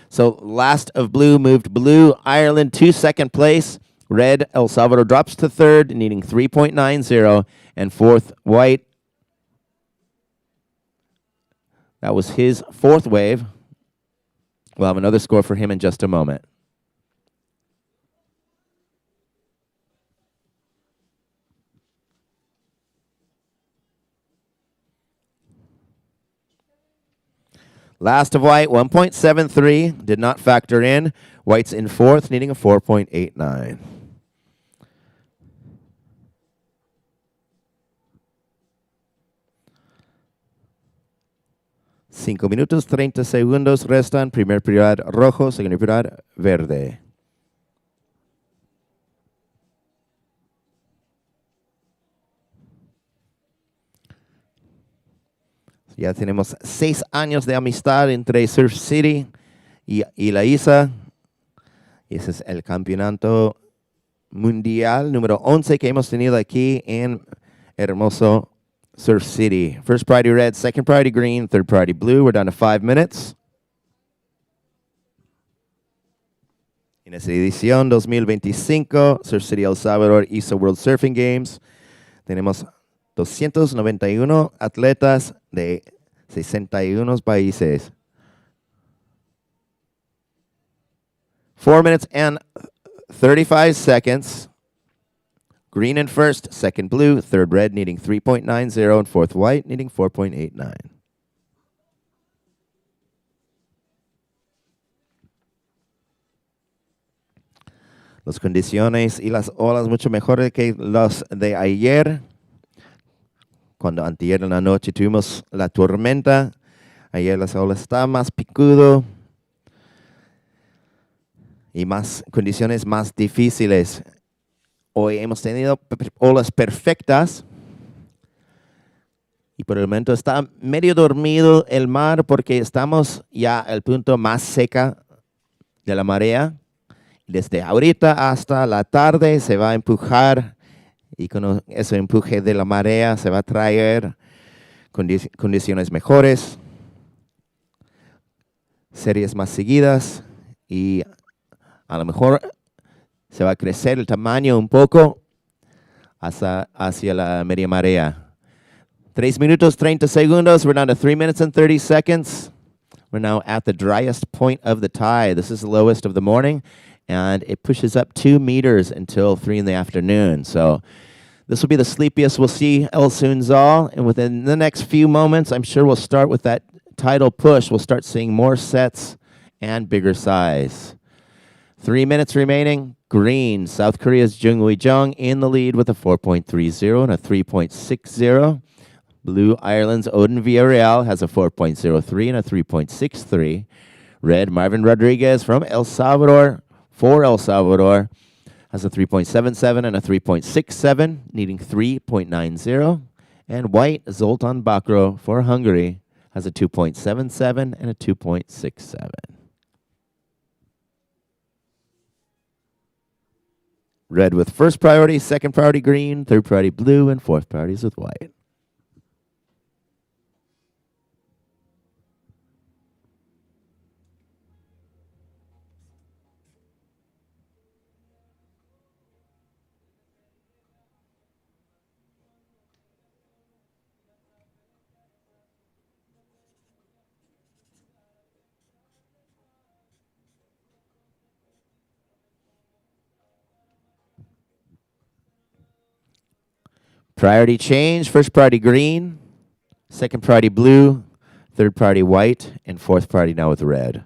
Speaker 1: So last of blue moved blue. Ireland to second place. Red, El Salvador drops to third, needing 3.90. And fourth, white. That was his fourth wave. We'll have another score for him in just a moment. Last of white, 1.73, did not factor in. White's in fourth, needing a 4.89. Cinco minutos, 30 segundos restan. Primer prioridad rojo, segunda prioridad verde. Ya tenemos 6 años de amistad entre Surf City y la ISA. Y ese es el campeonato mundial número 11 que hemos tenido aquí en hermoso Surf City. First priority red, second priority green, third priority blue. We're down to 5 minutes. En esta edición 2025, Surf City El Salvador ISA World Surfing Games, tenemos 291 atletas de 61 países. 4 minutes and 35 seconds. Green in first, second blue, third red needing 3.90, and fourth white needing 4.89. Las condiciones y las olas mucho mejores que las de ayer. Cuando antier en la noche tuvimos la tormenta, ayer las olas estaban más picudo y más condiciones más difíciles. Hoy hemos tenido olas perfectas y por el momento está medio dormido el mar porque estamos ya al punto más seca de la marea. Desde ahorita hasta la tarde se va a empujar y con ese empuje de la marea se va a traer condiciones mejores, series más seguidas y a lo mejor se va a crecer el tamaño un poco hacia la media marea. 3 minutos, 30 segundos. We're down to 3 minutes and 30 seconds. We're now at the driest point of the tide. This is the lowest of the morning, and it pushes up 2 meters until 3 in the afternoon. So this will be the sleepiest we'll see El Sunzal, and within the next few moments, I'm sure we'll start with that tidal push. We'll start seeing more sets and bigger size. 3 minutes remaining. Green, South Korea's Jung Jung in the lead with a 4.30 and a 3.60. Blue, Ireland's Odin Villarreal has a 4.03 and a 3.63. Red, Marvin Rodriguez from El Salvador, for El Salvador, has a 3.77 and a 3.67, needing 3.90. And white, Zoltan Bakro for Hungary, has a 2.77 and a 2.67. Red with first priority, second priority green, third priority blue, and fourth priorities with white. Priority change, first priority green, second priority blue, third priority white, and fourth priority now with red.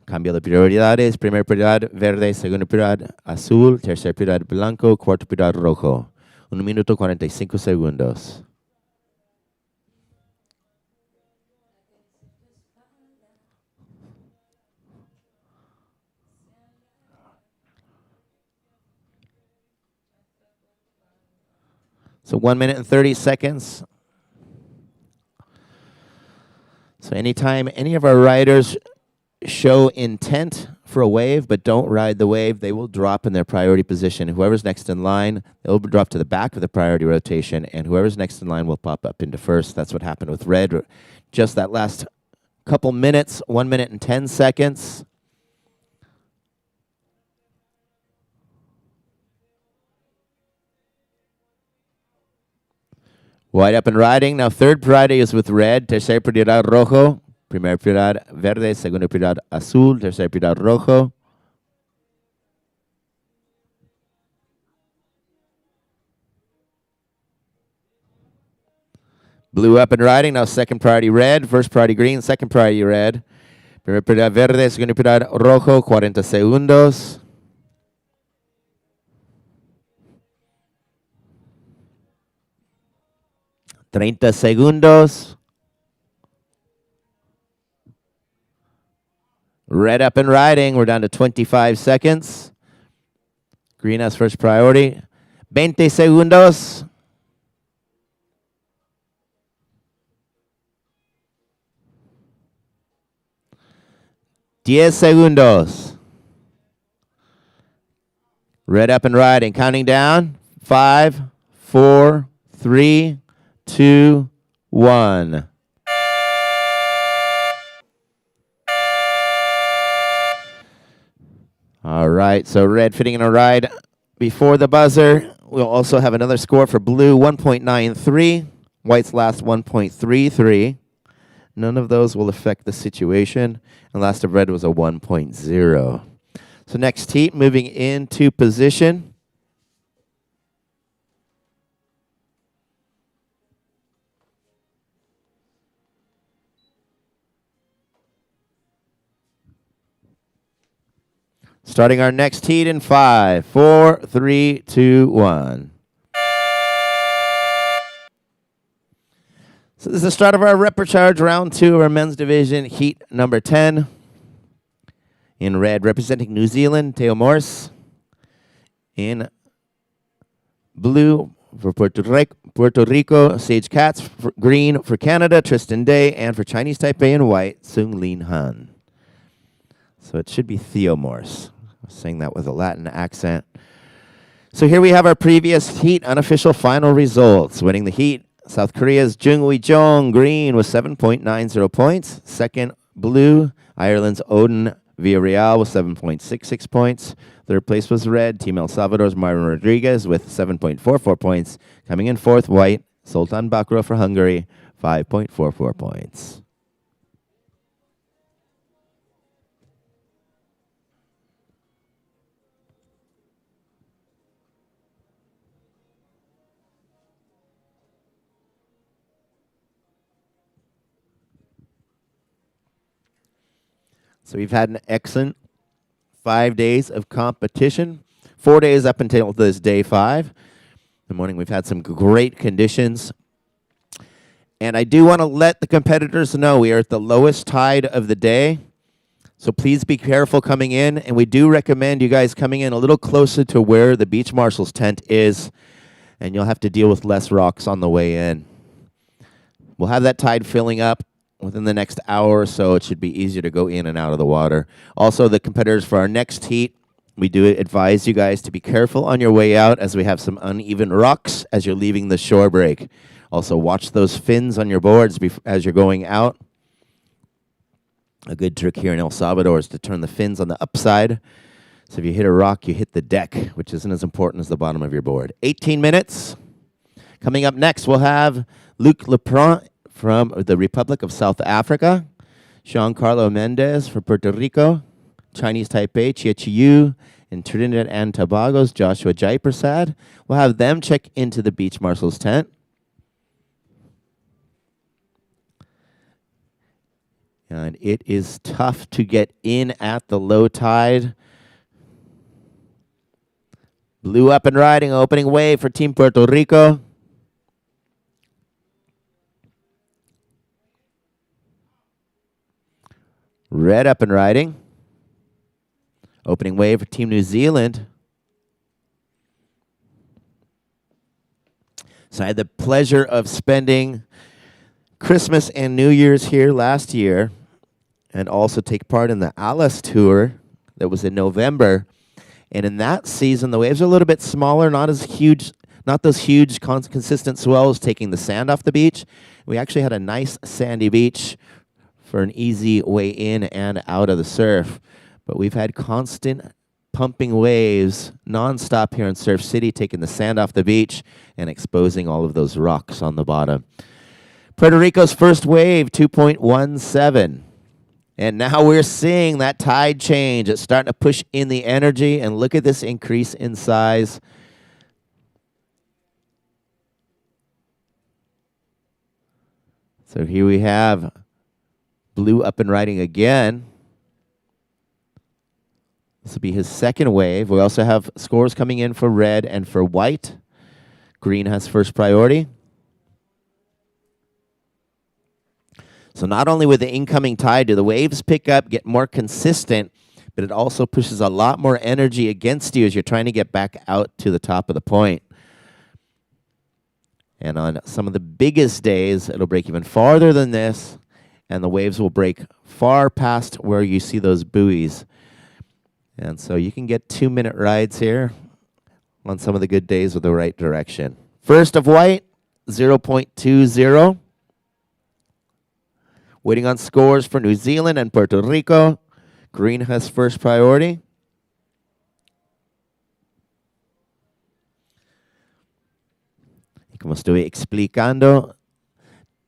Speaker 1: Cambio de prioridades, primera prioridad verde, segunda prioridad azul, tercera prioridad blanco, cuarta prioridad rojo. 1 minuto 45 segundos. So 1 minute and 30 seconds. So anytime any of our riders show intent for a wave but don't ride the wave, they will drop in their priority position. Whoever's next in line, they'll drop to the back of the priority rotation, and whoever's next in line will pop up into first. That's what happened with red. Just that last couple minutes, 1 minute and 10 seconds. White up and riding. Now third priority is with red. Tercera prioridad rojo. Primera prioridad verde. Segunda prioridad azul. Tercera prioridad rojo. Blue up and riding. Now second priority red. First priority green. Second priority red. Primera prioridad verde. Segunda prioridad rojo. 40 segundos. Treinta segundos. Red up and riding. We're down to 25 seconds. Green has first priority. 20 segundos. Diez segundos. Red up and riding. Counting down. 5, 4, 3, 2, 1. All right, so red fitting in a ride before the buzzer. We'll also have another score for blue, 1.93. White's last, 1.33. None of those will affect the situation. And last of red was a 1.0. So next heat, moving into position. Starting our next heat in 5, 4, 3, 2, 1. So this is the start of our Repercharge round 2 of our men's division, heat number 10. In red, representing New Zealand, Teo Morse. In blue, for Puerto Rico, Sage Katz. For green, for Canada, Tristan Day. And for Chinese Taipei in white, Sung Lin Han. So it should be Theo Morse. I was saying that with a Latin accent. So here we have our previous heat unofficial final results. Winning the heat, South Korea's Jung Wi-jong, green with 7.90 points. Second, blue, Ireland's Odin Villarreal with 7.66 points. Third place was red, Team El Salvador's Myron Rodriguez with 7.44 points. Coming in fourth, white, Sultan Bakro for Hungary, 5.44 points. So we've had an excellent 5 days of competition. 4 days up until this day 5. In the morning we've had some great conditions. And I do want to let the competitors know we are at the lowest tide of the day. So please be careful coming in. And we do recommend you guys coming in a little closer to where the beach marshal's tent is. And you'll have to deal with less rocks on the way in. We'll have that tide filling up within the next hour or so. It should be easier to go in and out of the water. Also, the competitors for our next heat, we do advise you guys to be careful on your way out as we have some uneven rocks as you're leaving the shore break. Also, watch those fins on your boards as you're going out. A good trick here in El Salvador is to turn the fins on the upside. So if you hit a rock, you hit the deck, which isn't as important as the bottom of your board. 18 minutes. Coming up next, we'll have Luc Leprand from the Republic of South Africa, Jean Carlo Mendez for Puerto Rico, Chinese Taipei, Chia Chiu, In Trinidad and Tobago's Joshua Jaiprasad. We'll have them check into the beach marshal's tent. And it is tough to get in at the low tide. Blue up and riding, opening wave for Team Puerto Rico. Red up and riding. Opening wave for Team New Zealand. So I had the pleasure of spending Christmas and New Year's here last year and also take part in the Alas tour that was in November. And in that season, the waves are a little bit smaller, not as huge, not those huge consistent swells taking the sand off the beach. We actually had a nice sandy beach for an easy way in and out of the surf. But we've had constant pumping waves nonstop here in Surf City, taking the sand off the beach and exposing all of those rocks on the bottom. Puerto Rico's first wave, 2.17. And now we're seeing that tide change. It's starting to push in the energy, and look at this increase in size. So here we have Blue up and riding again. This will be his second wave. We also have scores coming in for red and for white. Green has first priority. So not only with the incoming tide do the waves pick up, get more consistent, but it also pushes a lot more energy against you as you're trying to get back out to the top of the point. And on some of the biggest days, it'll break even farther than this, and the waves will break far past where you see those buoys. And so you can get 2-minute rides here on some of the good days with the right direction. First of white, 0.20. Waiting on scores for New Zealand and Puerto Rico. Green has first priority. Y como estuve explicando,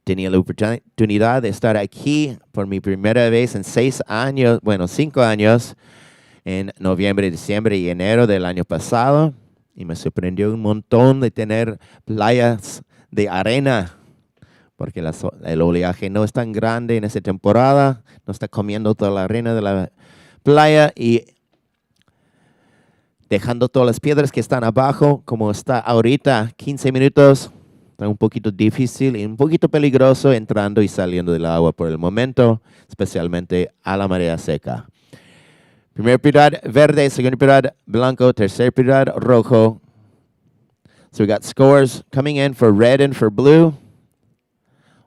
Speaker 1: tenía la oportunidad de estar aquí por mi primera vez en 5 años, en noviembre, diciembre y enero del año pasado. Y me sorprendió un montón de tener playas de arena, porque el oleaje no es tan grande en esta temporada, no está comiendo toda la arena de la playa y dejando todas las piedras que están abajo, como está ahorita, 15 minutos, está un poquito difícil y un poquito peligroso entrando y saliendo del agua por el momento, especialmente a la marea seca. Primer prioridad verde, segundo prioridad blanco, tercer prioridad rojo. So we got scores coming in for red and for blue.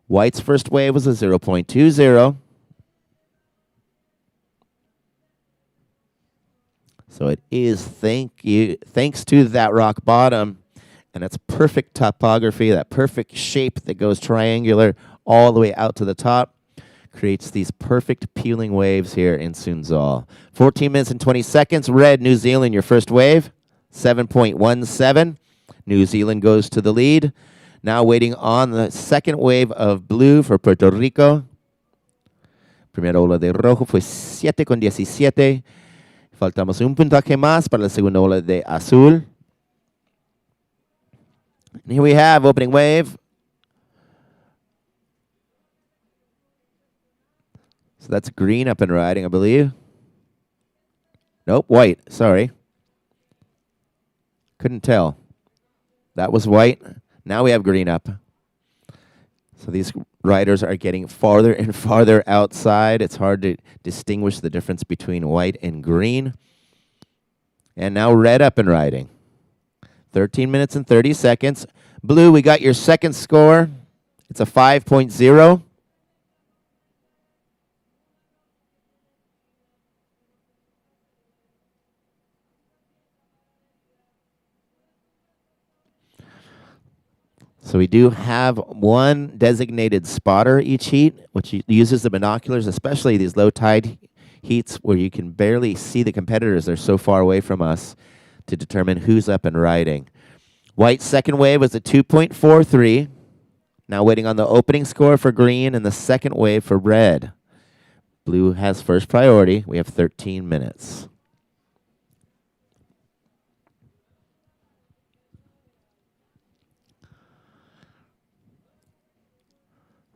Speaker 1: White's first wave was a 0.20. So it is thanks to that rock bottom and its perfect topography, that perfect shape that goes triangular all the way out to the top, creates these perfect peeling waves here in Sunzal. 14 minutes and 20 seconds. Red, New Zealand, your first wave, 7.17. New Zealand goes to the lead. Now waiting on the second wave of blue for Puerto Rico. Primera ola de rojo fue 7.17. Faltamos un puntaje más para la segunda ola de azul. And here we have opening wave. So that's green up and riding, I believe. Nope, white, sorry. Couldn't tell. That was white. Now we have green up. So these riders are getting farther and farther outside. It's hard to distinguish the difference between white and green. And now red up and riding. 13 minutes and 30 seconds. Blue, we got your second score. It's a 5.0. So we do have one designated spotter each heat, which uses the binoculars, especially these low tide heats where you can barely see the competitors. They're so far away from us, to determine who's up and riding. White's second wave was a 2.43. Now waiting on the opening score for green and the second wave for red. Blue has first priority. We have 13 minutes.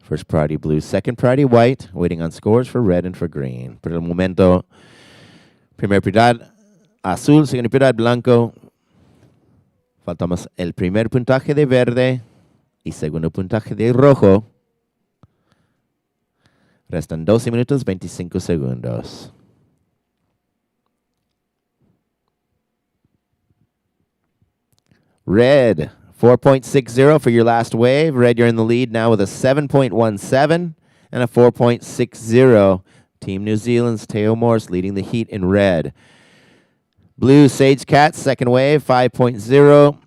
Speaker 1: First priority blue, second priority white, waiting on scores for red and for green. Por el momento, primera prioridad azul, segunda prioridad blanco. Faltamos el primer puntaje de verde y segundo puntaje de rojo. Restan 12 minutos 25 segundos. Red, 4.60 for your last wave. Red, you're in the lead now with a 7.17 and a 4.60. Team New Zealand's Teo Morse leading the heat in red. Blue, Sage Cats, second wave, 5.0.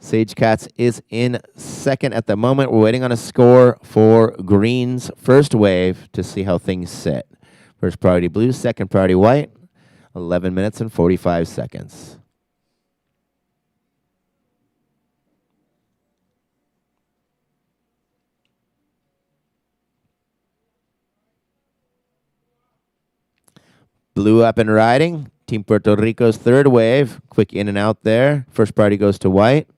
Speaker 1: Sage Cats is in second at the moment. We're waiting on a score for green's first wave to see how things sit. First priority blue, second priority white, 11 minutes and 45 seconds. Blue up and riding. Team Puerto Rico's third wave. Quick in and out there. First priority goes to white.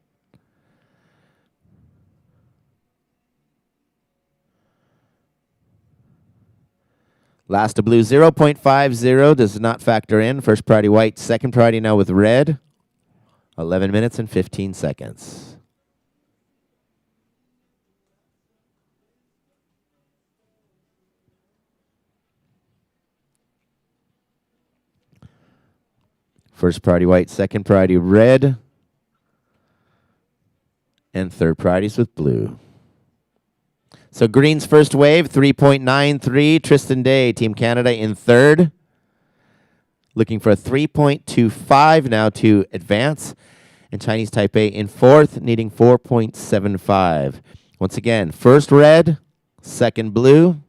Speaker 1: Last to blue, 0.50. Does not factor in. First priority white. Second priority now with red. 11 minutes and 15 seconds. First priority white, second priority red, and third priorities with blue. So green's first wave, 3.93. Tristan Day, Team Canada in third. Looking for a 3.25 now to advance. And Chinese Taipei in fourth, needing 4.75. Once again, first red, second blue,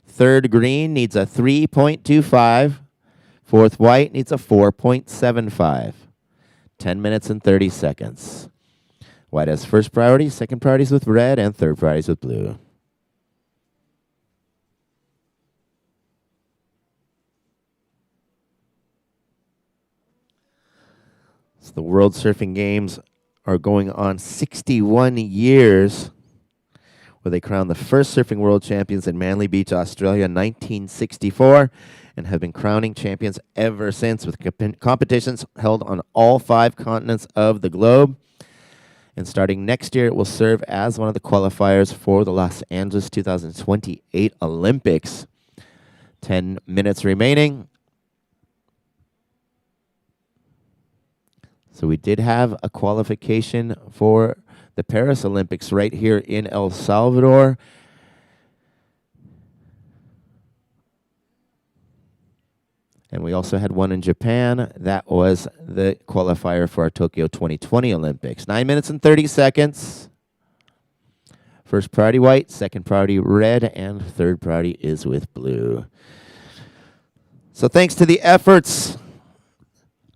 Speaker 1: third green needs a 3.25. Fourth white needs a 4.75. 10 minutes and 30 seconds. White has first priority, second priorities with red, and third priorities with blue. So the World Surfing Games are going on 61 years, where they crowned the first surfing world champions in Manly Beach, Australia in 1964. And have been crowning champions ever since, with competitions held on all 5 continents of the globe. And starting next year, it will serve as one of the qualifiers for the Los Angeles 2028 Olympics. 10 minutes remaining. So we did have a qualification for the Paris Olympics right here in El Salvador. And we also had one in Japan. That was the qualifier for our Tokyo 2020 Olympics. 9 minutes and 30 seconds. First priority white, second priority red, and third priority is with blue. So thanks to the efforts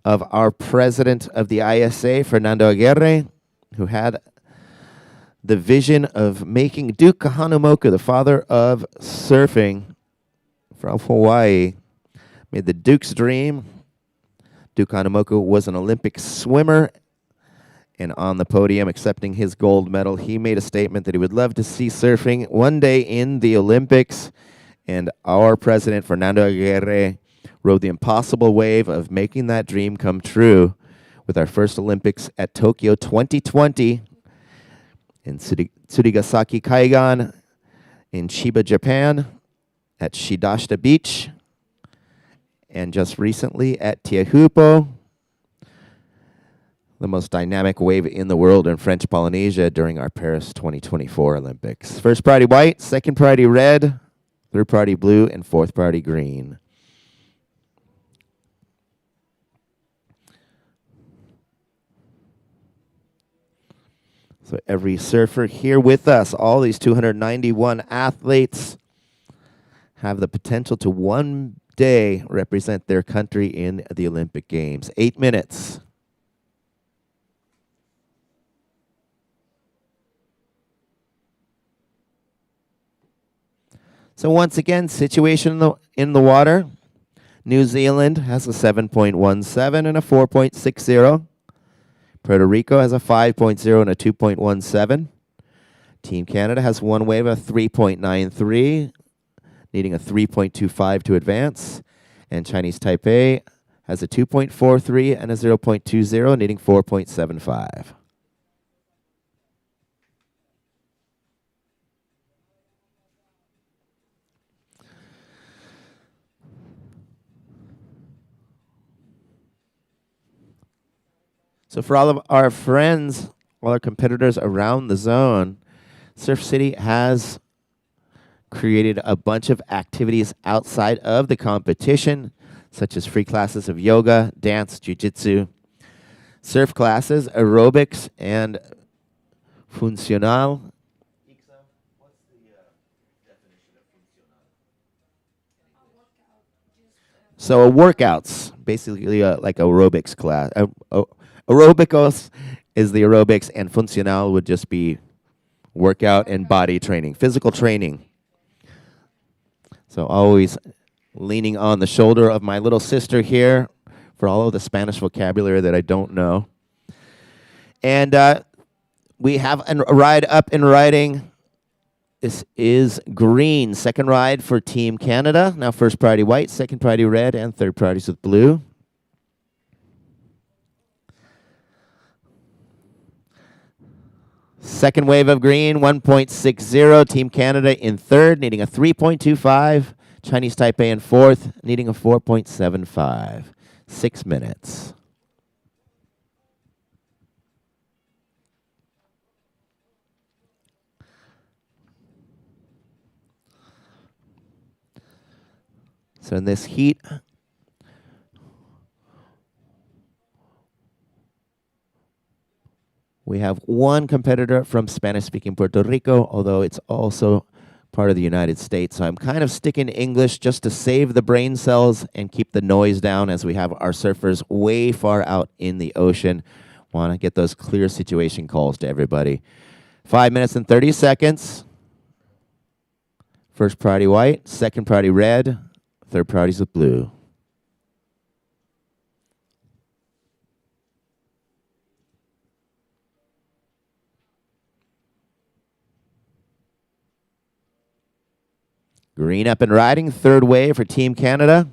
Speaker 1: of our president of the ISA, Fernando Aguirre, who had the vision of making Duke Kahanamoku, the father of surfing from Hawaii, made the Duke's dream. Duke Kahanamoku was an Olympic swimmer, and on the podium accepting his gold medal, he made a statement that he would love to see surfing one day in the Olympics. And our president, Fernando Aguirre, rode the impossible wave of making that dream come true with our first Olympics at Tokyo 2020 in Tsurugasaki Kaigan in Chiba, Japan, at Shidashita Beach, and just recently at Teahupo, the most dynamic wave in the world in French Polynesia during our Paris 2024 Olympics. First priority white, second priority red, third priority blue, and fourth priority green. So every surfer here with us, all these 291 athletes, have the potential to one day represent their country in the Olympic Games. 8 minutes. So once again, situation in the water. New Zealand has a 7.17 and a 4.60. Puerto Rico has a 5.0 and a 2.17. Team Canada has one wave of 3.93, needing a 3.25 to advance. And Chinese Taipei has a 2.43 and a 0.20, needing 4.75. So for all of our friends, all our competitors around the zone, Surf City has created a bunch of activities outside of the competition, such as free classes of yoga, dance, jiu-jitsu, surf classes, aerobics, and funcional. So workouts, basically like aerobics class. Aerobicos is the aerobics, and funcional would just be workout and body training, physical training. So always leaning on the shoulder of my little sister here for all of the Spanish vocabulary that I don't know. And we have a ride up and riding. This is green, second ride for Team Canada. Now first priority white, second priority red, and third priorities with blue. Second wave of green, 1.60. Team Canada in third, needing a 3.25. Chinese Taipei in fourth, needing a 4.75. 6 minutes. So in this heat, we have one competitor from Spanish-speaking Puerto Rico, although it's also part of the United States. So I'm kind of sticking to English just to save the brain cells and keep the noise down as we have our surfers way far out in the ocean. Want to get those clear situation calls to everybody. 5 minutes and 30 seconds. First priority white, second priority red, third priorities with blue. Green up and riding, third wave for Team Canada.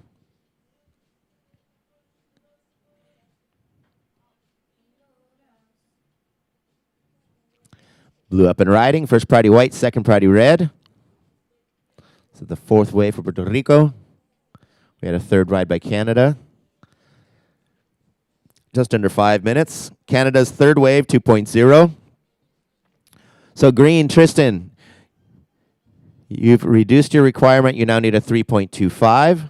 Speaker 1: Blue up and riding, first priority white, second priority red. So the fourth wave for Puerto Rico. We had a third ride by Canada. Just under 5 minutes. Canada's third wave, 2.0. So green, Tristan, you've reduced your requirement. You now need a 3.25.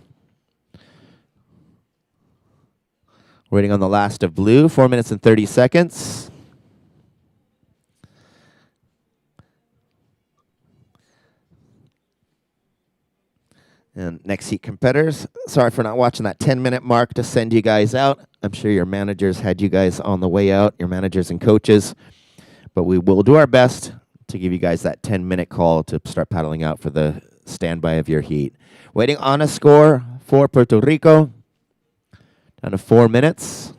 Speaker 1: Waiting on the last of blue, 4 minutes and 30 seconds. And next heat competitors. Sorry for not watching that 10-minute mark to send you guys out. I'm sure your managers had you guys on the way out, your managers and coaches. But we will do our best to give you guys that 10-minute call to start paddling out for the standby of your heat. Waiting on a score for Puerto Rico. Down to 4 minutes.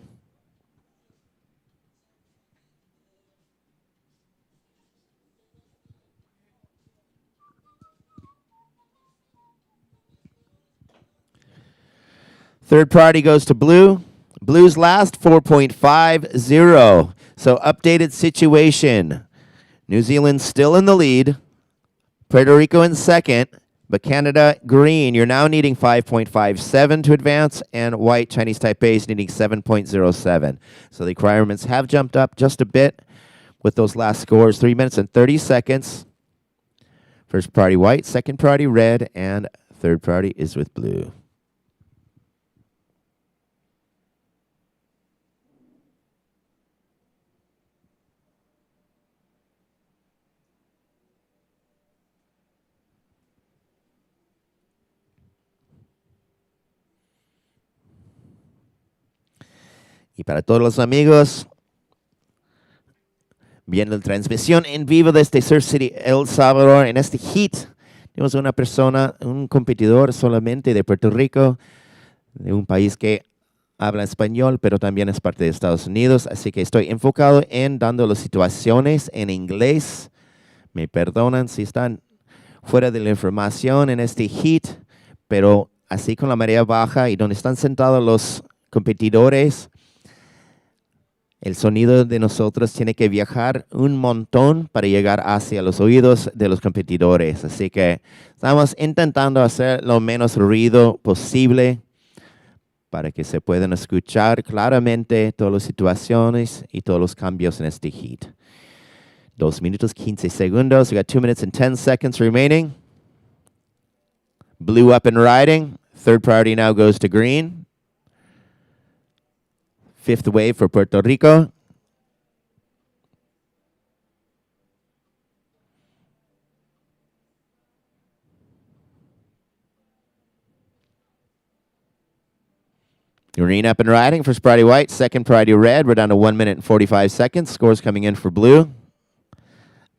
Speaker 1: Third priority goes to blue. Blue's last, 4.50. So updated situation. New Zealand still in the lead. Puerto Rico in second. But Canada, green, you're now needing 5.57 to advance. And white, Chinese Taipei is needing 7.07. So the requirements have jumped up just a bit with those last scores. 3 minutes and 30 seconds. First priority white, second priority red, and third priority is with blue. Y para todos los amigos, viendo la transmisión en vivo desde Surf City, El Salvador, en este heat, tenemos una persona, un competidor solamente de Puerto Rico, de un país que habla español, pero también es parte de Estados Unidos, así que estoy enfocado en dando las situaciones en inglés Me perdonan si están fuera de la información en este heat, pero así con la marea baja y donde están sentados los competidores, el sonido de nosotros tiene que viajar un montón para llegar hacia los oídos de los competidores. Así que estamos intentando hacer lo menos ruido posible para que se puedan escuchar claramente todas las situaciones y todos los cambios en este heat. 2 minutos 15 segundos. We got 2 minutes and 10 seconds remaining. Blue up and riding. Third priority now goes to green. Fifth wave for Puerto Rico. Green up and riding. First priority white, second priority red. We're down to 1 minute and 45 seconds. Scores coming in for blue.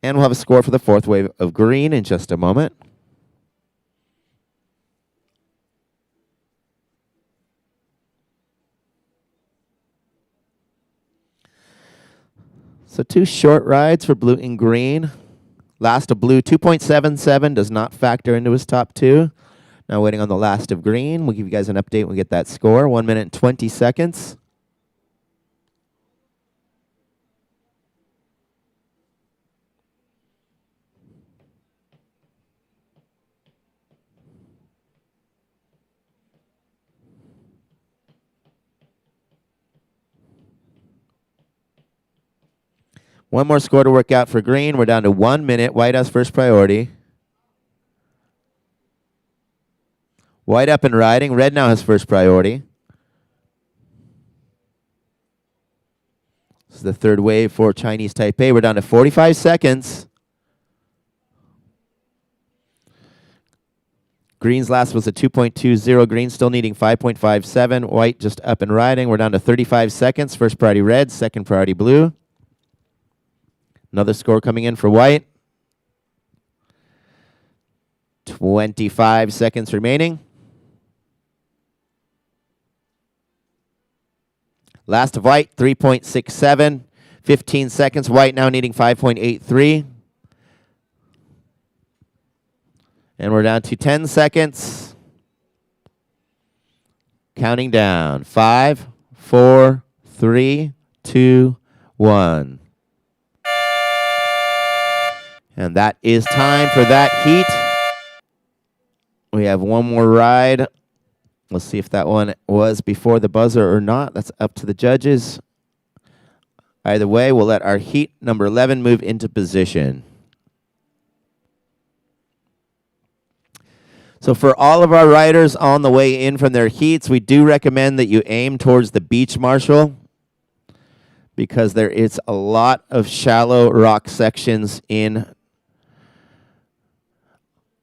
Speaker 1: And we'll have a score for the fourth wave of green in just a moment. So 2 short rides for blue and green. Last of blue, 2.77, does not factor into his top 2. Now waiting on the last of green. We'll give you guys an update when we get that score. 1 minute and 20 seconds. One more score to work out for green. We're down to 1 minute. White has first priority. White up and riding. Red now has first priority. This is the third wave for Chinese Taipei. We're down to 45 seconds. Green's last was a 2.20. Green still needing 5.57. White just up and riding. We're down to 35 seconds. First priority red, second priority blue. Another score coming in for white. 25 seconds remaining. Last of white, 3.67. 15 seconds. White now needing 5.83. And we're down to 10 seconds. Counting down. 5, 4, 3, 2, 1. And that is time for that heat. We have one more ride. We'll see if that one was before the buzzer or not. That's up to the judges. Either way, we'll let our heat number 11 move into position. So for all of our riders on the way in from their heats, we do recommend that you aim towards the beach marshal because there is a lot of shallow rock sections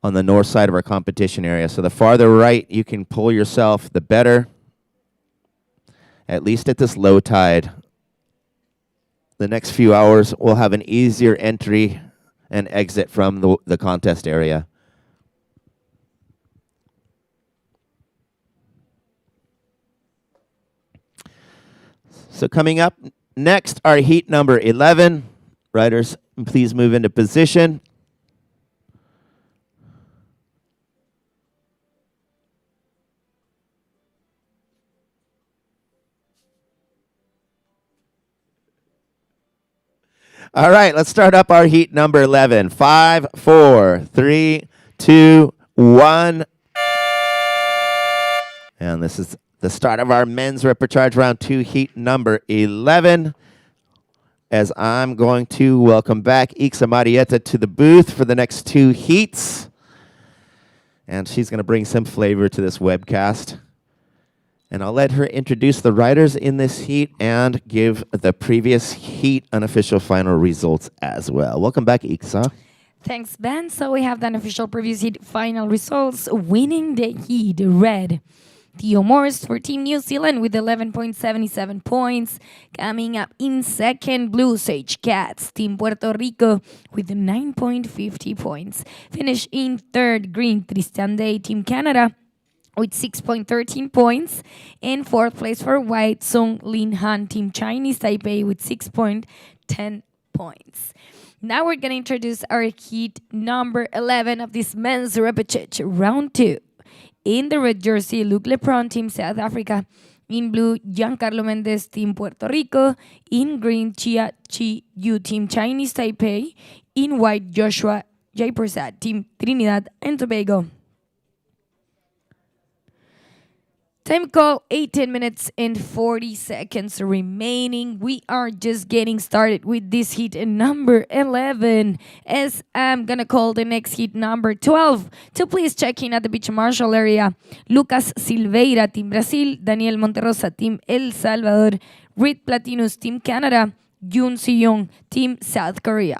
Speaker 1: on the north side of our competition area. So the farther right you can pull yourself, the better. At least at this low tide. The next few hours, we'll have an easier entry and exit from the contest area. So coming up next, our heat number 11. Riders, please move into position. All right, let's start up our heat number 11. 5, 4, 3, 2, 1. And this is the start of our men's Reprecharge round 2 heat number 11. As I'm going to welcome back Ixa Marietta to the booth for the next 2 heats. And she's going to bring some flavor to this webcast. And I'll let her introduce the riders in this heat and give the previous heat unofficial final results as well. Welcome back, Ixa.
Speaker 3: Thanks, Ben. So we have the unofficial previous heat final results. Winning the heat, red, Theo Morris for Team New Zealand with 11.77 points. Coming up in second, Blue Sage Cats, Team Puerto Rico with 9.50 points. Finish in third, Green Tristan Day, Team Canada with 6.13 points. In fourth place for White, Sung Lin Han, Team Chinese Taipei with 6.10 points. Now we're going to introduce our heat number 11 of this men's repechage, round 2. In the red jersey, Luke Lepron, Team South Africa. In blue, Giancarlo Mendes, Team Puerto Rico. In green, Chia Chi Yu, Team Chinese Taipei. In white, Joshua J. Prasad, Team Trinidad and Tobago. Time call, 18 minutes and 40 seconds remaining. We are just getting started with this heat number 11, as I'm gonna call the next heat number 12 to please check in at the beach marshal area. Lucas Silveira, Team Brazil. Daniel Monterrosa, Team El Salvador. Reed Platinus, Team Canada. Yoon Si-young, Team South Korea.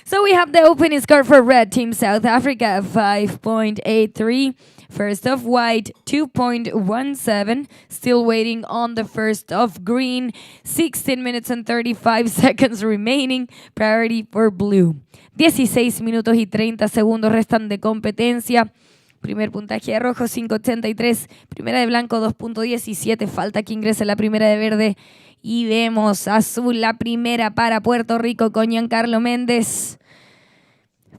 Speaker 3: So we have the opening score for red, Team South Africa, 5.83. First of white, 2.17. Still waiting on the first of green. 16 minutes and 35 seconds remaining. Priority for blue. 16 minutos y 30 segundos restan de competencia. Primer puntaje de rojo, 5.83. Primera de blanco, 2.17. Falta que ingrese la primera de verde. Y vemos azul, la primera para Puerto Rico con Giancarlo Mendes.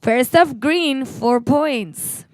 Speaker 3: First of green, 4 points.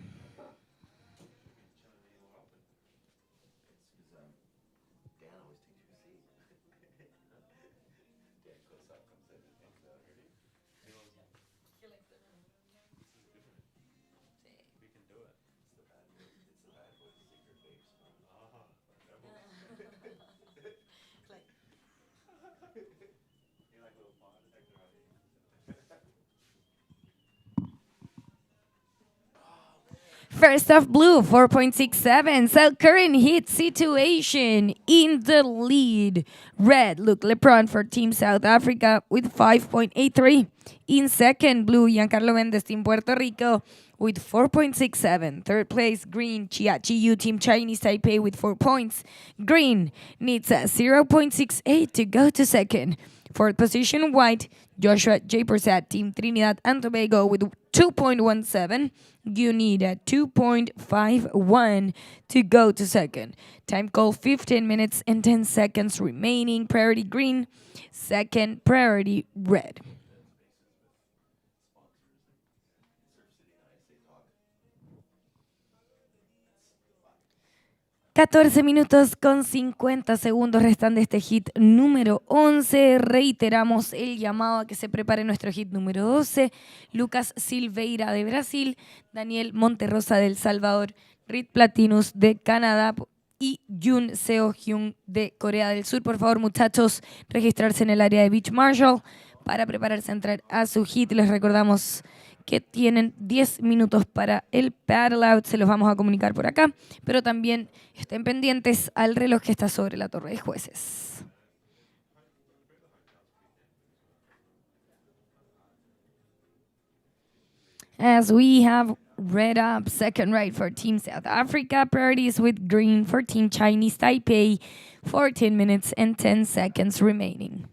Speaker 3: First off blue, 4.67. So current hit situation in the lead. Red, Luke Lepron for Team South Africa with 5.83. In second, blue, Giancarlo Mendes, Team Puerto Rico with 4.67. Third place, green, Chia Chi Yu, Team Chinese Taipei with 4 points. Green needs a 0.68 to go to second. Fourth position, white, Joshua J. Prasad, Team Trinidad and Tobago with 2.17. You need a 2.51 to go to second. Time call, 15 minutes and 10 seconds remaining. Priority green, second priority red. $14 minutos con 50 segundos restan de este hit número 11. Reiteramos el llamado a que se prepare nuestro hit número 12. Lucas Silveira de Brasil, Daniel Monterrosa de El Salvador, Reed Platinus de Canadá y Yoon Si-young de Corea del Sur. Por favor, muchachos, registrarse en el área de Beach Marshal para prepararse a entrar a su hit. Les recordamos que tienen 10 minutos para el paddle out, se los vamos a comunicar por acá, pero también estén pendientes al reloj que está sobre la torre de jueces. As we have red up, second right for Team South Africa, priorities with green for Team Chinese Taipei, 14 minutes and 10 seconds remaining.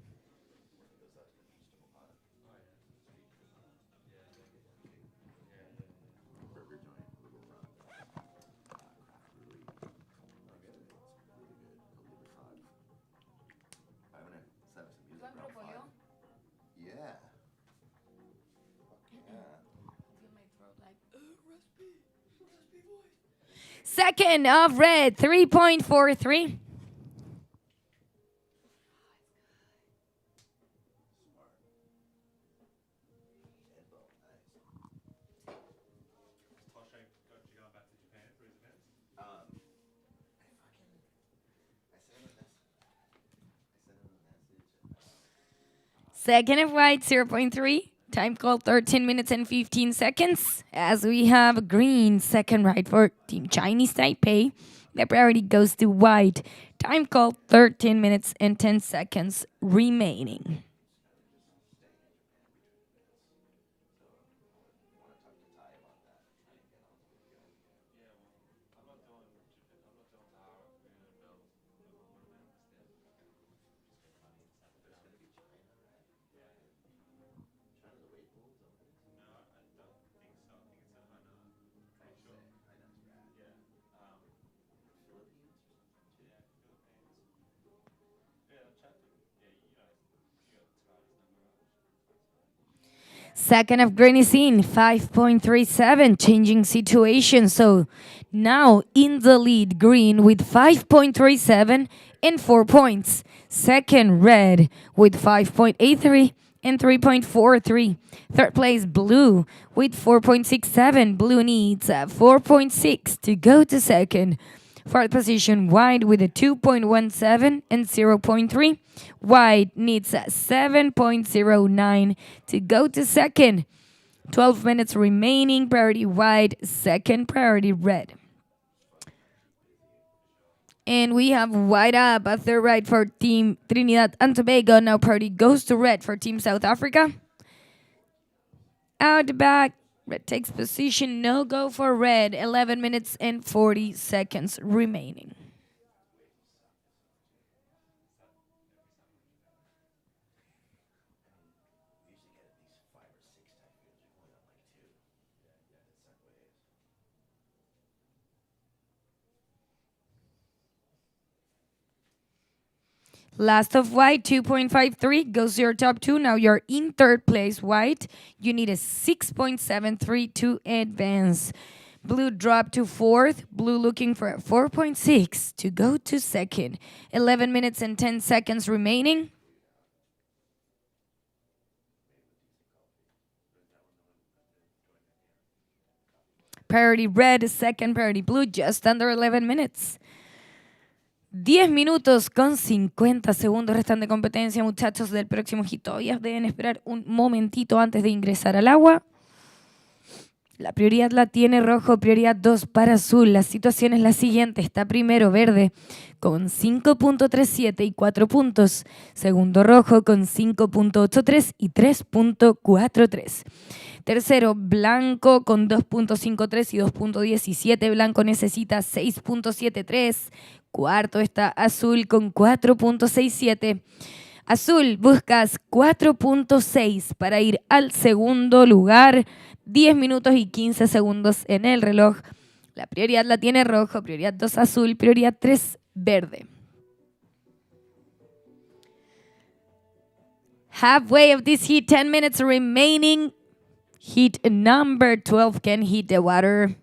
Speaker 3: Second of red, 3.43. Second of white, 0.3. Time called 13 minutes and 15 seconds. As we have green, second right for Team Chinese Taipei. The priority goes to white. Time called 13 minutes and 10 seconds remaining. Second of green is in, 5.37, changing situation. So now in the lead, green with 5.37 and 4 points. Second, red with 5.83 and 3.43. Third place, blue with 4.67. Blue needs 4.6 to go to second. Fourth position, white with a 2.17 and 0.3. White needs 7.09 to go to second. 12 minutes remaining. Priority white, second priority red. And we have white up at third right for Team Trinidad and Tobago. Now priority goes to red for Team South Africa. Out the back. Red takes position, no go for red. 11 minutes and 40 seconds remaining. Last of white, 2.53, goes to your top two. Now you're in third place, white. You need a 6.73 to advance. Blue dropped to fourth. Blue looking for a 4.6 to go to second. 11 minutes and 10 seconds remaining. Priority red, second priority blue, just under 11 minutes. 10 minutos con 50 segundos restan de competencia, muchachos del próximo hit. Todavía deben esperar un momentito antes de ingresar al agua. La prioridad la tiene rojo, prioridad 2 para azul. La situación es la siguiente. Está primero verde con 5.37 y 4 puntos. Segundo rojo con 5.83 y 3.43. Tercero, blanco con 2.53 y 2.17. Blanco necesita 6.73. Cuarto está azul con 4.67. Azul, buscas 4.6 para ir al segundo lugar. 10 minutos y 15 segundos en el reloj. La prioridad la tiene rojo, prioridad 2 azul, prioridad 3 verde. Halfway of this heat, 10 minutes remaining. Heat number 12 can hit the water.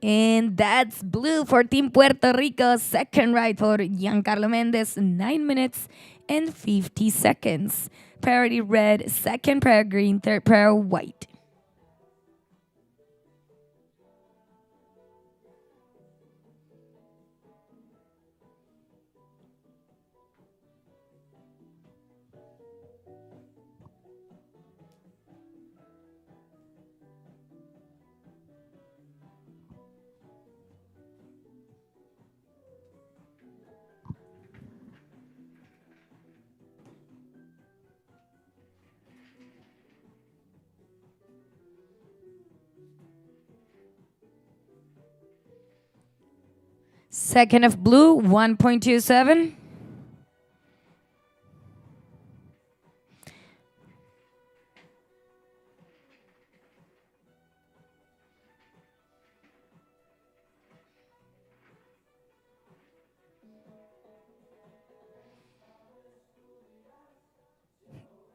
Speaker 3: And that's blue for Team Puerto Rico. Second right for Giancarlo Mendez. 9 minutes and 50 seconds. Priority red, second priority green, third priority white. Second of blue, 1.27.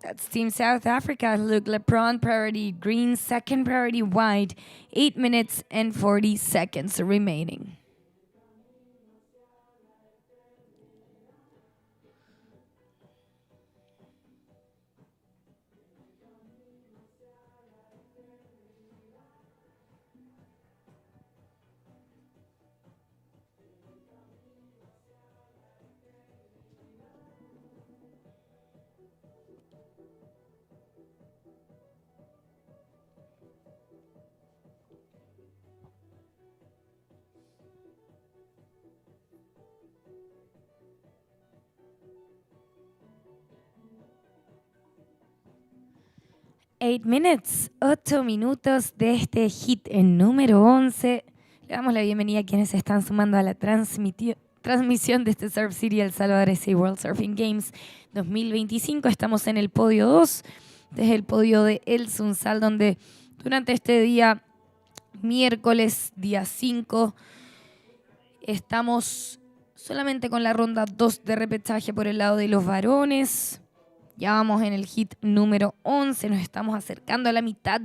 Speaker 3: That's Team South Africa. Luke Lepron, priority green, second priority white. 8 minutes and 40 seconds remaining. Eight minutes, 8 minutos de este hit en número 11. Le damos la bienvenida a quienes se están sumando a la transmisión de este Surf City El Salvador SA World Surfing Games 2025. Estamos en el podio 2, desde el podio de El Sunzal, donde durante este día, miércoles, día 5, estamos solamente con la ronda 2 de repechaje por el lado de los varones. Ya vamos en el hit número 11, nos estamos acercando a la mitad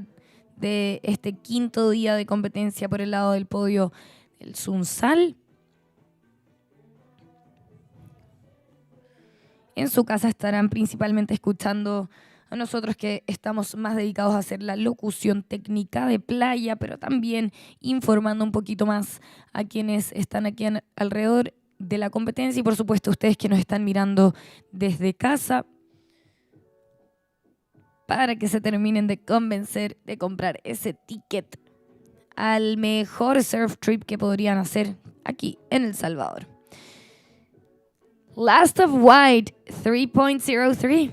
Speaker 3: de este quinto día de competencia por el lado del podio del Sunzal. En su casa estarán principalmente escuchando a nosotros que estamos más dedicados a hacer la locución técnica de playa, pero también informando un poquito más a quienes están aquí alrededor de la competencia y por supuesto ustedes que nos están mirando desde casa, para que se terminen de convencer de comprar ese ticket al mejor surf trip que podrían hacer aquí en El Salvador. Last of White, 3.03.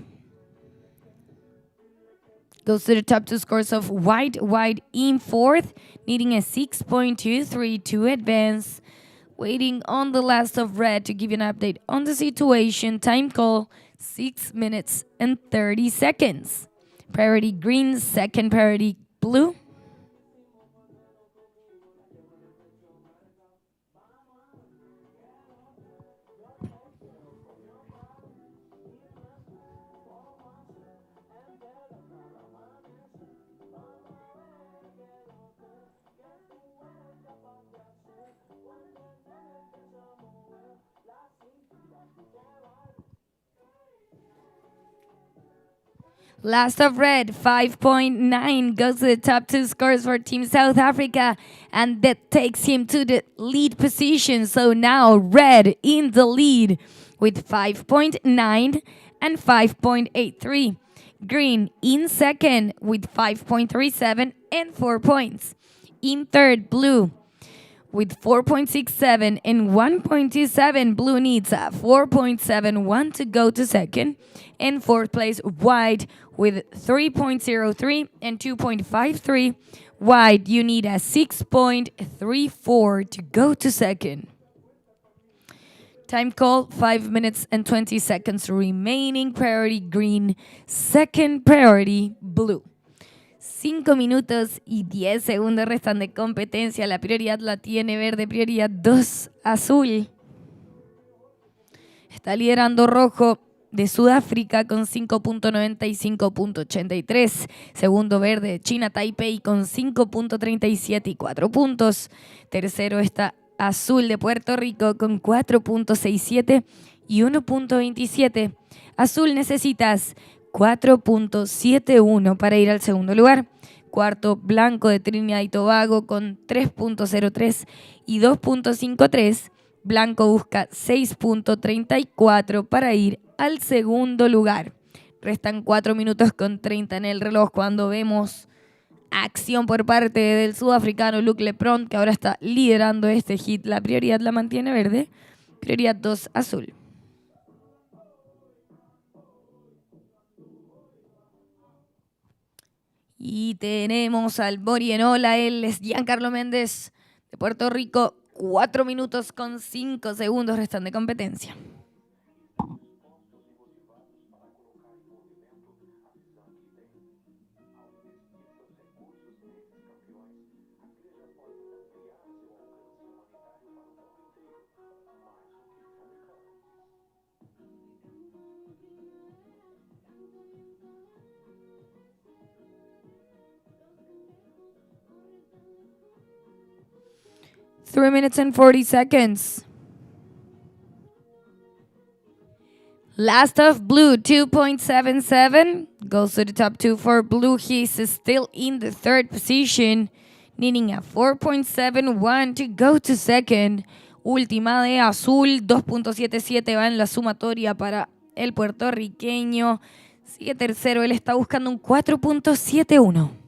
Speaker 3: Goes to the top two scores of White. White in fourth, needing a 6.23 to advance. Waiting on the last of Red to give you an update on the situation. Time call, 6 minutes and 30 seconds. Priority green, second priority blue. Last of Red, 5.9, goes to the top two scores for Team South Africa, and that takes him to the lead position. So now Red in the lead with 5.9 and 5.83. Green in second with 5.37 and 4 points. In third, Blue with 4.67 and 1.27. Blue needs a 4.71 to go to second. In fourth place, White with 3.03 and 2.53. White, you need a 6.34 to go to second. Time call, 5 minutes and 20 seconds remaining. Priority green, second priority blue. 5 minutos y 10 segundos restan de competencia. La prioridad la tiene verde, prioridad 2 azul. Está liderando rojo de Sudáfrica con 5.95.83. Segundo verde, China Taipei con 5.37 y 4 puntos. Tercero está azul de Puerto Rico con 4.67 y 1.27. Azul necesitas 4.71 para ir al segundo lugar. Cuarto, blanco de Trinidad y Tobago con 3.03 y 2.53. Blanco busca 6.34 para ir al segundo lugar. Restan 4 minutos con 30 en el reloj cuando vemos acción por parte del sudafricano Luke Lepron, que ahora está liderando este hit. La prioridad la mantiene verde, prioridad 2 azul. Y tenemos al Borienola, él es Giancarlo Méndez de Puerto Rico. 4 minutos con 5 segundos restan de competencia. 3 minutes and 40 seconds. Last of blue, 2.77. Goes to the top two for blue. He's still in the third position, needing a 4.71 to go to second. Última de azul, 2.77 va en la sumatoria para el puertorriqueño. Sigue tercero, él está buscando un 4.71.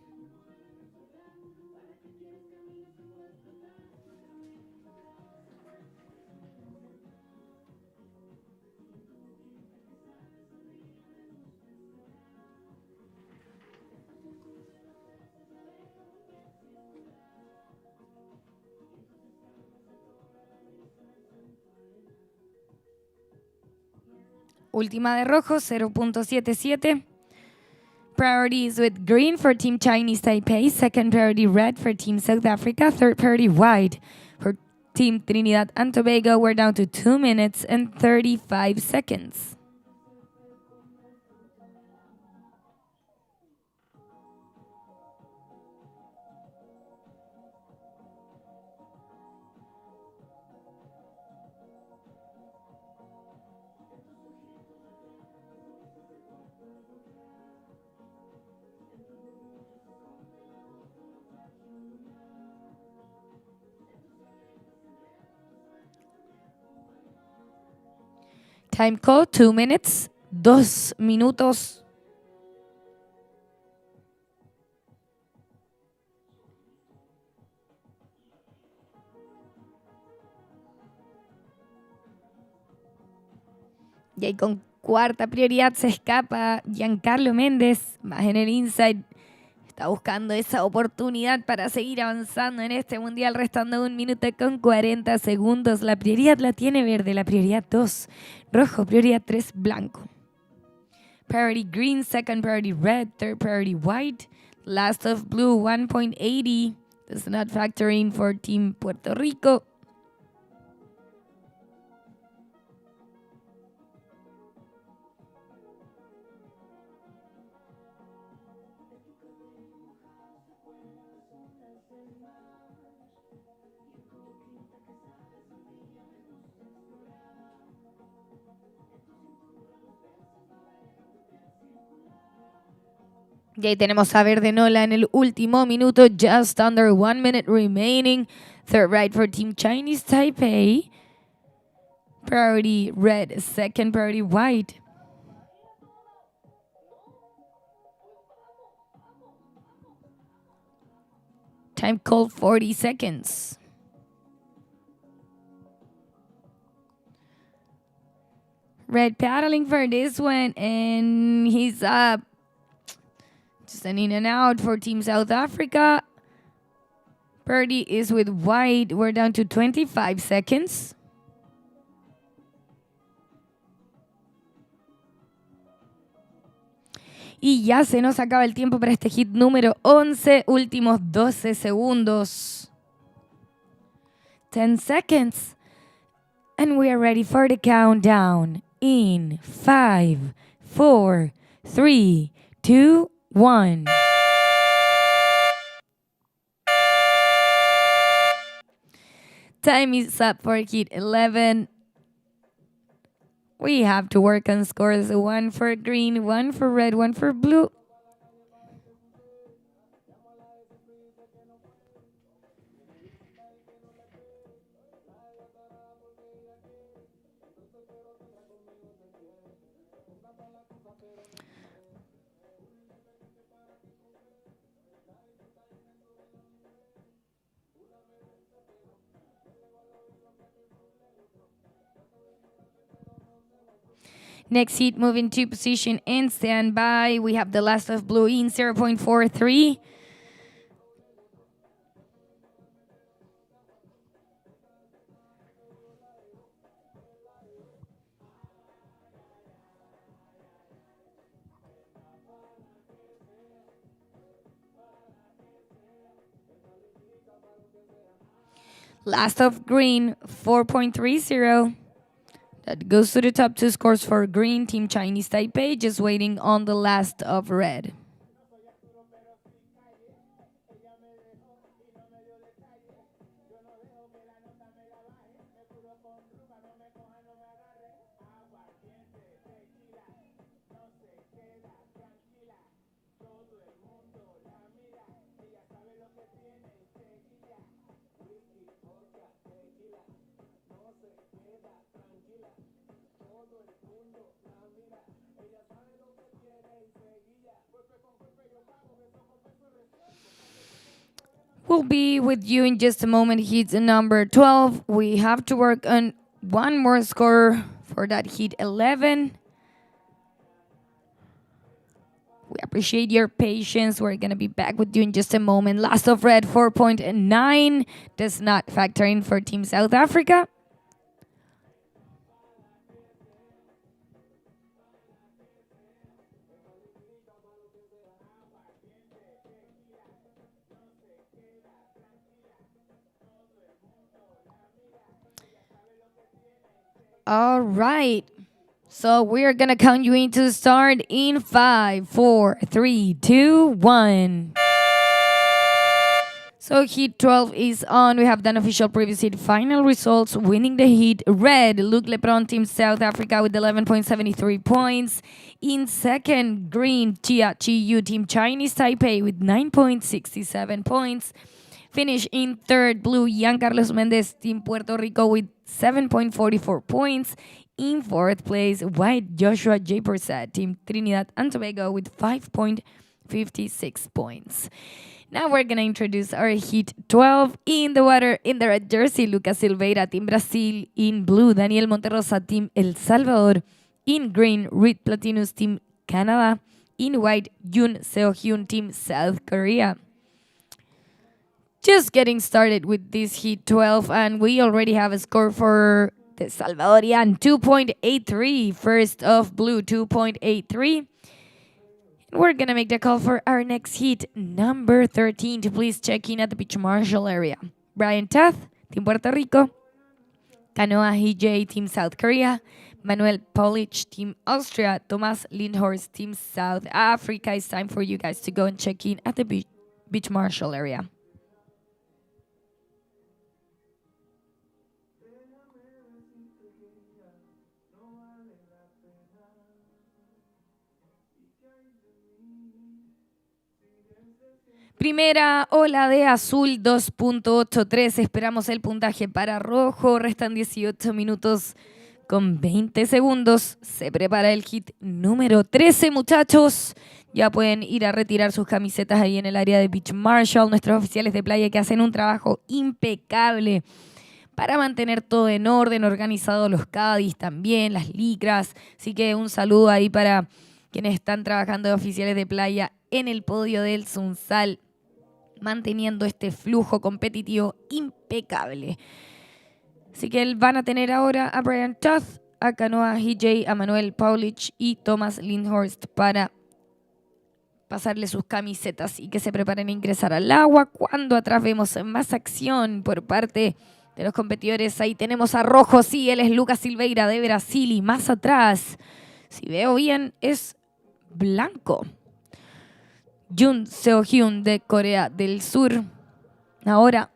Speaker 3: Última de rojo, 0.77. Priority is with green for Team Chinese Taipei. Second priority red for Team South Africa. Third priority white for Team Trinidad and Tobago. We're down to 2 minutes and 35 seconds. Time call, 2 minutes, 2 minutos. Y ahí con cuarta prioridad se escapa Giancarlo Méndez, más en el inside. Está buscando esa oportunidad para seguir avanzando en este mundial, restando 1 minuto con 40 segundos. La prioridad la tiene verde, la prioridad 2 rojo, prioridad 3 blanco. Priority green, second priority red, third priority white. Last of blue, 1.80. Does not factor in for Team Puerto Rico. Y ahí tenemos a Verde Nola en el último minuto, just under 1 minute remaining. Third right for Team Chinese Taipei. Priority red, second priority white. Time called 40 seconds. Red paddling for this one, and he's up. Just an in and out for Team South Africa. Birdie is with white. We're down to 25 seconds. Y ya se nos acaba el tiempo para este hit número 11. Últimos 12 segundos. 10 seconds. And we are ready for the countdown. In 5, 4, 3, 2, 1. Time is up for hit 11. We have to work on scores. 1 for green, 1 for red, 1 for blue. Next heat, moving to position and standby. We have the last of blue in 0.43. Last of green, 4.30. That goes to the top two scores for green, Team Chinese Taipei, just waiting on the last of red. We'll be with you in just a moment. Heat number 12. We have to work on one more score for that heat 11. We appreciate your patience. We're going to be back with you in just a moment. Last of red, 4.9. Does not factor in for Team South Africa. All right. So we're going to count you in to start in 5, 4, 3, 2, 1. So heat 12 is on. We have done official previous heat final results. Winning the heat, red, Luc Lepron, Team South Africa with 11.73 points. In second, green, Chia Chi-Yu, Team Chinese Taipei with 9.67 points. Finish in third, blue, Giancarlos Mendez, Team Puerto Rico with 7.44 points. In fourth place, white, Joshua J. Persad, Team Trinidad and Tobago with 5.56 points. Now we're going to introduce our Heat 12. In the water, in the red jersey, Lucas Silveira, Team Brazil. In blue, Daniel Monterrosa, Team El Salvador. In green, Reed Platinus, Team Canada. In white, Yoon Seo-hyun, Team South Korea. Just getting started with this Heat 12, and we already have a score for the Salvadorian, 2.83. First of blue, 2.83. We're going to make the call for our next heat, number 13, to please check in at the beach marshal area. Brian Tath, Team Puerto Rico. Kanoa Hee-jae, Team South Korea. Manuel Polic, Team Austria. Thomas Lindhorst, Team South Africa. It's time for you guys to go and check in at the beach marshal area. Primera ola de azul, 2.83. Esperamos el puntaje para rojo. Restan 18 minutos con 20 segundos. Se prepara el hit número 13, muchachos. Ya pueden ir a retirar sus camisetas ahí en el área de Beach Marshal. Nuestros oficiales de playa que hacen un trabajo impecable para mantener todo en orden, organizado los caddies también, las licras. Así que un saludo ahí para quienes están trabajando de oficiales de playa en el podio del Sunzal, manteniendo este flujo competitivo impecable. Así que van a tener ahora a Brian Tuth, a Kanoa Hee-jae, a Manuel Paulich y Thomas Lindhorst para pasarle sus camisetas y que se preparen a ingresar al agua. Cuando atrás vemos más acción por parte de los competidores, ahí tenemos a rojo, sí, él es Lucas Silveira de Brasil, y más atrás, si veo bien, es blanco, Yoon Seo-hyun de Corea del Sur. Ahora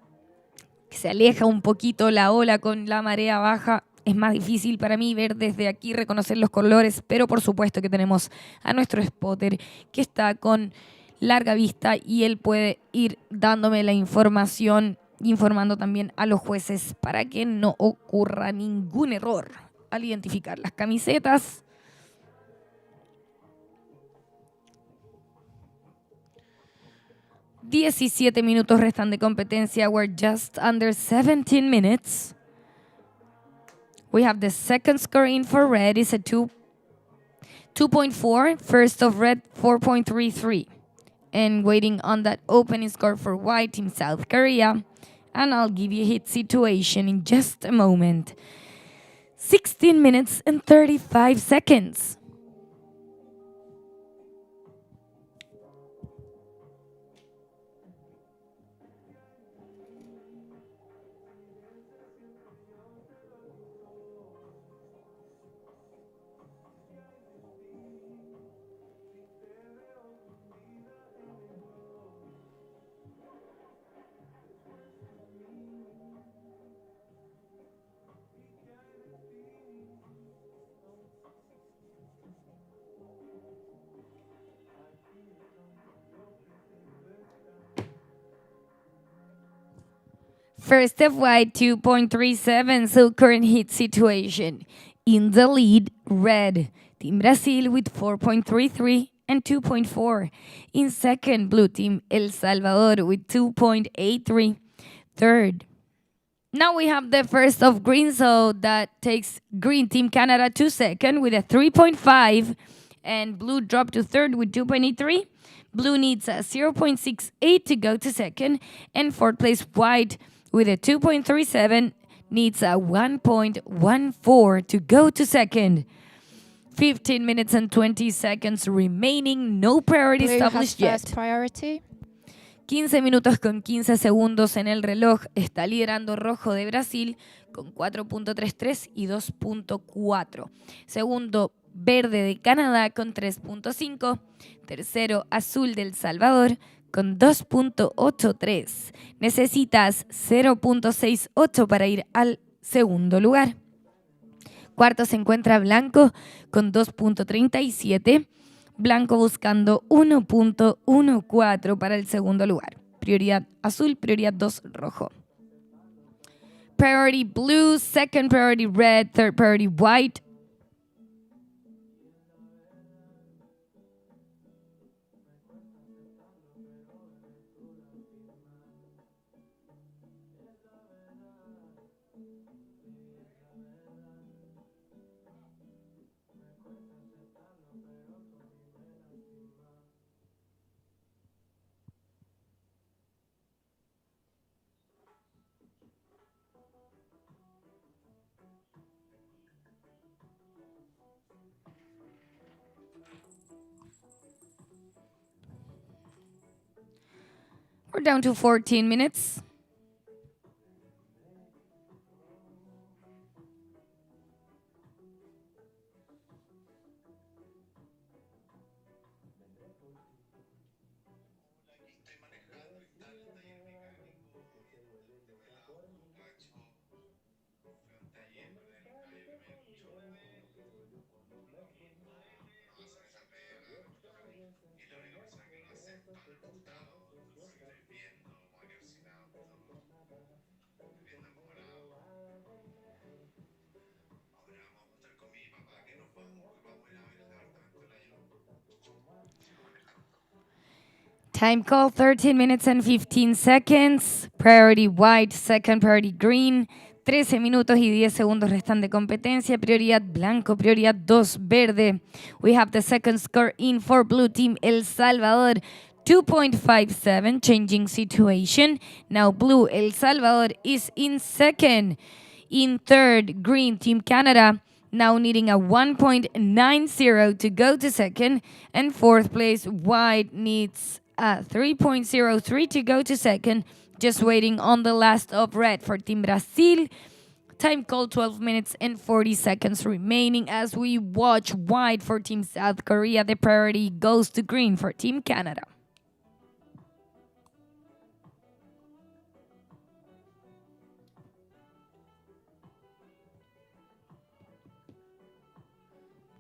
Speaker 3: que se aleja un poquito la ola con la marea baja, es más difícil para mí ver desde aquí, reconocer los colores, pero por supuesto que tenemos a nuestro spotter que está con larga vista y él puede ir dándome la información, informando también a los jueces para que no ocurra ningún error al identificar las camisetas. $17 minutos restan de competencia. We're just under 17 minutes. We have the second score in for red is a 2.4. First of red, 4.33. And waiting on that opening score for white, Team South Korea. And I'll give you a hit situation in just a moment. 16 minutes and 35 seconds. First of white, 2.37, so current hit situation. In the lead, red, Team Brazil with 4.33, and 2.4. In second, Blue Team El Salvador with 2.83. Third. Now we have the first of green, so that takes Green Team Canada to second with a 3.5, and Blue dropped to third with 2.83. Blue needs a 0.68 to go to second, and fourth place White with a 2.37 needs a 1.14 to go to second. 15 minutes and 20 seconds remaining, no priority
Speaker 4: Blue
Speaker 3: established
Speaker 4: has first
Speaker 3: yet.
Speaker 4: priority.
Speaker 3: 15 minutos con 15 segundos en el reloj. Está liderando Rojo de Brasil con 4.33 y 2.4. Segundo, Verde de Canadá con 3.5. Tercero, Azul del Salvador con 2.83. Necesitas 0.68 para ir al segundo lugar. Cuarto se encuentra Blanco con 2.37. Blanco buscando 1.14 para el segundo lugar. Prioridad azul, prioridad 2 rojo. Priority blue, second priority red, third priority white. We're down to 14 minutes. Time call, 13 minutes and 15 seconds. Priority white, second priority green. 13 minutos y 10 segundos restan de competencia. Prioridad blanco, prioridad 2 verde. We have the second score in for Blue Team El Salvador. 2.57, changing situation. Now Blue El Salvador is in second. In third, Green Team Canada, now needing a 1.90 to go to second. And fourth place, White needs a 3.03 to go to second. Just waiting on the last of red for Team Brazil. Time call, 12 minutes and 40 seconds remaining as we watch white for Team South Korea. The priority goes to green for Team Canada.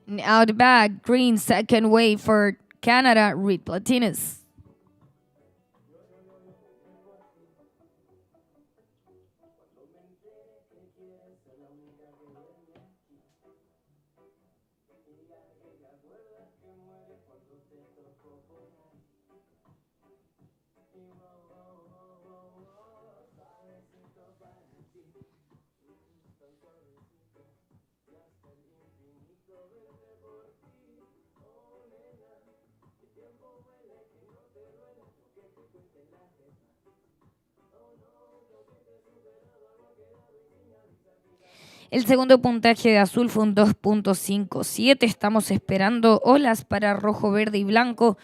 Speaker 3: Now the back, green second wave for Canada, Reed Platinas. El segundo puntaje de azul fue un 2.57. Estamos esperando olas para rojo, verde y blanco.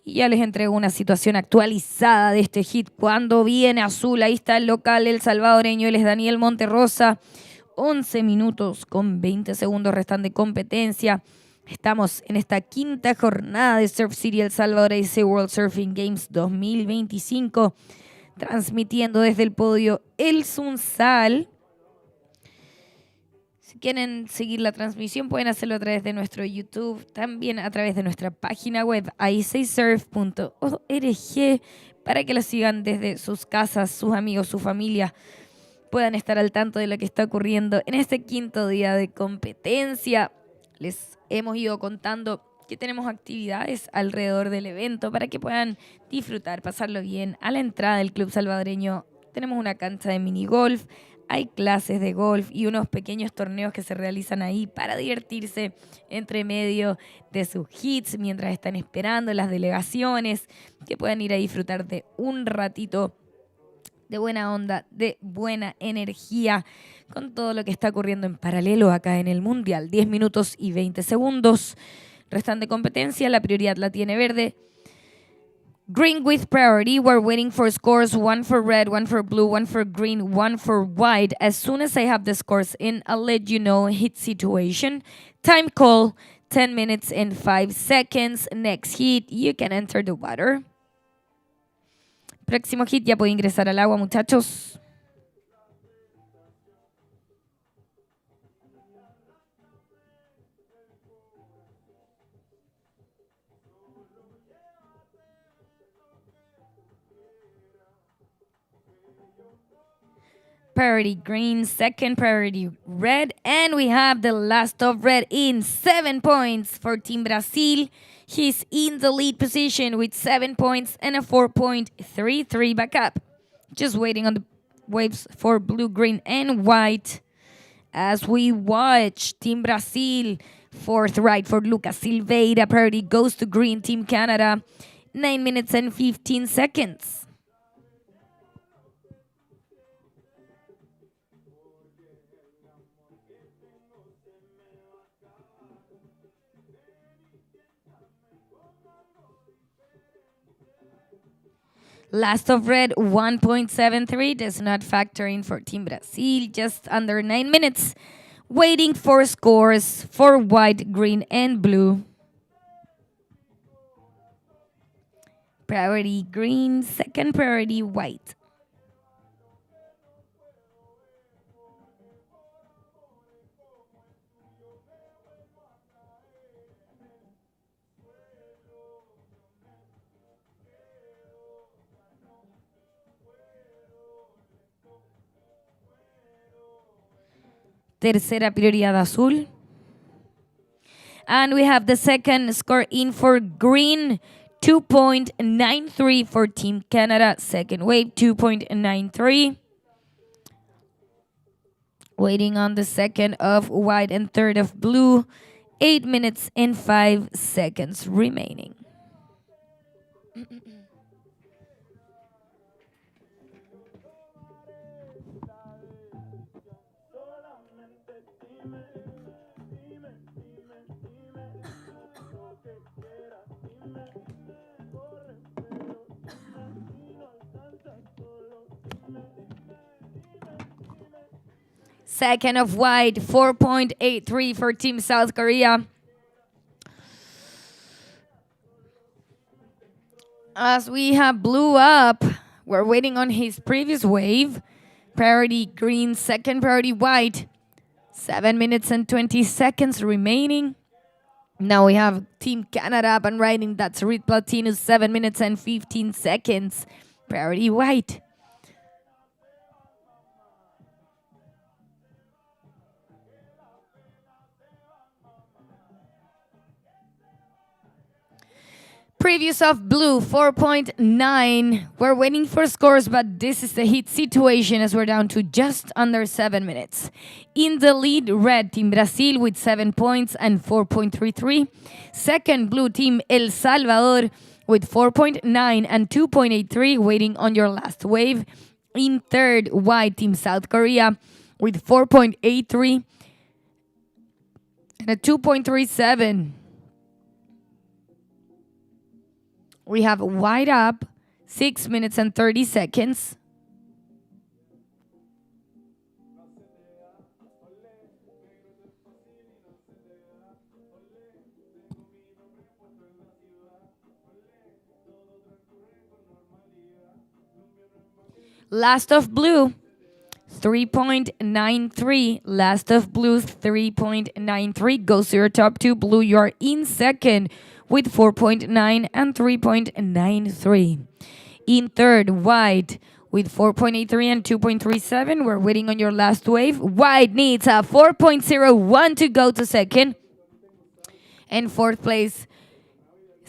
Speaker 3: Y ya les entrego una situación actualizada de este hit. Cuando viene azul, ahí está el local, el salvadoreño, él es Daniel Monterrosa. 11 minutos con 20 segundos restan de competencia. Estamos en esta quinta jornada de Surf City El Salvador AC World Surfing Games 2025. Transmitiendo desde el podio el Sunzal. Si quieren seguir la transmisión, pueden hacerlo a través de nuestro YouTube, también a través de nuestra página web, ISAsurf.org, para que lo sigan desde sus casas, sus amigos, su familia, puedan estar al tanto de lo que está ocurriendo en este quinto día de competencia. Les hemos ido contando que tenemos actividades alrededor del evento para que puedan disfrutar, pasarlo bien. A la entrada del Club Salvadoreño tenemos una cancha de minigolf, hay clases de golf y unos pequeños torneos que se realizan ahí para divertirse entre medio de sus hits mientras están esperando las delegaciones, que puedan ir a disfrutar de un ratito de buena onda, de buena energía, con todo lo que está ocurriendo en paralelo acá en el Mundial. 10 minutos y 20 segundos. Restante competencia, la prioridad la tiene verde. Green with priority, we're waiting for scores, 1 for red, 1 for blue, 1 for green, 1 for white. As soon as I have the scores in, I'll let you know hit situation. Time call, 10 minutes and 5 seconds. Next hit, you can enter the water. Próximo hit, ya puede ingresar al agua, muchachos. Priority green, second priority red, and we have the last of red in 7 points for Team Brazil. He's in the lead position with 7 points and a 4.33 backup. Just waiting on the waves for blue, green, and white as we watch Team Brazil. Fourth right for Lucas Silveira. Priority goes to green, Team Canada. 9 minutes and 15 seconds. Last of red, 1.73, does not factor in for Team Brazil, just under 9 minutes. Waiting for scores for white, green, and blue. Priority green, second priority white. Tercera prioridad azul. And we have the second score in for green, 2.93 for Team Canada. Second wave, 2.93. Waiting on the second of white and third of blue. 8 minutes and 5 seconds remaining. Second of white, 4.83 for Team South Korea. As we have blue up, we're waiting on his previous wave. Priority green, second priority white. 7 minutes and 20 seconds remaining. Now we have Team Canada up and riding. That's Red Platinus, 7 minutes and 15 seconds. Priority white. Previous of blue, 4.9. We're waiting for scores, but this is the heat situation as we're down to just under 7 minutes. In the lead, red, Team Brazil with 7 points and 4.33. Second, blue, Team El Salvador with 4.9 and 2.83, waiting on your last wave. In third, white, Team South Korea with 4.83 and a 2.37. We have white up, 6 minutes and 30 seconds. Last of blue, 3.93. Last of blue, 3.93. Goes to your top two. Blue, you are in second with 4.9 and 3.93. In third, white with 4.83 and 2.37. We're waiting on your last wave. White needs a 4.01 to go to second. And fourth place,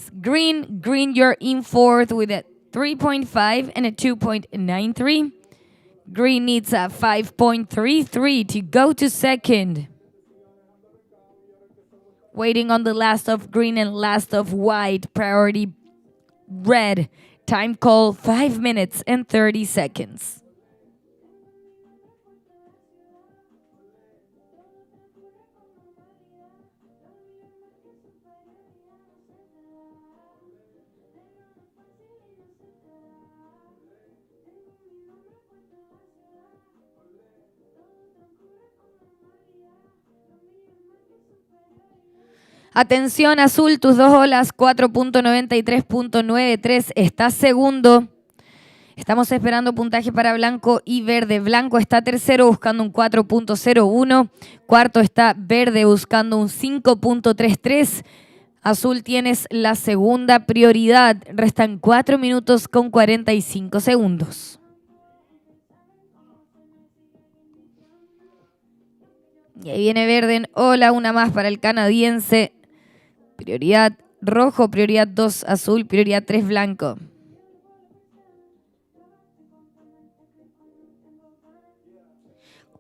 Speaker 3: seconds. Green, you're in fourth with a 3.5 and a 2.93. Green needs a 5.33 to go to second. Waiting on the last of green and last of white. Priority red. Time call 5 minutes and 30 seconds. Atención, azul, tus dos olas, 4.93.93, está segundo. Estamos esperando puntaje para blanco y verde. Blanco está tercero buscando un 4.01. Cuarto está verde buscando un 5.33. Azul, tienes la segunda prioridad. Restan 4 minutos con 45 segundos. Y ahí viene verde en ola, una más para el canadiense. Prioridad rojo, prioridad 2 azul, prioridad 3 blanco.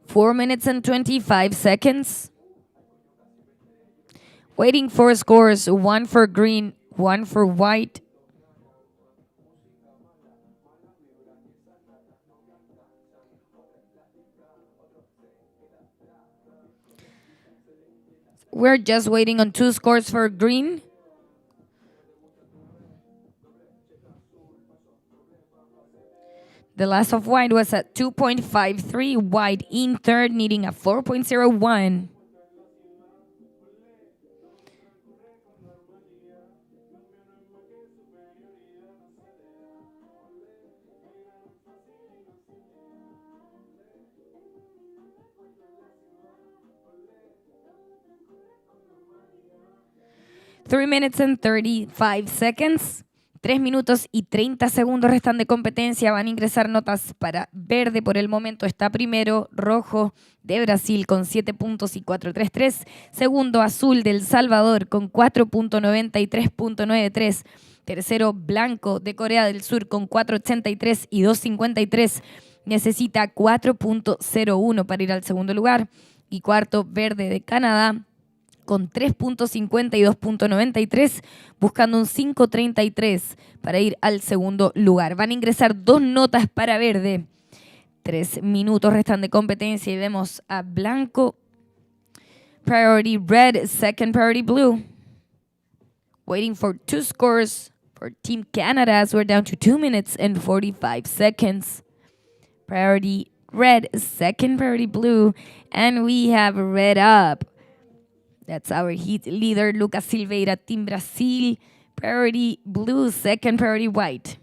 Speaker 3: Four minutes and 25 seconds. Waiting for scores, 1 for green, 1 for white. We're just waiting on 2 scores for green. The last of white was at 2.53. White in third, needing a 4.01. Three minutes and 35 seconds. 3 minutos y 30 segundos restan de competencia. Van a ingresar notas para verde. Por el momento está primero rojo de Brasil con 7 puntos y 4.33. Segundo azul del Salvador con 4.93.93. Tercero blanco de Corea del Sur con 4.83 y 2.53. Necesita 4.01 para ir al segundo lugar. Y cuarto verde de Canadá con 3.50 y 2.93, buscando un 5.33 para ir al segundo lugar. Van a ingresar 2 notas para verde. 3 minutos restan de competencia y vemos a blanco. Priority red, second priority blue. Waiting for 2 scores for Team Canada as we're down to 2 minutes and 45 seconds. Priority red, second priority blue, and we have red up. That's our heat leader, Lucas Silveira, Team Brasil. Priority blue, second priority white.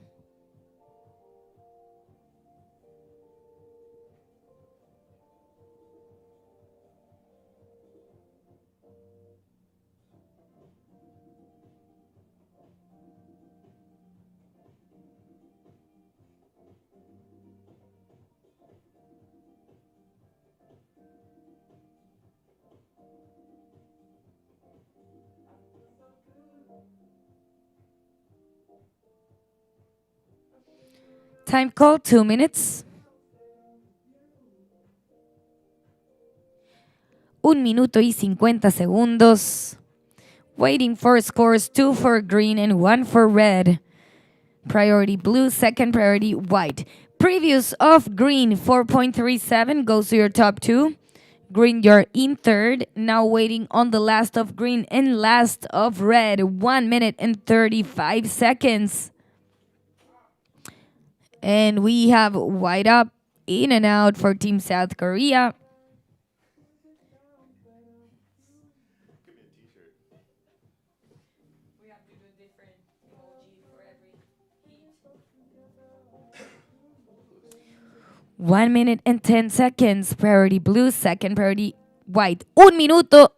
Speaker 3: Time call, 2 minutes. 1 minuto y 50 segundos. Waiting for scores, 2 for green and 1 for red. Priority blue, second priority white. Previews of green, 4.37 goes to your top 2. Green, you're in third. Now waiting on the last of green and last of red. 1 minute and 35 seconds. And we have white up, in and out for Team South Korea. We have to do different emoji for every heat. 1 minute and 10 seconds. Priority blue, second priority white. 1 minuto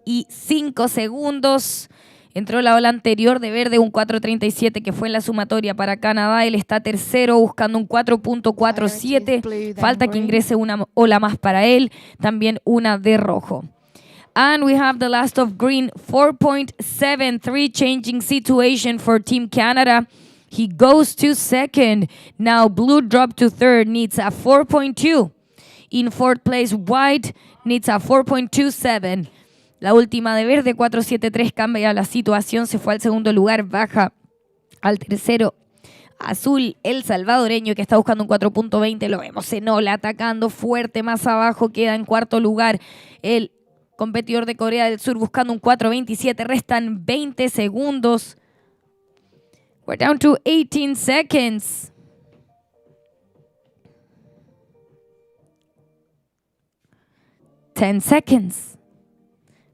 Speaker 3: y 5 segundos. Entró la ola anterior de verde, un 4.37 que fue en la sumatoria para Canadá. Él está tercero buscando un 4.47. Falta que ingrese una ola más para él. También una de rojo. And we have the last of green, 4.73, changing situation for Team Canada. He goes to second. Now blue dropped to third, needs a 4.2. In fourth place, white needs a 4.27. La última de verde, 4.73, cambia la situación, se fue al segundo lugar, baja al tercero. Azul, el salvadoreño, que está buscando un 4.20, lo vemos en ola, atacando fuerte más abajo, queda en cuarto lugar el competidor de Corea del Sur buscando un 4.27, restan 20 segundos. We're down to 18 seconds. Ten seconds.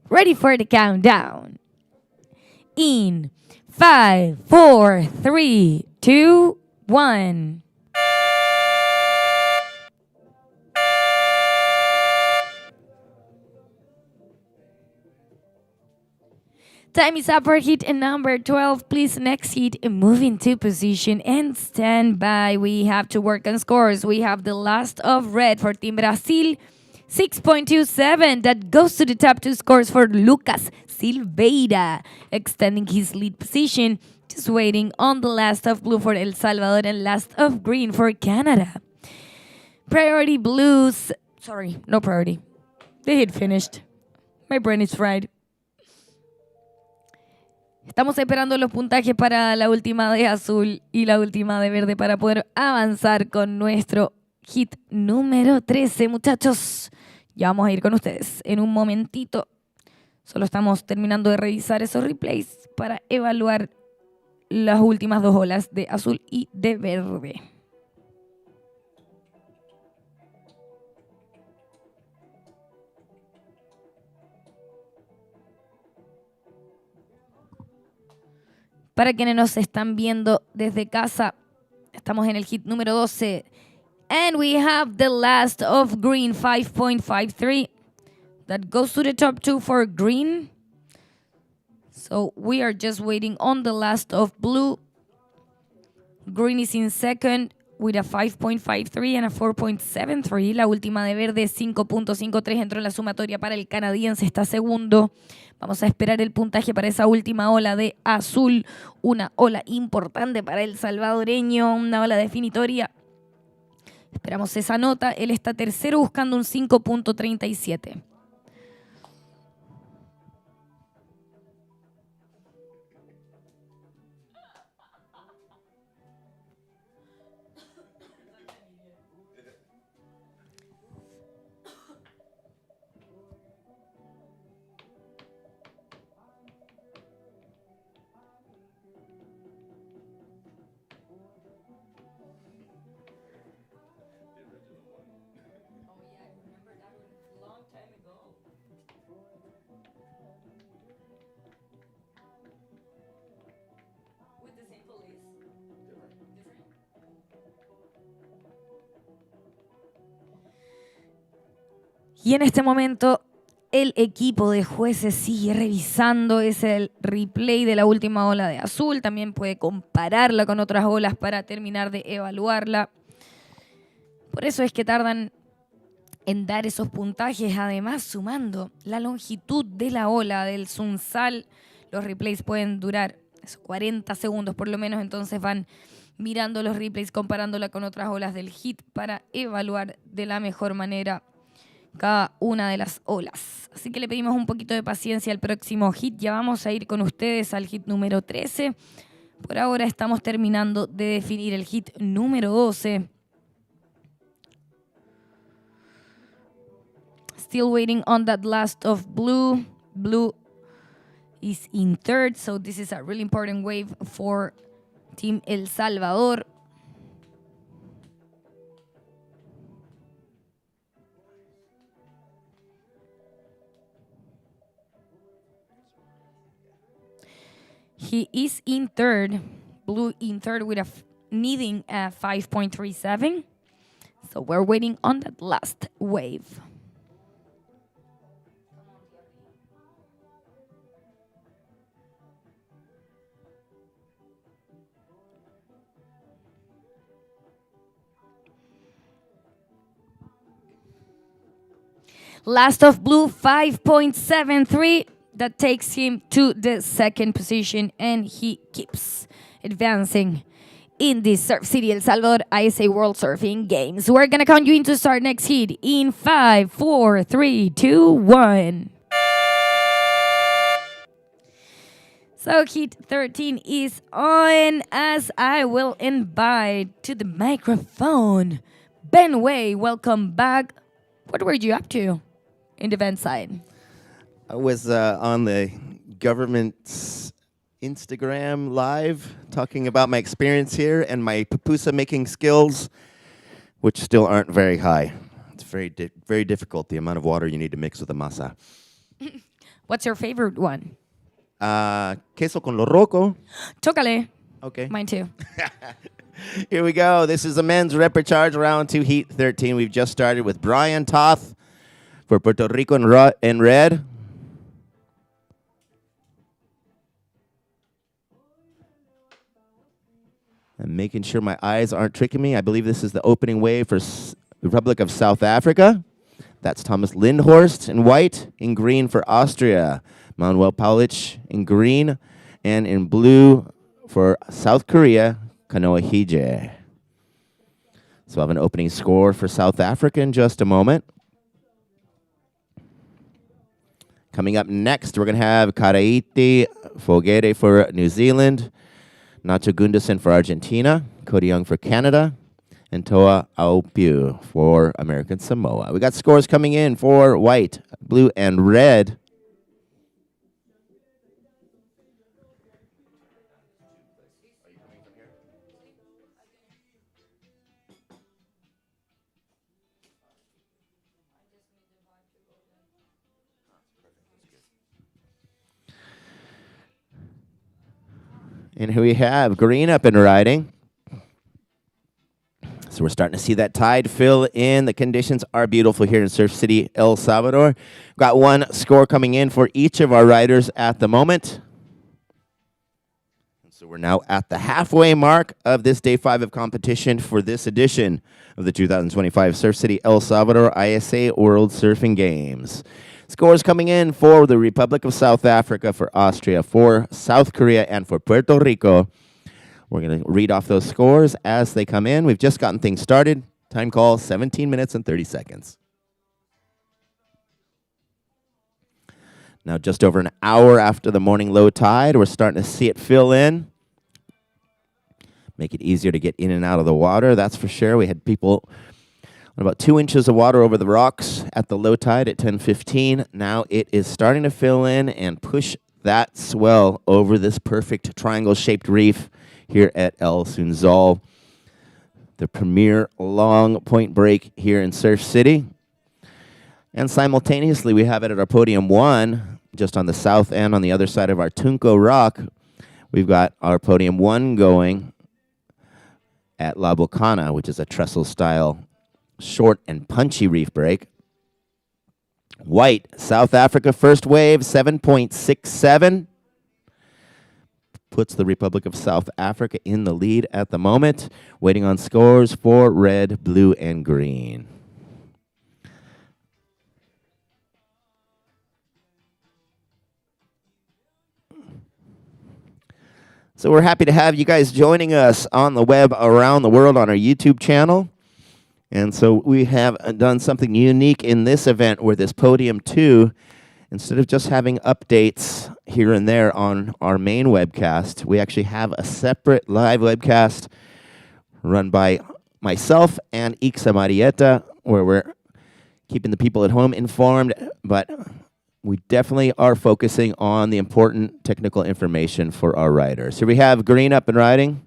Speaker 3: Ready for the countdown. In 5, 4, 3, 2, 1. Time is up for heat number 12. Please, next heat, move into position and stand by. We have to work on scores. We have the last of red for Team Brazil, 6.27. That goes to the top two scores for Lucas Silveira, extending his lead position. Just waiting on the last of blue for El Salvador and last of green for Canada. Priority blues. Sorry, no priority. The heat finished. My brain is fried. Estamos esperando los puntajes para la última de azul y la última de verde para poder avanzar con nuestro hit número 13, muchachos. Ya vamos a ir con ustedes en un momentito. Solo estamos terminando de revisar esos replays para evaluar las últimas dos olas de azul y de verde. Para quienes nos están viendo desde casa, estamos en el hit número 12. And we have the last of green, 5.53. That goes to the top two for green. So we are just waiting on the last of blue. Green is in second with a 5.53 and a 4.73. La última de verde, 5.53, entró en la sumatoria para el canadiense, está segundo. Vamos a esperar el puntaje para esa última ola de azul. Una ola importante para el salvadoreño, una ola definitoria. Esperamos esa nota. Él está tercero buscando un 5.37. Y en este momento el equipo de jueces sigue revisando el replay de la última ola de azul. También puede compararla con otras olas para terminar de evaluarla. Por eso es que tardan en dar esos puntajes. Además, sumando la longitud de la ola del Sunzal, los replays pueden durar 40 segundos por lo menos. Entonces van mirando los replays, comparándola con otras olas del hit para evaluar de la mejor manera cada una de las olas. Así que le pedimos un poquito de paciencia al próximo hit. Ya vamos a ir con ustedes al hit número 13. Por ahora estamos terminando de definir el hit número 12. Still waiting on that last of blue. Blue is in third, so this is a really important wave for Team El Salvador. He is in third, blue in third with needing a 5.37. So we're waiting on that last wave. Last of blue, 5.73. That takes him to the second position, and he keeps advancing in the Surf City El Salvador ISA World Surfing Games. We're going to count you in to start next heat in 5, 4, 3, 2, 1. So heat 13 is on, as I will invite to the microphone Ben Way. Welcome back. What were you up to in the event side?
Speaker 1: I was on the government's Instagram live talking about my experience here and my pupusa making skills, which still aren't very high. It's very difficult, the amount of water you need to mix with the masa.
Speaker 3: What's your favorite one?
Speaker 1: Queso con lo roco.
Speaker 3: Chocale.
Speaker 1: Okay.
Speaker 3: Mine too.
Speaker 1: Here we go. This is a men's repechage round 2, heat 13. We've just started with Brian Toth for Puerto Rico in red. I'm making sure my eyes aren't tricking me. I believe this is the opening wave for the Republic of South Africa. That's Thomas Lindhorst in white. In green for Austria, Manuel Paulich in green. And in blue for South Korea, Kanoa Hije. So I have an opening score for South Africa in just a moment. Coming up next, we're going to have Karaiti Fogere for New Zealand, Nacho Gunderson for Argentina, Cody Young for Canada, and Toa Aupiu for American Samoa. We got scores coming in for white, blue, and red. And here we have green up and riding. So we're starting to see that tide fill in. The conditions are beautiful here in Surf City, El Salvador. Got one score coming in for each of our riders at the moment. So we're now at the halfway mark of this day 5 of competition for this edition of the 2025 Surf City El Salvador ISA World Surfing Games. Scores coming in for the Republic of South Africa, for Austria, for South Korea, and for Puerto Rico. We're going to read off those scores as they come in. We've just gotten things started. Time call, 17 minutes and 30 seconds. Now just over an hour after the morning low tide, we're starting to see it fill in. Make it easier to get in and out of the water, that's for sure. We had people on about 2 inches of water over the rocks at the low tide at 10:15. Now it is starting to fill in and push that swell over this perfect triangle-shaped reef here at El Sunzal, the premier long point break here in Surf City. And simultaneously, we have it at our Podium 1, just on the south end, on the other side of our Tunco Rock. We've got our Podium 1 going at La Bocana, which is a trestle-style short and punchy reef break. White, South Africa, first wave, 7.67. Puts the Republic of South Africa in the lead at the moment. Waiting on scores for red, blue, and green. So we're happy to have you guys joining us on the web around the world on our YouTube channel. And so we have done something unique in this event with this Podium 2. Instead of just having updates here and there on our main webcast, we actually have a separate live webcast run by myself and Ixa Marietta, where we're keeping the people at home informed, but we definitely are focusing on the important technical information for our riders. Here we have green up and riding.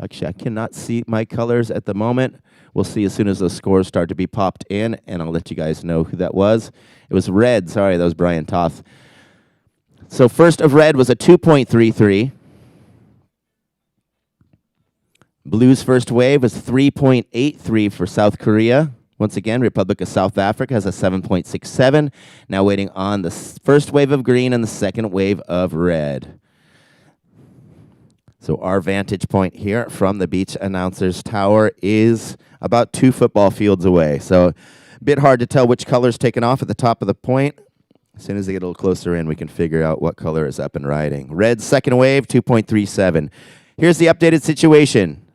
Speaker 1: Actually, I cannot see my colors at the moment. We'll see as soon as those scores start to be popped in, and I'll let you guys know who that was. It was red. Sorry, that was Brian Toth. So first of red was a 2.33. Blue's first wave was 3.83 for South Korea. Once again, Republic of South Africa has a 7.67. Now waiting on the first wave of green and the second wave of red. So our vantage point here from the beach announcer's tower is about 2 football fields away. So a bit hard to tell which color's taken off at the top of the point. As soon as they get a little closer in, we can figure out what color is up and riding. Red second wave, 2.37. Here's the updated situation.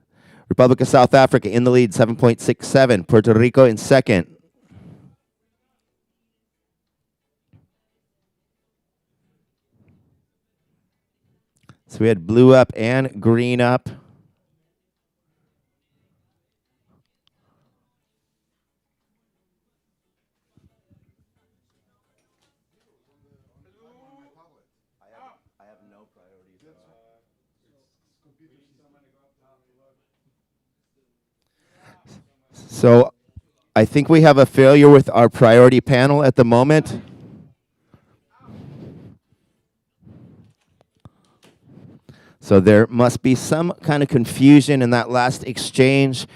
Speaker 1: Republic of South Africa in the lead, 7.67. Puerto Rico in second. So we had blue up and green up. So I think we have a failure with our priority panel at the moment. So there must be some kind of confusion in that last exchange.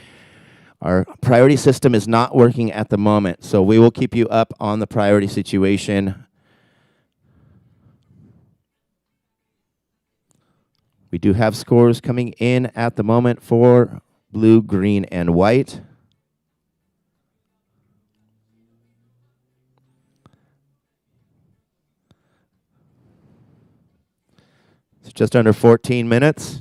Speaker 1: Our priority system is not working at the moment, so we will keep you up on the priority situation. We do have scores coming in at the moment for blue, green, and white. It's just under 14 minutes.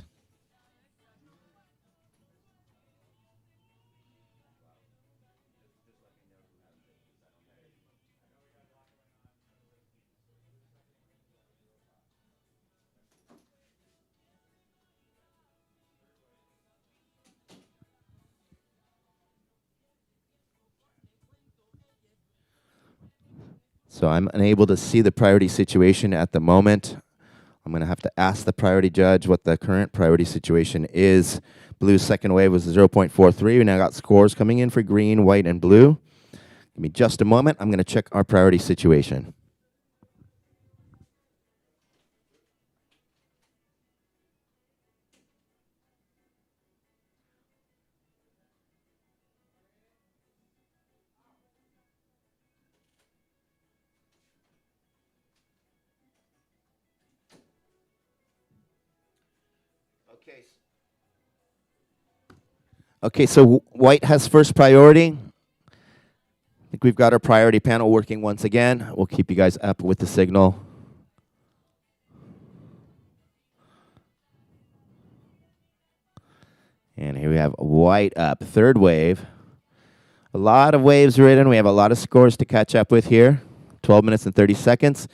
Speaker 1: So I'm unable to see the priority situation at the moment. I'm going to have to ask the priority judge what the current priority situation is. Blue's second wave was 0.43. We now got scores coming in for green, white, and blue. Give me just a moment. I'm going to check our priority situation. Okay, so white has first priority. I think we've got our priority panel working once again. We'll keep you guys up with the signal. And here we have white up, third wave. A lot of waves ridden. We have a lot of scores to catch up with here. 12 minutes and 30 seconds.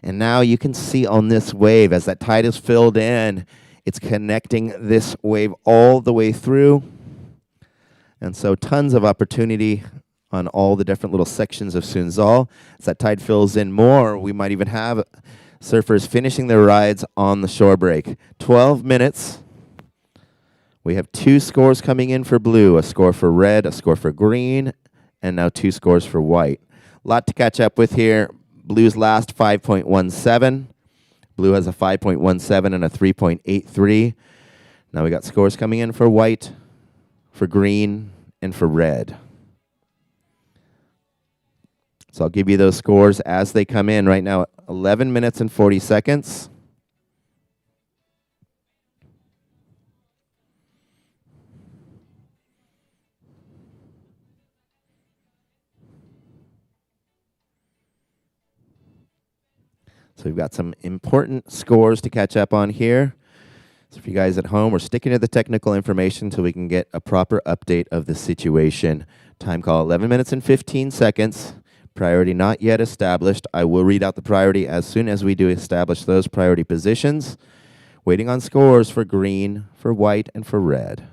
Speaker 1: And now you can see on this wave, as that tide is filled in, it's connecting this wave all the way through. And so tons of opportunity on all the different little sections of Sunzal. As that tide fills in more, we might even have surfers finishing their rides on the shore break. 12 minutes. We have 2 scores coming in for blue, a score for red, a score for green, and now 2 scores for white. A lot to catch up with here. Blue's last 5.17. Blue has a 5.17 and a 3.83. Now we got scores coming in for white, for green, and for red. So I'll give you those scores as they come in right now. 11 minutes and 40 seconds. So we've got some important scores to catch up on here. So for you guys at home, we're sticking to the technical information so we can get a proper update of the situation. Time call 11 minutes and 15 seconds. Priority not yet established. I will read out the priority as soon as we do establish those priority positions. Waiting on scores for green, for white, and for red.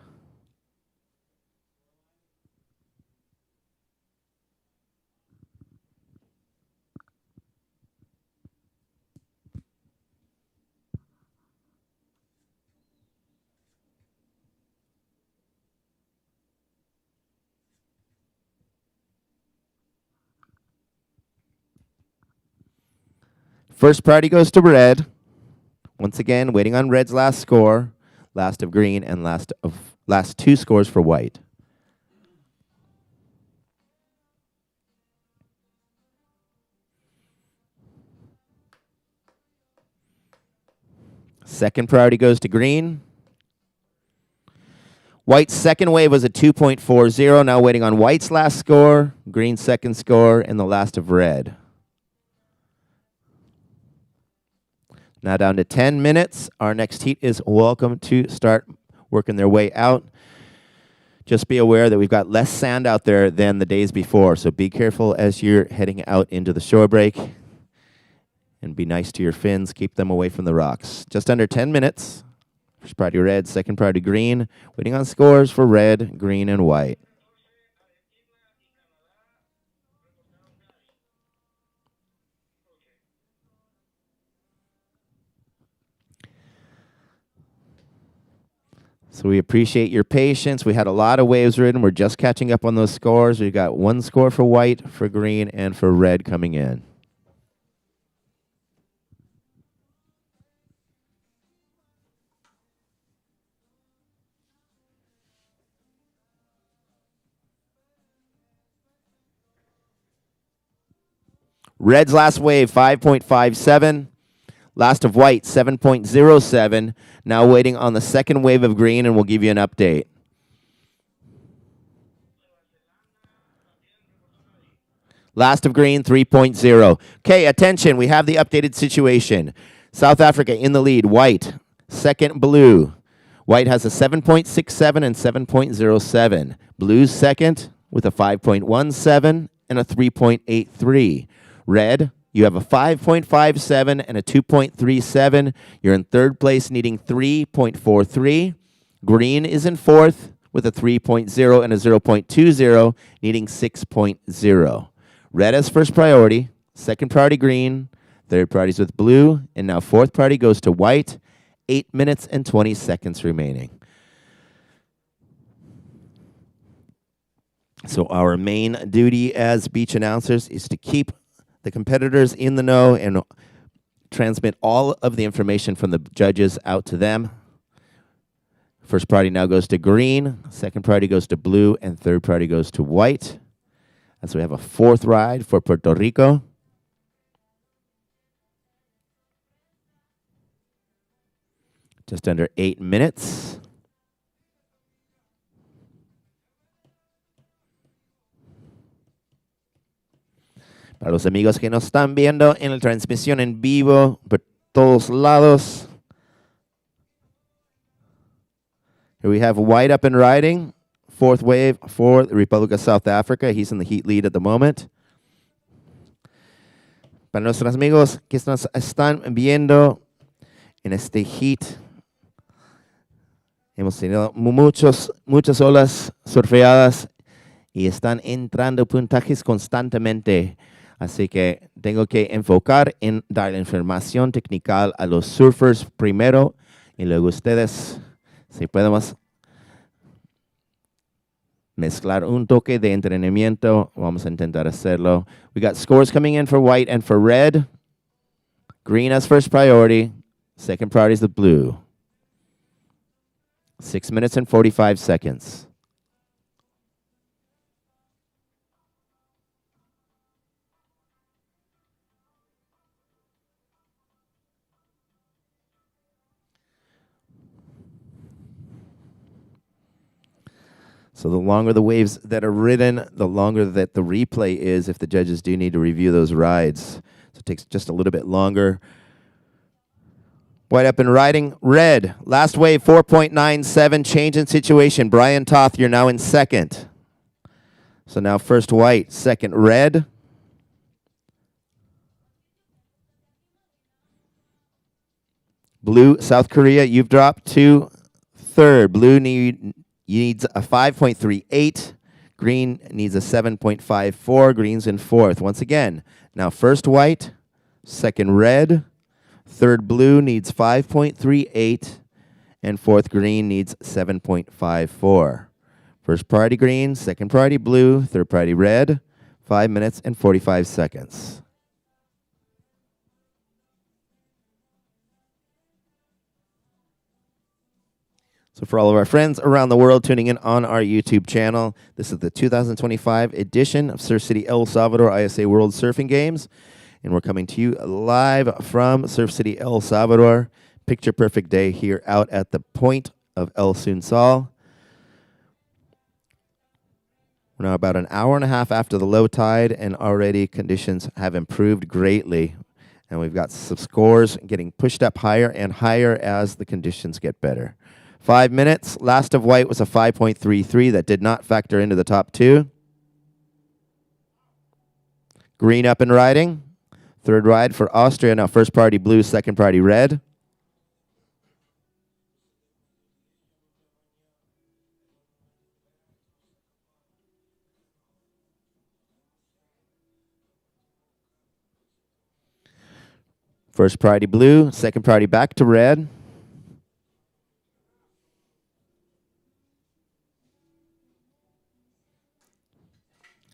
Speaker 1: First priority goes to red. Once again, waiting on red's last score, last of green, and last 2 scores for white. Second priority goes to green. White's second wave was a 2.40. Now waiting on white's last score, green's second score, and the last of red. Now down to 10 minutes. Our next heat is welcome to start working their way out. Just be aware that we've got less sand out there than the days before, so be careful as you're heading out into the shore break. And be nice to your fins. Keep them away from the rocks. Just under 10 minutes. First priority red, second priority green. Waiting on scores for red, green, and white. So we appreciate your patience. We had a lot of waves ridden. We're just catching up on those scores. We've got one score for white, for green, and for red coming in. Red's last wave, 5.57. Last of white, 7.07. Now waiting on the second wave of green, and we'll give you an update. Last of green, 3.0. Okay, attention, we have the updated situation. South Africa in the lead, white. Second, blue. White has a 7.67 and 7.07. Blue's second with a 5.17 and a 3.83. Red, you have a 5.57 and a 2.37. You're in third place, needing 3.43. Green is in fourth with a 3.0 and a 0.20, needing 6.0. Red has first priority, second priority green, third priority is with blue, and now fourth priority goes to white. 8 minutes and 20 seconds remaining. So our main duty as beach announcers is to keep the competitors in the know and transmit all of the information from the judges out to them. First priority now goes to green, second priority goes to blue, and third priority goes to white. And so we have a fourth ride for Puerto Rico. Just under 8 minutes. Para los amigos que nos están viendo en la transmisión en vivo por todos lados. Here we have white up and riding. Fourth wave for the Republic of South Africa. He's in the heat lead at the moment. Para nuestros amigos que nos están viendo en este heat, hemos tenido muchas olas surfeadas y están entrando puntajes constantemente. Así que tengo que enfocar en dar la información técnica a los surfers primero y luego ustedes, si podemos mezclar un toque de entrenamiento, vamos a intentar hacerlo. We got scores coming in for white and for red. Green has first priority. Second priority is the blue. 6 minutes and 45 seconds. So the longer the waves that are ridden, the longer that the replay is if the judges do need to review those rides. So it takes just a little bit longer. White up and riding. Red, last wave, 4.97, change in situation. Brian Toth, you're now in second. So now first white, second red. Blue, South Korea, you've dropped to third. Blue needs a 5.38. Green needs a 7.54. Green's in fourth. Once again, now first white, second red, third blue needs 5.38, and fourth green needs 7.54. First priority green, second priority blue, third priority red, 5 minutes and 45 seconds. So for all of our friends around the world tuning in on our YouTube channel, this is the 2025 edition of Surf City El Salvador ISA World Surfing Games. And we're coming to you live from Surf City El Salvador. Picture perfect day here out at the point of El Sunzal. We're now about an hour and a half after the low tide, and already conditions have improved greatly. And we've got some scores getting pushed up higher and higher as the conditions get better. 5 minutes. Last of white was a 5.33 that did not factor into the top two. Green up and riding. Third ride for Austria. Now first priority blue, second priority red. First priority blue, second priority back to red.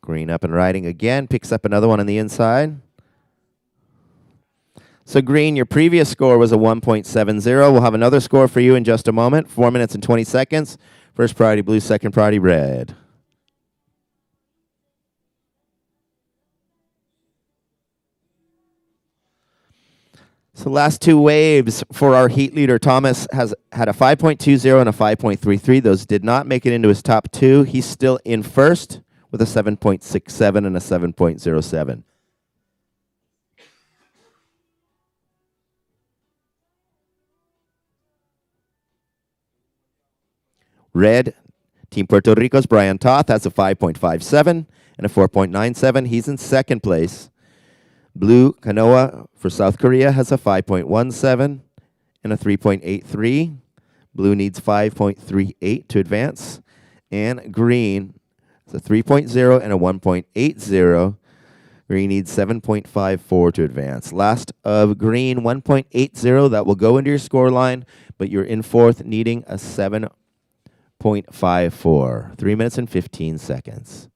Speaker 1: Green up and riding again, picks up another one on the inside. So green, your previous score was a 1.70. We'll have another score for you in just a moment. 4 minutes and 20 seconds. First priority blue, second priority red. So last two waves for our heat leader. Thomas has had a 5.20 and a 5.33. Those did not make it into his top two. He's still in first with a 7.67 and a 7.07. Red, Team Puerto Rico's Brian Toth has a 5.57 and a 4.97. He's in second place. Blue, Kanoa for South Korea has a 5.17 and a 3.83. Blue needs 5.38 to advance. And green is a 3.0 and a 1.80. Green needs 7.54 to advance. Last of green, 1.80. That will go into your score line, but you're in fourth, needing a 7.54. 3 minutes and 15 seconds.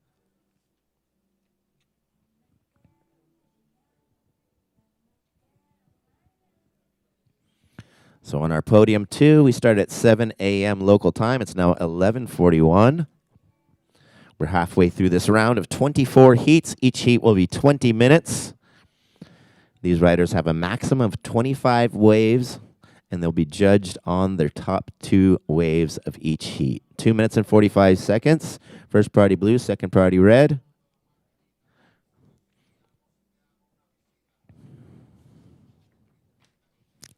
Speaker 1: So on our podium 2, we start at 7 a.m. local time. It's now 11:41. We're halfway through this round of 24 heats. Each heat will be 20 minutes. These riders have a maximum of 25 waves, and they'll be judged on their top 2 waves of each heat. 2 minutes and 45 seconds. First priority blue, second priority red.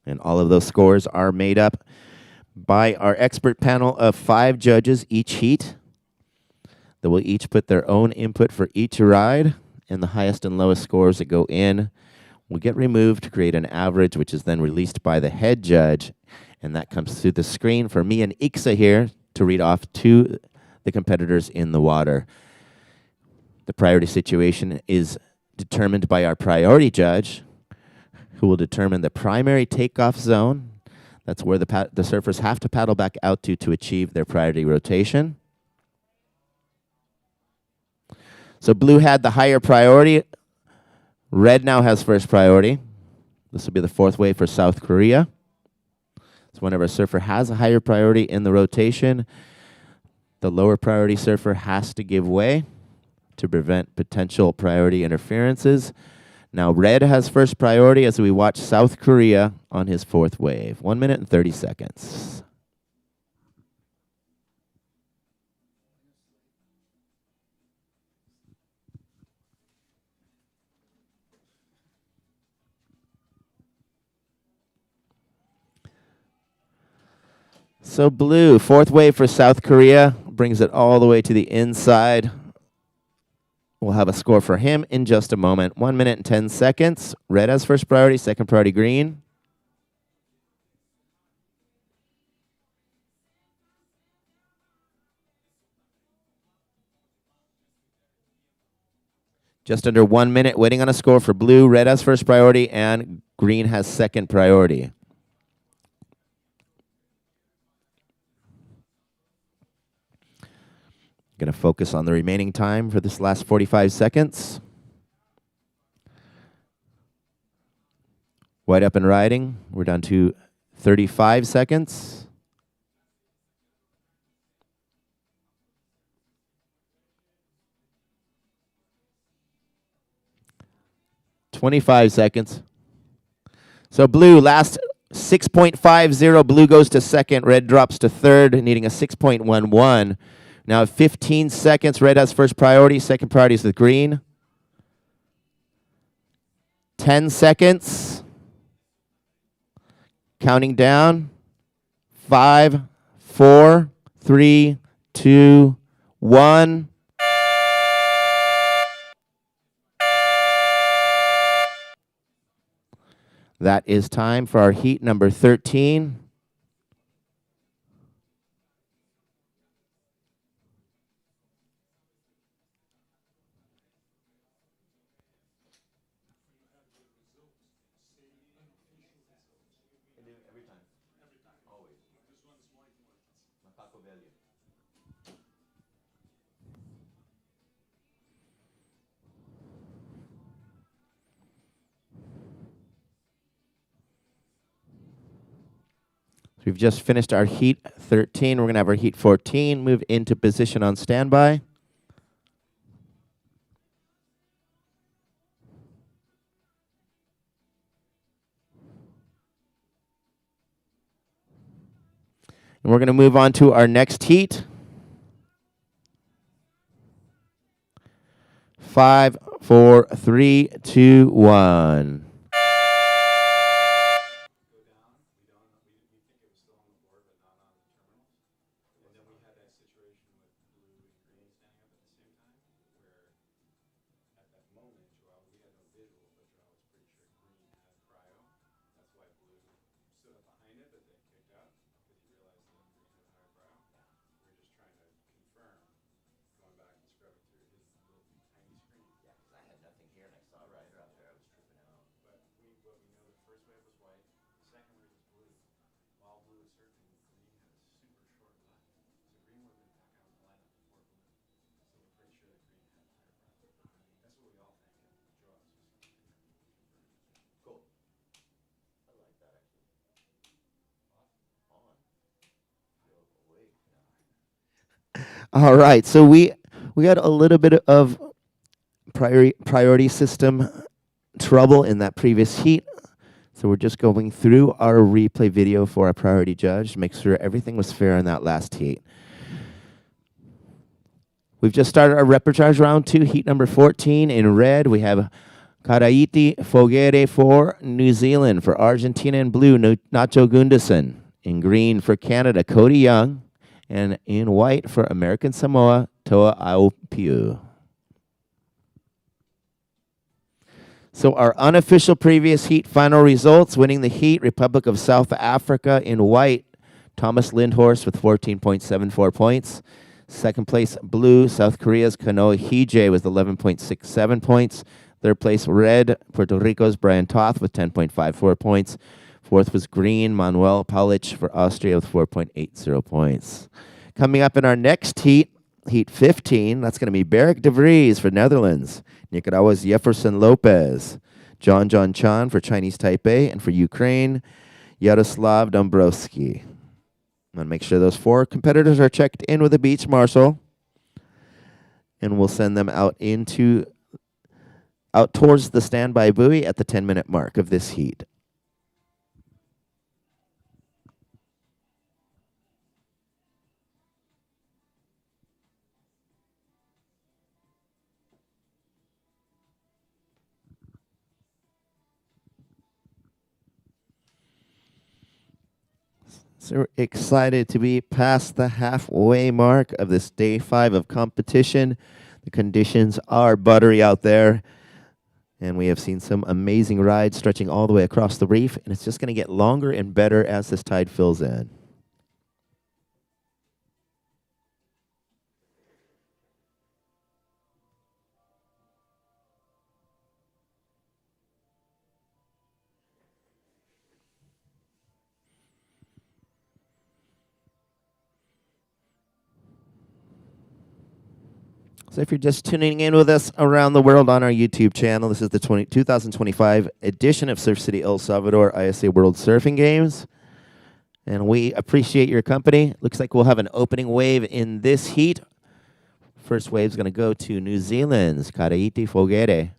Speaker 1: And all of those scores are made up by our expert panel of 5 judges each heat. They will each put their own input for each ride, and the highest and lowest scores that go in will get removed to create an average, which is then released by the head judge, and that comes through the screen for me and Ixa here to read off to the competitors in the water. The priority situation is determined by our priority judge, who will determine the primary takeoff zone. That's where the surfers have to paddle back out to achieve their priority rotation. So blue had the higher priority. Red now has first priority. This will be the fourth wave for South Korea. So whenever a surfer has a higher priority in the rotation, the lower priority surfer has to give way to prevent potential priority interferences. Now red has first priority as we watch South Korea on his fourth wave. 1 minute and 30 seconds. So blue, fourth wave for South Korea, brings it all the way to the inside. We'll have a score for him in just a moment. 1 minute and 10 seconds. Red has first priority, second priority green. Just under 1 minute, waiting on a score for blue. Red has first priority, and green has second priority. Going to focus on the remaining time for this last 45 seconds. White up and riding. We're down to 35 seconds. $25 seconds. So blue, last 6.50. Blue goes to second. Red drops to third, needing a 6.11. Now 15 seconds. Red has first priority. Second priority is the green. 10 seconds. Counting down. 5, 4, 3, 2, 1. That is time for our heat number 13. So we've just finished our heat 13. We're going to have our heat 14 move into position on standby. And we're going to move on to our next heat. 5, 4, 3, 2, 1. All right, so we got a little bit of priority system trouble in that previous heat. So we're just going through our replay video for our priority judge to make sure everything was fair in that last heat. We've just started our repertoire round 2, heat number 14. In red, we have Karaiti Fogere for New Zealand. For Argentina in blue, Nacho Gunderson. In green for Canada, Cody Young. And in white for American Samoa, Toa Aopiu. So our unofficial previous heat final results, winning the heat, Republic of South Africa in white, Thomas Lindhorst with 14.74 points. Second place, blue, South Korea's Kanoa Hije with 11.67 points. Third place, red, Puerto Rico's Brian Toth with 10.54 points. Fourth was green, Manuel Paulich for Austria with 4.80 points. Coming up in our next heat, heat 15, that's going to be Beric de Vries for Netherlands. Nicaragua's Jefferson Lopez. John Chan for Chinese Taipei. And for Ukraine, Yaroslav Dombrovsky. I'm going to make sure those 4 competitors are checked in with a beach marshal. And we'll send them out towards the standby buoy at the 10-minute mark of this heat. So we're excited to be past the halfway mark of this day 5 of competition. The conditions are buttery out there. And we have seen some amazing rides stretching all the way across the reef. And it's just going to get longer and better as this tide fills in. So if you're just tuning in with us around the world on our YouTube channel, this is the 2025 edition of Surf City El Salvador ISA World Surfing Games. And we appreciate your company. Looks like we'll have an opening wave in this heat. First wave is going to go to New Zealand's Karaiti Fogere.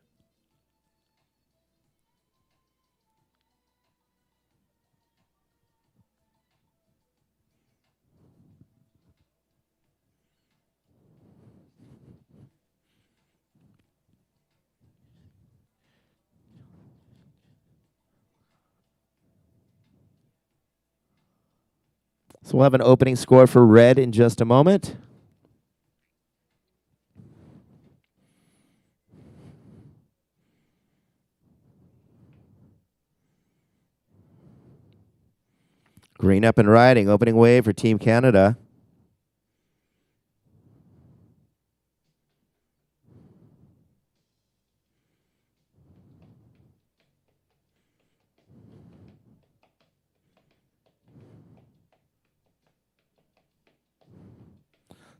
Speaker 1: So we'll have an opening score for red in just a moment. Green up and riding, opening wave for Team Canada.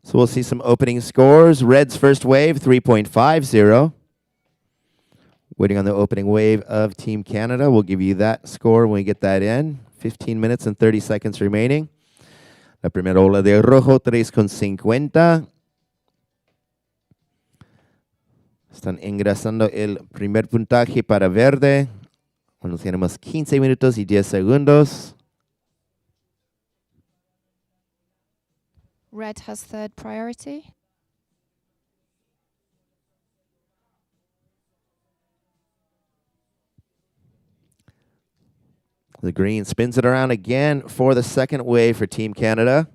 Speaker 1: So we'll see some opening scores. Red's first wave, 3.50. Waiting on the opening wave of Team Canada. We'll give you that score when we get that in. 15 minutes and 30 seconds remaining. La primera ola de rojo, 3.50. Están ingresando el primer puntaje para verde. Bueno, tenemos 15 minutos y 10 segundos.
Speaker 4: Red has third priority.
Speaker 1: The green spins it around again for the second wave for Team Canada.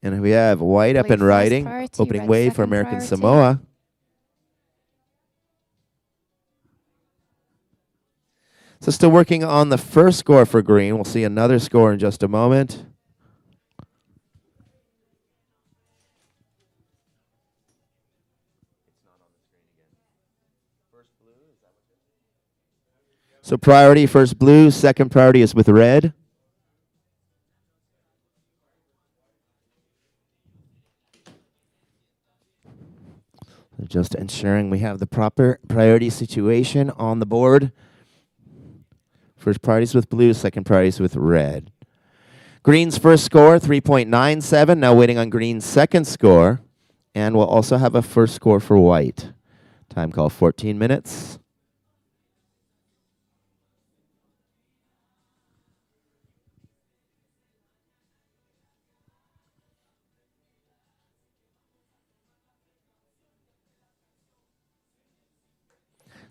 Speaker 1: And we have white up
Speaker 4: Blue
Speaker 1: and
Speaker 4: first
Speaker 1: riding.
Speaker 4: priority,
Speaker 1: Opening
Speaker 4: red
Speaker 1: wave for
Speaker 4: second
Speaker 1: American
Speaker 4: priority.
Speaker 1: Samoa. So still working on the first score for green. We'll see another score in just a moment. So priority first blue, second priority is with red. So just ensuring we have the proper priority situation on the board. First priority is with blue, second priority is with red. Green's first score, 3.97. Now waiting on green's second score. And we'll also have a first score for white. Time call 14 minutes.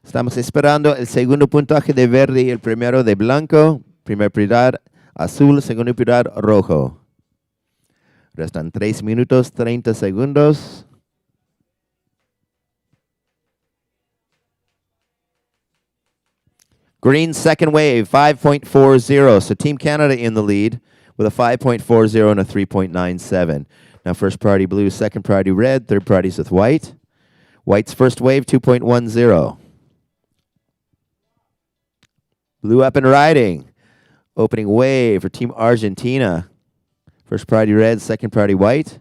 Speaker 1: Estamos esperando el segundo puntaje de verde y el primero de blanco. Primer prioridad azul, segundo prioridad rojo. Restan 3 minutos 30 segundos. Green second wave, 5.40. So Team Canada in the lead with a 5.40 and a 3.97. Now first priority blue, second priority red, third priority is with white. White's first wave, 2.10. Blue up and riding. Opening wave for Team Argentina. First priority red, second priority white.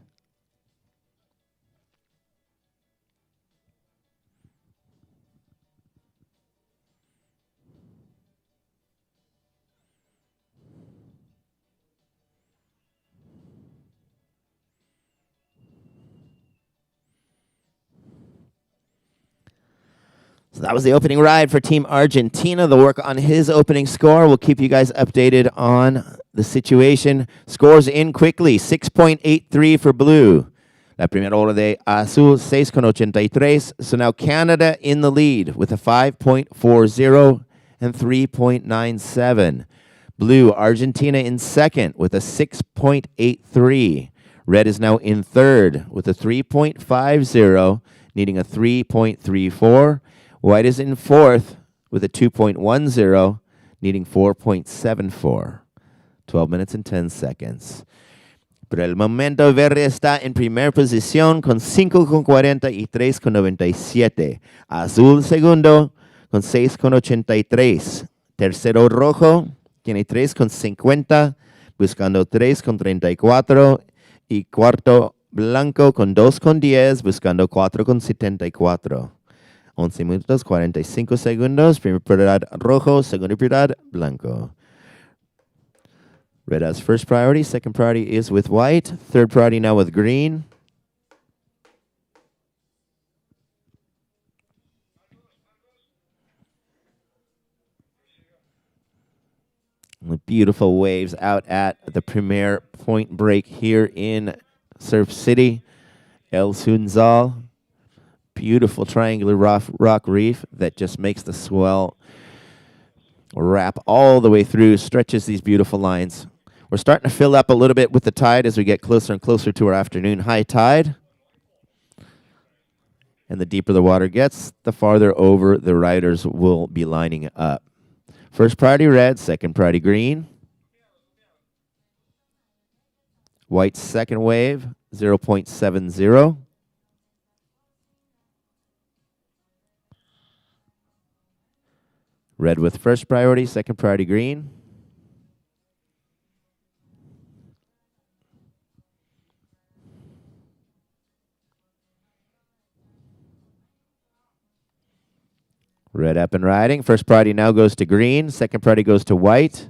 Speaker 1: So that was the opening ride for Team Argentina. They'll work on his opening score. We'll keep you guys updated on the situation. Scores in quickly. 6.83 for blue. La primera ola de azul, 6.83. So now Canada in the lead with a 5.40 and 3.97. Blue, Argentina in second with a 6.83. Red is now in third with a 3.50, needing a 3.34. White is in fourth with a 2.10, needing 4.74. 12 minutes and 10 seconds. Por el momento, verde está en primera posición con 5.40 y 3.97. Azul segundo con 6.83. Tercero rojo tiene 3.50, buscando 3.34. Y cuarto blanco con 2.10, buscando 4.74. 11 minutos, 45 segundos. Primer prioridad rojo, segunda prioridad blanco. Red has first priority. Second priority is with white. Third priority now with green. The beautiful waves out at the premier point break here in Surf City, El Sunzal. Beautiful triangular rock reef that just makes the swell Wrap all the way through, stretches these beautiful lines. We're starting to fill up a little bit with the tide as we get closer and closer to our afternoon high tide. And the deeper the water gets, the farther over the riders will be lining up. First priority red, second priority green. White second wave, 0.70. Red with first priority, second priority green. Red up and riding. First priority now goes to green. Second priority goes to white.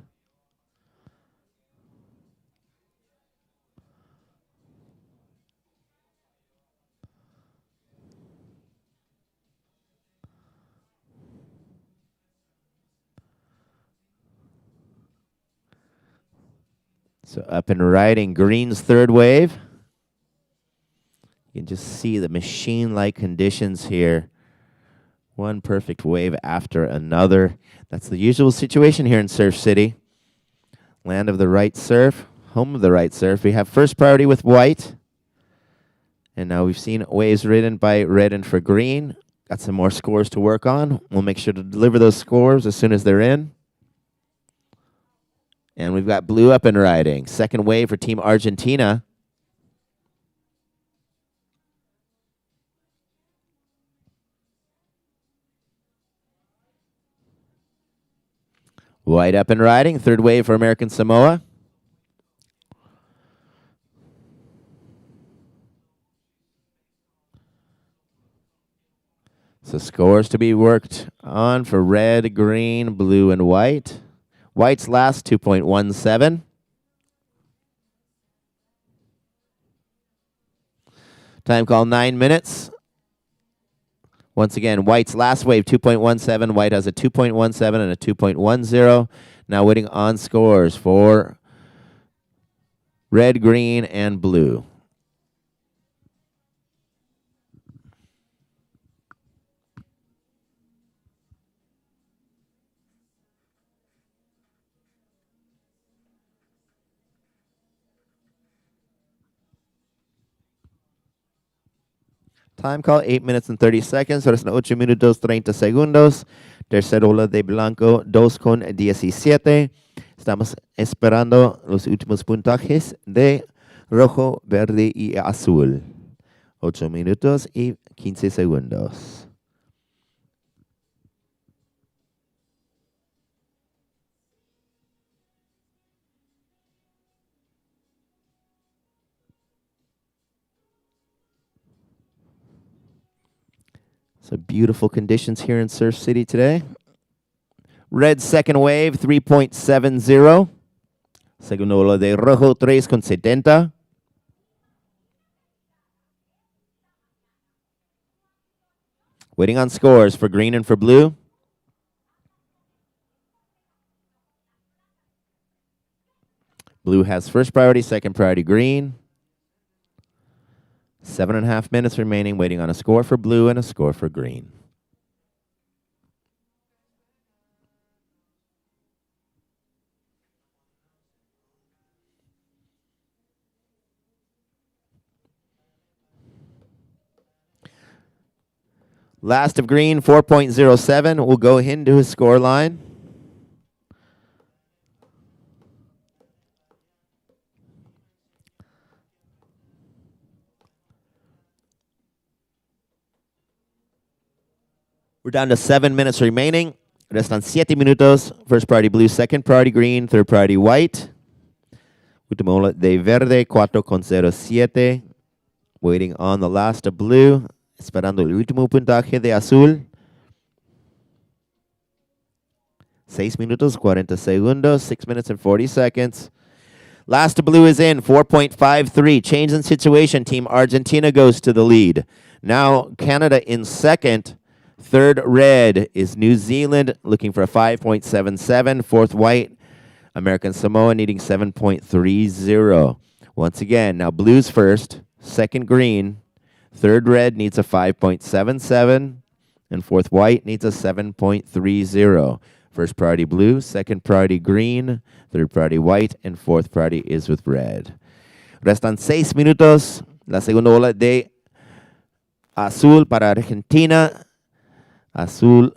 Speaker 1: So up and riding, green's third wave. You can just see the machine-like conditions here. One perfect wave after another. That's the usual situation here in Surf City. Land of the right surf, home of the right surf. We have first priority with white. And now we've seen waves ridden by red and for green. Got some more scores to work on. We'll make sure to deliver those scores as soon as they're in. And we've got blue up and riding. Second wave for Team Argentina. White up and riding. Third wave for American Samoa. So scores to be worked on for red, green, blue, and white. White's last, 2.17. Time call, 9 minutes. Once again, white's last wave, 2.17. White has a 2.17 and a 2.10. Now waiting on scores for red, green, and blue. Time call, 8 minutes and 30 seconds. Ahora son 8 minutos 30 segundos. Tercera ola de blanco, 2.17. Estamos esperando los últimos puntajes de rojo, verde y azul. 8 minutos y 15 segundos. So beautiful conditions here in Surf City today. Red second wave, 3.70. Segundo ola de rojo, 3.70. Waiting on scores for green and for blue. Blue has first priority, second priority green. 7.5 minutes remaining, waiting on a score for blue and a score for green. Last of green, 4.07. We'll go into his score line. We're down to 7 minutes remaining. Restan 7 minutos. First priority blue, second priority green, third priority white. Último ola de verde, 4.07. Waiting on the last of blue. Esperando el último puntaje de azul. 6 minutos, 40 segundos. 6 minutes and 40 seconds. Last of blue is in, 4.53. Change in situation. Team Argentina goes to the lead. Now Canada in second. Third red is New Zealand, looking for a 5.77. Fourth white, American Samoa needing 7.30. Once again, now blue's first, second green, third red needs a 5.77, and fourth white needs a 7.30. First priority blue, second priority green, third priority white, and fourth priority is with red. Restan 6 minutos. La segunda bola de azul para Argentina. Azul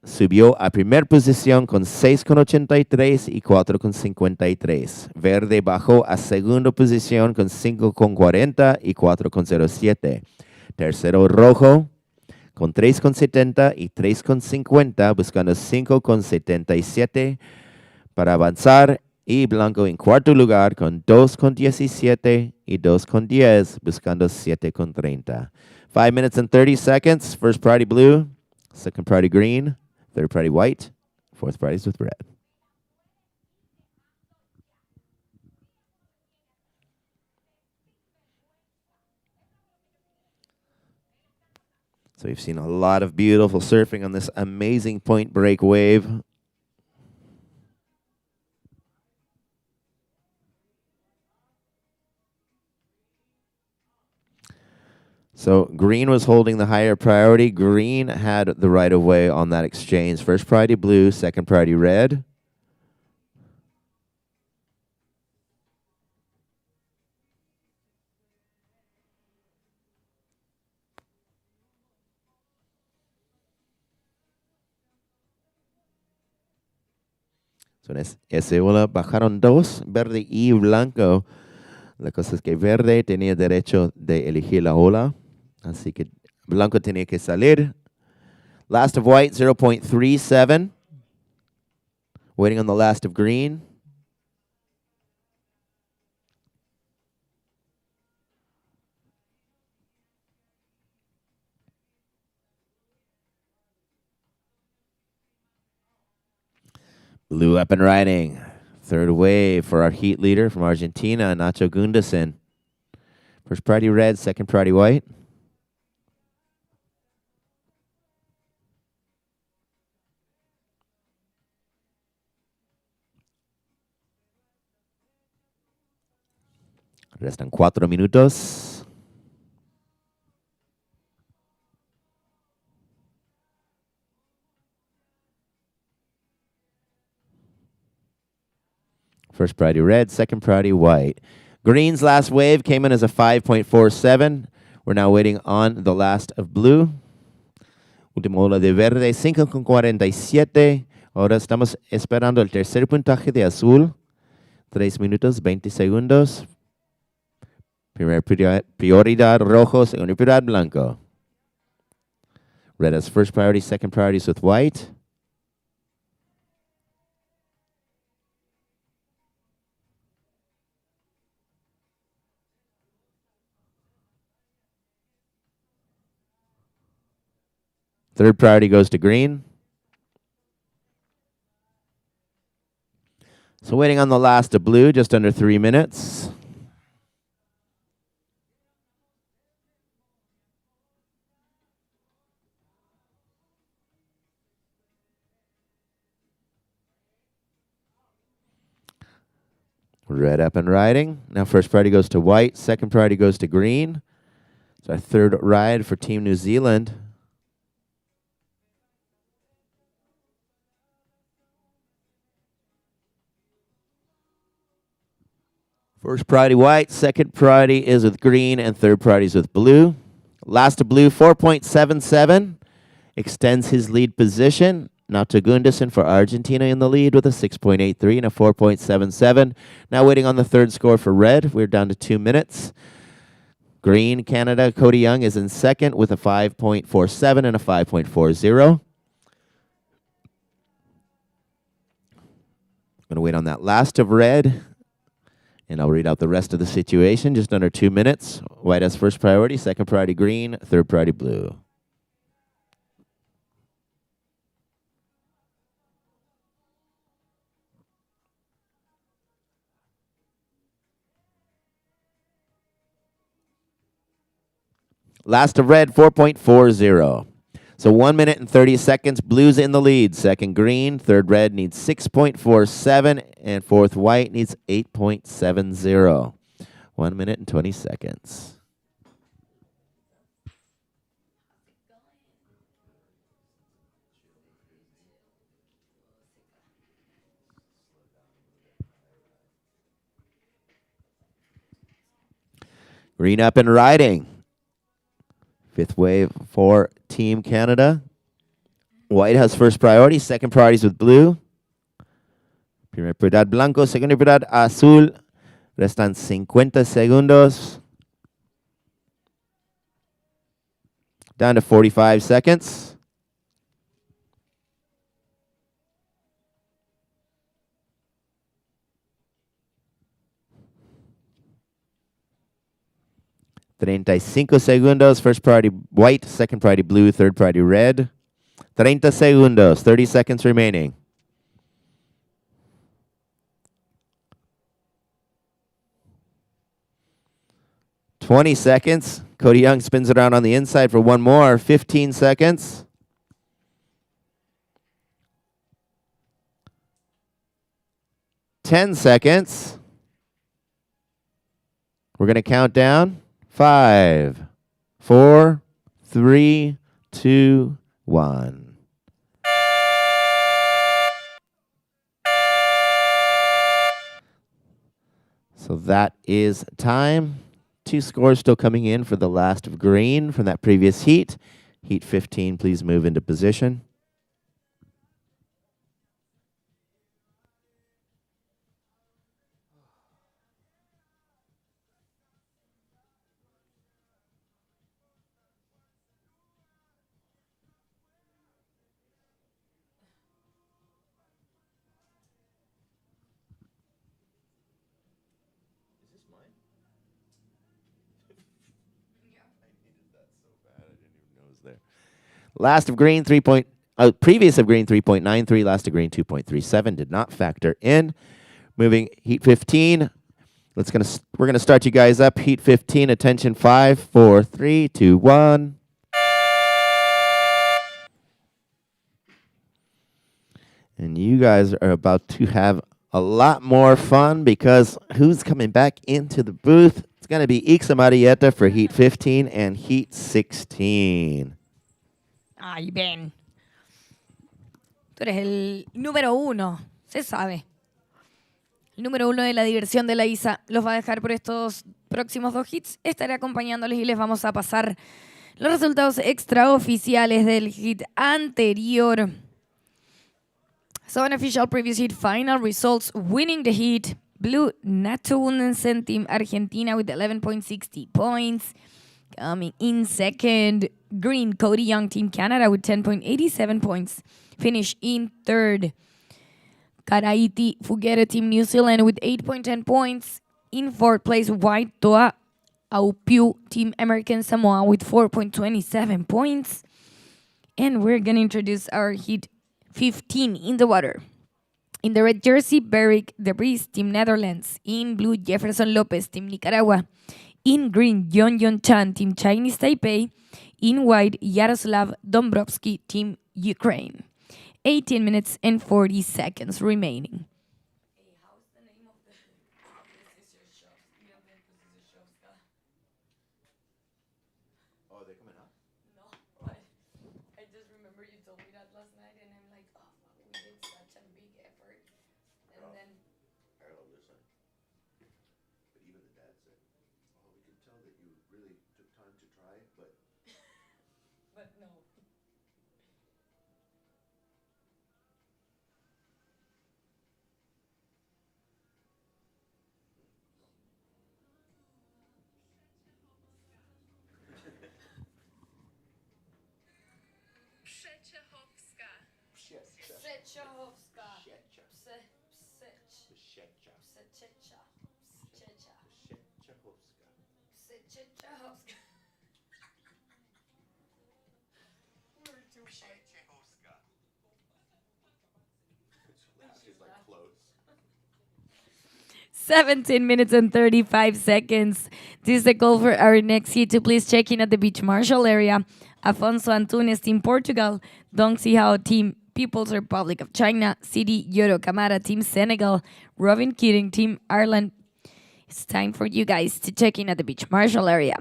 Speaker 1: subió a primera posición con 6,83 y 4,53. Verde bajó a segunda posición con 5,40 y 4,07. Tercero rojo con 3,70 y 3,50, buscando 5,77 para avanzar. Y blanco en cuarto lugar con 2,17 y 2,10, buscando 7,30. 5 minutes and 30 seconds. First priority blue, second priority green, third priority white, fourth priority is with red. So we've seen a lot of beautiful surfing on this amazing point break wave. So green was holding the higher priority. Green had the right of way on that exchange. First priority blue, second priority red. So en ese bola bajaron dos, verde y blanco. La cosa es que verde tenía derecho de elegir la ola, así que blanco tenía que salir. Last of white, 0.37. Waiting on the last of green. Blue up and riding. Third wave for our heat leader from Argentina, Nacho Gunderson. First priority red, second priority white. Restan 4 minutos. First priority red, second priority white. Green's last wave came in as a 5.47. We're now waiting on the last of blue. Última ola de verde, 5,47. Ahora estamos esperando el tercer puntaje de azul. 3 minutos, 20 segundos. Primera prioridad rojo, segunda prioridad blanco. Red has first priority, second priorities with white. Third priority goes to green. So waiting on the last of blue, just under 3 minutes. Red up and riding. Now first priority goes to white, second priority goes to green. It's our third ride for Team New Zealand. First priority white, second priority is with green, and third priority is with blue. Last of blue, 4.77, extends his lead position. Now to Gunderson for Argentina in the lead with a 6.83 and a 4.77. Now waiting on the third score for red. We're down to 2 minutes. Green, Canada, Cody Young is in second with a 5.47 and a 5.40. I'm going to wait on that last of red. And I'll read out the rest of the situation, just under 2 minutes. White has first priority, second priority green, third priority blue. Last of red, 4.40. So 1 minute and 30 seconds. Blue's in the lead. Second green. Third red needs 6.47. And fourth white needs 8.70. 1 minute and 20 seconds. Green up and riding. Fifth wave for Team Canada. White has first priority. Second priority is with blue. Primera prioridad blanco. Segunda prioridad azul. Restan 50 segundos. Down to 45 seconds. $35 segundos. First priority white, second priority blue, third priority red. 30 segundos. 30 seconds remaining. $20 seconds. Cody Young spins it around on the inside for one more. 15 seconds. $10 seconds. We're going to count down. 5, 4, 3, 2, 1. So that is time. 2 scores still coming in for the last of green from that previous heat. Heat 15, please move into position. Last of green, previous of green 3.93, last of green 2.37 did not factor in. Moving heat 15. We're gonna start you guys up. Heat 15. Attention. 5, 4, 3, 2, 1. And you guys are about to have a lot more fun because who's coming back into the booth? It's gonna be Ixa Marietta for heat 15 and heat 16.
Speaker 3: Ay, Ben. Tú eres el número 1, se sabe. El número 1 de la diversión de la ISA los va a dejar por estos próximos 2 hits. Estaré acompañándoles y les vamos a pasar los resultados extraoficiales del hit anterior. So unofficial previous heat final results winning the heat. Blue Natunensen Team Argentina with 11.60 points. Coming in second, green Cody Young Team Canada with 10.87 points. Finish in third. Karaiti Fugere Team New Zealand with 8.10 points. In fourth place, white Toa Aupiu Team American Samoa with 4.27 points. And we're going to introduce our heat 15 in the water. In the red jersey, Beric Debris Team Netherlands. In blue, Jefferson Lopez Team Nicaragua. In green, Yon Chan Team Chinese Taipei. In white, Yaroslav Dombrovsky Team Ukraine. 18 minutes and 40 seconds remaining.
Speaker 1: Oh, they're coming up?
Speaker 3: No, but I just remember you told me that last night, and I'm like, oh, we did such a big effort. And then...
Speaker 1: I don't listen. But even the dad said, oh, we could tell that you really took time to try it, but...
Speaker 3: But no.
Speaker 1: Like close.
Speaker 3: 17 minutes and 35 seconds. This is the call for our next hit to please check in at the Beach Marshall area. Afonso Antunes Team Portugal, Dong Sihao Team People's Republic of China, Sidi Yoro Camara Team Senegal, Robin Keating Team Ireland. It's time for you guys to check in at the Beach Marshall area.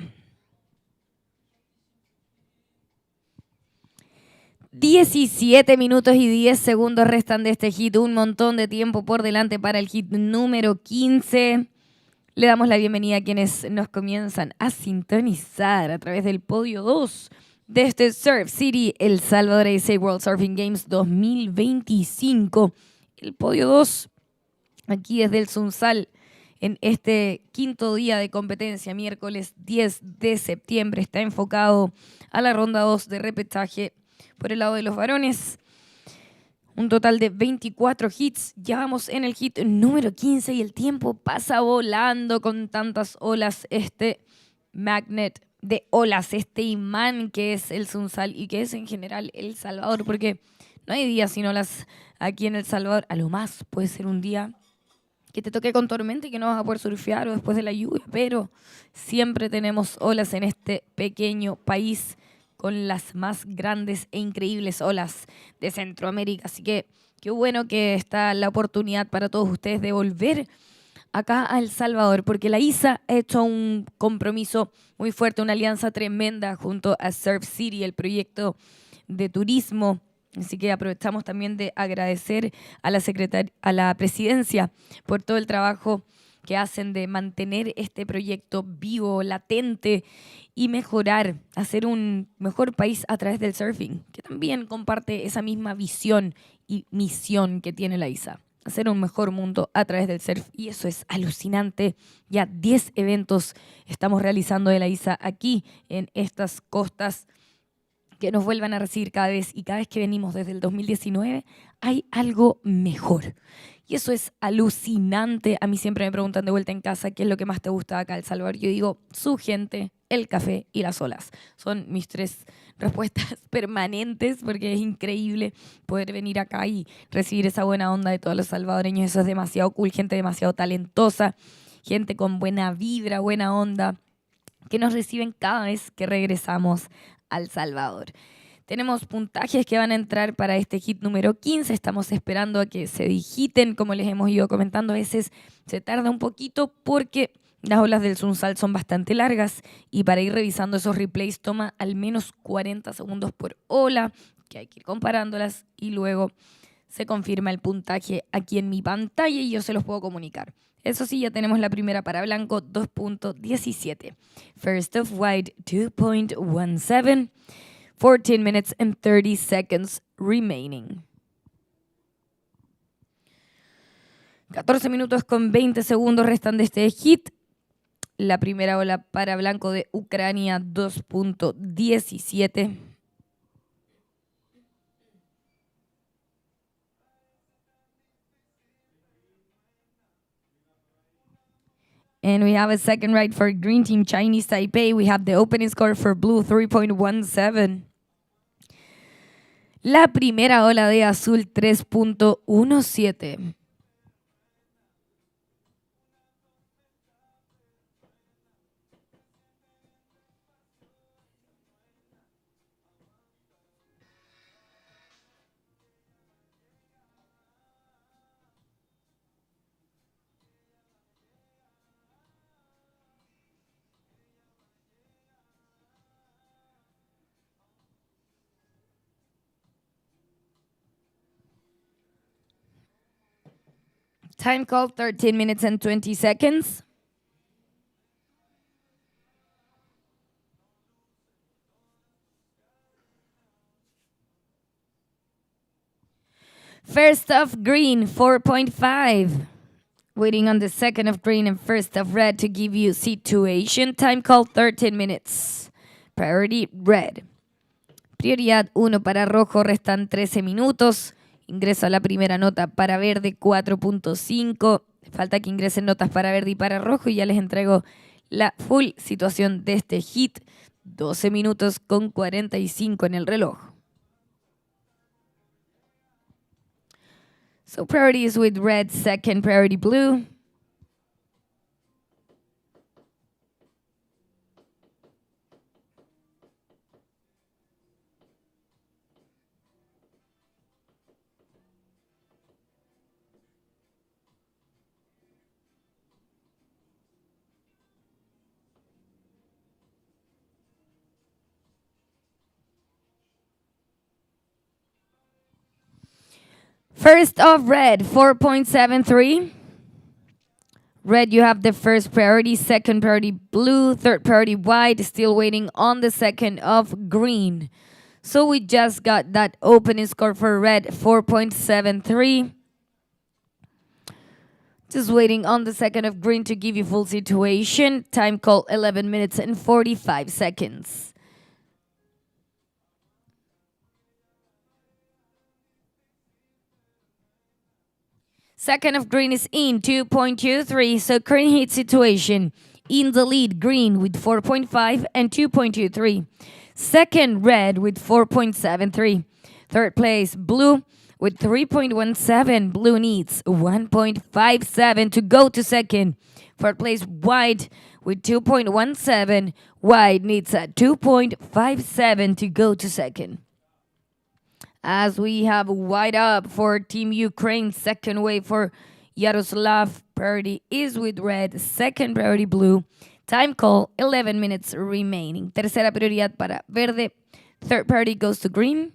Speaker 3: 17 minutos y 10 segundos restan de este hit. Un montón de tiempo por delante para el hit número 15. Le damos la bienvenida a quienes nos comienzan a sintonizar a través del Podio 2 desde Surf City, El Salvador ISA World Surfing Games 2025. El Podio 2 aquí desde el Sunzal en este quinto día de competencia, miércoles 10 de septiembre. Está enfocado a la ronda 2 de repetaje por el lado de los varones. Un total de 24 hits. Ya vamos en el hit número 15 y el tiempo pasa volando con tantas olas. Este magnet de olas, este imán que es el Sunzal y que es en general El Salvador, porque no hay días sin olas aquí en El Salvador. A lo más puede ser un día que te toque con tormenta y que no vas a poder surfear o después de la lluvia, pero siempre tenemos olas en este pequeño país con las más grandes e increíbles olas de Centroamérica. Así que qué bueno que está la oportunidad para todos ustedes de volver acá a El Salvador, porque la ISA ha hecho un compromiso muy fuerte, una alianza tremenda junto a Surf City, el proyecto de turismo. Así que aprovechamos también de agradecer a la presidencia por todo el trabajo que hacen de mantener este proyecto vivo, latente y mejorar, hacer un mejor país a través del surfing, que también comparte esa misma visión y misión que tiene la ISA, hacer un mejor mundo a través del surf, y eso es alucinante. Ya 10 eventos estamos realizando de la ISA aquí en estas costas, que nos vuelvan a recibir cada vez, y cada vez que venimos desde el 2019 hay algo mejor. Y eso es alucinante. A mí siempre me preguntan de vuelta en casa qué es lo que más te gusta acá en El Salvador. Yo digo, su gente, el café y las olas. Son mis 3 respuestas permanentes, porque es increíble poder venir acá y recibir esa buena onda de todos los salvadoreños. Eso es demasiado cool, gente demasiado talentosa, gente con buena vibra, buena onda, que nos reciben cada vez que regresamos a El Salvador. Tenemos puntajes que van a entrar para este hit número 15. Estamos esperando a que se digiten, como les hemos ido comentando. A veces se tarda un poquito porque las olas del Sunzal son bastante largas y para ir revisando esos replays toma al menos 40 segundos por ola, que hay que ir comparándolas, y luego se confirma el puntaje aquí en mi pantalla y yo se los puedo comunicar. Eso sí, ya tenemos la primera para blanco, 2.17. First of white, 2.17. 14 minutes and 30 seconds remaining. 14 minutos con 20 segundos restan de este hit. La primera ola para blanco de Ucrania, 2.17. And we have a second right for Green Team Chinese Taipei. We have the opening score for Blue, 3.17. La primera ola de Azul, 3.17. Time call, 13 minutes and 20 seconds. First of green, 4.5. Waiting on the second of green and first of red to give you situation. Time call, 13 minutes. Priority red. Prioridad 1 para rojo, restan 13 minutos. Ingreso a la primera nota para verde, 4.5. Falta que ingresen notas para verde y para rojo y ya les entrego la full situación de este hit. 12 minutos con 45 en el reloj. So priority is with red, second priority blue. First of red, 4.73. Red, you have the first priority, second priority blue, third priority white, still waiting on the second of green. So we just got that opening score for red, 4.73. Just waiting on the second of green to give you full situation. Time call 11 minutes and 45 seconds. Second of green is in, 2.23. So current heat situation. In the lead, green with 4.5 and 2.23. Second, red with 4.73. Third place, blue with 3.17. Blue needs 1.57 to go to second. Fourth place, white with 2.17. White needs a 2.57 to go to second. As we have white up for Team Ukraine, second wave for Yaroslav. Priority is with red, second priority blue. Time call, 11 minutes remaining. Tercera prioridad para verde. Third priority goes to green.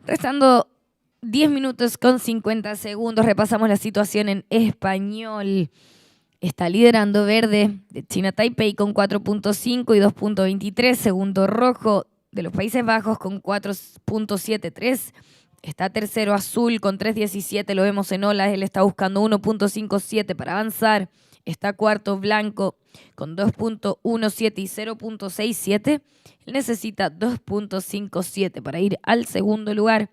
Speaker 3: Restando 10 minutos con 50 segundos. Repasamos la situación en español. Está liderando verde de China Taipei con 4.5 y 2.23. Segundo rojo de los Países Bajos con 4.73. Está tercero azul con 3.17. Lo vemos en olas. Él está buscando 1.57 para avanzar. Está cuarto blanco con 2.17 y 0.67. Él necesita 2.57 para ir al segundo lugar.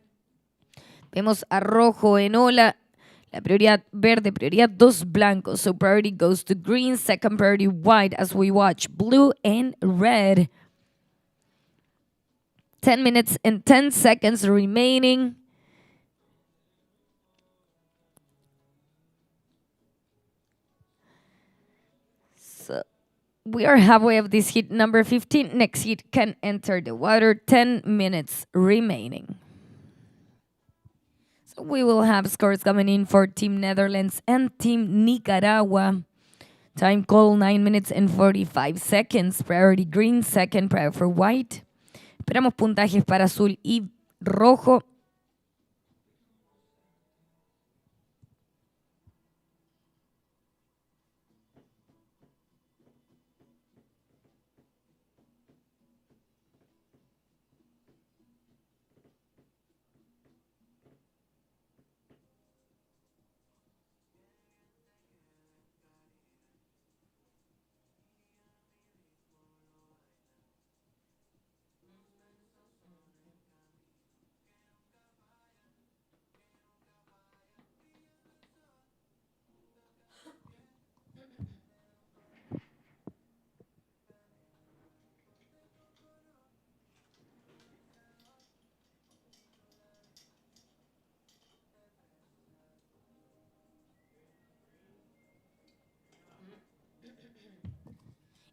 Speaker 3: Vemos a rojo en ola. La prioridad verde, prioridad 2 blanco. So priority goes to green, second priority white as we watch blue and red. 10 minutes and 10 seconds remaining. So we are halfway of this heat number 15. Next heat can enter the water. 10 minutes remaining. So we will have scores coming in for Team Netherlands and Team Nicaragua. Time call 9 minutes and 45 seconds. Priority green, second priority for white. Esperamos puntajes para azul y rojo.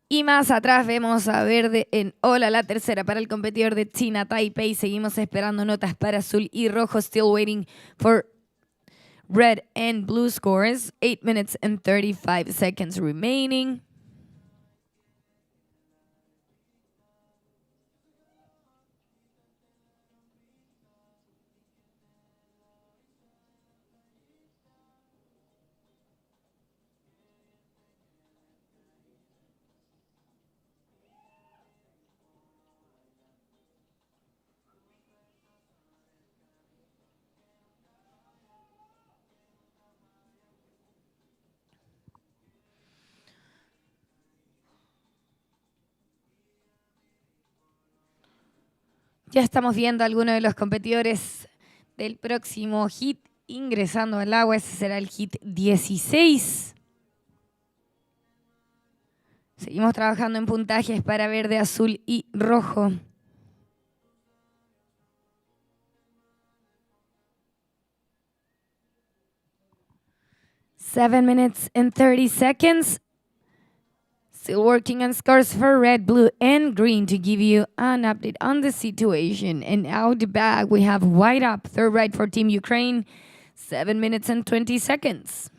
Speaker 3: Y más atrás vemos a verde en ola, la tercera para el competidor de China Taipei. Seguimos esperando notas para azul y rojo. Still waiting for red and blue scores. 8 minutes and 35 seconds remaining. Ya estamos viendo a algunos de los competidores del próximo hit ingresando al agua. Ese será el hit 16. Seguimos trabajando en puntajes para verde, azul y rojo. Seven minutes and 30 seconds. Still working on scores for red, blue, and green to give you an update on the situation. And out the back, we have white up, third right for Team Ukraine. 7 minutes and 20 seconds.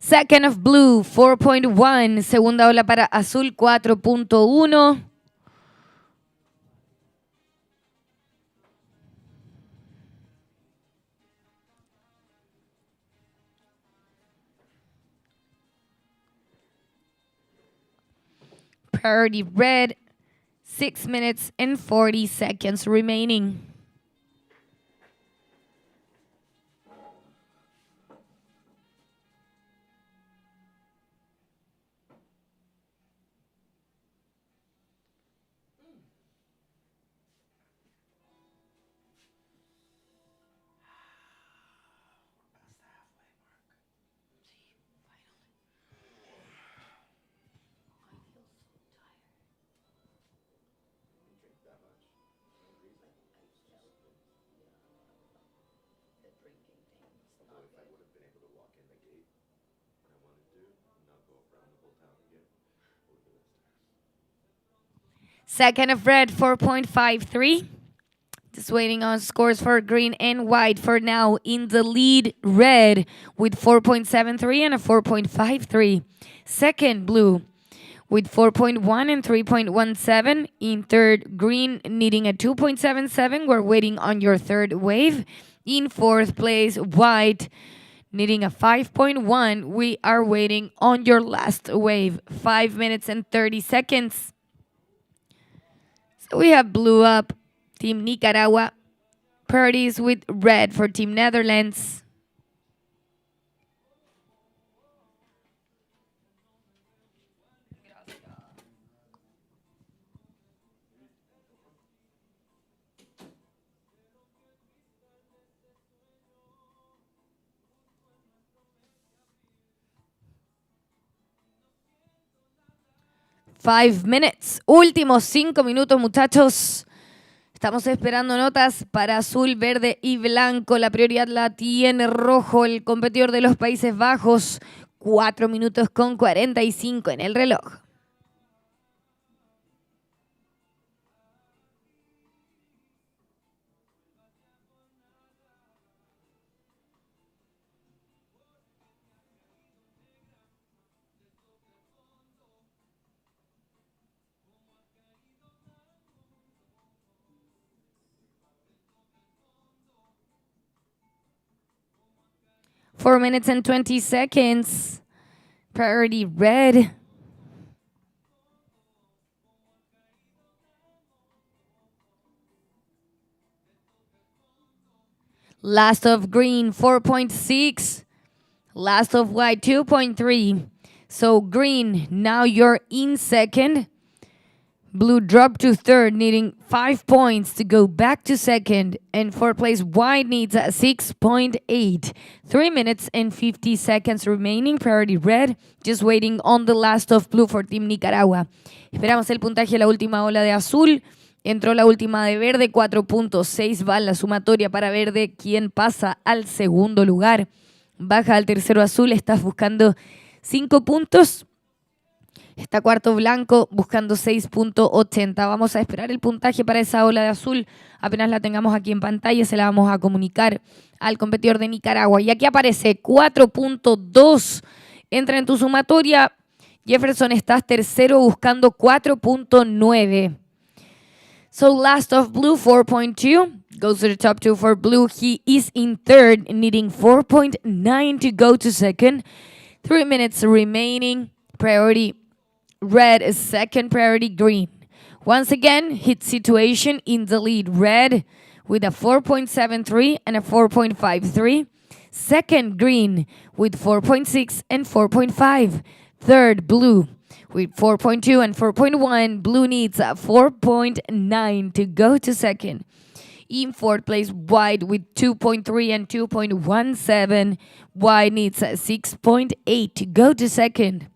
Speaker 3: Second of blue, 4.1. Segunda ola para azul, 4.1. Priority red, 6 minutes and 40 seconds remaining. Second of red, 4.53. Just waiting on scores for green and white for now. In the lead, red with 4.73 and a 4.53. Second, blue with 4.1 and 3.17. In third, green needing a 2.77. We're waiting on your third wave. In fourth place, white needing a 5.1. We are waiting on your last wave. 5 minutes and 30 seconds. So we have blue up, Team Nicaragua. Priorities with red for Team Netherlands. Five minutes. Últimos 5 minutos, muchachos. Estamos esperando notas para azul, verde y blanco. La prioridad la tiene rojo, el competidor de los Países Bajos. 4 minutos con 45 en el reloj. Four minutes and 20 seconds. Priority red. Last of green, 4.6. Last of white, 2.3. So green, now you're in second. Blue dropped to third, needing 5 points to go back to second. And fourth place, white needs a 6.8. 3 minutes and 50 seconds remaining. Priority red, just waiting on the last of blue for Team Nicaragua. Esperamos el puntaje de la última ola de azul. Entró la última de verde, 4.6 va la sumatoria para verde, quien pasa al segundo lugar. Baja al tercero azul, estás buscando 5 puntos. Está cuarto blanco buscando 6.80. Vamos a esperar el puntaje para esa ola de azul. Apenas la tengamos aquí en pantalla, se la vamos a comunicar al competidor de Nicaragua. Y aquí aparece 4.2. Entra en tu sumatoria. Jefferson, estás tercero buscando 4.9. So last of blue, 4.2. Goes to the top two for blue. He is in third, needing 4.9 to go to second. 3 minutes remaining. Priority red is second, priority green. Once again, hit situation in the lead. Red with a 4.73 and a 4.53. Second, green with 4.6 and 4.5. Third, blue with 4.2 and 4.1. Blue needs a 4.9 to go to second. In fourth place, white with 2.3 and 2.17. White needs a 6.8 to go to second.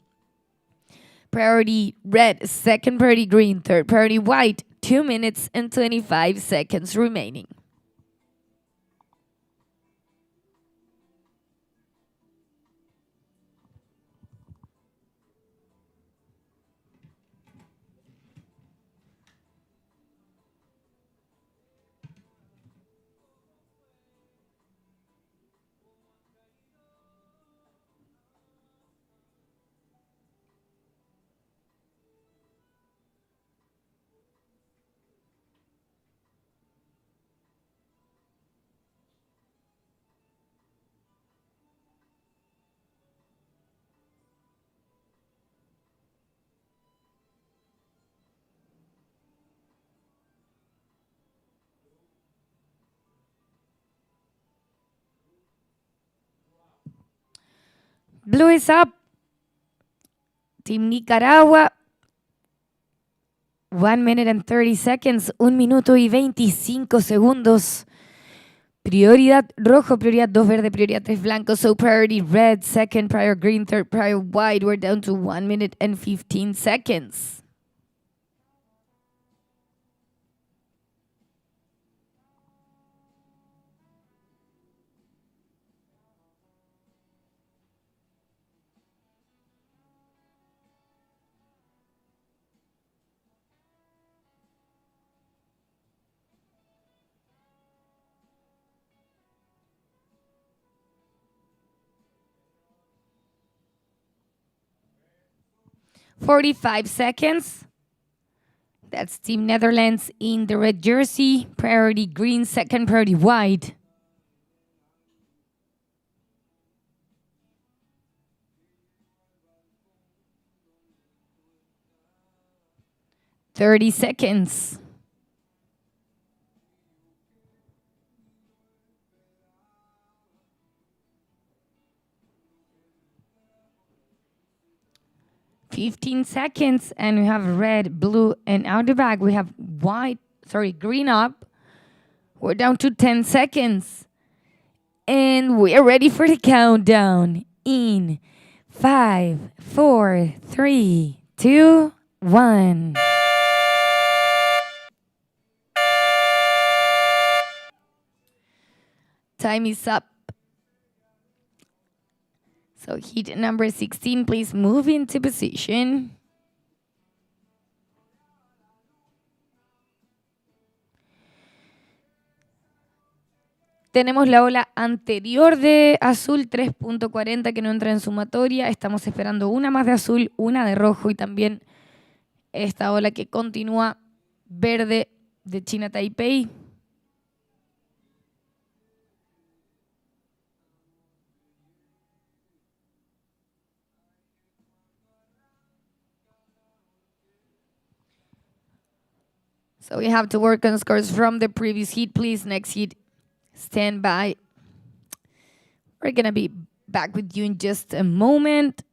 Speaker 3: Priority red, second priority green, third priority white. 2 minutes and 25 seconds remaining. Blue is up. Team Nicaragua. 1 minute and 30 seconds. 1 minuto y 25 segundos. Prioridad rojo, prioridad 2 verde, prioridad 3 blanco. So priority red, second prior green, third prior white. We're down to 1 minute and 15 seconds. "45 seconds. That's Team Netherlands in the red jersey. Priority green, second priority white. "30 seconds. "15 seconds, and we have red, blue, and out the back we have green up. We're down to 10 seconds. And we are ready for the countdown in 5, 4, 3, 2, 1. Time is up. So heat number 16, please move into position. Tenemos la ola anterior de azul 3.40 que no entra en sumatoria. Estamos esperando una más de azul, una de rojo y también esta ola que continúa verde de China Taipei. So we have to work on scores from the previous heat, please. Next heat, stand by. We're going to be back with you in just a moment.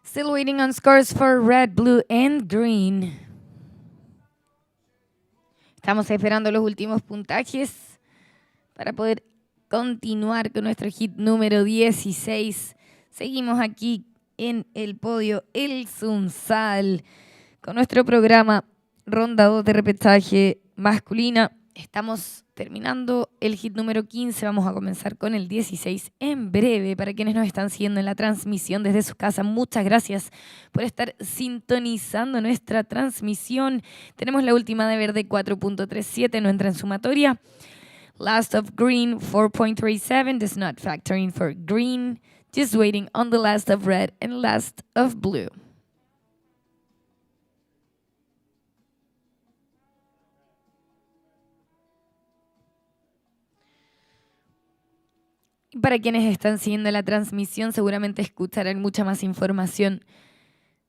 Speaker 3: Still waiting on scores for red, blue, and green. Estamos esperando los últimos puntajes para poder continuar con nuestro hit número 16. Seguimos aquí en el podio El Sunzal con nuestro programa Ronda 2 de repetaje masculina. Estamos terminando el hit número 15, vamos a comenzar con el 16 en breve. Para quienes nos están siguiendo en la transmisión desde su casa, muchas gracias por estar sintonizando nuestra transmisión. Tenemos la última de verde 4.37, no entra en sumatoria. Last of green 4.37, does not factor in for green. Just waiting on the last of red and last of blue. Para quienes están siguiendo la transmisión, seguramente escucharán mucha más información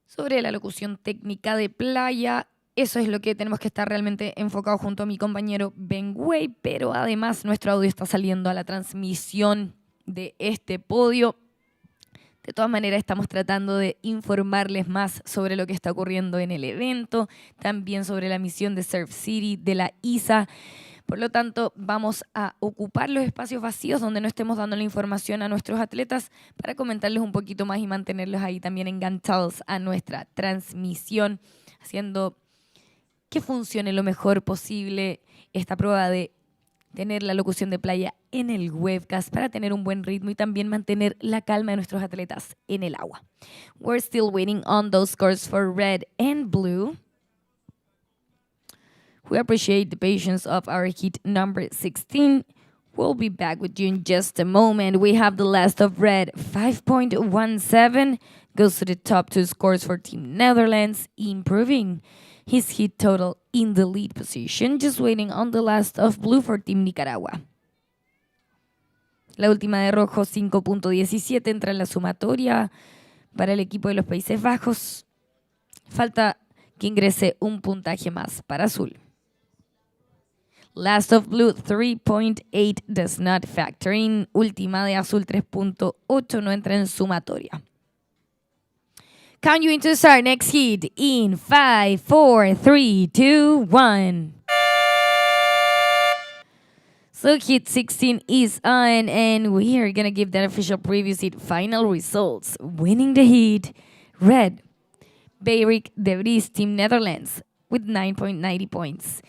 Speaker 3: sobre la locución técnica de playa. Eso es lo que tenemos que estar realmente enfocados junto a mi compañero Ben Way, pero además nuestro audio está saliendo a la transmisión de este podio. De todas maneras, estamos tratando de informarles más sobre lo que está ocurriendo en el evento, también sobre la misión de Surf City de la ISA. Por lo tanto, vamos a ocupar los espacios vacíos donde no estemos dando la información a nuestros atletas para comentarles un poquito más y mantenerlos ahí también enganchados a nuestra transmisión, haciendo que funcione lo mejor posible esta prueba de tener la locución de playa en el webcast para tener un buen ritmo y también mantener la calma de nuestros atletas en el agua. We're still waiting on those scores for red and blue. We appreciate the patience of our heat number 16. We'll be back with you in just a moment. We have the last of red, 5.17, goes to the top two scores for Team Netherlands, improving his hit total in the lead position, just waiting on the last of blue for Team Nicaragua. La última de rojo, 5.17, entra en la sumatoria para el equipo de los Países Bajos. Falta que ingrese un puntaje más para azul. Last of blue, 3.8 does not factor in. Última de azul, 3.8 no entra en sumatoria. Count you into start next heat in 5, 4, 3, 2, 1. So heat 16 is on, and we are going to give that official preview seat final results. Winning the heat, red, Beirik de Vries, Team Netherlands, with 9.90 points.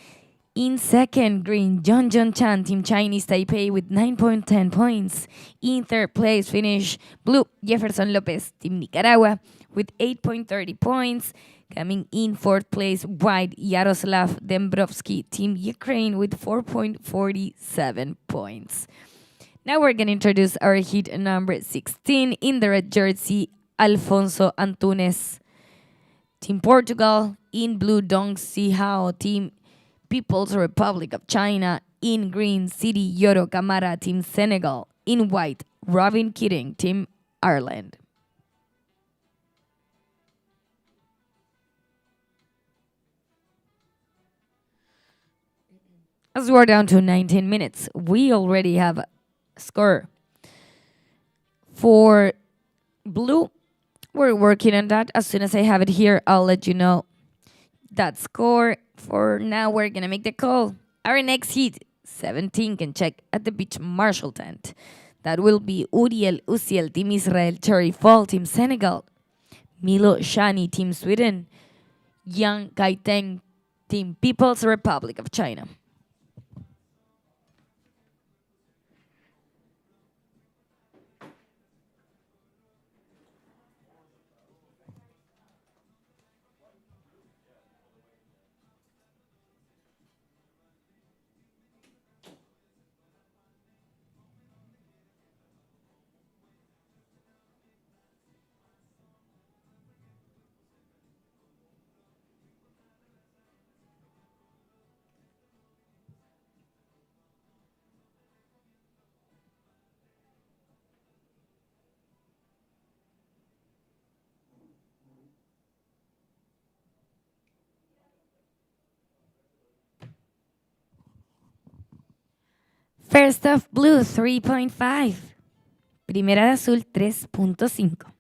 Speaker 3: In second, green, John Chan, Team Chinese Taipei with 9.10 points. In third place, finish blue, Jefferson Lopez, Team Nicaragua with 8.30 points. Coming in fourth place, white, Yaroslav Dembrovsky, Team Ukraine with 4.47 points. Now we're going to introduce our heat number 16. In the red jersey, Alfonso Antunes, Team Portugal. In blue, Dong Si-hao, Team People's Republic of China. In green, Sidi Yoro Camara, Team Senegal. In white, Robin Keating, Team Ireland. As we're down to 19 minutes, we already have a score. For blue, we're working on that. As soon as I have it here, I'll let you know that score. For now, we're going to make the call. Our next heat, 17, can check at the beach marshal tent. That will be Uriel Uziel, Team Israel, Cherry Fall, Team Senegal, Milo Shani, Team Sweden, Yang Kaiteng, Team People's Republic of China. First of blue, 3.5. Primera de azul, 3.5.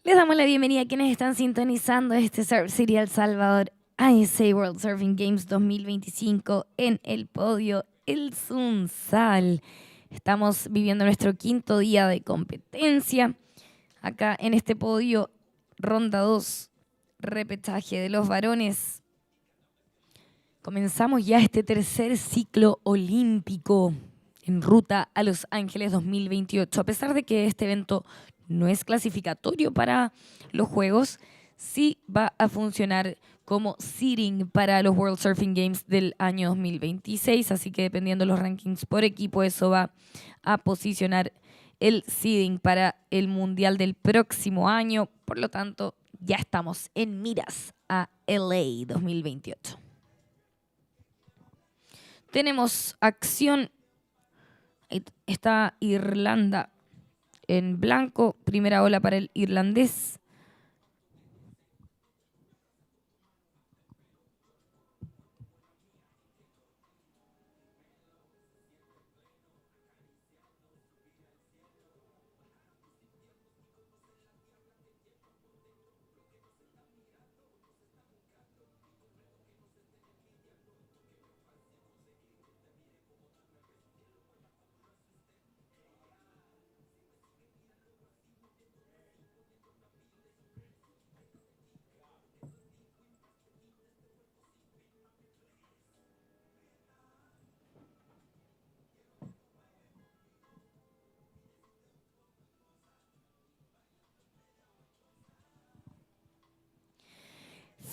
Speaker 3: Les damos la bienvenida a quienes están sintonizando este Surf City El Salvador ISA World Surfing Games 2025 en el podio el Sunzal. Estamos viviendo nuestro quinto día de competencia. Acá en este podio, ronda 2, repetaje de los varones. Comenzamos ya este tercer ciclo olímpico en ruta a Los Ángeles 2028. A pesar de que este evento no es clasificatorio para los Juegos, sí va a funcionar como seeding para los World Surfing Games del año 2026, así que dependiendo de los rankings por equipo, eso va a posicionar el seeding para el Mundial del próximo año. Por lo tanto, ya estamos en miras a LA 2028. Tenemos acción. Está Irlanda en blanco, primera ola para el irlandés.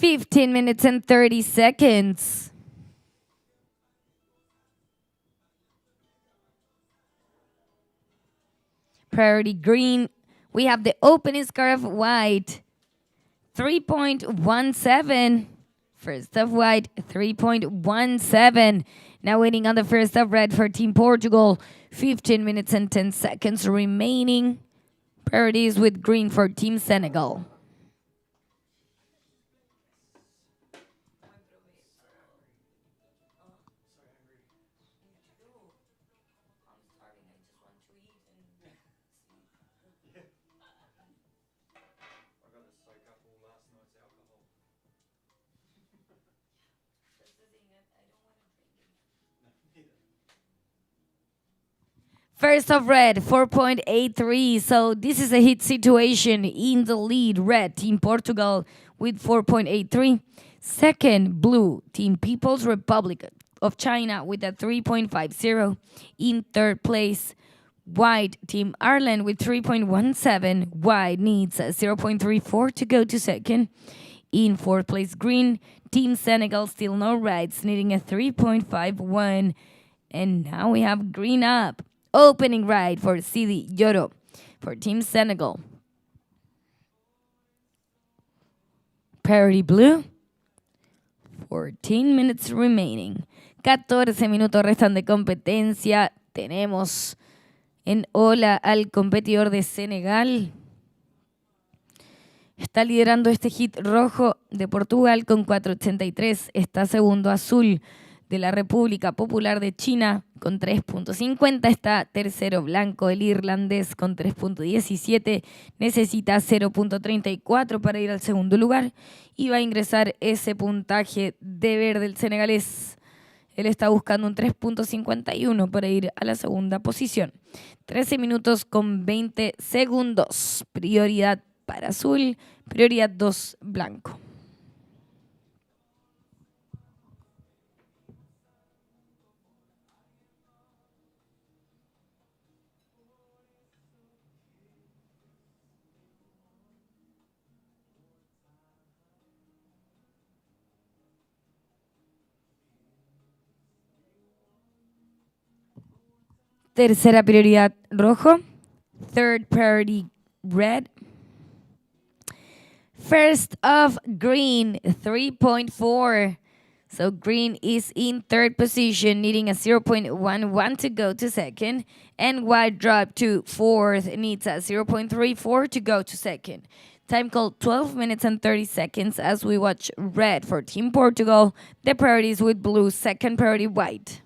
Speaker 3: 15 minutes and 30 seconds. Priority green. We have the opening score of white. 3.17. First of white, 3.17. Now waiting on the first of red for Team Portugal. 15 minutes and 10 seconds remaining. Priorities with green for Team Senegal. First of red, 4.83. So this is a hit situation. In the lead, red, Team Portugal with 4.83. Second, blue, Team People's Republic of China with a 3.50. In third place, white, Team Ireland with 3.17. White needs a 0.34 to go to second. In fourth place, green, Team Senegal, still no rights, needing a 3.51. And now we have green up. Opening right for Sidi Yoro for Team Senegal. Priority blue. 14 minutes remaining. 14 minutos restan de competencia. Tenemos en ola al competidor de Senegal. Está liderando este hit rojo de Portugal con 4.83. Está segundo azul de la República Popular de China con 3.50. Está tercero blanco el irlandés con 3.17. Necesita 0.34 para ir al segundo lugar. Y va a ingresar ese puntaje de verde el senegalés. Él está buscando un 3.51 para ir a la segunda posición. 13 minutos con 20 segundos. Prioridad para azul, prioridad 2 blanco. Tercera prioridad rojo. Third priority red. First of green, 3.4. So green is in third position, needing a 0.11 to go to second. And white dropped to fourth, needs a 0.34 to go to second. Time called 12 minutes and 30 seconds as we watch red for Team Portugal. The priorities with blue, second priority white.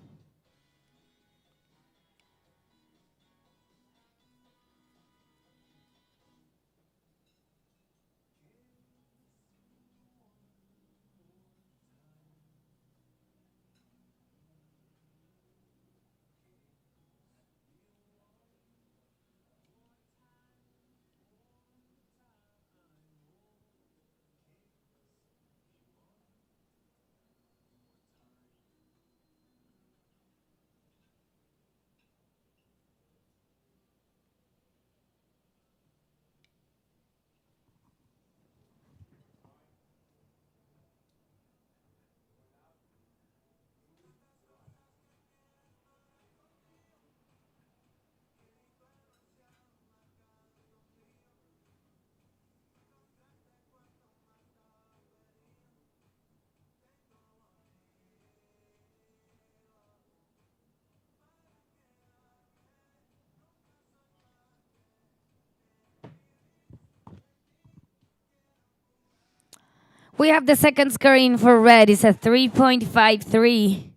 Speaker 3: We have the second scoring for red. It's a 3.53.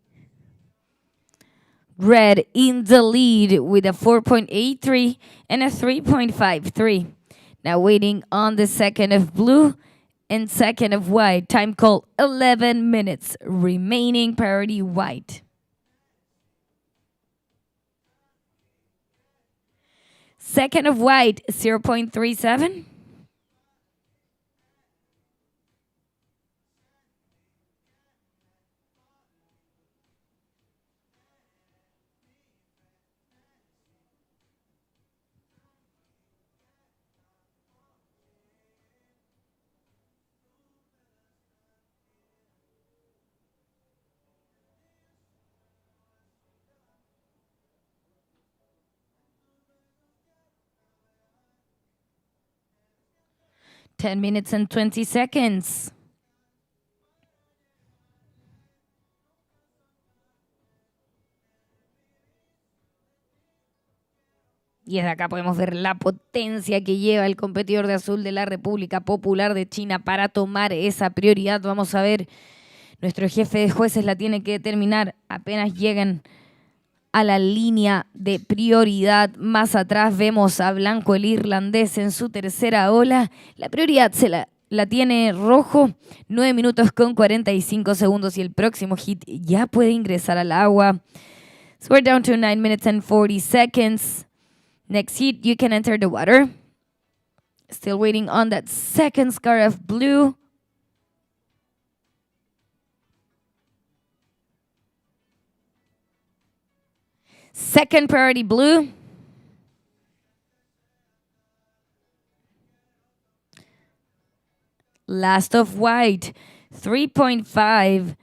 Speaker 3: Red in the lead with a 4.83 and a 3.53. Now waiting on the second of blue and second of white. Time call 11 minutes. Remaining priority white. Second of white, 0.37. 10 minutes and 20 seconds. Y desde acá podemos ver la potencia que lleva el competidor de azul de la República Popular de China para tomar esa prioridad. Vamos a ver, nuestro jefe de jueces la tiene que determinar apenas lleguen a la línea de prioridad. Más atrás vemos a Blanco, el irlandés, en su tercera ola. La prioridad la tiene Rojo, 9 minutos con 45 segundos y el próximo hit ya puede ingresar al agua. So we're down to 9 minutes and 40 seconds. Next hit, you can enter the water. Still waiting on that second scarf blue. Second priority blue. Last of white, 3.5.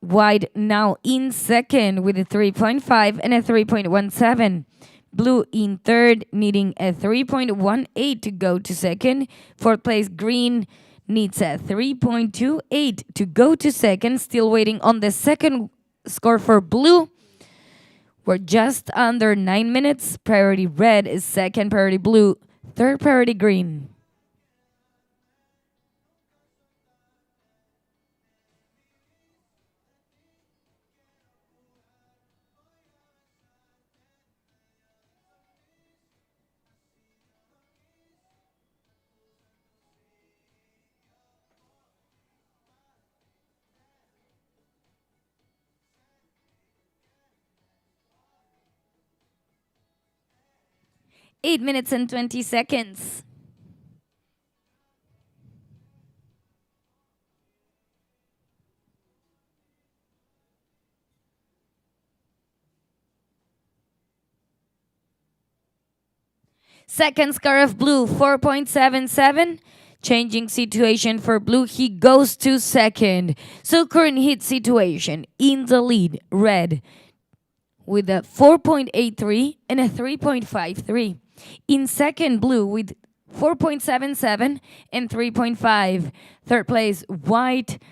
Speaker 3: White now in second with a 3.5 and a 3.17. Blue in third, needing a 3.18 to go to second. Fourth place, green needs a 3.28 to go to second. Still waiting on the second score for blue. We're just under 9 minutes. Priority red is second, priority blue, third priority green. Eight minutes and 20 seconds. Second scarf blue, 4.77. Changing situation for blue, he goes to second. So current hit situation, in the lead, red, with a 4.83 and a 3.53. In second, blue with 4.77 and 3.5. Third place, white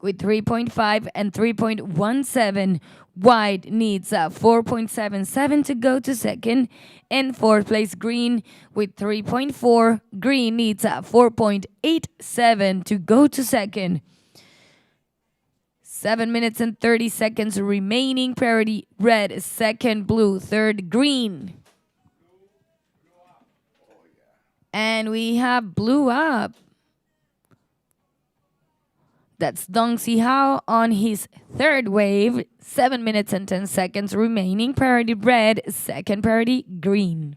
Speaker 3: with 3.5 and 3.17. White needs a 4.77 to go to second. And fourth place, green with 3.4. Green needs a 4.87 to go to second. 7 minutes and 30 seconds remaining. Priority red, second blue, third green. And we have blue up. That's Dong Si Hao on his third wave. 7 minutes and 10 seconds remaining. Priority red, second priority green.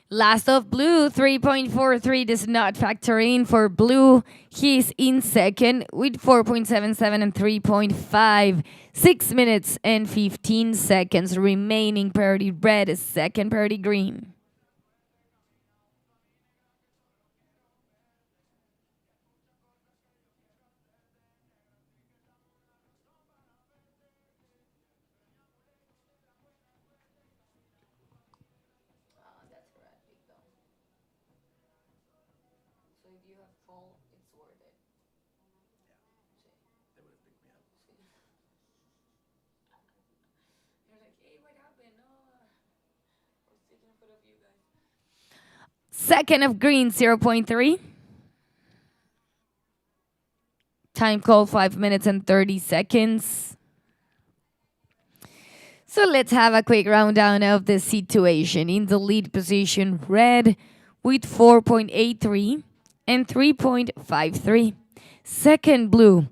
Speaker 3: Last of blue, 3.43 does not factor in for blue. He's in second with 4.77 and 3.5. 6 minutes and 15 seconds remaining. Priority red, second priority green. Second of green, 0.3. Time call, 5 minutes and 30 seconds. So let's have a quick rundown of the situation. In the lead position, red with 4.83 and 3.53. Second, blue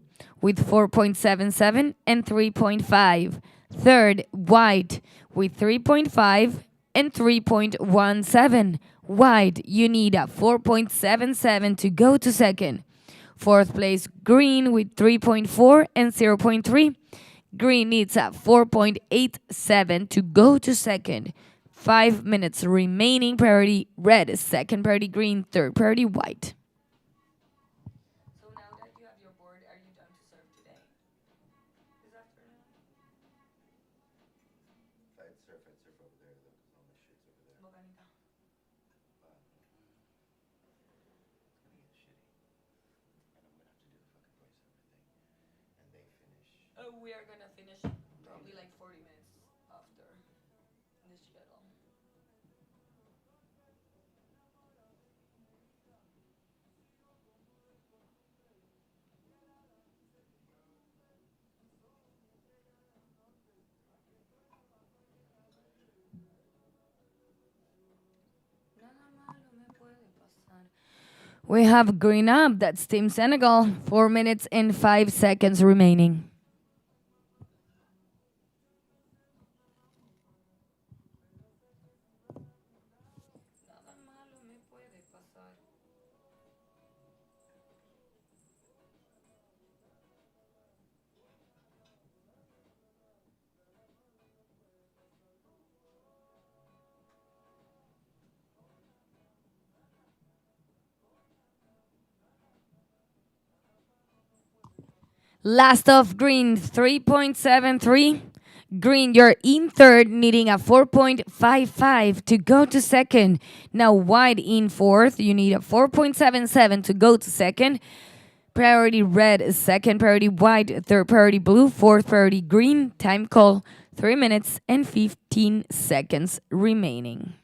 Speaker 3: with 4.77 and 3.5. Third, white with 3.5 and 3.17. White, you need a 4.77 to go to second. Fourth place, green with 3.4 and 0.3. Green needs a 4.87 to go to second. 5 minutes remaining. Priority red, second priority green, third priority white. So now that you have your board, are you done to surf today? This afternoon?
Speaker 1: I'd surf over there, though, because all my shit's over there.
Speaker 3: Bocanita. We are gonna finish probably like 40 minutes after this schedule. We have green up, that's Team Senegal. 4 minutes and 5 seconds remaining. Last of green, 3.73. Green, you're in third, needing a 4.55 to go to second. Now white in fourth, you need a 4.77 to go to second. Priority red, second priority white, third priority blue, fourth priority green. Time call, 3 minutes and 15 seconds remaining.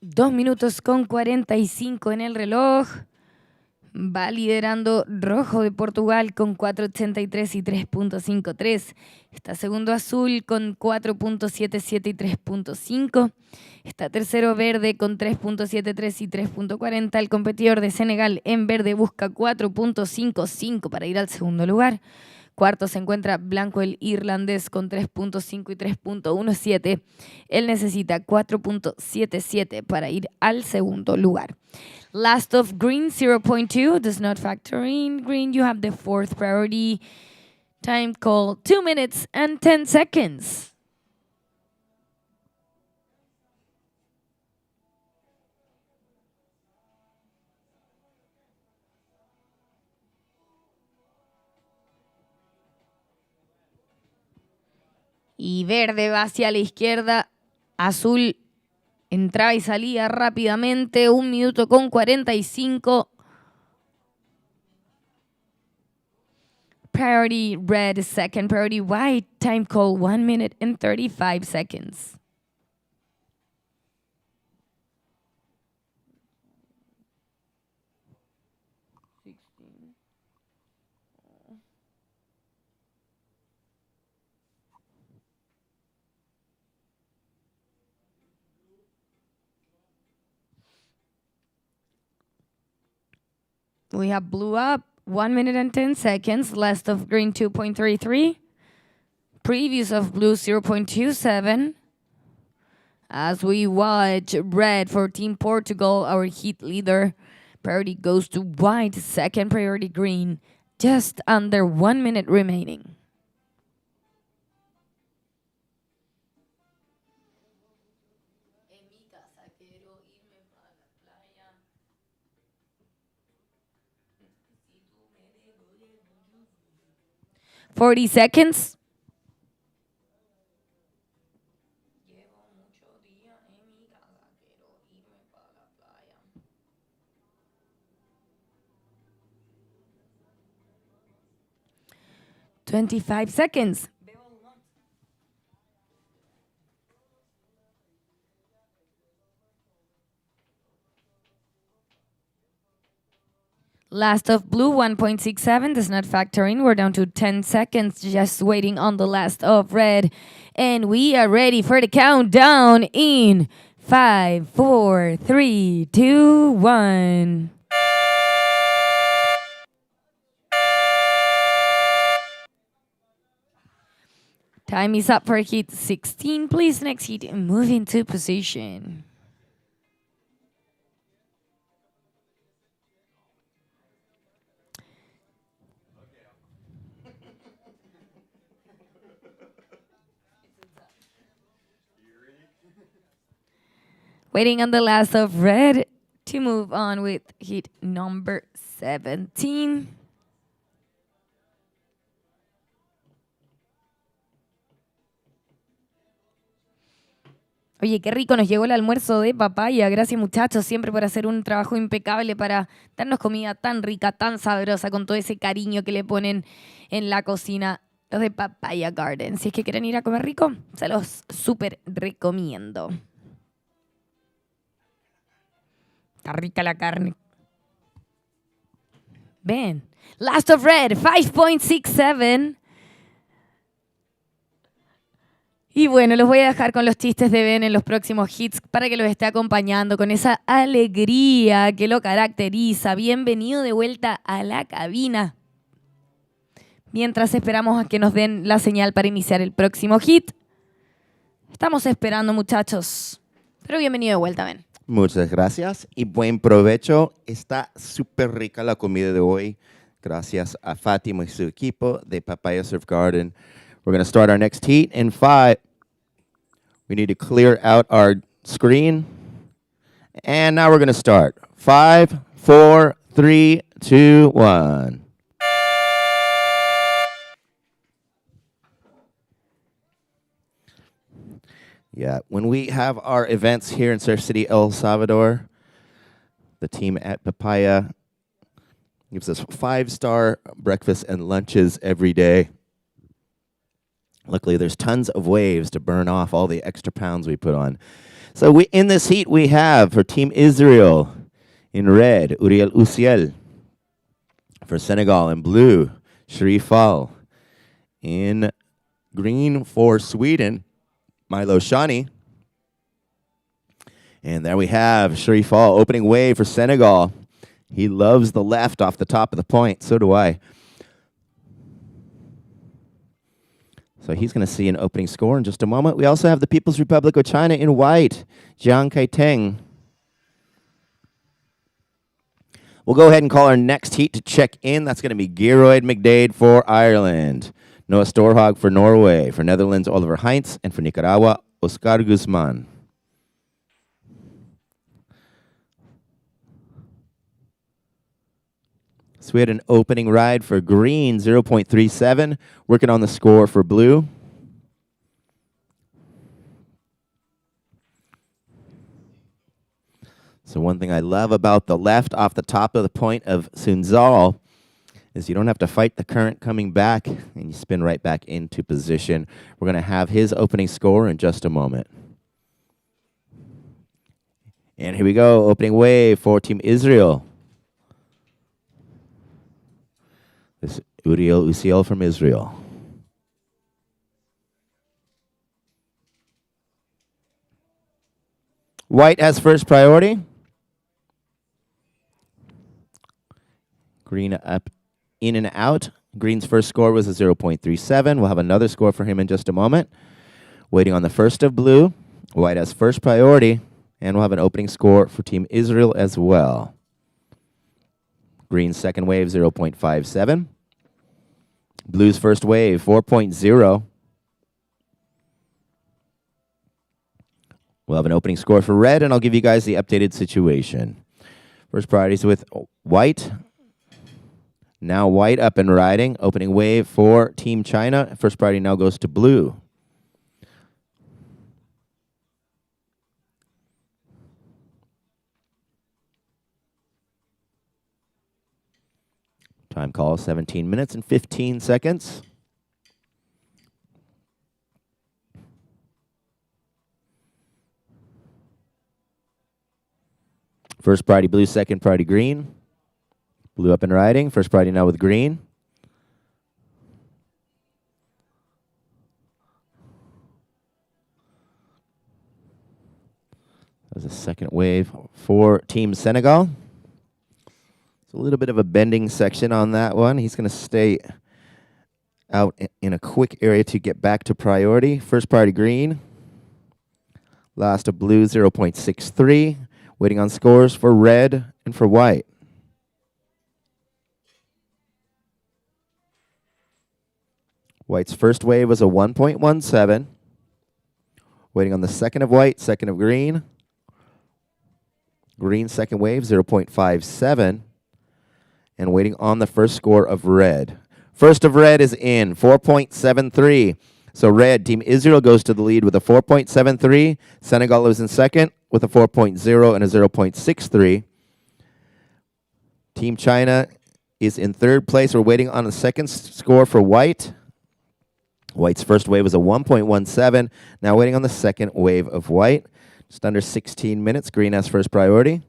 Speaker 3: Dos minutos con 45 en el reloj. Va liderando Rojo de Portugal con 4.83 y 3.53. Está segundo Azul con 4.77 y 3.5. Está tercero Verde con 3.73 y 3.40. El competidor de Senegal en verde busca 4.55 para ir al segundo lugar. Cuarto se encuentra Blanco el irlandés con 3.5 y 3.17. Él necesita 4.77 para ir al segundo lugar. Last of green, 0.2, does not factor in. Green, you have the fourth priority. Time call, 2 minutes and 10 seconds. Y verde va hacia la izquierda, azul entraba y salía rápidamente, 1 minuto con 45. Priority red, second priority white, time call 1 minute and 35 seconds. We have blue up, 1 minute and 10 seconds. Last of green, 2.33. Previous of blue, 0.27. As we watch red for Team Portugal, our heat leader. Priority goes to white, second priority green. Just under 1 minute remaining. En mi casa quiero irme para la playa. 40 seconds. Llevo muchos días en mi casa, quiero irme para la playa. 25 seconds. Last of blue, 1.67, does not factor in. We're down to 10 seconds, just waiting on the last of red. And we are ready for the countdown in 5, 4, 3, 2, 1. Time is up for heat 16. Please, next heat, move into position. Waiting on the last of red to move on with heat number 17. Oye, qué rico nos llegó el almuerzo de papaya. Gracias, muchachos, siempre por hacer un trabajo impecable para darnos comida tan rica, tan sabrosa, con todo ese cariño que le ponen en la cocina los de Papaya Garden. Si es que quieren ir a comer rico, se los súper recomiendo. Está rica la carne. Ven. Last of red, 5.67. Y bueno, los voy a dejar con los chistes de Ben en los próximos hits para que los esté acompañando con esa alegría que lo caracteriza. Bienvenido de vuelta a la cabina. Mientras esperamos a que nos den la señal para iniciar el próximo hit. Estamos esperando, muchachos. Pero bienvenido de vuelta, Ben.
Speaker 1: Muchas gracias y buen provecho. Está súper rica la comida de hoy. Gracias a Fátima y su equipo de Papaya Surf Garden. We're going to start our next heat in 5. We need to clear out our screen. And now we're going to start. 5, 4, 3, 2, 1. Yeah, when we have our events here in Surf City, El Salvador, the team at Papaya gives us 5-star breakfast and lunches every day. Luckily, there's tons of waves to burn off all the extra pounds we put on. So in this heat, we have for Team Israel in red, Uriel Uciel. For Senegal in blue, Sharifal. In green for Sweden, Milo Shani. And there we have Sharifal opening wave for Senegal. He loves the left off the top of the point. So do I. So he's going to see an opening score in just a moment. We also have the People's Republic of China in white, Jiang Kaiteng. We'll go ahead and call our next heat to check in. That's going to be Geroyd McDade for Ireland, Noah Storhog for Norway, for Netherlands, Oliver Heinz, and for Nicaragua, Oscar Guzman. So we had an opening ride for green, 0.37, working on the score for blue. So one thing I love about the left off the top of the point of Sunzal is you don't have to fight the current coming back, and you spin right back into position. We're going to have his opening score in just a moment. And here we go, opening wave for Team Israel. This Uriel Uciel from Israel. White has first priority. Green up, in and out. Green's first score was a 0.37. We'll have another score for him in just a moment. Waiting on the first of blue. White has first priority. And we'll have an opening score for Team Israel as well. Green's second wave, 0.57. Blue's first wave, 4.0. We'll have an opening score for red, and I'll give you guys the updated situation. First priority is with white. Now white up and riding. Opening wave for Team China. First priority now goes to blue. Time call, 17 minutes and 15 seconds. First priority blue, second priority green. Blue up and riding. First priority now with green. There's a second wave for Team Senegal. It's a little bit of a bending section on that one. He's going to stay out in a quick area to get back to priority. First priority green. Last of blue, 0.63. Waiting on scores for red and for white. White's first wave was a 1.17. Waiting on the second of white, second of green. Green second wave, 0.57. And waiting on the first score of red. First of red is in, 4.73. So red, Team Israel goes to the lead with a 4.73. Senegal is in second with a 4.0 and a 0.63. Team China is in third place. We're waiting on the second score for white. White's first wave was a 1.17. Now waiting on the second wave of white. Just under 16 minutes. Green has first priority.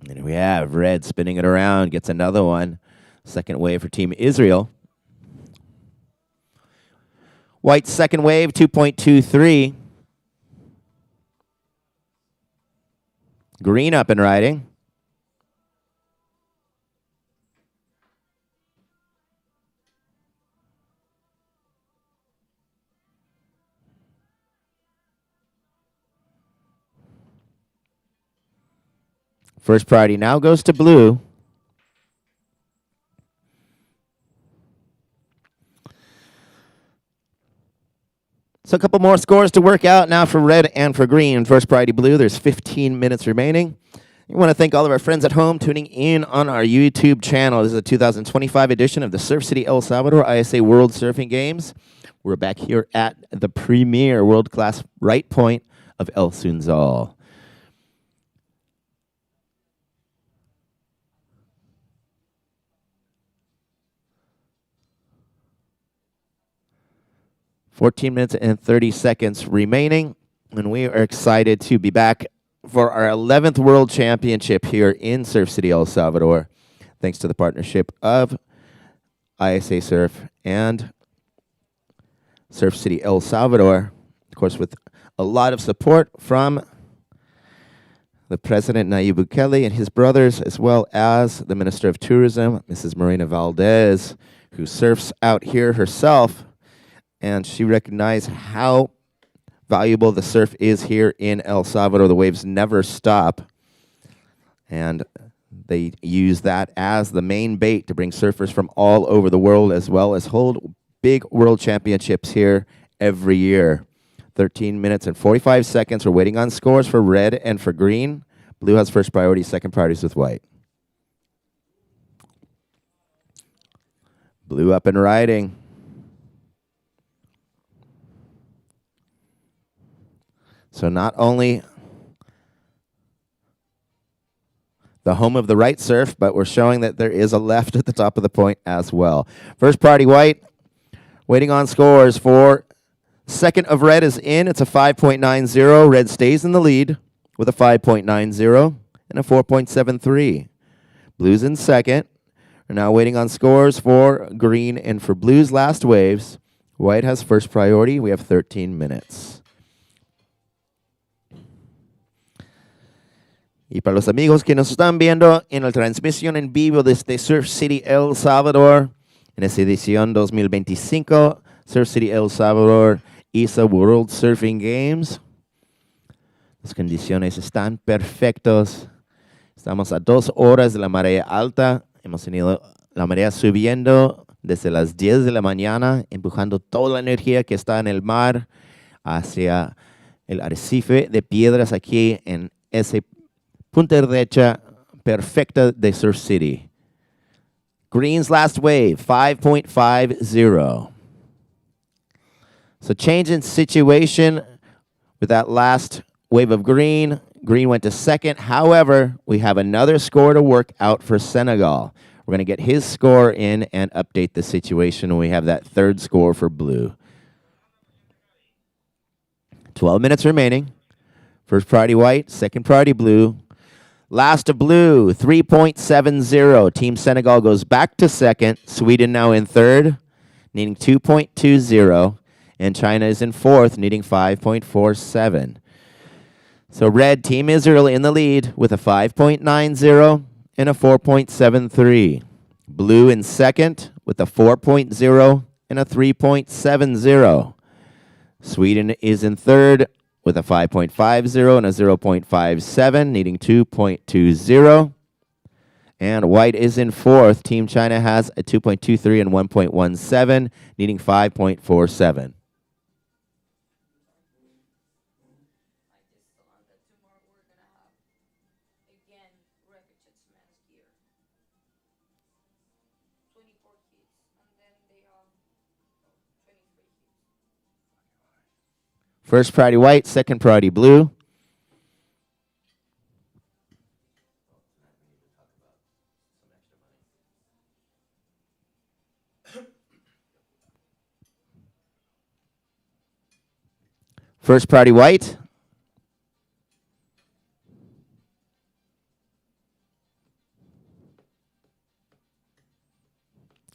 Speaker 1: And we have red spinning it around, gets another one. Second wave for Team Israel. White's second wave, 2.23. Green up and riding. First priority now goes to blue. So a couple more scores to work out now for red and for green. First priority blue, there's 15 minutes remaining. We want to thank all of our friends at home tuning in on our YouTube channel. This is a 2025 edition of the Surf City El Salvador ISA World Surfing Games. We're back here at the premier world-class right point of El Sunzal. $14 minutes and 30 seconds remaining, and we are excited to be back for our 11th World Championship here in Surf City, El Salvador, thanks to the partnership of ISA Surf and Surf City, El Salvador, of course, with a lot of support from the President Nayib Bukele and his brothers, as well as the Minister of Tourism, Mrs. Marina Valdez, who surfs out here herself. And she recognized how valuable the surf is here in El Salvador. The waves never stop. And they use that as the main bait to bring surfers from all over the world, as well as hold big world championships here every year. 13 minutes and 45 seconds. We're waiting on scores for red and for green. Blue has first priority, second priority is with white. Blue up and riding. So not only the home of the right surf, but we're showing that there is a left at the top of the point as well. First priority white, waiting on scores for second of red is in. It's a 5.90. Red stays in the lead with a 5.90 and a 4.73. Blue's in second. We're now waiting on scores for green and for blue's last waves. White has first priority. We have 13 minutes. Y para los amigos que nos están viendo en la transmisión en vivo desde Surf City, El Salvador, en esta edición 2025, Surf City, El Salvador, ISA World Surfing Games. Las condiciones están perfectas. Estamos a 2 horas de la marea alta. Hemos tenido la marea subiendo desde las 10 de la mañana, empujando toda la energía que está en el mar hacia el arrecife de piedras aquí en ese punta derecha perfecta de Surf City. Green's last wave, 5.50. So change in situation with that last wave of green. Green went to second. However, we have another score to work out for Senegal. We're going to get his score in and update the situation when we have that third score for blue. 12 minutes remaining. First priority white, second priority blue. Last of blue, 3.70. Team Senegal goes back to second. Sweden now in third, needing 2.20. And China is in fourth, needing 5.47. So red, Team Israel in the lead with a 5.90 and a 4.73. Blue in second with a 4.0 and a 3.70. Sweden is in third with a 5.50 and a 0.57, needing 2.20. And white is in fourth. Team China has a 2.23 and 1.17, needing 5.47. First priority white, second priority blue. First priority white.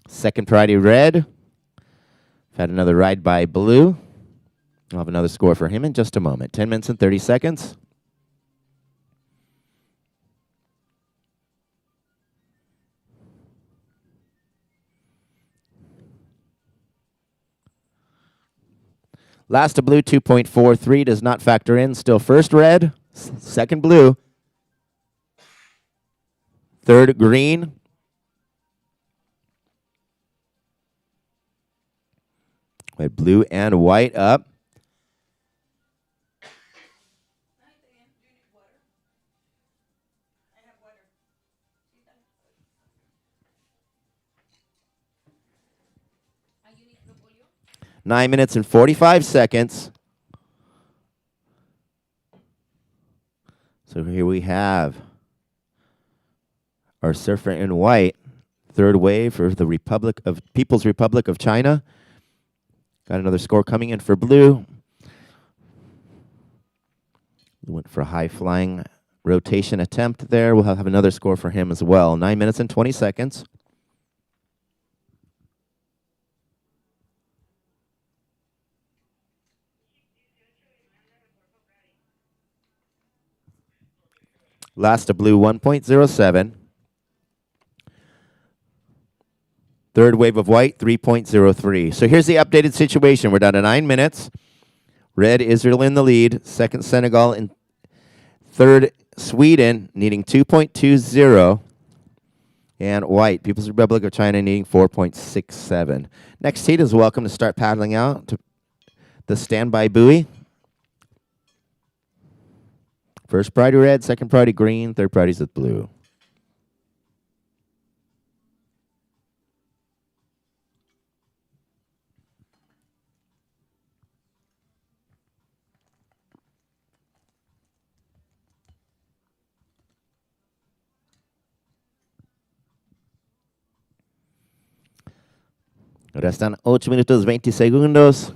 Speaker 1: Second priority red. Had another ride by blue. I'll have another score for him in just a moment. 10 minutes and 30 seconds. Last of blue, 2.43, does not factor in. Still first red, second blue, third green, with blue and white up. Nine minutes and 45 seconds. So here we have our surfer in white, third wave for the People's Republic of China. Got another score coming in for blue. We went for a high flying rotation attempt there. We'll have another score for him as well. 9 minutes and 20 seconds. Last of blue, 1.07. Third wave of white, 3.03. So here's the updated situation. We're down to 9 minutes. Red, Israel in the lead. Second, Senegal. And third, Sweden, needing 2.20. And white, People's Republic of China, needing 4.67. Next heat is welcome to start paddling out to the standby buoy. First priority red, second priority green, third priority is with blue. Restan 8 minutos 20 segundos.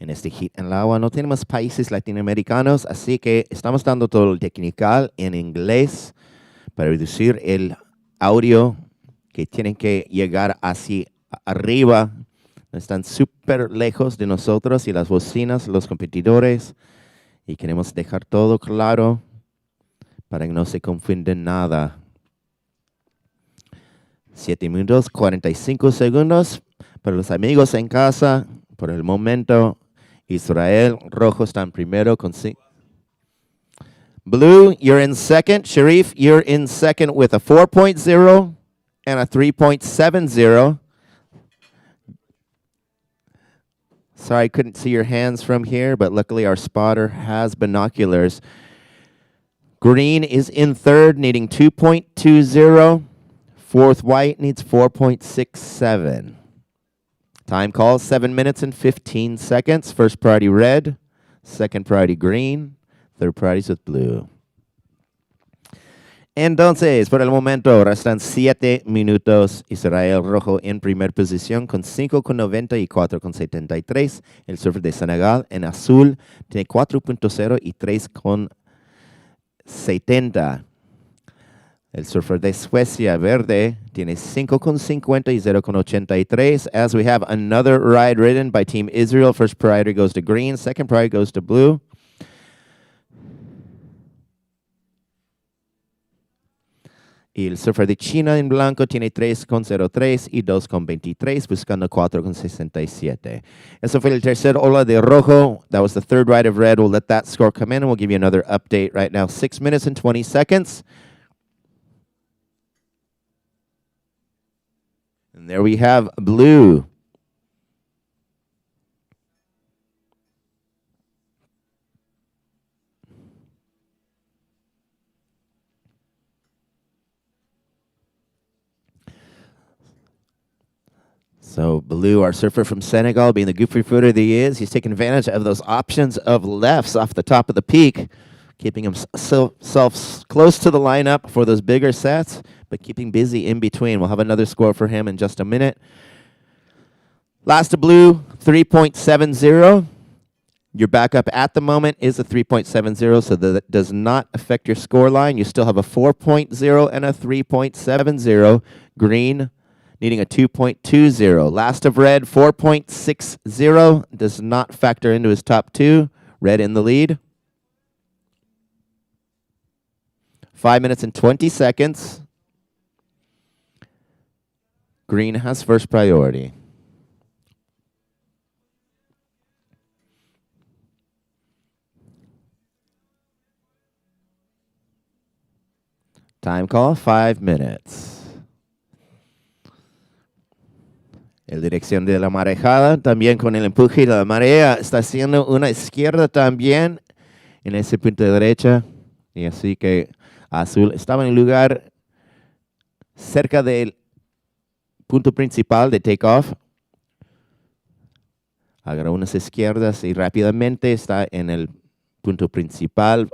Speaker 1: En este hit en el agua no tenemos países latinoamericanos, así que estamos dando todo el technical en inglés para reducir el audio que tienen que llegar hacia arriba. Están súper lejos de nosotros y las bocinas, los competidores, y queremos dejar todo claro para que no se confunda nada. 7 minutos 45 segundos para los amigos en casa. Por el momento, Israel, rojo están primero con blue, you're in second. Sharif, you're in second with a 4.0 and a 3.70. Sorry, I couldn't see your hands from here, but luckily our spotter has binoculars. Green is in third, needing 2.20. Fourth white needs 4.67. Time call, 7 minutes and 15 seconds. First priority red, second priority green, third priority is with blue. Entonces, por el momento, restan 7 minutos. Israel Rojo en primer posición con 5,90 y 4,73. El surfer de Senegal en azul tiene 4,0 y 3,70. El surfer de Suecia verde tiene 5,50 y 0,83. As we have another ride ridden by Team Israel. First priority goes to green. Second priority goes to blue. Y el surfer de China en blanco tiene 3,03 y 2,23, buscando 4,67. Eso fue el tercer ola de rojo. That was the third ride of red. We'll let that score come in, and we'll give you another update right now. 6 minutes and 20 seconds. And there we have blue. So Blue, our surfer from Senegal, being the goofy footer that he is, he's taking advantage of those options of lefts off the top of the peak, keeping himself close to the lineup for those bigger sets, but keeping busy in between. We'll have another score for him in just a minute. Last of Blue, 3.70. Your backup at the moment is a 3.70, so that does not affect your score line. You still have a 4.0 and a 3.70. Green needing a 2.20. Last of red, 4.60. Does not factor into his top two. Red in the lead. 5 minutes and 20 seconds. Green has first priority. Time call, 5 minutes. El dirección de la marejada, también con el empuje de la marea, está haciendo una izquierda también en ese punto de derecha. Y así que azul estaba en el lugar cerca del punto principal de takeoff. Agarró unas izquierdas y rápidamente está en el punto principal.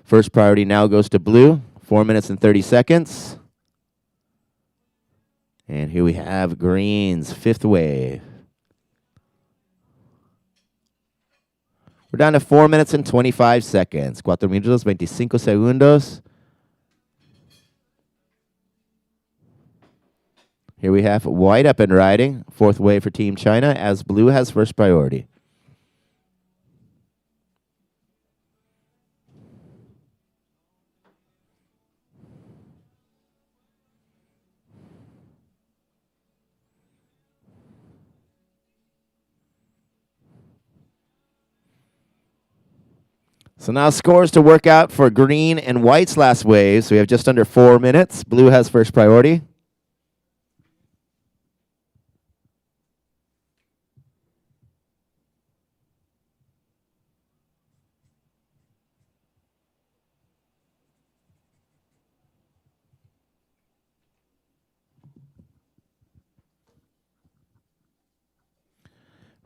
Speaker 1: First priority now goes to blue. 4 minutes and 30 seconds. And here we have green's fifth wave. We're down to 4 minutes and 25 seconds. 4 minutos, 25 segundos. Here we have white up and riding. Fourth wave for Team China as blue has first priority. So now scores to work out for green and white's last wave. So we have just under 4 minutes. Blue has first priority.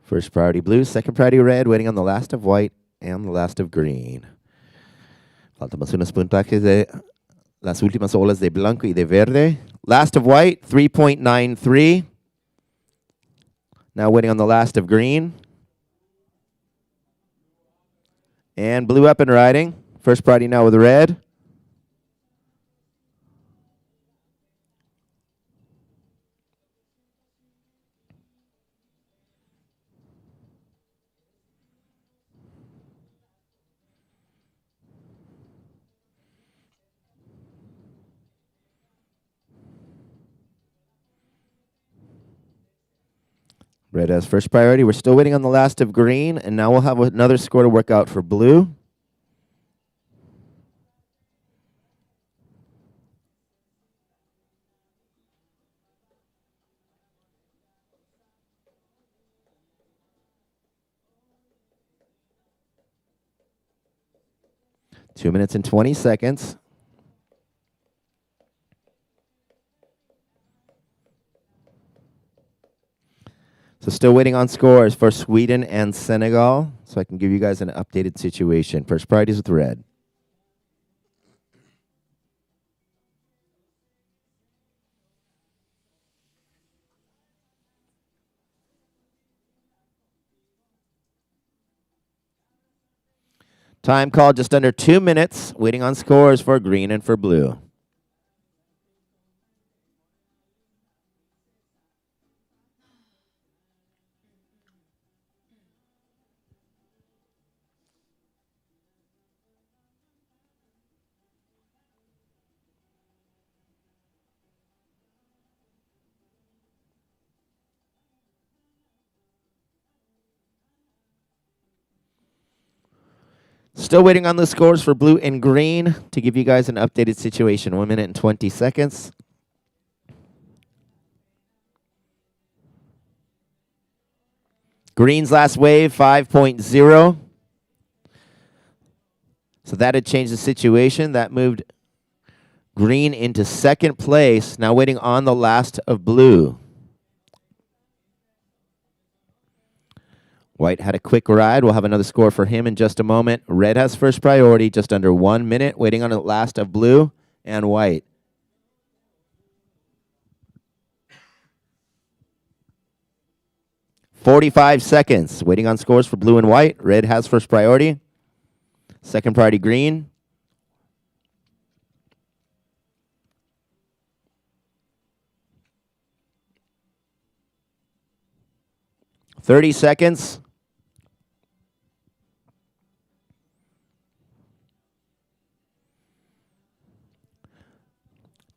Speaker 1: First priority blue, second priority red, waiting on the last of white and the last of green. Faltamos unos puntajes de las últimas olas de blanco y de verde. Last of white, 3.93. Now waiting on the last of green. And blue up and riding. First priority now with red. Red has first priority. We're still waiting on the last of green, and now we'll have another score to work out for blue. Two minutes and 20 seconds. So still waiting on scores for Sweden and Senegal, so I can give you guys an updated situation. First priorities with red. Time called just under 2 minutes. Waiting on scores for green and for blue. Still waiting on the scores for blue and green to give you guys an updated situation. 1 minute and 20 seconds. Green's last wave, 5.0. So that had changed the situation. That moved green into second place. Now waiting on the last of blue. White had a quick ride. We'll have another score for him in just a moment. Red has first priority, just under 1 minute, waiting on the last of blue and white. "45 seconds, waiting on scores for blue and white. Red has first priority. Second priority, green. "30 seconds.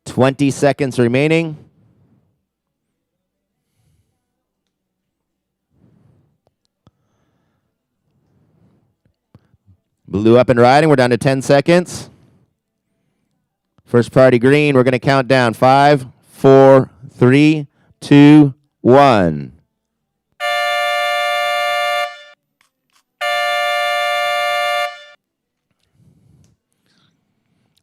Speaker 1: 20 seconds remaining. Blue up and riding. We're down to 10 seconds. First priority green. We're going to count down. 5, 4, 3, 2, 1.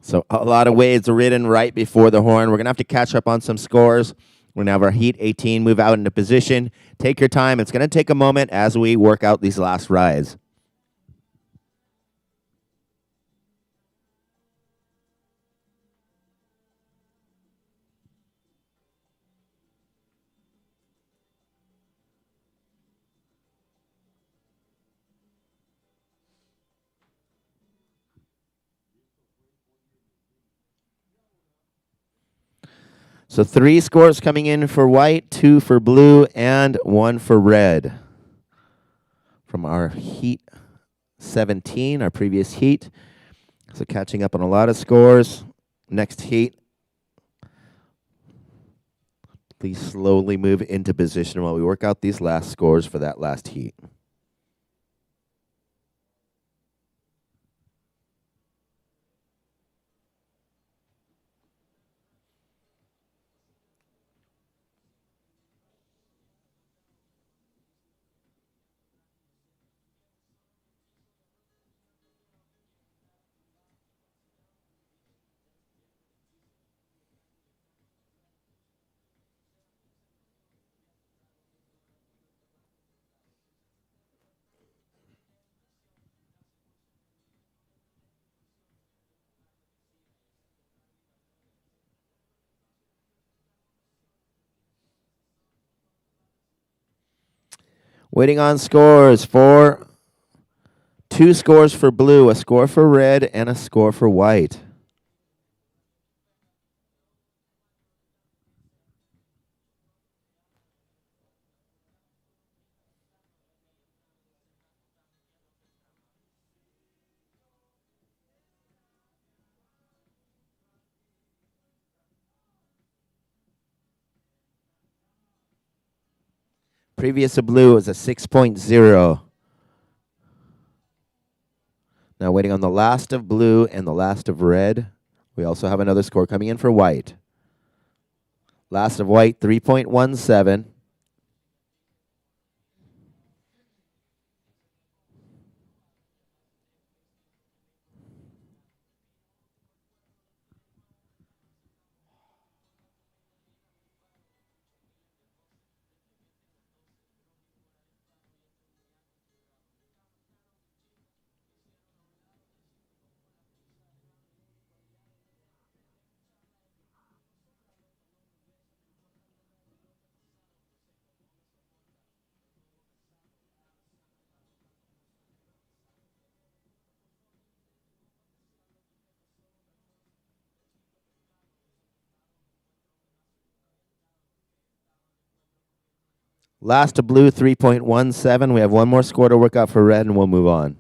Speaker 1: So a lot of waves are ridden right before the horn. We're going to have to catch up on some scores. We're going to have our Heat 18 move out into position. Take your time. It's going to take a moment as we work out these last rides. So 3 scores coming in for white, 2 for blue, and 1 for red. From our Heat 17, our previous heat. So catching up on a lot of scores. Next heat. Please slowly move into position while we work out these last scores for that last heat. Waiting on scores for 2 scores for blue, a score for red, and a score for white. Previous to blue was a 6.0. Now waiting on the last of blue and the last of red. We also have another score coming in for white. Last of white, 3.17. Last to blue, 3.17. We have one more score to work out for red, and we'll move on.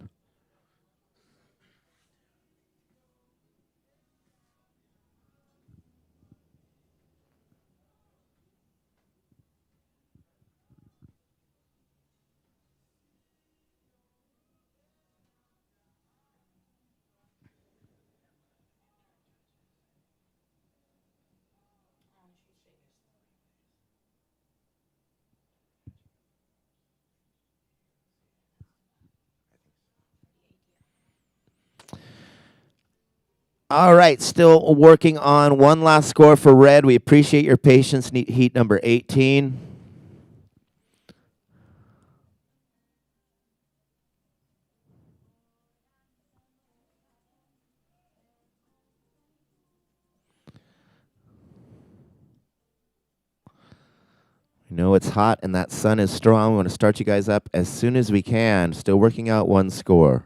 Speaker 1: All right, still working on one last score for red. We appreciate your patience. Heat number 18. We know it's hot and that sun is strong. We want to start you guys up as soon as we can. Still working out one score.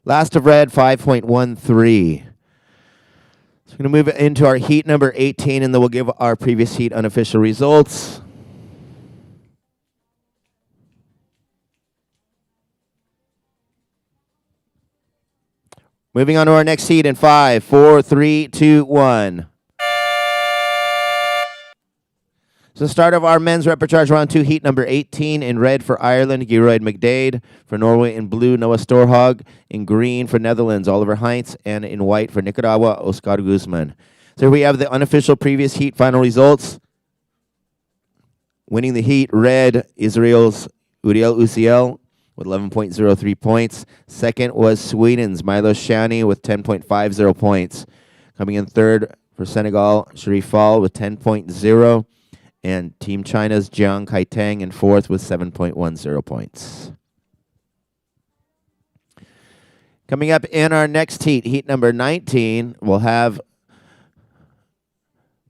Speaker 1: Last of red, 5.13. So we're going to move into our heat number 18, and then we'll give our previous heat unofficial results. Moving on to our next heat in 5, 4, 3, 2, 1. So start of our men's repertoire round 2, heat number 18. In red for Ireland, Geroyd McDade. For Norway, in blue, Noah Storhog. In green for Netherlands, Oliver Heinz. And in white for Nicaragua, Oscar Guzman. So we have the unofficial previous heat final results. Winning the heat, red, Israel's Uriel Uziel with 11.03 points. Second was Sweden's Milo Shani with 10.50 points. Coming in third for Senegal, Sharif Fall with 10.0. And Team China's Jiang Kaitang in fourth with 7.10 points. Coming up in our next heat, heat number 19, we'll have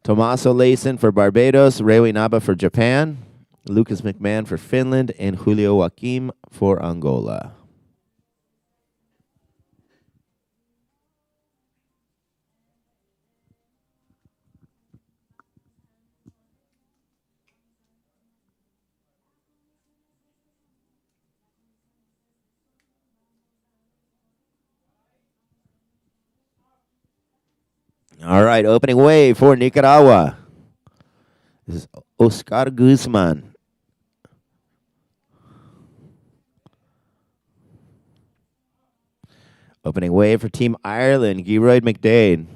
Speaker 1: Tommaso Layson for Barbados, Rewi Naba for Japan, Lucas McMahon for Finland, and Julio Joaquim for Angola. All right, opening wave for Nicaragua. This is Oscar Guzman. Opening wave for Team Ireland, Geroyd McDade.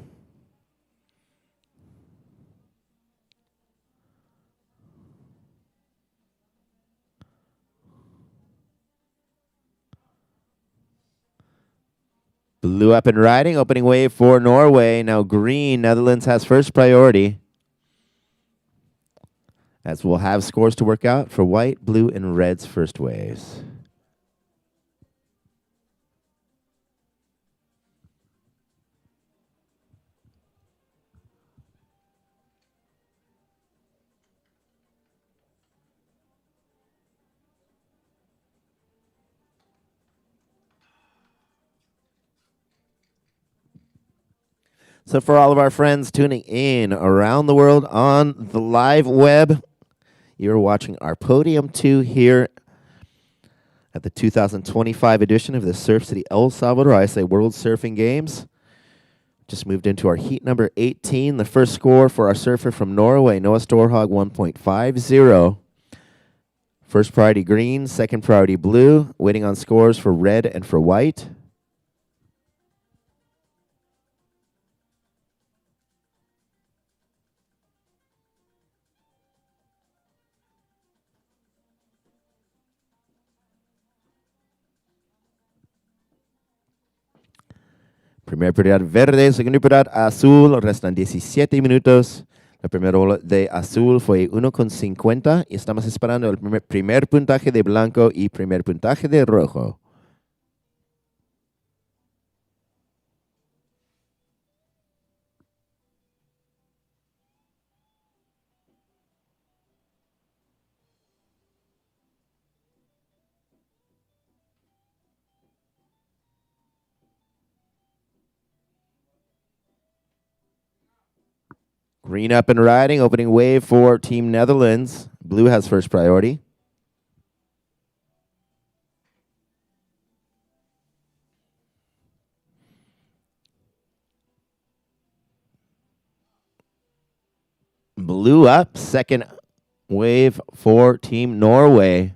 Speaker 1: Blue up and riding, opening wave for Norway. Now green, Netherlands has first priority. As we'll have scores to work out for white, blue, and red's first waves. So for all of our friends tuning in around the world on the live web, you're watching our Podium 2 here at the 2025 edition of the Surf City El Salvador ISA World Surfing Games. Just moved into our heat number 18. The first score for our surfer from Norway, Noah Storhog, 1.50. First priority green, second priority blue. Waiting on scores for red and for white. Primera prioridad verde, segunda prioridad azul, restan 17 minutos. La primera bola de azul fue 1,50 y estamos esperando el primer puntaje de blanco y primer puntaje de rojo. Green up and riding, opening wave for Team Netherlands. Blue has first priority. Blue up, second wave for Team Norway.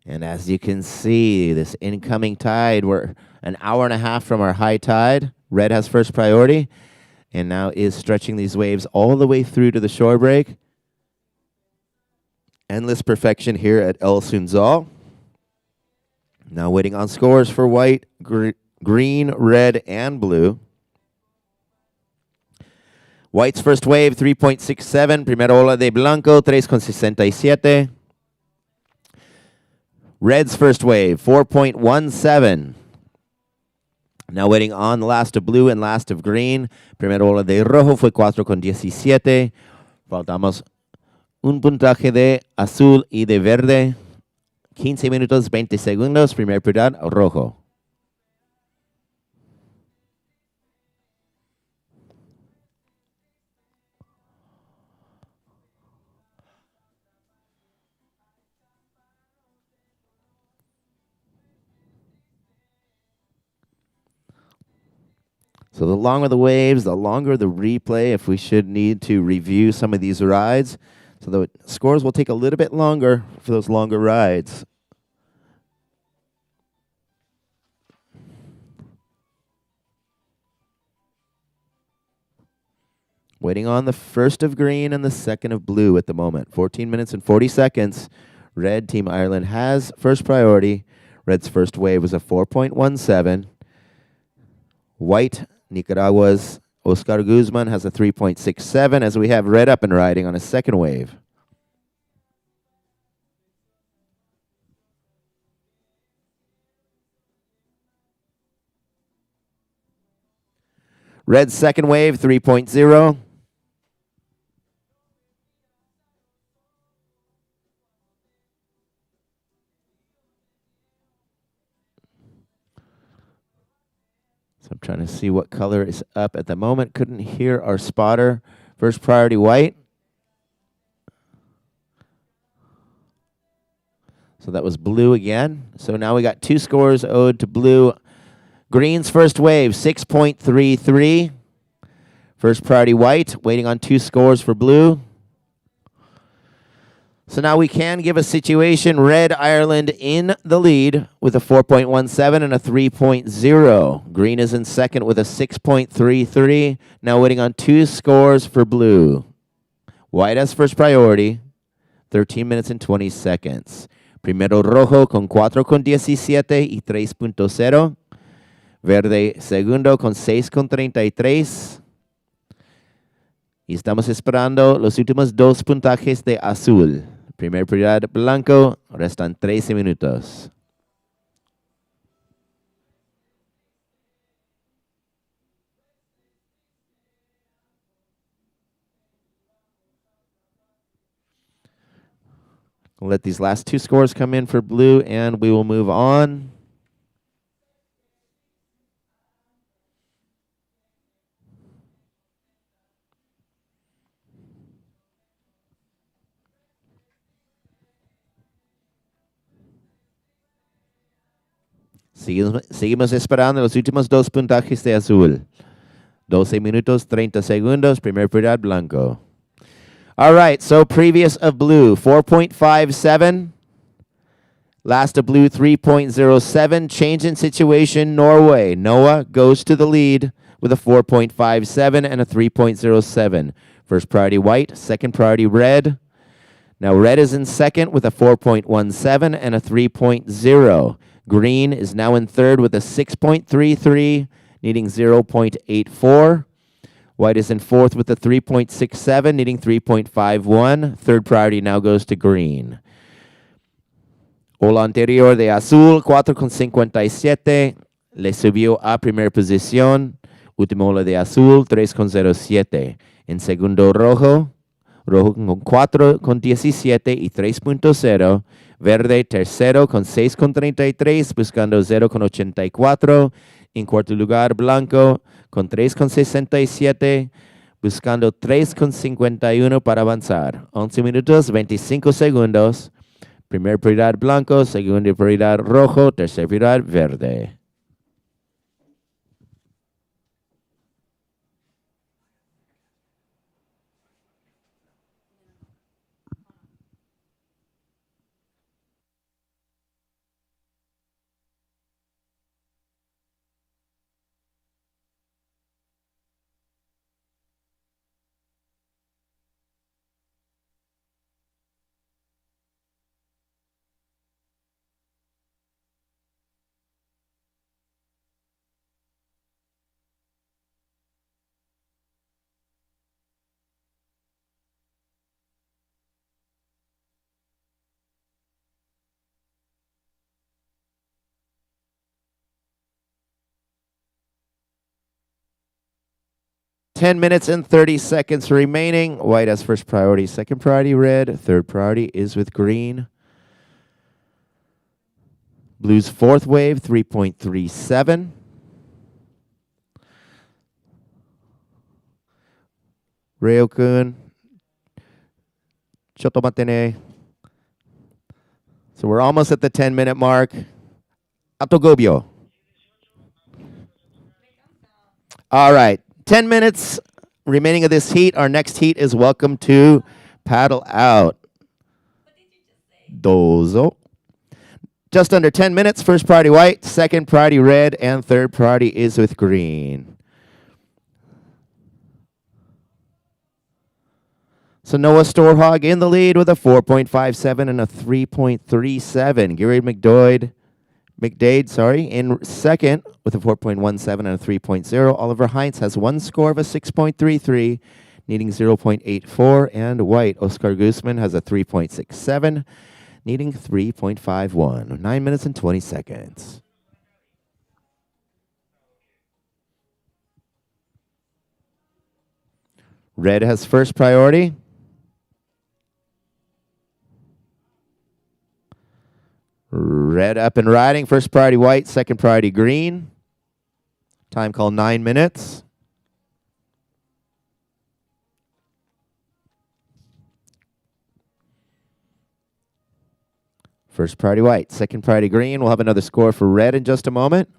Speaker 1: And as you can see, this incoming tide, we're an hour and a half from our high tide. Red has first priority and now is stretching these waves all the way through to the shore break. Endless perfection here at El Sunzal. Now waiting on scores for white, green, red, and blue. White's first wave, 3.67. Primera ola de blanco, 3.67. Red's first wave, 4.17. Now waiting on the last of blue and last of green. Primera ola de rojo fue 4.17. Faltamos un puntaje de azul y de verde. 15 minutos, 20 segundos. Primer prioridad, rojo. So the longer the waves, the longer the replay, if we should need to review some of these rides. So the scores will take a little bit longer for those longer rides. Waiting on the first of green and the second of blue at the moment. 14 minutes and 40 seconds. Red, Team Ireland has first priority. Red's first wave was a 4.17. White, Nicaragua's Oscar Guzman has a 3.67 as we have red up and riding on a second wave. Red's second wave, 3.0. So I'm trying to see what color is up at the moment. Couldn't hear our spotter. First priority, white. So that was blue again. So now we got two scores owed to blue. Green's first wave, 6.33. First priority, white. Waiting on two scores for blue. So now we can give a situation. Red, Ireland in the lead with a 4.17 and a 3.0. Green is in second with a 6.33. Now waiting on two scores for blue. White has first priority. 13 minutes and 20 seconds. Primero rojo con 4.17 y 3.0. Verde segundo con 6.33. Y estamos esperando los últimos dos puntajes de azul. Primer prioridad blanco, restan 13 minutos. We'll let these last two scores come in for blue and we will move on. Seguimos esperando los últimos dos puntajes de azul. 12 minutos, 30 segundos, primer prioridad blanco. All right, so previous of blue, 4.57. Last of blue, 3.07. Change in situation, Norway. Noah goes to the lead with a 4.57 and a 3.07. First priority white, second priority red. Now red is in second with a 4.17 and a 3.0. Green is now in third with a 6.33, needing 0.84. White is in fourth with a 3.67, needing 3.51. Third priority now goes to green. Ola anterior de azul, 4.57. Le subió a primera posición. Último ola de azul, 3.07. En segundo rojo, rojo con 4.17 y 3.0. Verde tercero con 6.33, buscando 0.84. En cuarto lugar, blanco con 3.67, buscando 3.51 para avanzar. 11 minutos, 25 segundos. Primer prioridad blanco, segunda prioridad rojo, tercera prioridad verde. Ten minutes and 30 seconds remaining. White has first priority, second priority red, third priority is with green. Blue's fourth wave, 3.37. Ryo-kun, Shotomatene. So we're almost at the 10-minute mark. Atogobyo. All right. 10 minutes remaining of this heat. Our next heat is welcome to paddle out. Dozo. Just under 10 minutes. First priority white, second priority red, and third priority is with green. So Noah Storhog in the lead with a 4.57 and a 3.37. Gary McDade, in second with a 4.17 and a 3.0. Oliver Heinz has one score of a 6.33, needing 0.84. And white, Oscar Guzman, has a 3.67, needing 3.51. 9 minutes and 20 seconds. Red has first priority. Red up and riding. First priority white, second priority green. Time call 9 minutes. First priority white, second priority green. We'll have another score for red in just a moment.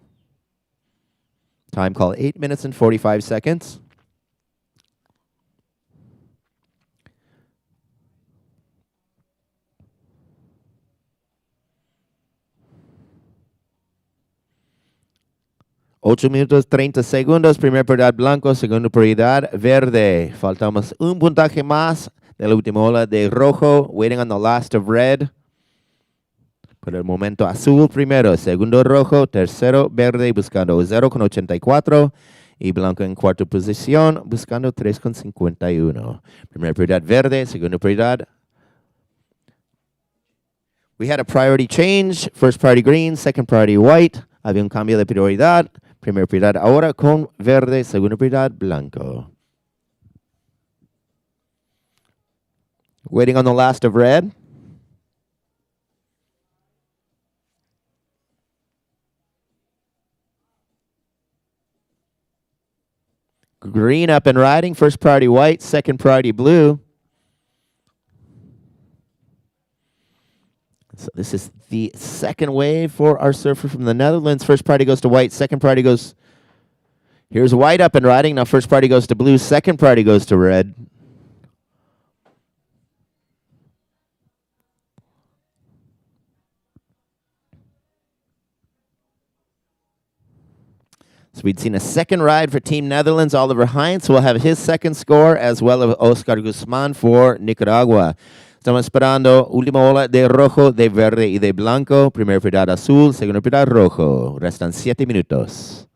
Speaker 1: Time call 8 minutes and 45 seconds. Ocho minutos 30 segundos, primera prioridad blanco, segunda prioridad verde. Faltamos un puntaje más de la última ola de rojo, waiting on the last of red. Por el momento azul primero, segundo rojo, tercero verde, buscando 0.84 y blanco en cuarta posición, buscando 3.51. Primera prioridad verde, segunda prioridad. We had a priority change, first priority green, second priority white. Había un cambio de prioridad. Primera prioridad ahora con verde, segunda prioridad blanco. Waiting on the last of red. Green up and riding, first priority white, second priority blue. So this is the second wave for our surfer from the Netherlands. First priority goes to white, second priority goes... Here's white up and riding. Now first priority goes to blue, second priority goes to red. So we'd seen a second ride for Team Netherlands. Oliver Heinz will have his second score, as well as Oscar Guzman for Nicaragua. Estamos esperando última ola de rojo, de verde y de blanco. Primera prioridad azul, segunda prioridad rojo. Restan 7 minutos.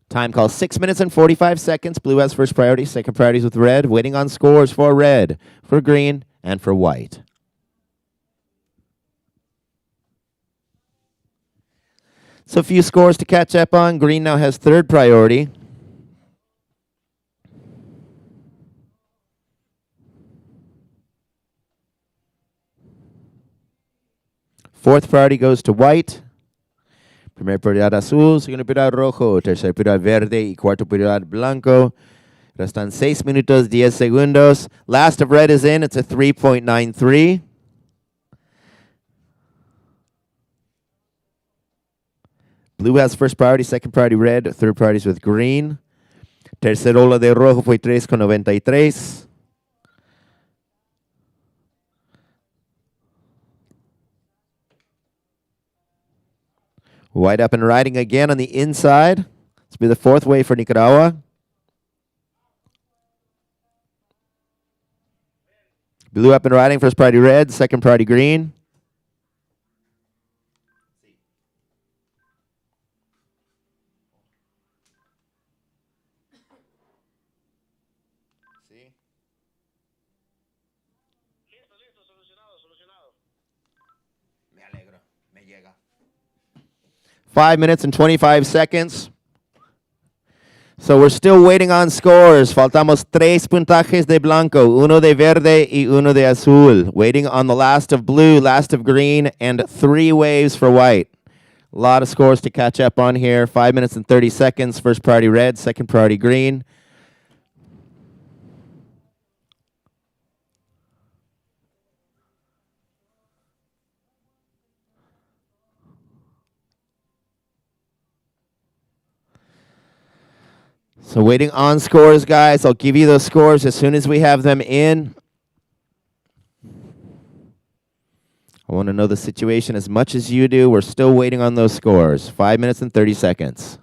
Speaker 1: Time call 6 minutes and 45 seconds. Blue has first priority, second priority is with red. Waiting on scores for red, for green, and for white. So a few scores to catch up on. Green now has third priority. Fourth priority goes to white. Primer prioridad azul, segunda prioridad rojo, tercer prioridad verde y cuarto prioridad blanco. Restan 6 minutos, 10 segundos. Last of red is in. It's a 3.93. Blue has first priority, second priority red, third priority is with green. Tercer ola de rojo fue 3.93. White up and riding again on the inside. This will be the fourth wave for Nicaragua. Blue up and riding, first priority red, second priority green. Me alegro, me llega. 5 minutes and 25 seconds. So we're still waiting on scores. Faltamos 3 puntajes de blanco, uno de verde y uno de azul. Waiting on the last of blue, last of green, and 3 waves for white. A lot of scores to catch up on here. 5 minutes and 30 seconds. First priority red, second priority green. So waiting on scores, guys. I'll give you those scores as soon as we have them in. I want to know the situation as much as you do. We're still waiting on those scores. 5 minutes and 30 seconds.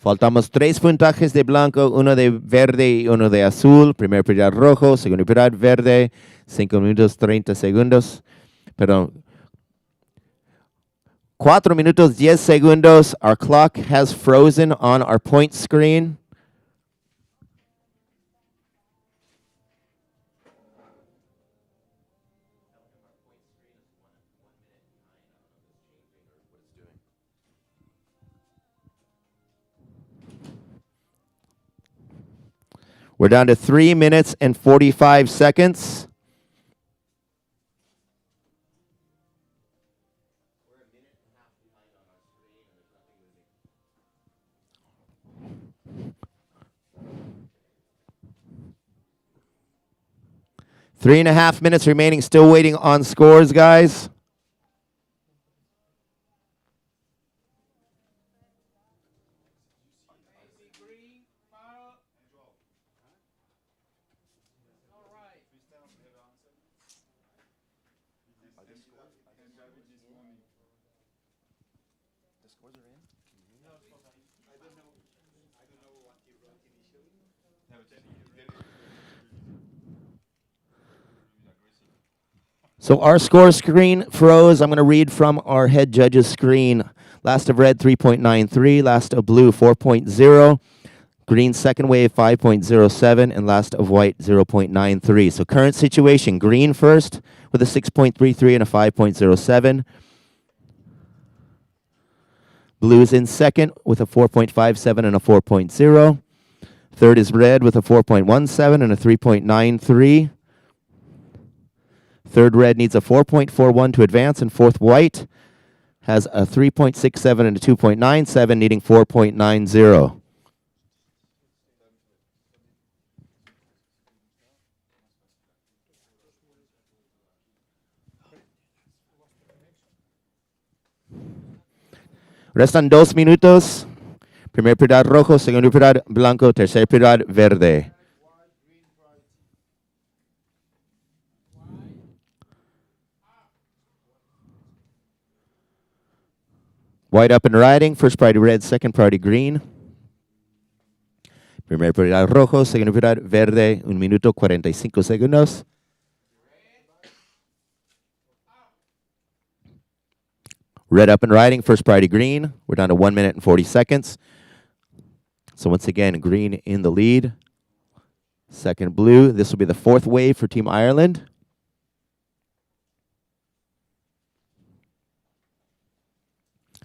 Speaker 1: Faltamos 3 puntajes de blanco, uno de verde y uno de azul. Primer prioridad rojo, segundo prioridad verde. 5 minutos 30 segundos. Perdón. 4 minutos 10 segundos. Our clock has frozen on our point screen. We're down to 3 minutes and 45 seconds. Three and a half minutes remaining, still waiting on scores, guys. So our score screen froze. I'm going to read from our head judge's screen. Last of red, 3.93. Last of blue, 4.0. Green second wave, 5.07. And last of white, 0.93. So current situation, green first with a 6.33 and a 5.07. Blue is in second with a 4.57 and a 4.0. Third is red with a 4.17 and a 3.93. Third red needs a 4.41 to advance, and fourth white has a 3.67 and a 2.97, needing 4.90. Restan 2 minutos. Primer prioridad rojo, segundo prioridad blanco, tercer prioridad verde. White up and riding, first priority red, second priority green. Primer prioridad rojo, segundo prioridad verde, 1 minuto 45 segundos. Red up and riding, first priority green. We're down to 1 minute and 40 seconds. So once again, green in the lead. Second blue. This will be the fourth wave for Team Ireland.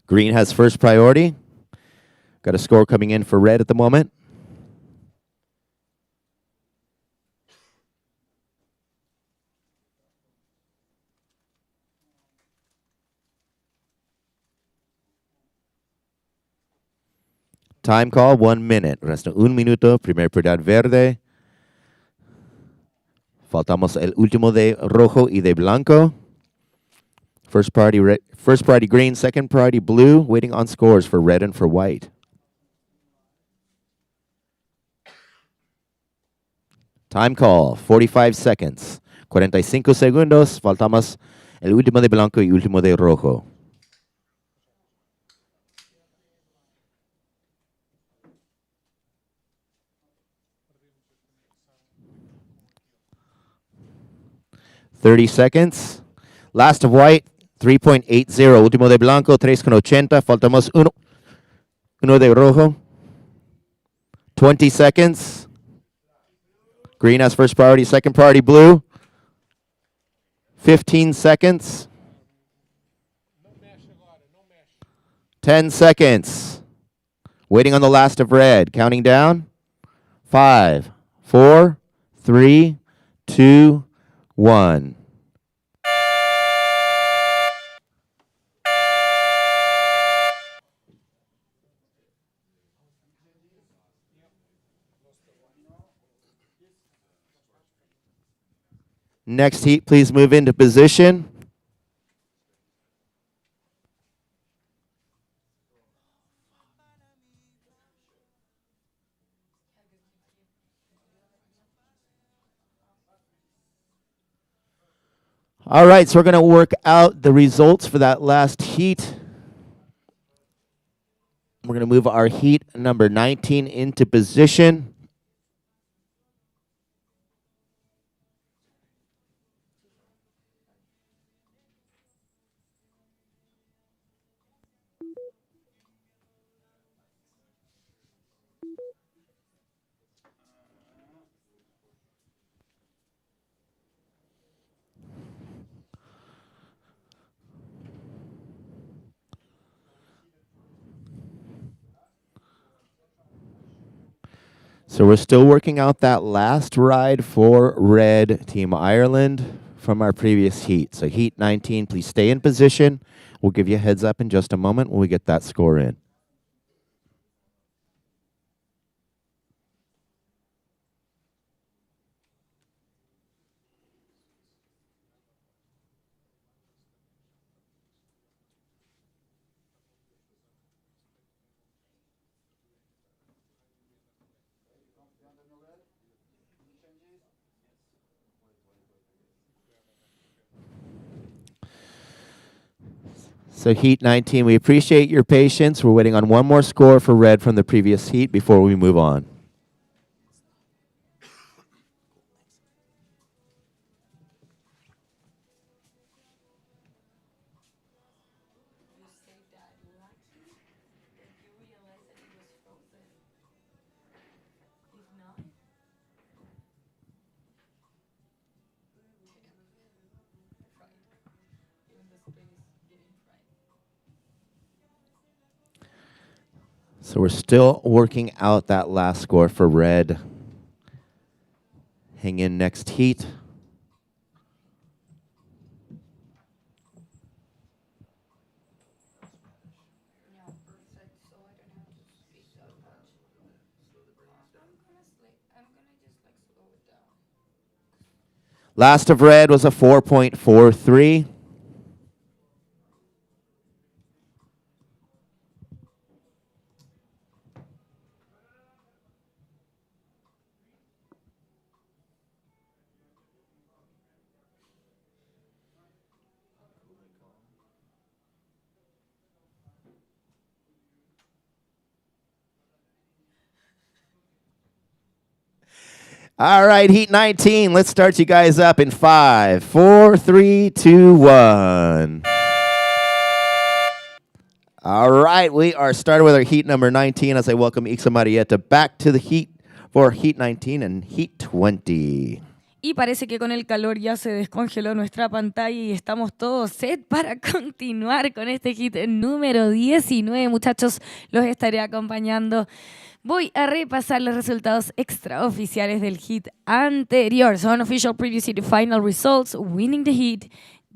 Speaker 1: Green has first priority. Got a score coming in for red at the moment. Time call, 1 minute. Resta 1 minuto. Primer prioridad verde. Faltamos el último de rojo y de blanco. First priority green, second priority blue. Waiting on scores for red and for white. Time call, 45 seconds. 45 segundos. Faltamos el último de blanco y último de rojo. $30 seconds. Last of white, 3.80. Último de blanco, 3.80. Faltamos uno de rojo. 20 seconds. Green has first priority, second priority blue. 15 seconds. 10 seconds. Waiting on the last of red. Counting down. 5, 4, 3, 2, 1. Next heat, please move into position. All right, so we're going to work out the results for that last heat. We're going to move our heat number 19 into position. So we're still working out that last ride for red, Team Ireland, from our previous heat. So heat 19, please stay in position. We'll give you a heads up in just a moment when we get that score in. So heat 19, we appreciate your patience. We're waiting on one more score for red from the previous heat before we move on. So we're still working out that last score for red. Hang in next heat. Last of red was a 4.43. All right, heat 19. Let's start you guys up in 5, 4, 3, 2, 1. All right, we are starting with our heat number 19 as I welcome Ixa Marietta back to the heat for heat 19 and heat 20.
Speaker 3: Y parece que con el calor ya se descongeló nuestra pantalla y estamos todos set para continuar con este hit número 19. Muchachos, los estaré acompañando. Voy a repasar los resultados extraoficiales del hit anterior. So, unofficial preview city final results. Winning the heat,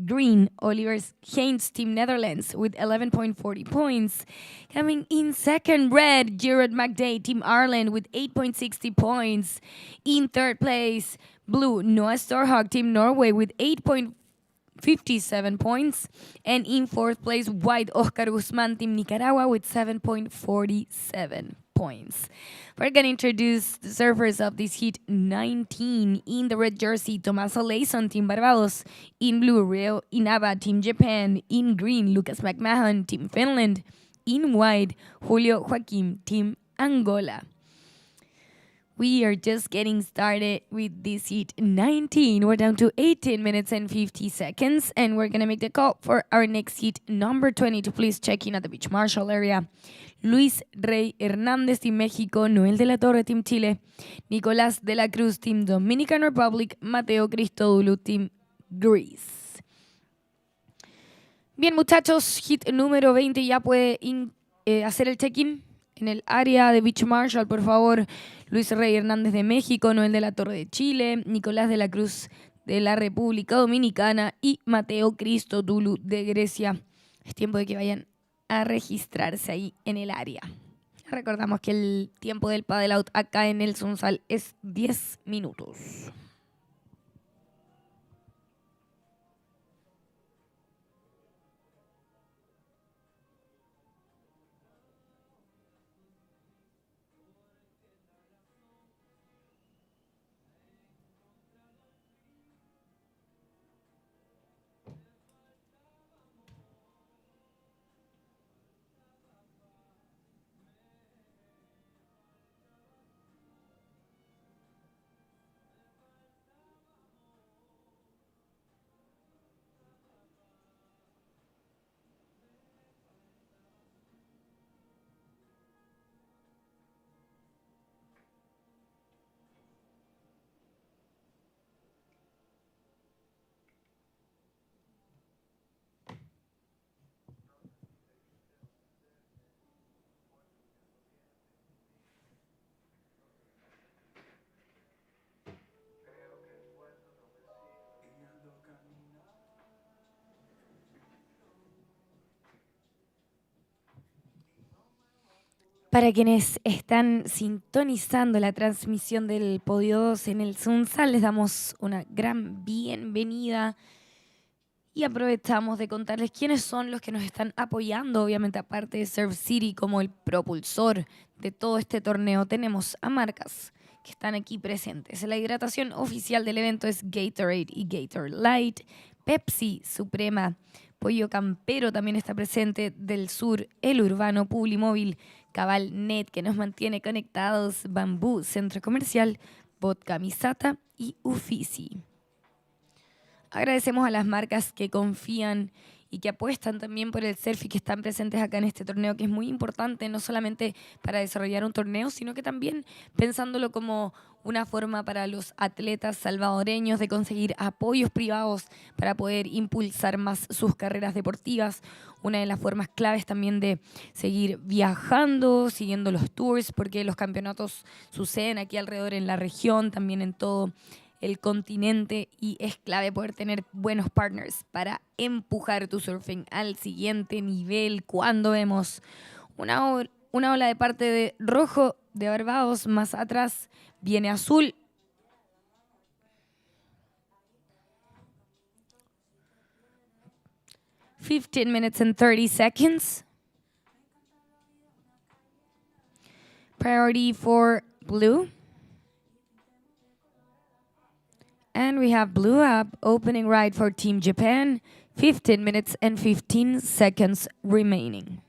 Speaker 3: green, Oliver Haynes Team Netherlands with 11.40 points. Coming in second, red, Gerard McDay Team Ireland with 8.60 points. In third place, blue, Noah Storhog Team Norway with 8.57 points. And in fourth place, white, Oscar Guzman Team Nicaragua with 7.47 points. We're going to introduce the surfers of this heat 19. In the red jersey, Tomaso Layson, Team Barbados. In blue, Rio Inaba, Team Japan. In green, Lucas McMahon, Team Finland. In white, Julio Joaquim, Team Angola. We are just getting started with this heat 19. We're down to 18 minutes and 50 seconds, and we're going to make the call for our next heat number 20 to please check in at the Beach Marshall area. Luis Rey Hernández, Team México. Noel de la Torre, Team Chile. Nicolás de la Cruz, Team Dominican Republic. Mateo Christodoulou, Team Greece. Bien, muchachos, hit número 20 ya puede hacer el check-in en el área de Beach Marshall, por favor. Luis Rey Hernández de México, Noel de la Torre de Chile, Nicolás de la Cruz de la República Dominicana y Mateo Christodoulou de Grecia. Es tiempo de que vayan a registrarse ahí en el área. Recordamos que el tiempo del paddle out acá en el Sunzal es 10 minutos. Para quienes están sintonizando la transmisión del Podio 2 en el Sunzal, les damos una gran bienvenida y aprovechamos de contarles quiénes son los que nos están apoyando, obviamente aparte de Surf City como el propulsor de todo este torneo. Tenemos a marcas que están aquí presentes. La hidratación oficial del evento es Gatorade y Gatorade Light, Pepsi Suprema, Pollo Campero también está presente, del Sur, El Urbano, Publimóvil, Cabalnet, que nos mantiene conectados, Bambú, Centro Comercial, Vodka Misata y Uffizi. Agradecemos a las marcas que confían y que apuestan también por el surf y que están presentes acá en este torneo, que es muy importante, no solamente para desarrollar un torneo, sino que también pensándolo como una forma para los atletas salvadoreños de conseguir apoyos privados para poder impulsar más sus carreras deportivas. Una de las formas claves también de seguir viajando, siguiendo los tours, porque los campeonatos suceden aquí alrededor en la región, también en todo el continente, y es clave poder tener buenos partners para empujar tu surfing al siguiente nivel. Cuando vemos una ola de parte de rojo de Barbados, más atrás viene azul. $15 minutes and 30 seconds. Priority for blue. And we have blue up, opening right for Team Japan. 15 minutes and 15 seconds remaining.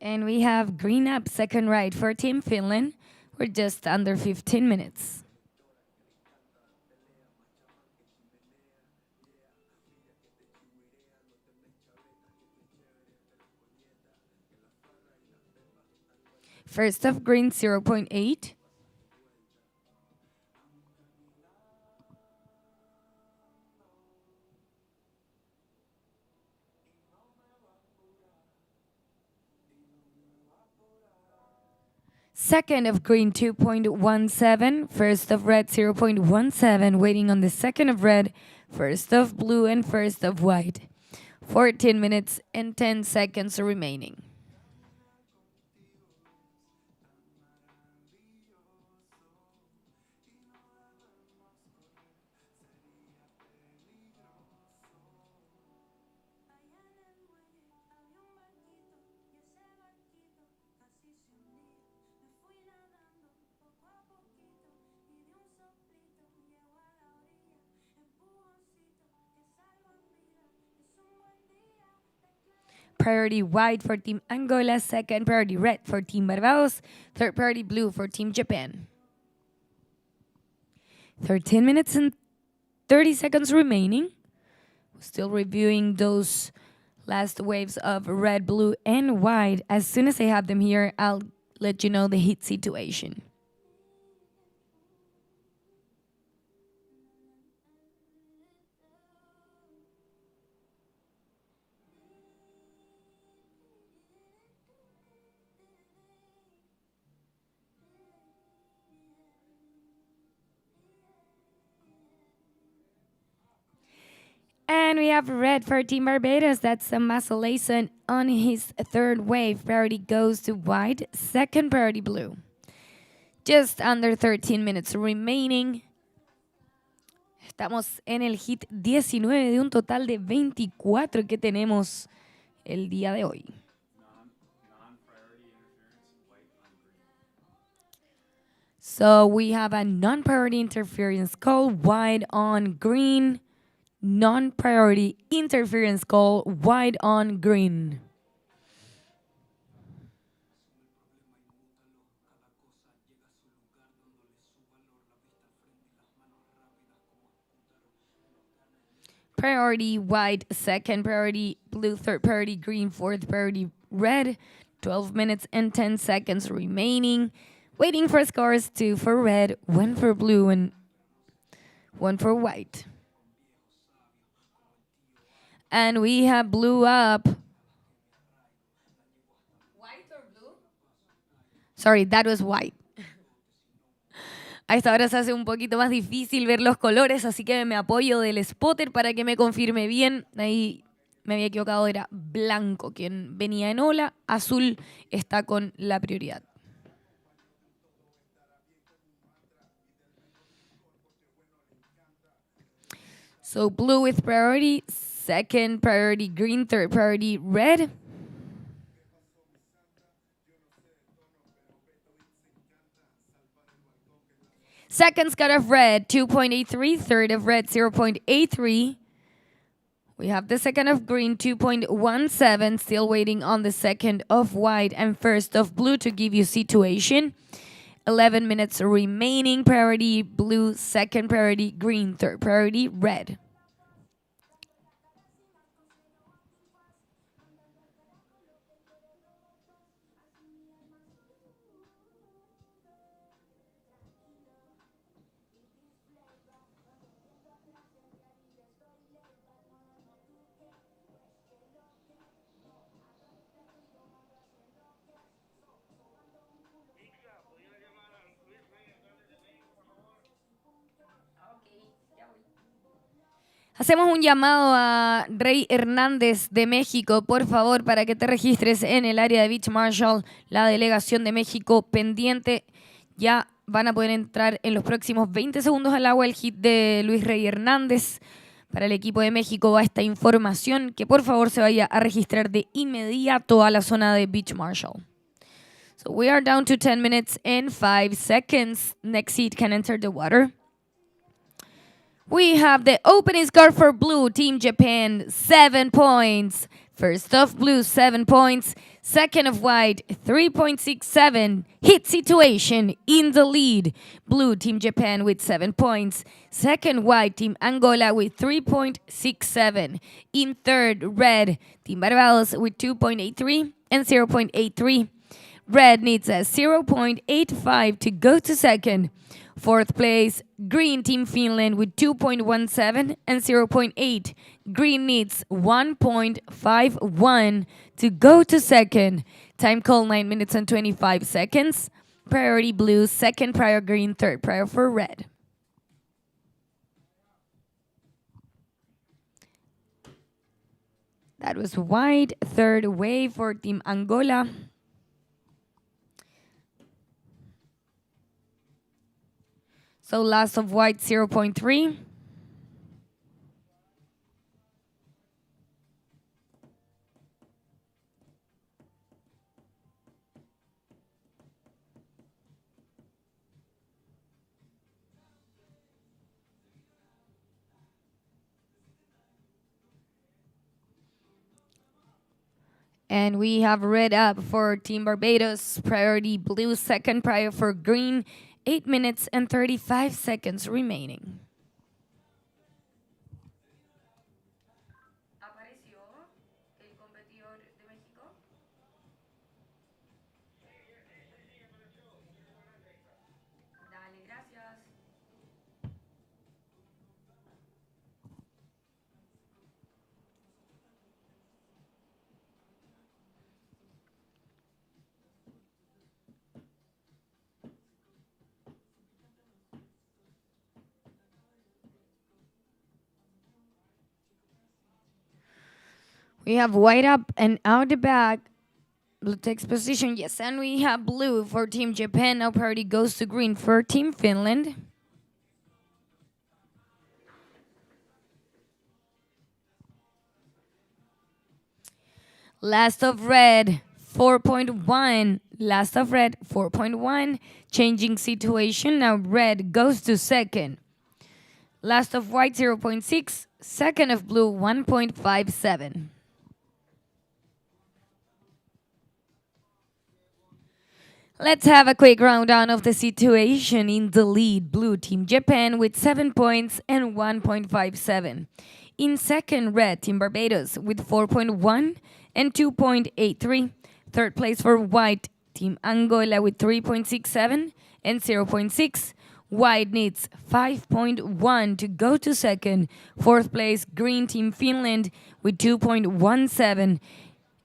Speaker 3: And we have green up, second right for Team Finland. We're just under 15 minutes. First of green, 0.8. Second of green, 2.17. First of red, 0.17. Waiting on the second of red, first of blue, and first of white. 14 minutes and 10 seconds remaining. Priority white for Team Angola, second priority red for Team Barbados, third priority blue for Team Japan. 13 minutes and 30 seconds remaining. Still reviewing those last waves of red, blue, and white. As soon as I have them here, I'll let you know the heat situation. And we have red for Team Barbados. That's Masalason on his third wave. Priority goes to white. Second priority blue. Just under 13 minutes remaining. Estamos en el hit 19 de un total de 24 que tenemos el día de hoy. So we have a non-priority interference call, white on green. Non-priority interference call, white on green. Priority white, second priority blue, third priority green, fourth priority red. 12 minutes and 10 seconds remaining. Waiting for scores, 2 for red, 1 for blue, and 1 for white. And we have blue up. White or blue? Sorry, that was white. A esta hora se hace un poquito más difícil ver los colores, así que me apoyo del spotter para que me confirme bien. Ahí me había equivocado, era blanco quien venía en ola, azul está con la prioridad. So blue with priority, second priority green, third priority red. Second cut of red, 2.83. Third of red, 0.83. We have the second of green, 2.17. Still waiting on the second of white and first of blue to give you situation. 11 minutes remaining. Priority blue, second priority green, third priority red. Hacemos un llamado a Rey Hernández de México, por favor, para que te registres en el área de Beach Marshall, la delegación de México pendiente. Ya van a poder entrar en los próximos 20 segundos al agua el hit de Luis Rey Hernández. Para el equipo de México va esta información, que por favor se vaya a registrar de inmediato a la zona de Beach Marshall. So we are down to 10 minutes and 5 seconds. Next heat can enter the water. We have the opening score for blue, Team Japan, 7 points. First of blue, 7 points. Second of white, 3.67. Hit situation in the lead. Blue, Team Japan with 7 points. Second, white, Team Angola with 3.67. In third, red, Team Barbados with 2.83 and 0.83. Red needs a 0.85 to go to second. Fourth place, green, Team Finland with 2.17 and 0.8. Green needs 1.51 to go to second. Time call 9 minutes and 25 seconds. Priority blue, second prior green, third prior for red. That was white, third wave for Team Angola. So last of white, 0.3. And we have red up for Team Barbados. Priority blue, second prior for green. 8 minutes and 35 seconds remaining. We have white up and out the back. Blue takes position, yes, and we have blue for Team Japan. Now priority goes to green for Team Finland. Last of red, 4.1. Last of red, 4.1. Changing situation, now red goes to second. Last of white, 0.6. Second of blue, 1.57. Let's have a quick rundown of the situation in the lead. Blue, Team Japan with 7 points and 1.57. In second, red, Team Barbados with 4.1 and 2.83. Third place for white, Team Angola with 3.67 and 0.6. White needs 5.1 to go to second. Fourth place, green, Team Finland with 2.17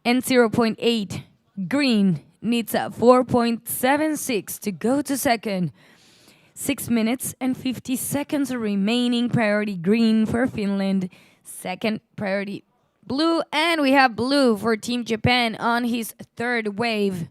Speaker 3: and 0.8. Green needs a 4.76 to go to second. 6 minutes and 50 seconds remaining. Priority green for Finland. Second priority blue. And we have blue for Team Japan on his third wave.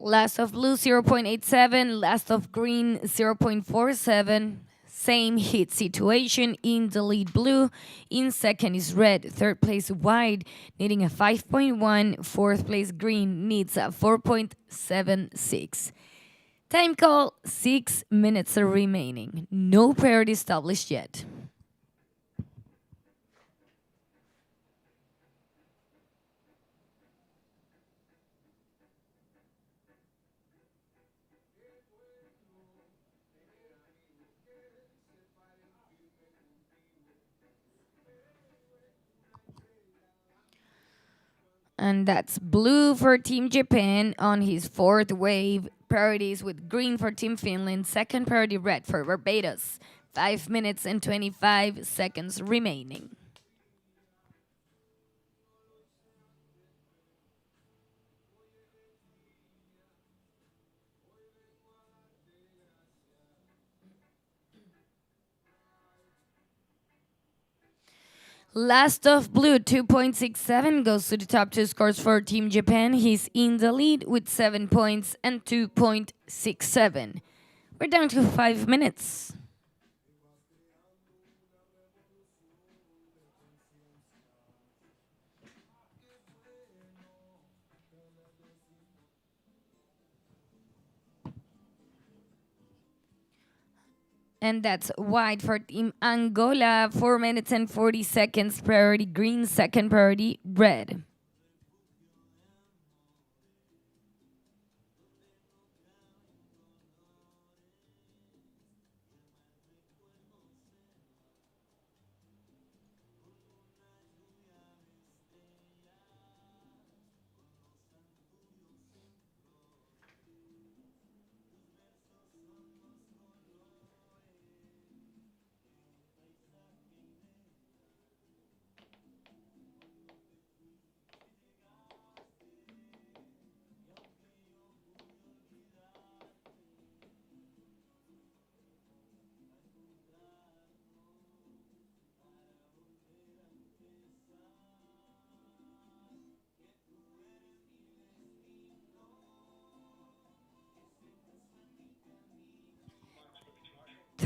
Speaker 3: Last of blue, 0.87. Last of green, 0.47. Same hit situation in the lead blue. In second is red. Third place white, needing a 5.1. Fourth place green needs a 4.76. Time call, 6 minutes remaining. No priority established yet. And that's blue for Team Japan on his fourth wave. Priorities with green for Team Finland. Second priority red for Barbados. 5 minutes and 25 seconds remaining. Last of blue, 2.67 goes to the top two scores for Team Japan. He's in the lead with 7 points and 2.67. We're down to 5 minutes. And that's white for Team Angola. 4 minutes and 40 seconds. Priority green, second priority red.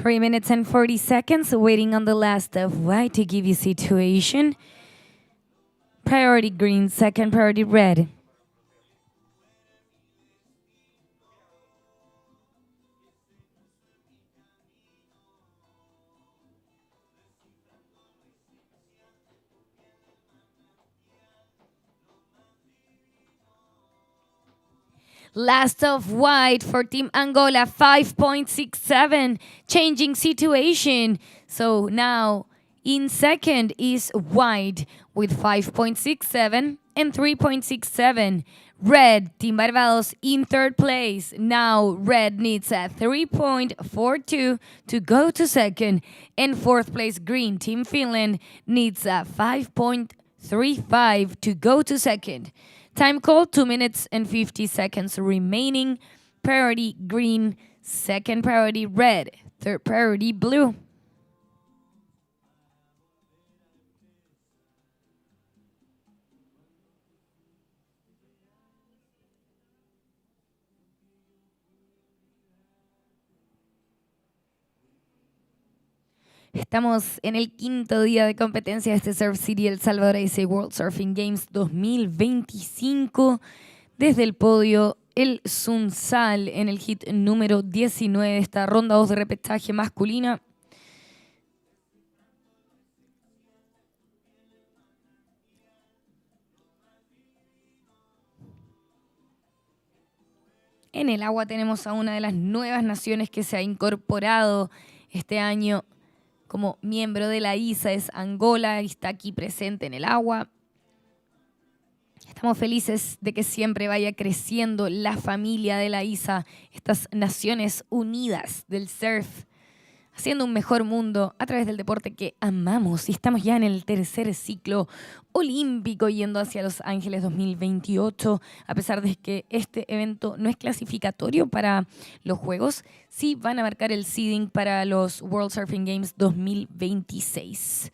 Speaker 3: Three minutes and 40 seconds, waiting on the last of white to give you situation. Priority green, second priority red. Last of white for Team Angola, 5.67, changing situation. So now in second is white with 5.67 and 3.67. Red, Team Barbados in third place. Now red needs a 3.42 to go to second. And fourth place, green, Team Finland needs a 5.35 to go to second. Time call, 2 minutes and 50 seconds remaining. Priority green, second priority red, third priority blue. Estamos en el quinto día de competencia de este Surf City El Salvador ISA World Surfing Games 2025. Desde el podio, el Sunzal en el hit número 19 de esta ronda 2 de repetaje masculina. En el agua tenemos a una de las nuevas naciones que se ha incorporado este año como miembro de la ISA, es Angola, y está aquí presente en el agua. Estamos felices de que siempre vaya creciendo la familia de la ISA, estas naciones unidas del surf, haciendo un mejor mundo a través del deporte que amamos. Y estamos ya en el tercer ciclo olímpico yendo hacia Los Ángeles 2028. A pesar de que este evento no es clasificatorio para los Juegos, sí van a marcar el seeding para los World Surfing Games 2026.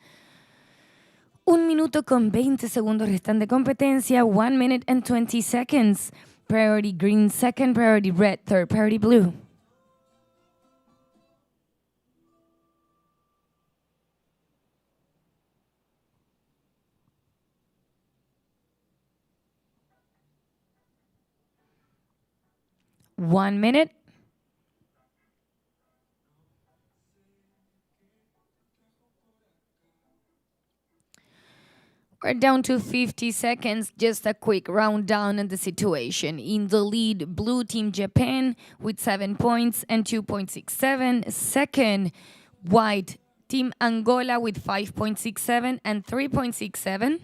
Speaker 3: 1 minuto con 20 segundos restan de competencia. 1 minute and 20 seconds. Priority green, second priority red, third priority blue. One minute. We're down to 50 seconds. Just a quick rundown on the situation. In the lead, blue team Japan with 7 points and 2.67. Second, white team Angola with 5.67 and 3.67.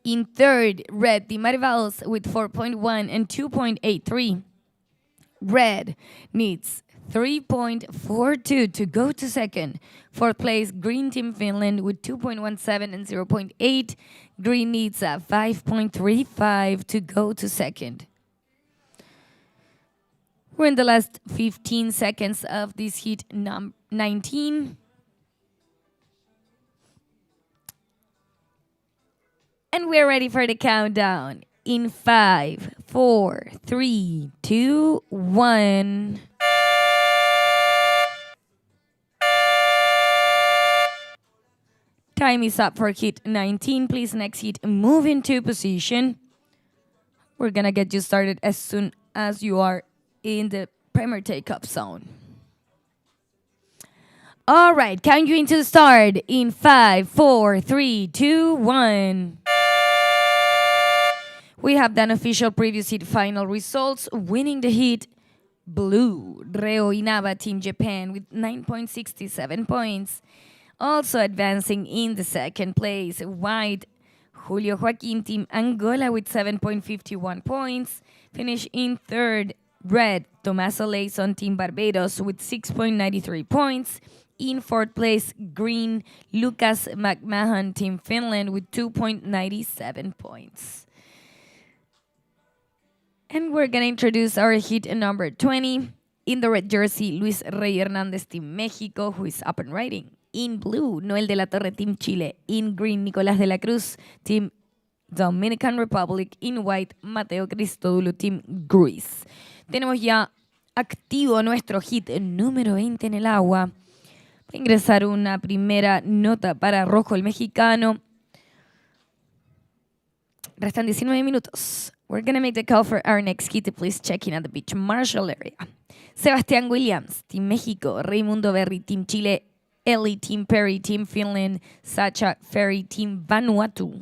Speaker 3: In third, red team Barbados with 4.1 and 2.83. Red needs 3.42 to go to second. Fourth place, green team Finland with 2.17 and 0.8. Green needs a 5.35 to go to second. We're in the last 15 seconds of this heat 19. And we're ready for the countdown. In 5, 4, 3, 2, 1. Time is up for hit 19. Please, next hit, move into position. We're gonna get you started as soon as you are in the primer takeoff zone. All right, count you into the start in 5, 4, 3, 2, 1. We have done official previous heat final results. Winning the heat, blue, Reo Inaba, Team Japan, with 9.67 points. Also advancing in the second place, white, Julio Joaquin, Team Angola, with 7.51 points. Finish in third, red, Tomaso Leison, Team Barbados, with 6.93 points. In fourth place, green, Lucas McMahon, Team Finland, with 2.97 points. And we're going to introduce our hit number 20. In the red jersey, Luis Rey Hernández, Team Mexico, who is up and riding. In blue, Noel de la Torre, Team Chile. In green, Nicolás de la Cruz, Team Dominican Republic. In white, Mateo Cristodulo, Team Greece. Tenemos ya activo nuestro hit número 20 en el agua. Va a ingresar una primera nota para rojo el mexicano. Restan 19 minutos. We're going to make the call for our next hit. Please check in at the beach marshal area. Sebastián Williams, Team México. Raimundo Berry, Team Chile. Ellie, Team Perry, Team Finland. Sacha Ferry, Team Vanuatu.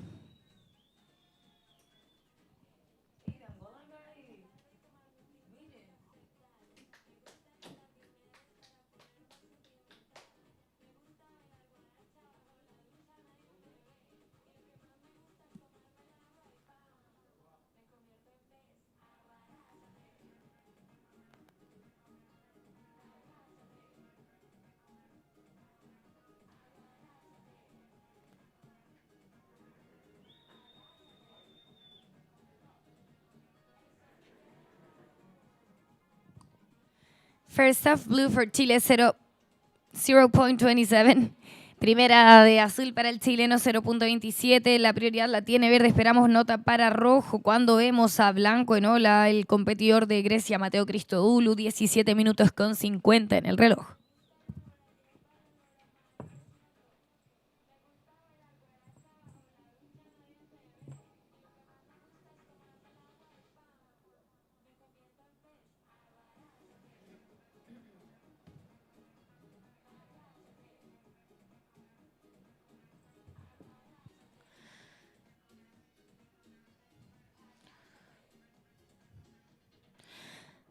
Speaker 3: First off, blue for Chile, 0.27. Primera de azul para el chileno, 0.27. La prioridad la tiene verde. Esperamos nota para rojo cuando vemos a blanco en ola el competidor de Grecia, Mateo Cristodoulou, 17 minutos con 50 en el reloj.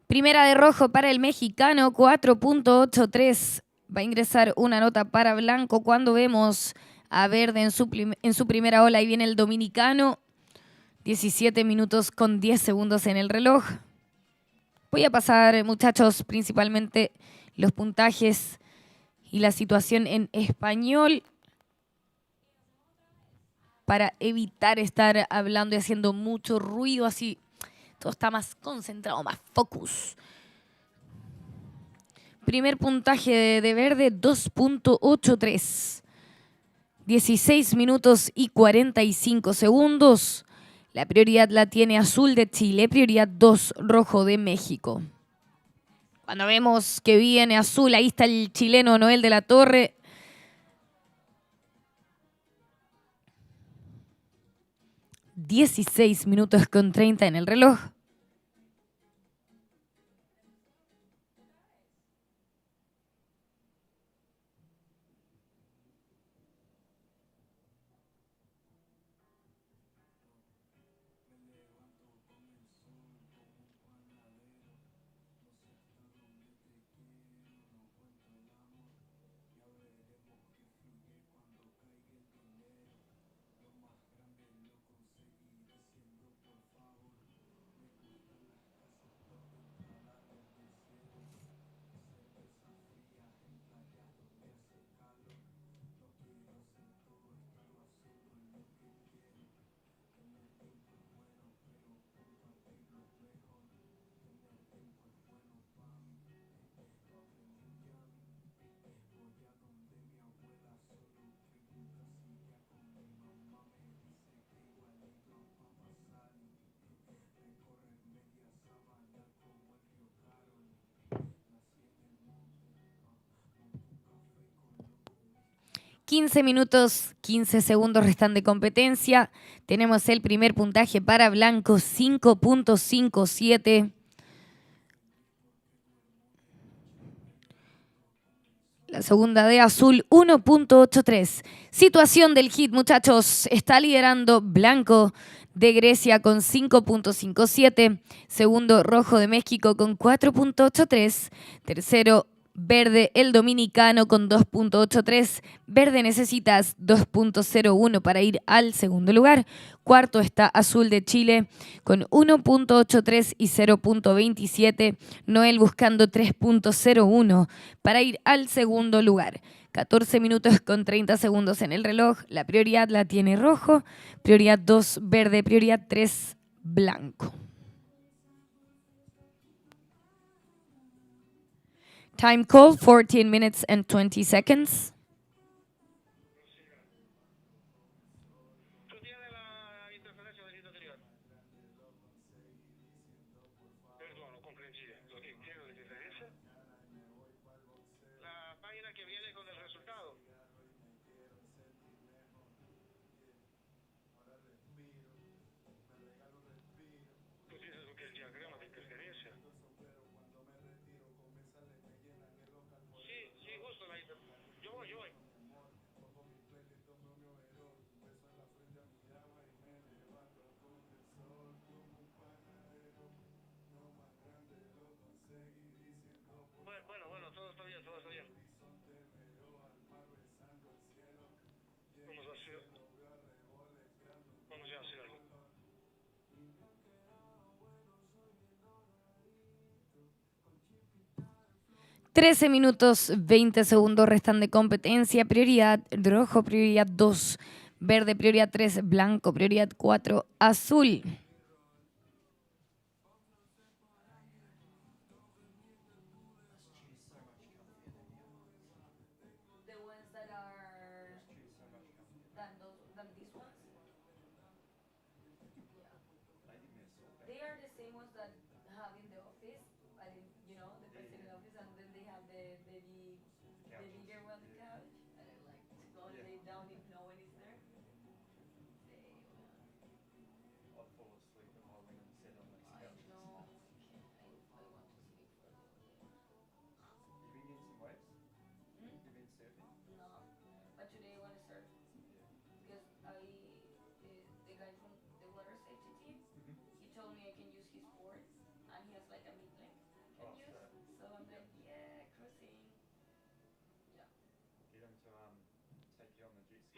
Speaker 3: Primera de rojo para el mexicano, 4.83. Va a ingresar una nota para blanco cuando vemos a verde en su primera ola. Ahí viene el dominicano, 17 minutos con 10 segundos en el reloj. Voy a pasar, muchachos, principalmente los puntajes y la situación en español para evitar estar hablando y haciendo mucho ruido, así todo está más concentrado, más focus. Primer puntaje de verde, 2.83. 16 minutos y 45 segundos. La prioridad la tiene azul de Chile, prioridad 2, rojo de México. Cuando vemos que viene azul, ahí está el chileno Noel de la Torre. $16 minutos con 30 en el reloj. 15 minutos, 15 segundos restan de competencia. Tenemos el primer puntaje para blanco, 5.57. La segunda de azul, 1.83. Situación del hit, muchachos. Está liderando blanco de Grecia con 5.57. Segundo, rojo de México con 4.83. Tercero, verde el dominicano con 2.83. Verde necesitas 2.01 para ir al segundo lugar. Cuarto está azul de Chile con 1.83 y 0.27. Noel buscando 3.01 para ir al segundo lugar. 14 minutos con 30 segundos en el reloj. La prioridad la tiene rojo. Prioridad 2 verde. Prioridad 3 blanco. Time call, 14 minutes and 20 seconds.
Speaker 5: Vamos ya a hacer algo.
Speaker 3: 13 minutos, 20 segundos restan de competencia. Prioridad rojo, prioridad 2, verde, prioridad 3, blanco, prioridad 4, azul.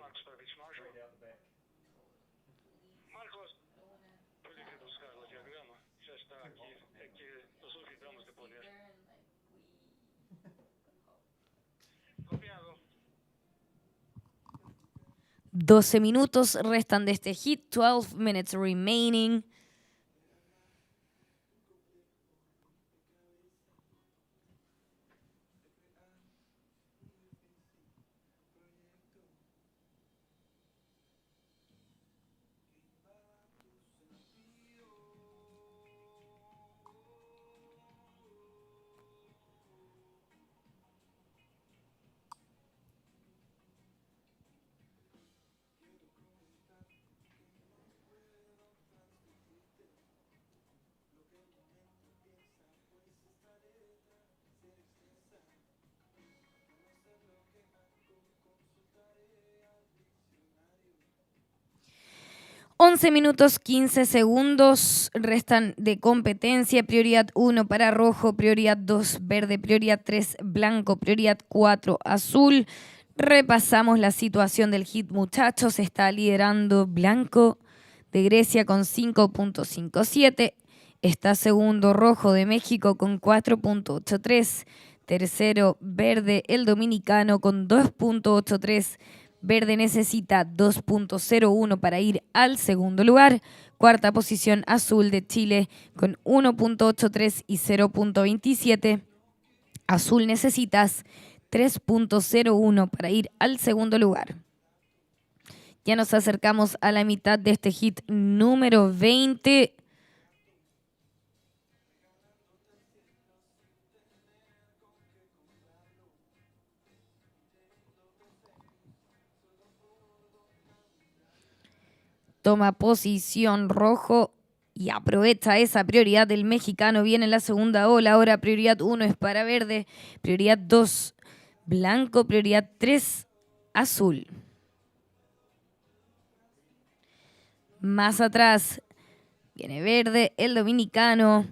Speaker 5: Marcos para Beach Marshall. Marcos, puede buscar la diagrama. Ya está aquí. Es que nos olvidamos de poner. Copiado.
Speaker 3: 12 minutos restan de este hit, 12 minutes remaining. Once minutos 15 segundos restan de competencia. Prioridad 1 para rojo, prioridad 2 verde, prioridad 3 blanco, prioridad 4 azul. Repasamos la situación del hit, muchachos. Está liderando blanco de Grecia con 5.57. Está segundo rojo de México con 4.83. Tercero verde el dominicano con 2.83. Verde necesita 2.01 para ir al segundo lugar. Cuarta posición azul de Chile con 1.83 y 0.27. Azul necesitas 3.01 para ir al segundo lugar. Ya nos acercamos a la mitad de este hit número 20. toma posición rojo y aprovecha esa prioridad del mexicano. Viene la segunda ola. Ahora prioridad 1 es para verde, prioridad 2 blanco, prioridad 3 azul. Más atrás viene verde, el dominicano.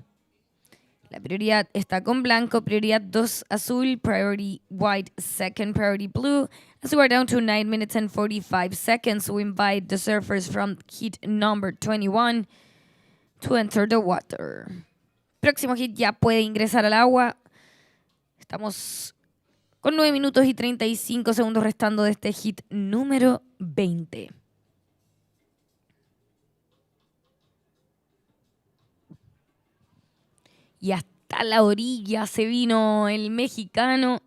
Speaker 3: La prioridad está con blanco, prioridad 2 azul, priority white, second priority blue. As we're down to 9 minutes and 45 seconds, we invite the surfers from heat number 21 to enter the water. Próximo hit ya puede ingresar al agua. Estamos con 9 minutos y 35 segundos restando de este hit número 20. Y hasta la orilla se vino el mexicano.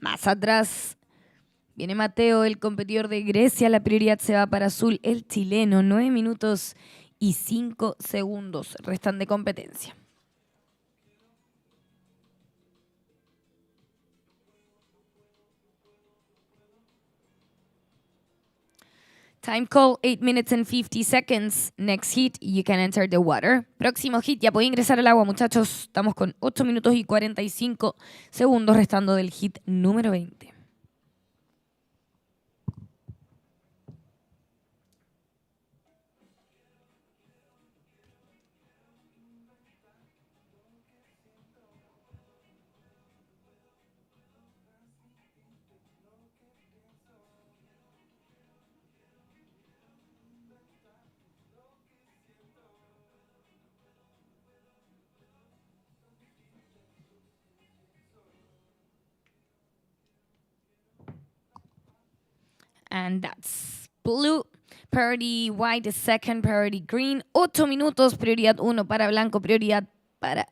Speaker 3: Más atrás viene Mateo, el competidor de Grecia. La prioridad se va para azul, el chileno. 9 minutos y 5 segundos restan de competencia. Time call, 8 minutes and 50 seconds. Next hit, you can enter the water. Próximo hit, ya puede ingresar al agua, muchachos. Estamos con 8 minutos y 45 segundos restando del hit número 20. And that's blue. Priority white, second priority green. 8 minutos, prioridad 1 para blanco,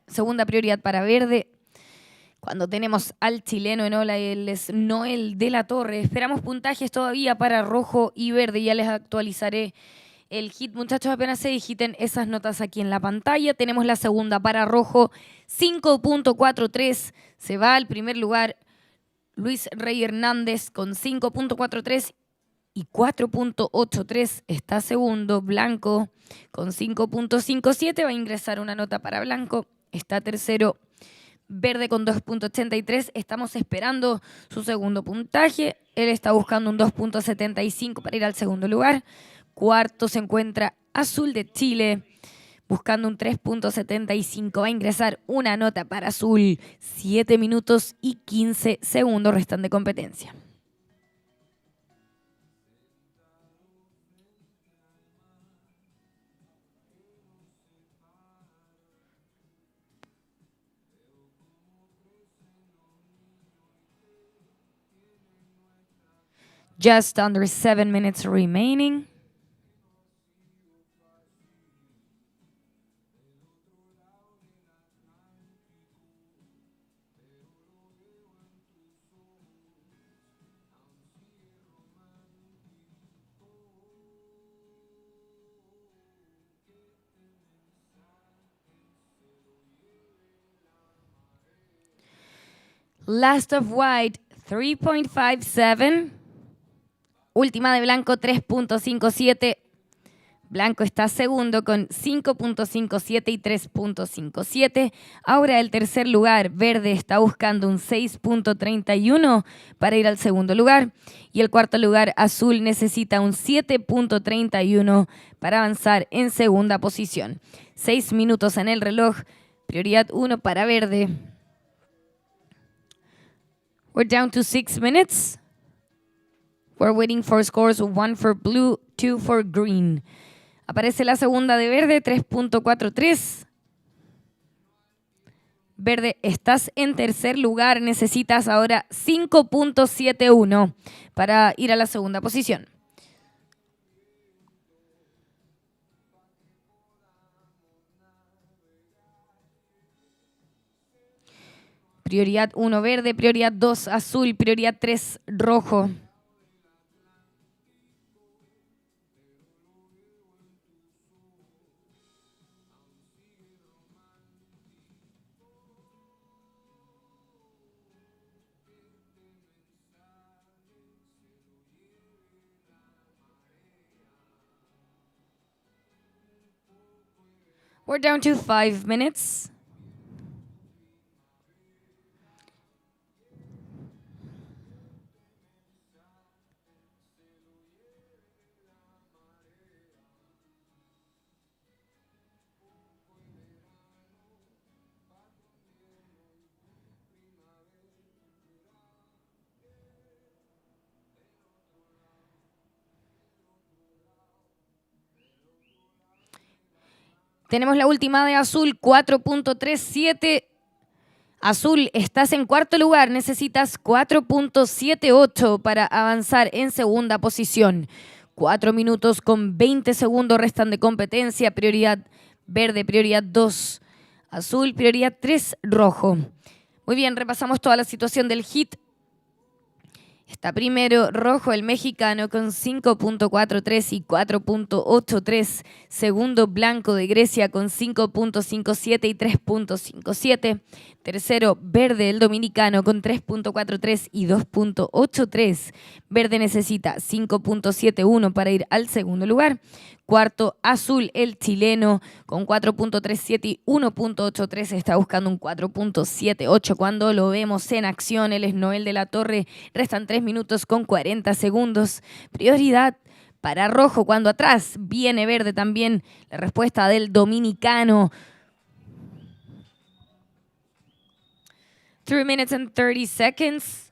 Speaker 3: segunda prioridad para verde. Cuando tenemos al chileno en ola, él es Noel de la Torre. Esperamos puntajes todavía para rojo y verde. Ya les actualizaré el hit. Muchachos, apenas se digiten esas notas aquí en la pantalla. Tenemos la segunda para rojo, 5.43. Se va al primer lugar Luis Rey Hernández con 5.43 y 4.83 está segundo. Blanco con 5.57 va a ingresar una nota para blanco. Está tercero. Verde con 2.83. Estamos esperando su segundo puntaje. Él está buscando un 2.75 para ir al segundo lugar. Cuarto se encuentra azul de Chile buscando un 3.75. Va a ingresar una nota para azul. 7 minutos y 15 segundos restan de competencia. Just under 7 minutes remaining. Last of white, 3.57. Última de blanco, 3.57. Blanco está segundo con 5.57 y 3.57. Ahora el tercer lugar, verde, está buscando un 6.31 para ir al segundo lugar. Y el cuarto lugar, azul, necesita un 7.31 para avanzar en segunda posición. 6 minutos en el reloj. Prioridad 1 para verde. We're down to 6 minutes. We're waiting for scores, 1 for blue, 2 for green. Aparece la segunda de verde, 3.43. Verde, estás en tercer lugar. Necesitas ahora 5.71 para ir a la segunda posición. Prioridad 1 verde, prioridad 2 azul, prioridad 3 rojo. We're down to 5 minutes. Tenemos la última de Azul, 4.37. Azul, estás en cuarto lugar, necesitas 4.78 para avanzar en segunda posición. 4 minutos con 20 segundos restan de competencia. Prioridad verde, prioridad 2. Azul, prioridad 3, rojo. Muy bien, repasamos toda la situación del hit. Está primero rojo el mexicano con 5.43 y 4.83. Segundo blanco de Grecia con 5.57 y 3.57. Tercero verde el dominicano con 3.43 y 2.83. Verde necesita 5.71 para ir al segundo lugar. Cuarto azul el chileno con 4.37 y 1.83. Está buscando un 4.78 cuando lo vemos en acción. Él es Noel de la Torre. Restan 3 minutos con 40 segundos. Prioridad para rojo cuando atrás viene verde también. La respuesta del dominicano. 3 minutes and 30 seconds.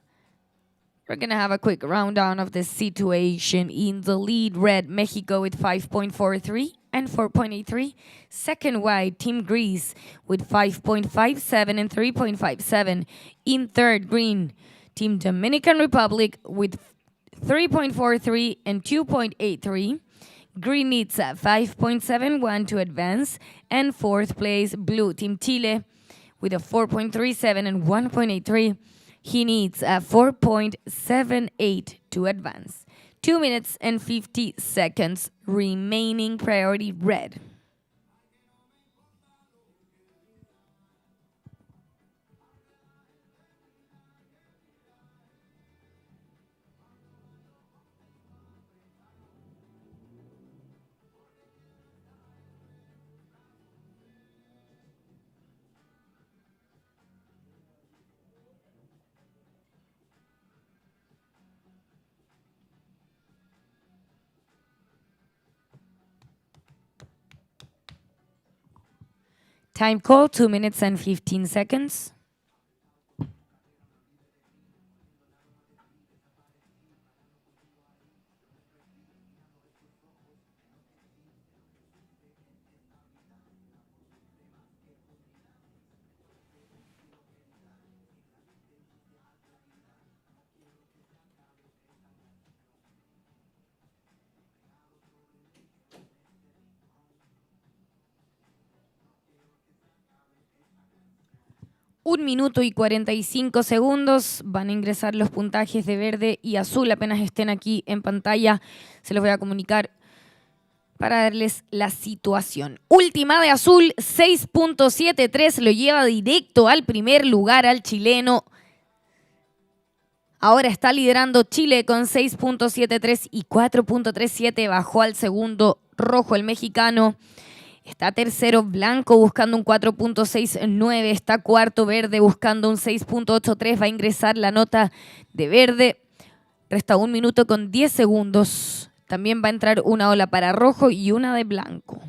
Speaker 3: We're going to have a quick rundown of the situation. In the lead, red, Mexico with 5.43 and 4.83. Second, white, Team Greece with 5.57 and 3.57. In third, green, Team Dominican Republic with 3.43 and 2.83. Green needs 5.71 to advance. And fourth place, blue, Team Chile with a 4.37 and 1.83. He needs a 4.78 to advance. 2 minutes and 50 seconds remaining, priority red. Time call, 2 minutes and 15 seconds. Un minuto y 45 segundos. Van a ingresar los puntajes de verde y azul. Apenas estén aquí en pantalla, se los voy a comunicar para darles la situación. Última de azul, 6.73. Lo lleva directo al primer lugar al chileno. Ahora está liderando Chile con 6.73 y 4.37. Bajó al segundo rojo el mexicano. Está tercero blanco buscando un 4.69. Está cuarto verde buscando un 6.83. Va a ingresar la nota de verde. Resta 1 minuto con 10 segundos. También va a entrar una ola para rojo y una de blanco.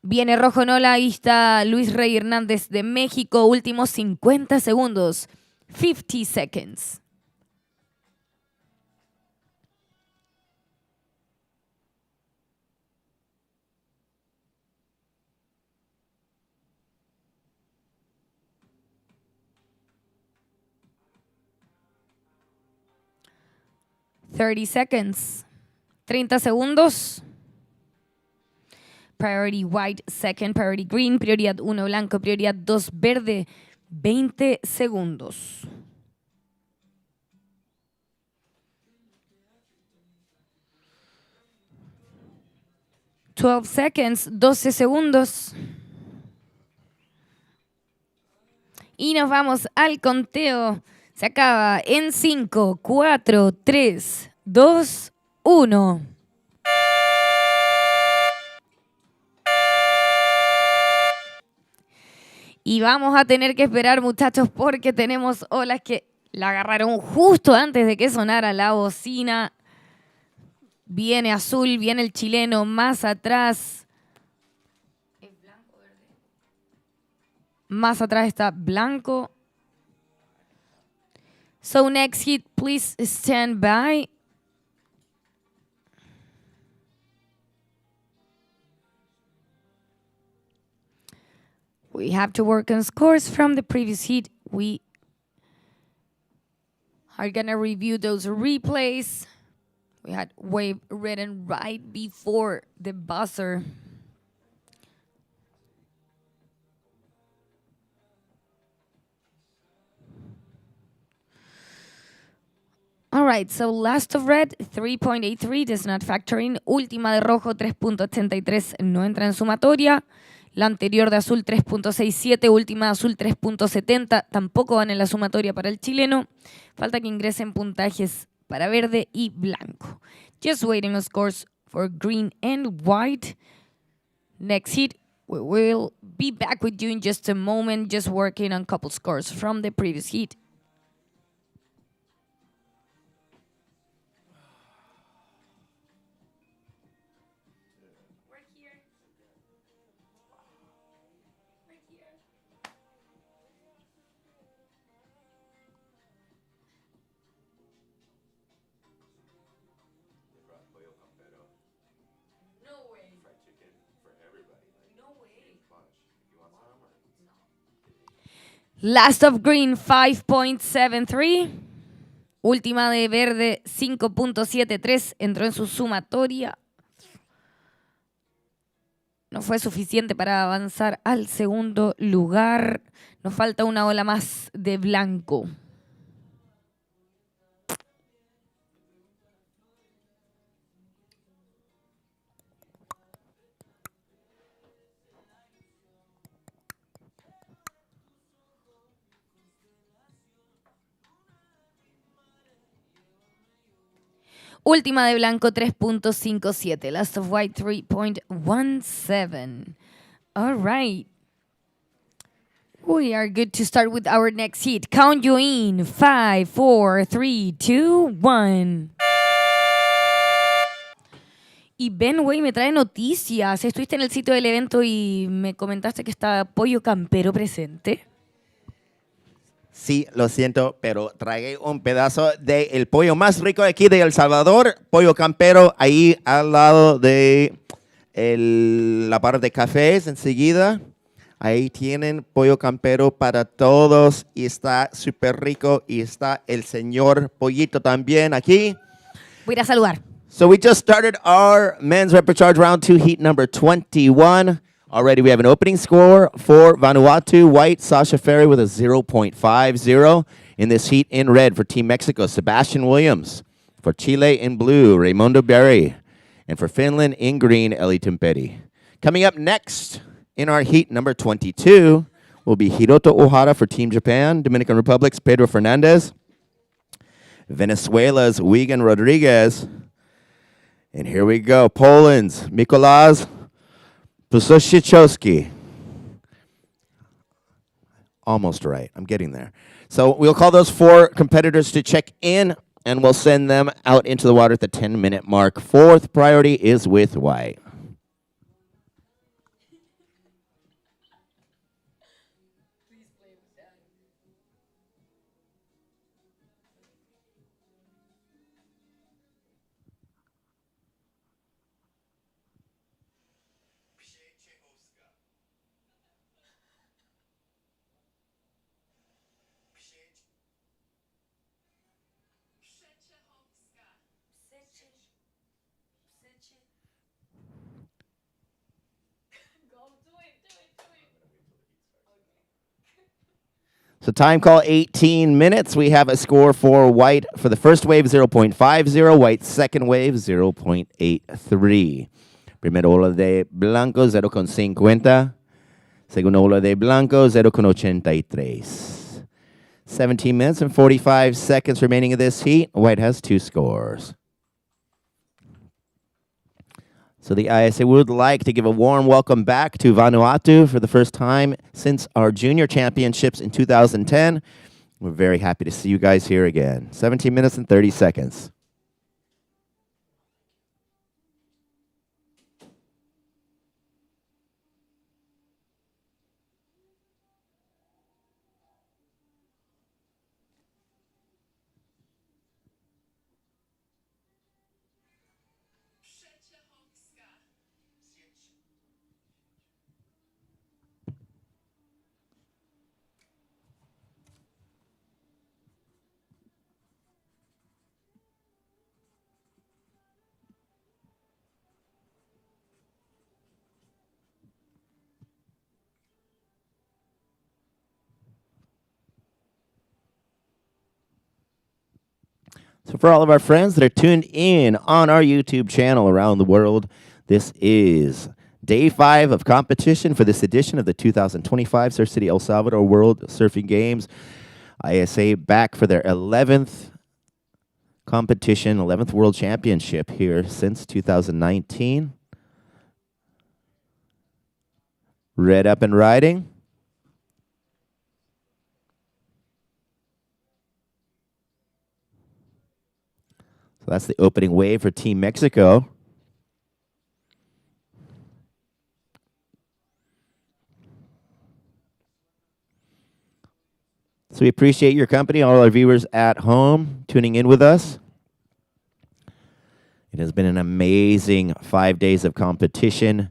Speaker 3: Viene rojo en ola. Ahí está Luis Rey Hernández de México. Últimos 50 segundos. 50 seconds. Thirty seconds. 30 segundos. Priority white, second. Priority green. Prioridad 1 blanco. Prioridad 2 verde. 20 segundos. $12 seconds, 12 segundos. Y nos vamos al conteo Se acaba en 5, 4, 3, 2, 1. Y vamos a tener que esperar, muchachos, porque tenemos olas que la agarraron justo antes de que sonara la bocina. Viene azul, viene el chileno más atrás. ¿Es blanco, verde? Más atrás está blanco. So next hit, please stand by. We have to work on scores from the previous heat. We are gonna review those replays. We had wave written right before the buzzer. All right, so last of red, 3.83, does not factor in. Última de rojo, 3.83, no entra en sumatoria. La anterior de azul, 3.67. Última de azul, 3.70. Tampoco van en la sumatoria para el chileno. Falta que ingresen puntajes para verde y blanco. Just waiting on scores for green and white. Next hit, we will be back with you in just a moment. Just working on couple scores from the previous heat. Last of green, 5.73. Última de verde, 5.73. Entró en su sumatoria. No fue suficiente para avanzar al segundo lugar. Nos falta una ola más de blanco. Última de blanco, 3.57. Last of white, 3.17. All right. We are good to start with our next hit. Count you in. 5, 4, 3, 2, 1. Y Benway me trae noticias. Estuviste en el sitio del evento y me comentaste que está Pollo Campero presente.
Speaker 1: Sí, lo siento, pero tragué un pedazo del pollo más rico de aquí de El Salvador, pollo campero, ahí al lado de la barra de cafés enseguida. Ahí tienen pollo campero para todos y está súper rico y está el señor Pollito también aquí.
Speaker 3: Voy a ir a saludar.
Speaker 1: So we just started our men's rapid charge round 2 heat number 21. Already we have an opening score for Vanuatu, white, Sasha Ferry with a 0.50. In this heat in red for Team Mexico, Sebastian Williams. For Chile in blue, Raimundo Berry. And for Finland in green, Eli Timperi. Coming up next in our heat number 22 will be Hiroto Ohara for Team Japan, Dominican Republic's Pedro Fernandez, Venezuela's Wigan Rodriguez. And here we go, Poland's Mikolas Pusoshchowski. Almost right. I'm getting there. So we'll call those 4 competitors to check in, and we'll send them out into the water at the 10-minute mark. 4th priority is with white. So time call 18 minutes. We have a score for white for the first wave 0.50, white second wave 0.83. Primera ola de blanco 0.50. Segunda ola de blanco 0.83. 17 minutes and 45 seconds remaining of this heat. White has 2 scores. So the ISA would like to give a warm welcome back to Vanuatu for the first time since our junior championships in 2010. We're very happy to see you guys here again. 17 minutes and 30 seconds. So for all of our friends that are tuned in on our YouTube channel around the world, this is day 5 of competition for this edition of the 2025 Surf City El Salvador World Surfing Games. ISA back for their 11th competition, 11th World Championship here since 2019. Red up and riding. So that's the opening wave for Team Mexico. So we appreciate your company, all our viewers at home tuning in with us. It has been an amazing 5 days of competition.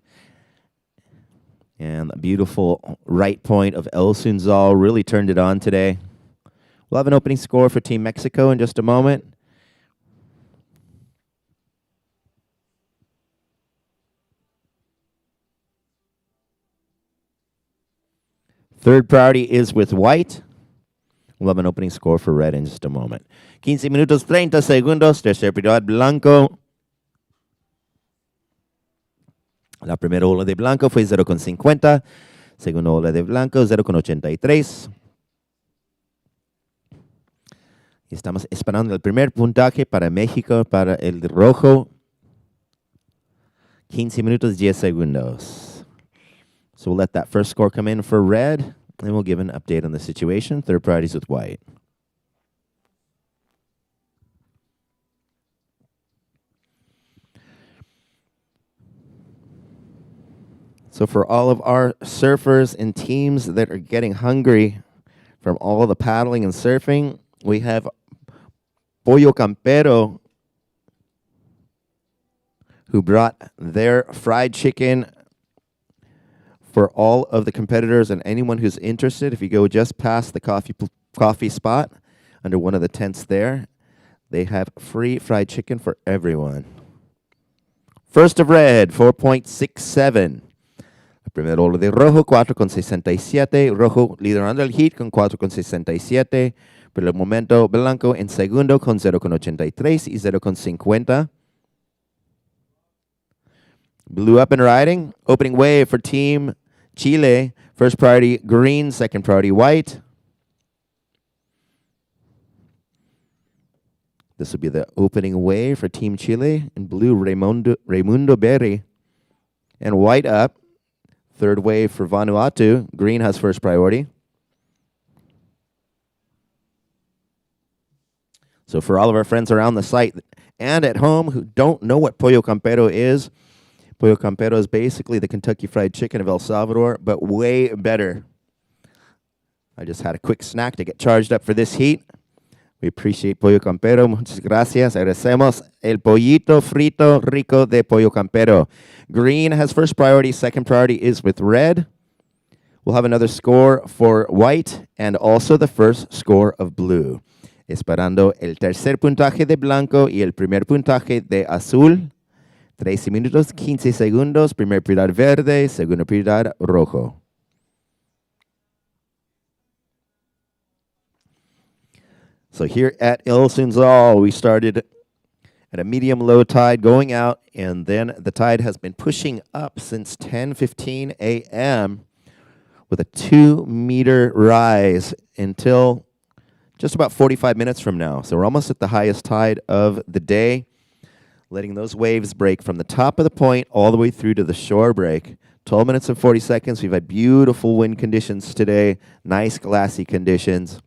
Speaker 1: And the beautiful right point of El Sunzal really turned it on today. We'll have an opening score for Team Mexico in just a moment. Third priority is with white. We'll have an opening score for red in just a moment. 15 minutos 30 segundos. Tercer prioridad blanco. La primera ola de blanco fue 0,50. Segunda ola de blanco 0,83. Y estamos esperando el primer puntaje para México, para el rojo. 15 minutos 10 segundos. So we'll let that first score come in for red, and we'll give an update on the situation. Third priorities with white. So for all of our surfers and teams that are getting hungry from all the paddling and surfing, we have Pollo Campero, who brought their fried chicken for all of the competitors and anyone who's interested. If you go just past the coffee spot under one of the tents there, they have free fried chicken for everyone. First of red, 4.67. El primer ola de rojo, 4,67. Rojo liderando el heat con 4,67. Por el momento, blanco en segundo con 0,83 y 0,50. Blue up and riding. Opening wave for Team Chile. First priority green, second priority white. This will be the opening wave for Team Chile. In blue, Raimundo Berry. And white up. Third wave for Vanuatu. Green has first priority. So for all of our friends around the site and at home who don't know what Pollo Campero is, Pollo Campero is basically the Kentucky Fried Chicken of El Salvador, but way better. I just had a quick snack to get charged up for this heat. We appreciate Pollo Campero. Muchas gracias. Agradecemos el pollito frito rico de Pollo Campero. Green has first priority. Second priority is with red. We'll have another score for white and also the first score of blue. Esperando el tercer puntaje de blanco y el primer puntaje de azul. 13 minutos, 15 segundos. Primer prioridad verde, segunda prioridad rojo. So here at El Sunzal, we started at a medium-low tide going out, and then the tide has been pushing up since 10:15 a.m. with a 2-meter rise until just about 45 minutes from now. So we're almost at the highest tide of the day, letting those waves break from the top of the point all the way through to the shore break. 12 minutes and 40 seconds. We've had beautiful wind conditions today, nice glassy conditions.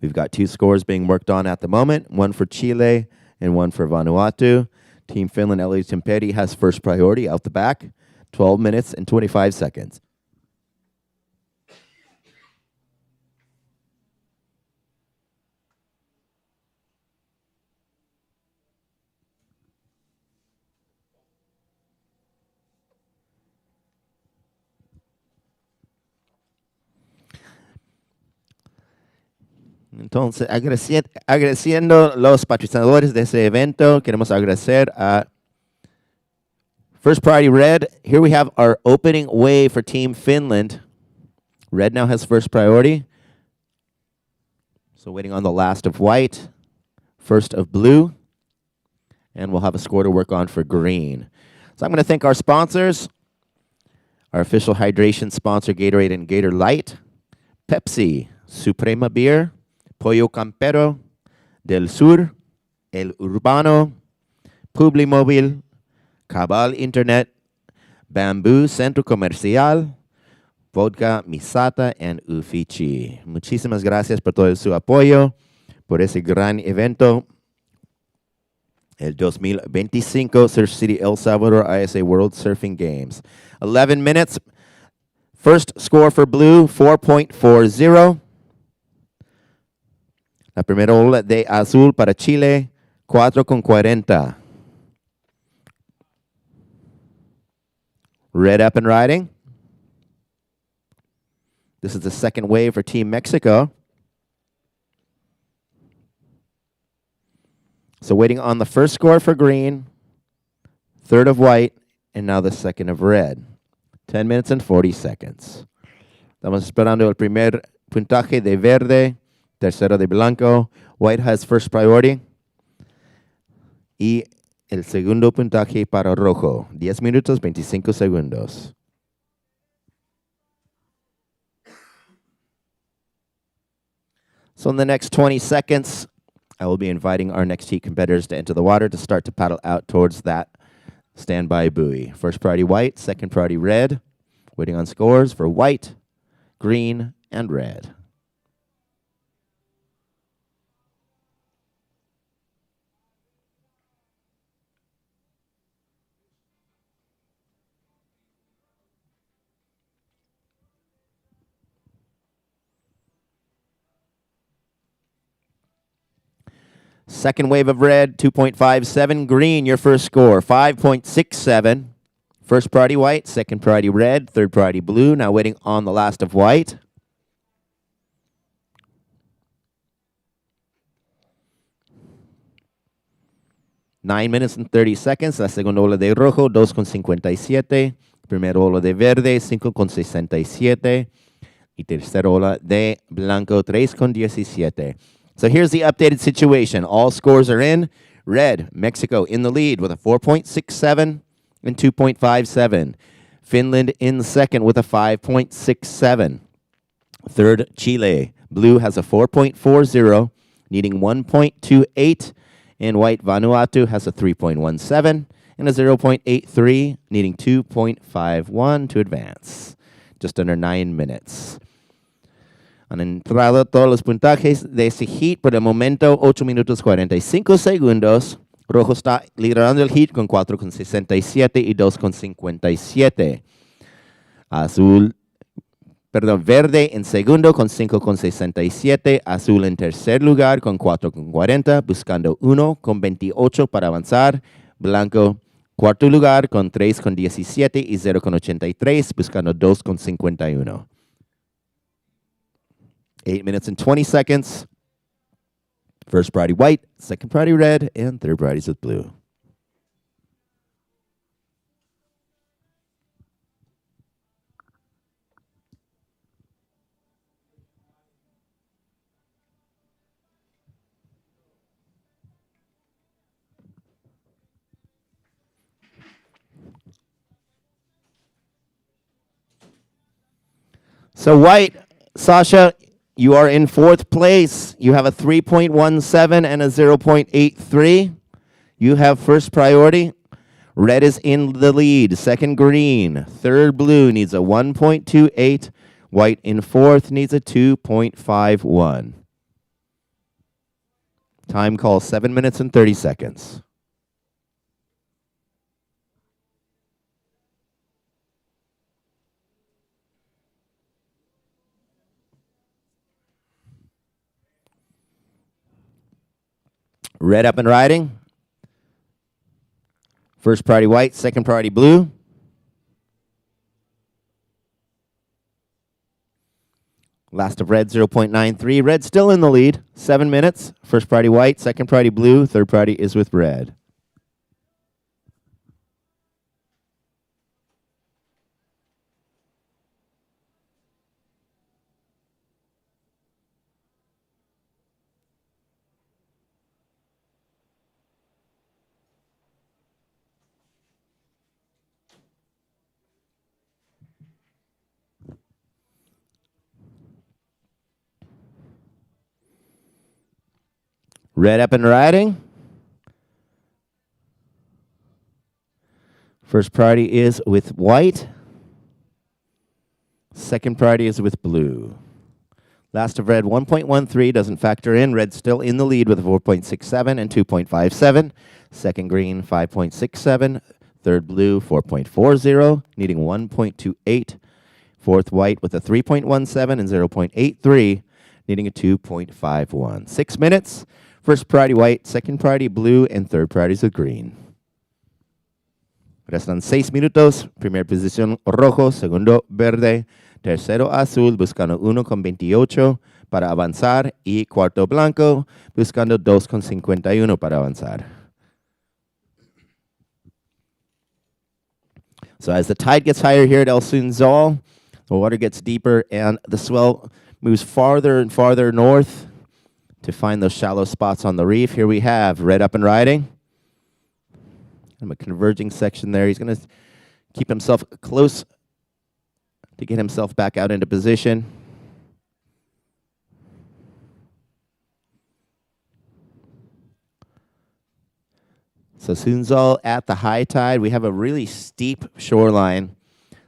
Speaker 1: We've got 2 scores being worked on at the moment, one for Chile and one for Vanuatu. Team Finland, Ellie Timperi, has first priority out the back, 12 minutes and 25 seconds. Entonces, agradeciendo los patrocinadores de ese evento, queremos agradecer a First Priority Red. Here we have our opening wave for Team Finland. Red now has first priority. So waiting on the last of white, first of blue, and we'll have a score to work on for green. So I'm going to thank our sponsors, our official hydration sponsor, Gatorade and Gator Light, Pepsi, Suprema Beer, Pollo Campero, Del Sur, El Urbano, Publimóvil, Cabal Internet, Bamboo Centro Comercial, Vodka Misata, and Ufichi. Muchísimas gracias por todo su apoyo, por ese gran evento. El 2025 Surf City El Salvador ISA World Surfing Games. 11 minutes. First score for blue, 4.40. La primera ola de azul para Chile, 4.40. Red up and riding. This is the second wave for Team Mexico. So waiting on the first score for green, third of white, and now the second of red. 10 minutes and 40 seconds. Estamos esperando el primer puntaje de verde, tercero de blanco. White has first priority. Y el segundo puntaje para rojo. 10 minutos, 25 segundos. So in the next 20 seconds, I will be inviting our next heat competitors to enter the water to start to paddle out towards that standby buoy. First priority white, second priority red. Waiting on scores for white, green, and red. Second wave of red, 2.57. Green, your first score, 5.67. First priority white, second priority red, third priority blue. Now waiting on the last of white. Nine minutes and 30 seconds. La segunda ola de rojo, 2.57. Primera ola de verde, 5.67. Y tercera ola de blanco, 3.17. So here's the updated situation. All scores are in. Red, Mexico in the lead with a 4.67 and 2.57. Finland in second with a 5.67. Third, Chile. Blue has a 4.40, needing 1.28. And white, Vanuatu, has a 3.17 and a 0.83, needing 2.51 to advance. Just under 9 minutes. Han entrado todos los puntajes de ese heat por el momento, 8 minutos 45 segundos. Rojo está liderando el heat con 4.67 y 2.57. Verde en segundo con 5.67. Azul en tercer lugar con 4.40, buscando 1.28 para avanzar. Blanco, cuarto lugar con 3.17 y 0.83, buscando 2.51. 8 minutes and 20 seconds. First priority white, second priority red, and third priorities with blue. So white, Sasha, you are in fourth place. You have a 3.17 and a 0.83. You have first priority. Red is in the lead. Second, green. Third, blue needs a 1.28. White in fourth needs a 2.51. Time call 7 minutes and 30 seconds. Red up and riding. First priority white, second priority blue. Last of red, 0.93. Red still in the lead, 7 minutes. First priority white, second priority blue, third priority is with red. Red up and riding. First priority is with white. Second priority is with blue. Last of red, 1.13, doesn't factor in. Red still in the lead with a 4.67 and 2.57. Second green, 5.67. Third blue, 4.40, needing 1.28. Fourth white with a 3.17 and 0.83, needing a 2.51. 6 minutes. First priority white, second priority blue, and third priority is with green. Restan 6 minutos. Primera posición rojo, segundo verde, tercero azul, buscando 1.28 para avanzar, y cuarto blanco, buscando 2.51 para avanzar. So as the tide gets higher here at El Sunzal, the water gets deeper and the swell moves farther and farther north to find those shallow spots on the reef. Here we have red up and riding. A converging section there. He's going to keep himself close to get himself back out into position. So Sunzal at the high tide, we have a really steep shoreline.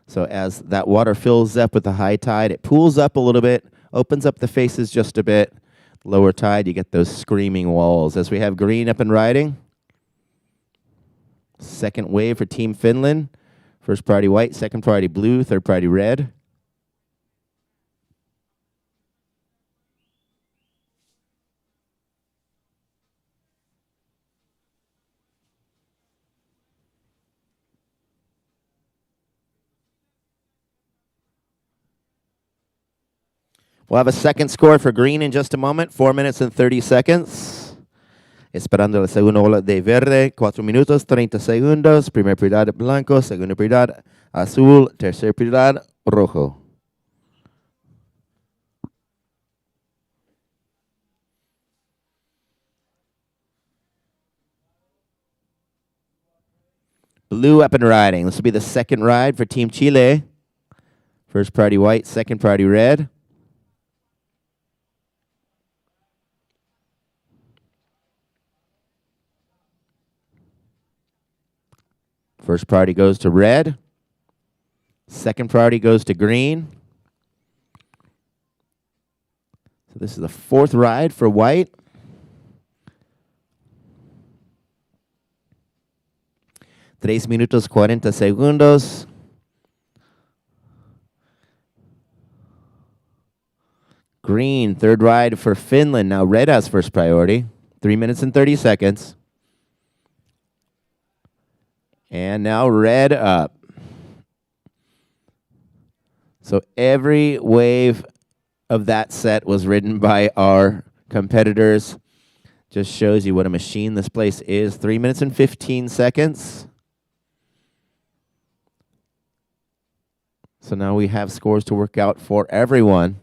Speaker 1: So as that water fills up with the high tide, it pools up a little bit, opens up the faces just a bit. Lower tide, you get those screaming walls. As we have green up and riding. Second wave for Team Finland. First priority white, second priority blue, third priority red. We'll have a second score for green in just a moment, 4 minutes and 30 seconds. Esperando el segundo bola de verde, 4 minutos, 30 segundos. Primer prioridad blanco, segunda prioridad azul, tercer prioridad rojo. Blue up and riding. This will be the second ride for Team Chile. First priority white, second priority red. First priority goes to red. Second priority goes to green. So this is the fourth ride for white. Tres minutos 40 segundos. Green, third ride for Finland. Now red has first priority. 3 minutes and 30 seconds. And now red up. So every wave of that set was ridden by our competitors. Just shows you what a machine this place is. 3 minutes and 15 seconds. So now we have scores to work out for everyone.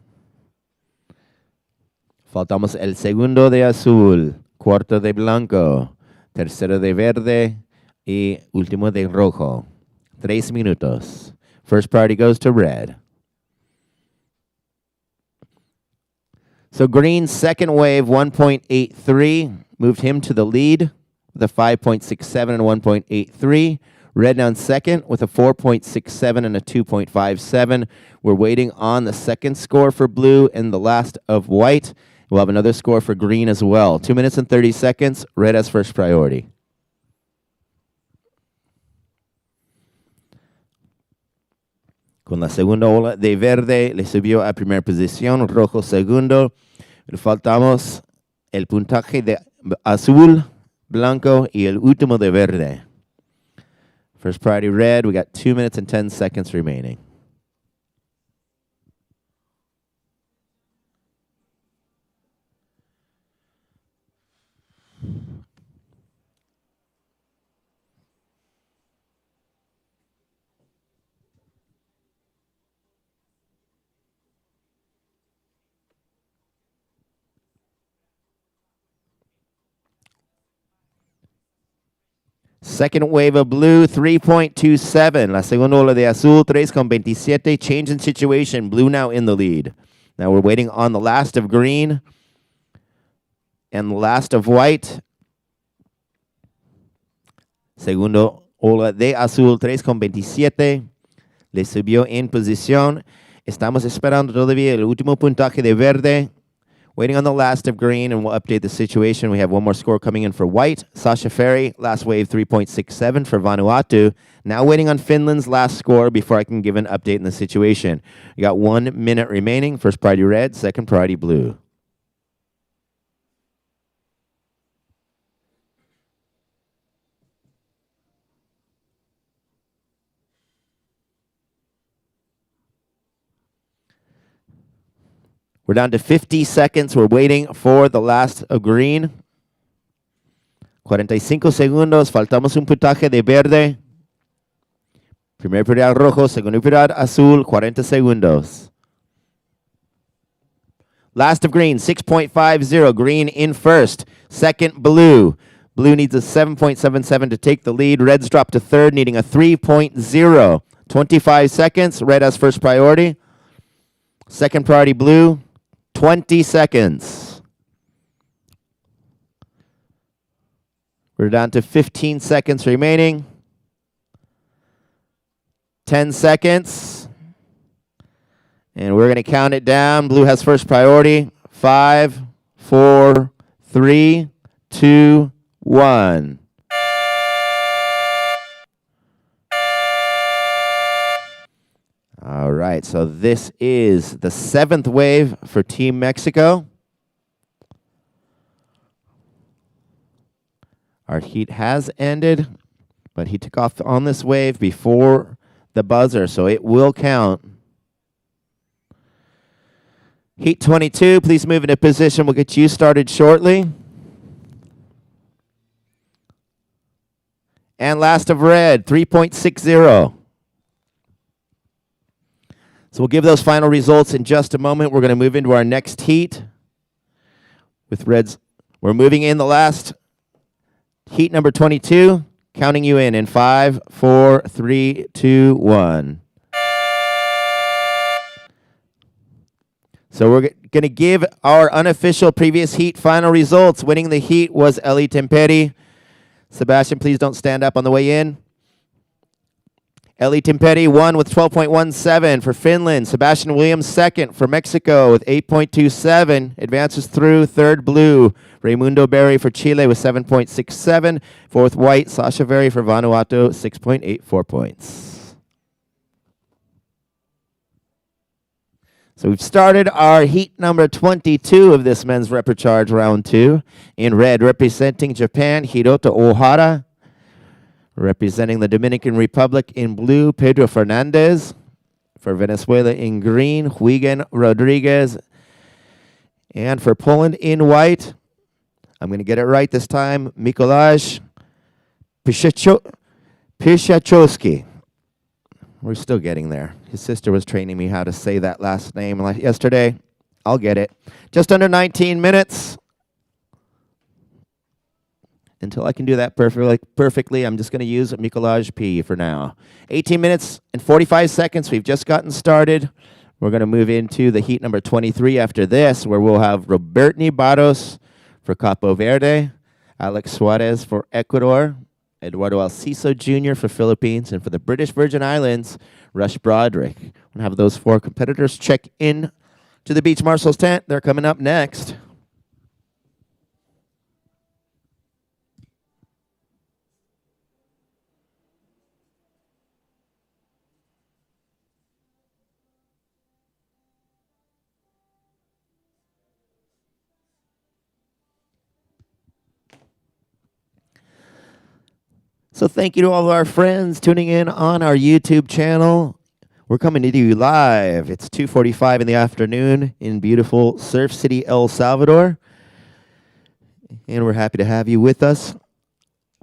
Speaker 1: Faltamos el segundo de azul, cuarto de blanco, tercero de verde, y último de rojo. 3 minutos. First priority goes to red. So Green's second wave, 1.83, moved him to the lead with a 5.67 and 1.83. Red down second with a 4.67 and a 2.57. We're waiting on the second score for blue and the last of white. We'll have another score for green as well. 2 minutes and 30 seconds. Red has first priority. Con la segunda ola de verde le subió a primera posición, rojo segundo. Le faltamos el puntaje de azul, blanco y el último de verde. First priority red, we got 2 minutes and 10 seconds remaining. Second wave of blue, 3.27. La segunda ola de azul, 3.27. Change in situation. Blue now in the lead. Now we're waiting on the last of green and the last of white. Segundo ola de azul, 3.27. Le subió en posición. Estamos esperando todavía el último puntaje de verde. Waiting on the last of green, and we'll update the situation. We have one more score coming in for white. Sasha Ferry, last wave 3.67 for Vanuatu. Now waiting on Finland's last score before I can give an update in the situation. We got 1 minute remaining. First priority red, second priority blue. We're down to 50 seconds. We're waiting for the last of green. 45 segundos. Faltamos un puntaje de verde. Primer prioridad rojo, segunda prioridad azul. 40 segundos. Last of green, 6.50. Green in first. Second, blue. Blue needs a 7.77 to take the lead. Red's dropped to third, needing a 3.0. 25 seconds. Red has first priority. Second priority, blue. 20 seconds. We're down to 15 seconds remaining. 10 seconds. And we're going to count it down. Blue has first priority. 5, 4, 3, 2, 1. All right, so this is the 7th wave for Team Mexico. Our heat has ended, but he took off on this wave before the buzzer, so it will count. Heat 22, please move into position. We'll get you started shortly. And last of red, 3.60. So we'll give those final results in just a moment. We're going to move into our next heat with reds. We're moving in the last heat number 22, counting you in 5, 4, 3, 2, 1. So we're going to give our unofficial previous heat final results. Winning the heat was Eli Temperi. Sebastian, please don't stand up on the way in. Eli Temperi won with 12.17 for Finland. Sebastian Williams second for Mexico with 8.27. Advances through third blue. Raimundo Berry for Chile with 7.67. Fourth white. Sasha Berry for Vanuatu, 6.84 points. So we've started our heat number 22 of this men's Reprecharge round 2. In red, representing Japan, Hiroto Ohara. Representing the Dominican Republic in blue, Pedro Fernandez. For Venezuela in green, Huygen Rodriguez. And for Poland in white, I'm going to get it right this time, Mikołaj Piszczykowski. We're still getting there. His sister was training me how to say that last name yesterday. I'll get it. Just under 19 minutes. Until I can do that perfectly, I'm just going to use Mikołaj P for now. 18 minutes and 45 seconds. We've just gotten started. We're going to move into the heat number 23 after this, where we'll have Robertni Barros for Capo Verde, Alex Suarez for Ecuador, Eduardo Alciso Jr. for Philippines, and for the British Virgin Islands, Rush Broderick. We're going to have those four competitors check in to the Beach Marshals tent. They're coming up next. So thank you to all of our friends tuning in on our YouTube channel. We're coming to you live. It's 2:45 in the afternoon in beautiful Surf City, El Salvador. And we're happy to have you with us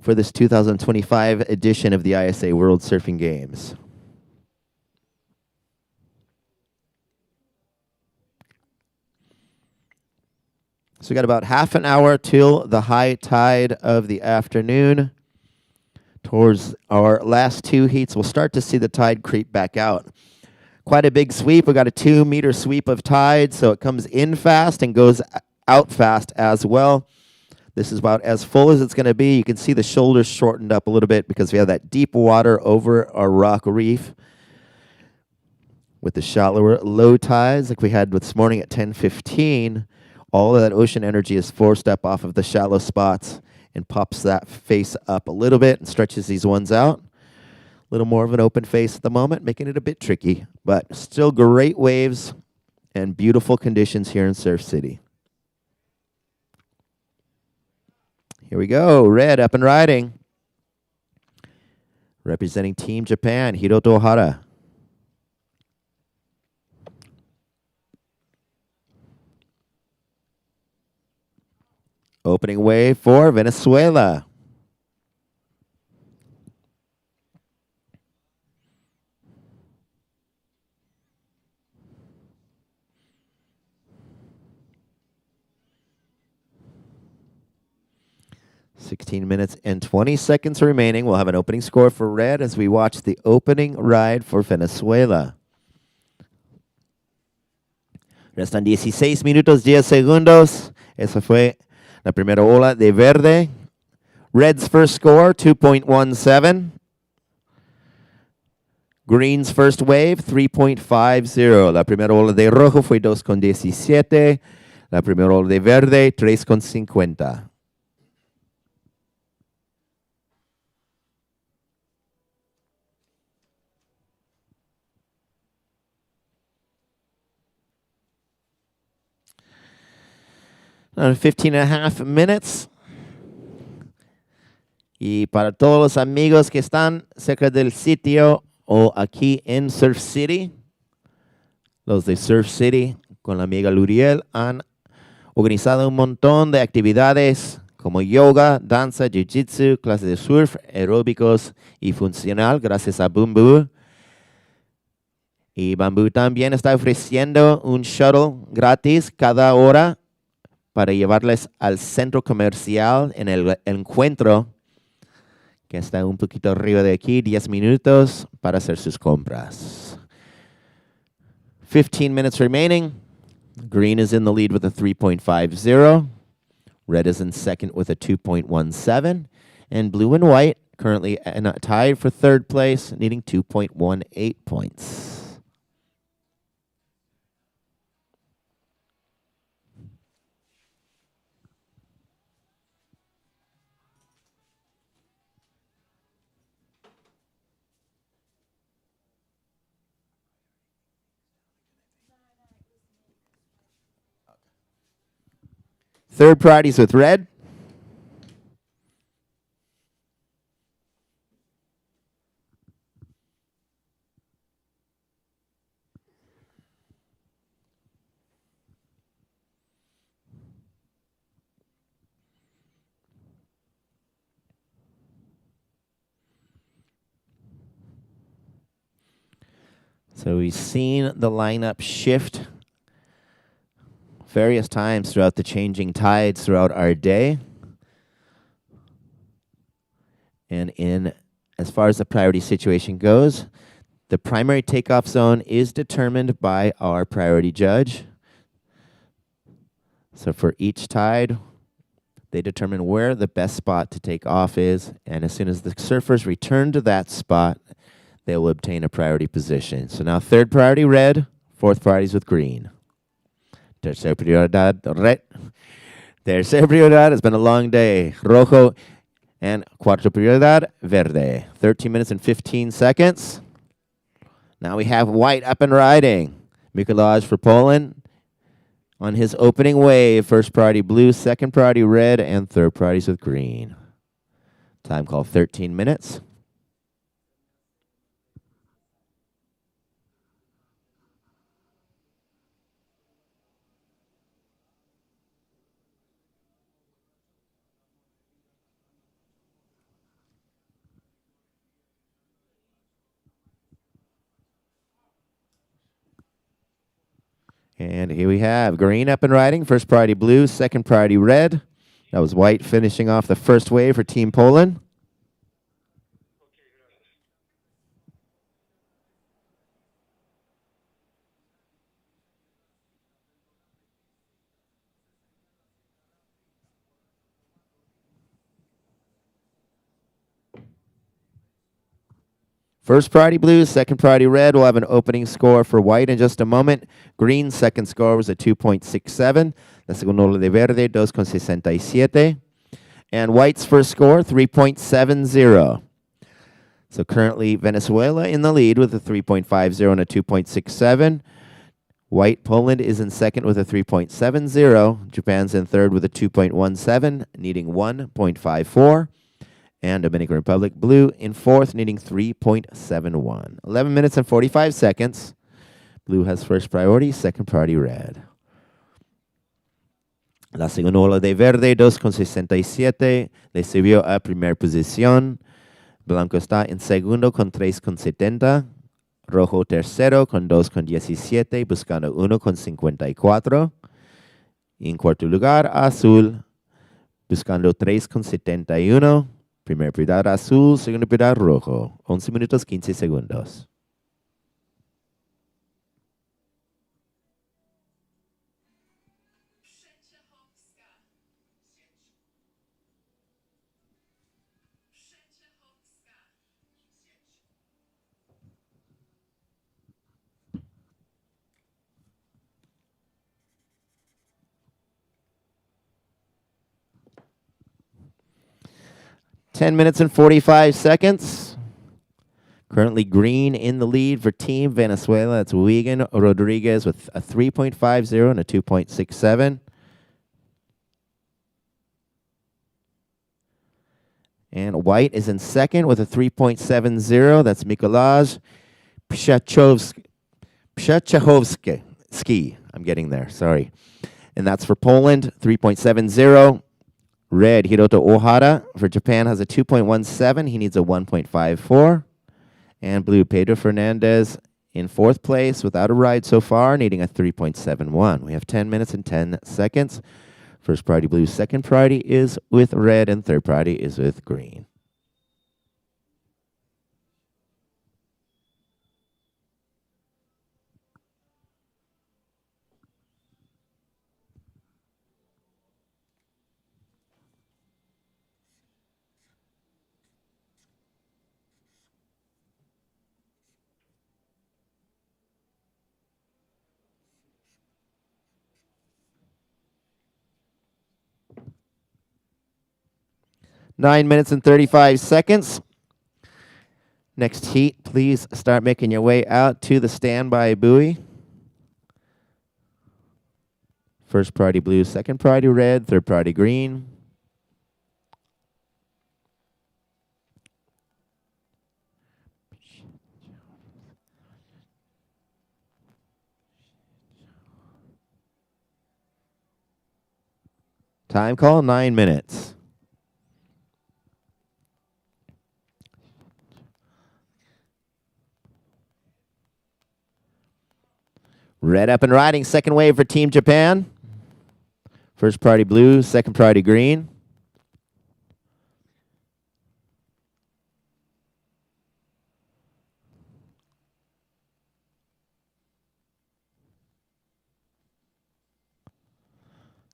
Speaker 1: for this 2025 edition of the ISA World Surfing Games. So we got about half an hour till the high tide of the afternoon. Towards our last two heats, we'll start to see the tide creep back out. Quite a big sweep. We got a 2-meter sweep of tide, so it comes in fast and goes out fast as well. This is about as full as it's going to be. You can see the shoulders shortened up a little bit because we have that deep water over our rock reef. With the shallower low tides like we had this morning at 10:15, all of that ocean energy is forced up off of the shallow spots and pops that face up a little bit and stretches these ones out. A little more of an open face at the moment, making it a bit tricky, but still great waves and beautiful conditions here in Surf City. Here we go, red up and riding. Representing Team Japan, Hiroto Ohara. Opening wave for Venezuela. $16 minutes and 20 seconds remaining. We'll have an opening score for red as we watch the opening ride for Venezuela. Restan 16 minutos, 10 segundos. Esa fue la primera ola de verde. Red's first score, 2.17. Green's first wave, 3.50. La primera ola de rojo fue 2.17. La primera ola de verde, 3.50. Another 15 and a half minutes. Y para todos los amigos que están cerca del sitio o aquí en Surf City, los de Surf City con la amiga Luriel han organizado un montón de actividades como yoga, danza, jiu-jitsu, clases de surf, aeróbicos y funcional gracias a Bamboo. Y Bamboo también está ofreciendo un shuttle gratis cada hora para llevarles al centro comercial en el encuentro, que está un poquito arriba de aquí, 10 minutos para hacer sus compras. 15 minutes remaining. Green is in the lead with a 3.50. Red is in second with a 2.17. And blue and white currently tied for third place, needing 2.18 points. Third priorities with red. So we've seen the lineup shift various times throughout the changing tides throughout our day. And as far as the priority situation goes, The primary takeoff zone is determined by our priority judge. So for each tide, they determine where the best spot to take off is, and as soon as the surfers return to that spot, they will obtain a priority position. So now third priority red, fourth priority is with green. Tercer prioridad red. Tercer prioridad, it's been a long day. Rojo. And cuarto prioridad verde. 13 minutes and 15 seconds. Now we have white up and riding. Mikolaj for Poland on his opening wave. First priority blue, second priority red, and third priorities with green. Time call 13 minutes. And here we have green up and riding. First priority blue, second priority red. That was white finishing off the first wave for Team Poland. First priority blue, second priority red. We'll have an opening score for white in just a moment. Green, second score was a 2.67. La segunda de verde, 2.67. And white's first score, 3.70. So currently Venezuela in the lead with a 3.50 and a 2.67. White Poland is in second with a 3.70. Japan's in third with a 2.17, needing 1.54. And Dominican Republic blue in fourth, needing 3.71. 11 minutes and 45 seconds. Blue has first priority, second priority red. La segunda ola de verde, 2.67, le subió a primera posición. Blanco está en segundo con 3.70. Rojo tercero con 2.17, buscando 1.54. En cuarto lugar, azul, buscando 3.71. Primer prioridad azul, segundo prioridad rojo. 11 minutos 15 segundos. Ten minutes and 45 seconds. Currently green in the lead for Team Venezuela. That's Wigan Rodriguez with a 3.50 and a 2.67. And white is in second with a 3.70. That's Mikolaj Pszczachowski. I'm getting there, sorry. And that's for Poland, 3.70. Red, Hiroto Ohara for Japan has a 2.17. He needs a 1.54. And blue, Pedro Fernandez in fourth place without a ride so far, needing a 3.71. We have 10 minutes and 10 seconds. First priority blue, second priority is with red, and third priority is with green. Nine minutes and 35 seconds. Next heat, please start making your way out to the standby buoy. First priority blue, second priority red, third priority green. Time call, 9 minutes. Red up and riding, second wave for Team Japan. First priority blue, second priority green.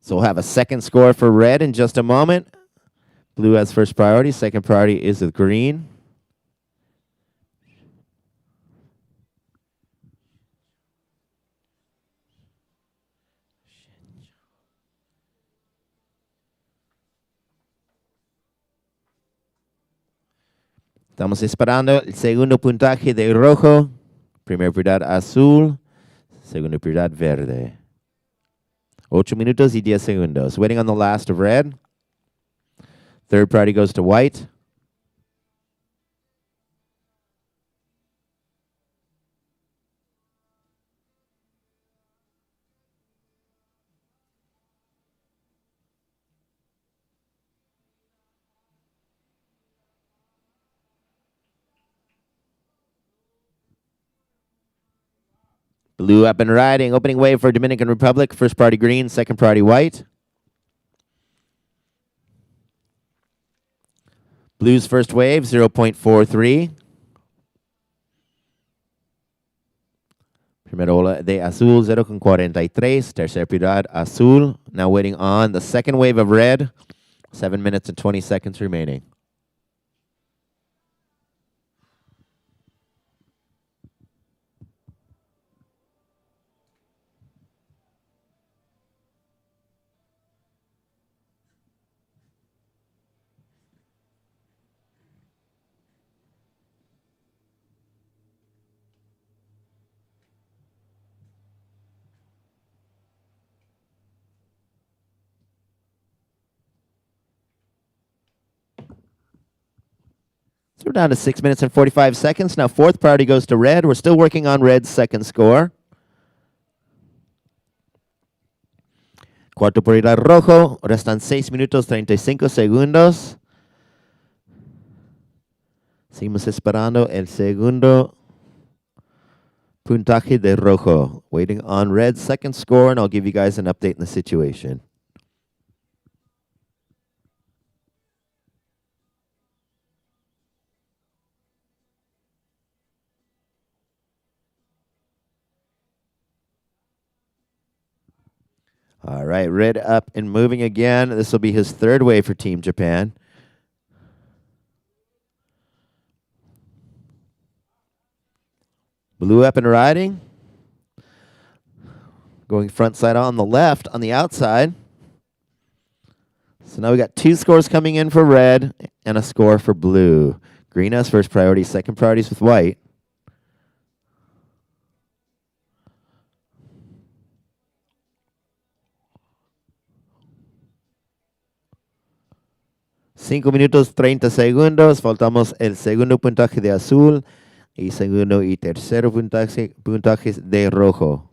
Speaker 1: So we'll have a second score for red in just a moment. Blue has first priority. Second priority is with green. Estamos esperando el segundo puntaje de rojo. Primera prioridad azul. Segunda prioridad verde. 8 minutos y 10 segundos. Waiting on the last of red. Third priority goes to white. Blue up and riding. Opening wave for Dominican Republic. First priority green, second priority white. Blue's first wave, 0.43. Primera ola de azul, 0.43. Tercera prioridad azul. Now waiting on the second wave of red. 7 minutes and 20 seconds remaining. So we're down to 6 minutes and 45 seconds. Now fourth priority goes to red. We're still working on red's second score. Cuarto prioridad rojo. Restan 6 minutos 35 segundos. Seguimos esperando el segundo puntaje de rojo. Waiting on red's second score, and I'll give you guys an update in the situation. All right, red up and moving again. This will be his third wave for Team Japan. Blue up and riding. Going front side on the left, on the outside. So now we got 2 scores coming in for red and a score for blue. Green has first priority, second priorities with white. Cinco minutos 30 segundos. Faltamos el segundo puntaje de azul y segundo y tercero puntajes de rojo.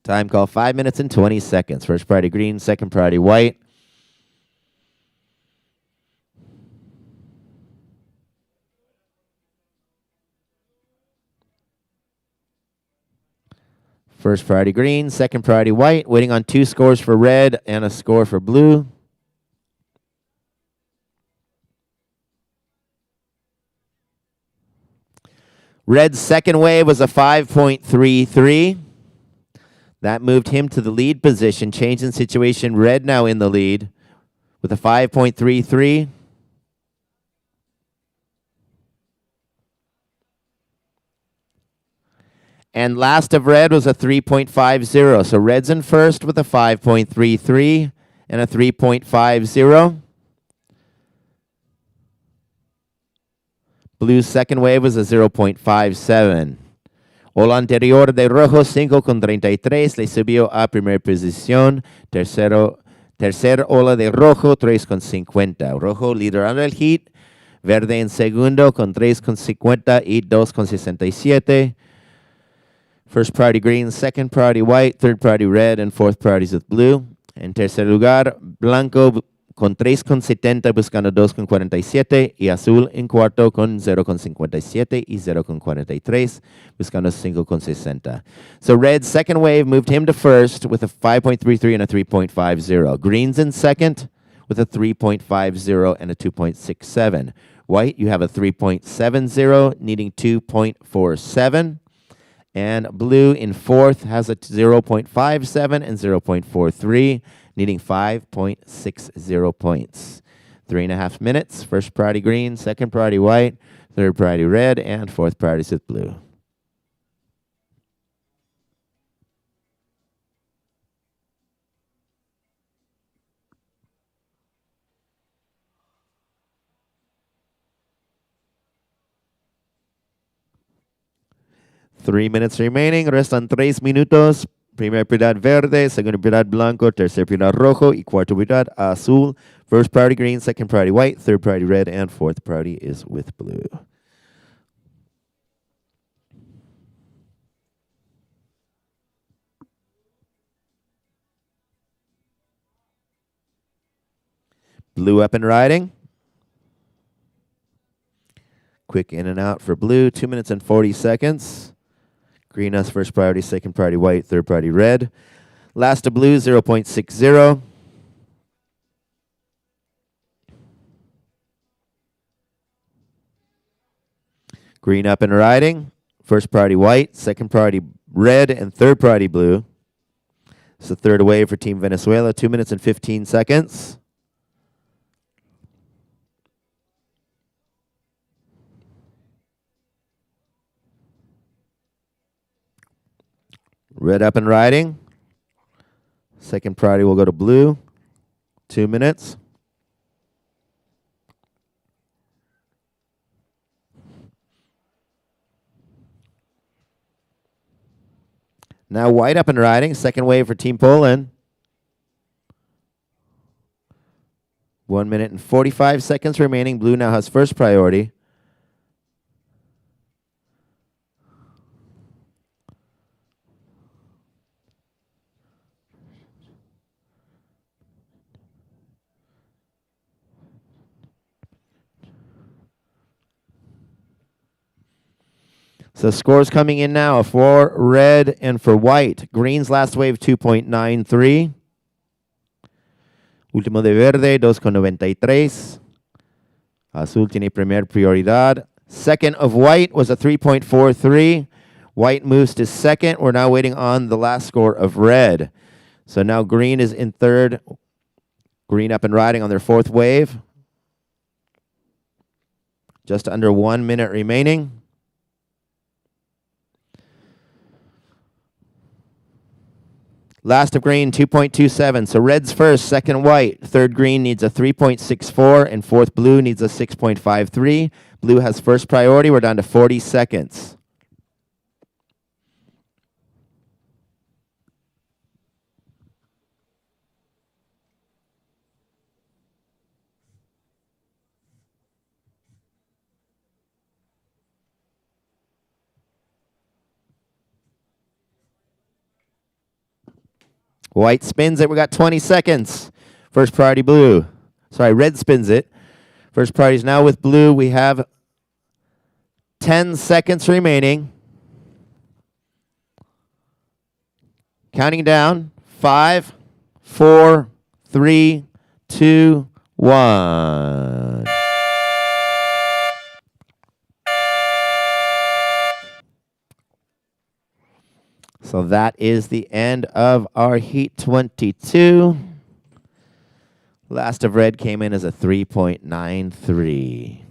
Speaker 1: Time call 5 minutes and 20 seconds. First priority green, second priority white. First priority green, second priority white. Waiting on 2 scores for red and a score for blue. Red's second wave was a 5.33. That moved him to the lead position. Change in situation. Red now in the lead with a 5.33. And last of red was a 3.50. So red's in first with a 5.33 and a 3.50. Blue's second wave was a 0.57. Ola anterior de rojo, 5.33, le subió a primera posición. Tercer ola de rojo, 3.50. Rojo liderando el heat. Verde en segundo con 3.50 y 2.67. First priority green, second priority white, third priority red, and fourth priorities with blue. En tercer lugar, blanco con 3.70 buscando 2.47 y azul en cuarto con 0.57 y 0.43 buscando 5.60. So red's second wave moved him to first with a 5.33 and a 3.50. Green's in second with a 3.50 and a 2.67. White, you have a 3.70, needing 2.47. And blue in fourth has a 0.57 and 0.43, needing 5.60 points. 3.5 minutes. First priority green, second priority white, third priority red, and fourth priority with blue. Three minutes remaining. Restan 3 minutos. Primera prioridad verde, segunda prioridad blanco, tercera prioridad rojo, y cuarta prioridad azul. First priority green, second priority white, third priority red, and fourth priority is with blue. Blue up and riding. Quick in and out for blue, 2 minutes and 40 seconds. Green has first priority, second priority white, third priority red. Last to blue, 0.60. Green up and riding. First priority white, second priority red, and third priority blue. It's the third wave for Team Venezuela, 2 minutes and 15 seconds. Red up and riding. Second priority will go to blue. 2 minutes. Now white up and riding. Second wave for Team Poland. 1 minute and 45 seconds remaining. Blue now has first priority. So scores coming in now for red and for white. Green's last wave, 2.93. Último de verde, 2.93. Azul tiene primer prioridad. Second of white was a 3.43. White moves to second. We're now waiting on the last score of red. So now green is in third. Green up and riding on their fourth wave. Just under 1 minute remaining. Last of green, 2.27. So red's first, second white. Third green needs a 3.64, and fourth blue needs a 6.53. Blue has first priority. We're down to 40 seconds. White spins it. We got 20 seconds. First priority blue. Sorry, red spins it. First priority is now with blue. We have 10 seconds remaining. Counting down. 5, 4, 3, 2, 1. So that is the end of our Heat 22. Last of red came in as a 3.93.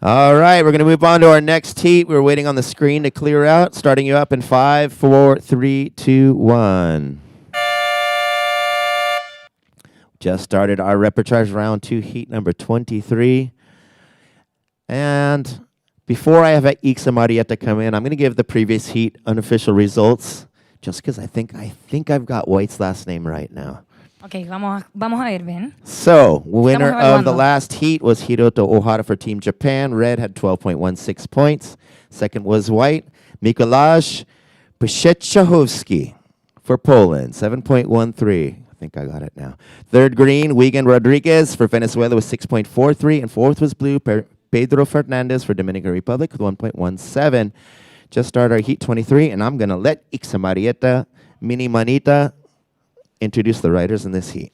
Speaker 1: All right, we're going to move on to our next heat. We're waiting on the screen to clear out. Starting you up in 5, 4, 3, 2, 1. Just started our repertoire round 2 heat number 23. And before I have Ixa Marietta come in, I'm going to give the previous heat unofficial results, just because I think I've got White's last name right now.
Speaker 3: Ok, vamos a ver, Ben.
Speaker 1: So, winner of the
Speaker 3: evaluando.
Speaker 1: last heat was Hiroto Ohara for Team Japan. Red had 12.16 points. Second was white. Mikołaj Przechowski for Poland, 7.13. I think I got it now. Third green, Wigan Rodriguez for Venezuela with 6.43. And fourth was blue, Pedro Fernandez for Dominican Republic with 1.17. Just started our heat 23, and I'm going to let Ixa Marieta Mini Manita introduce the riders in this heat.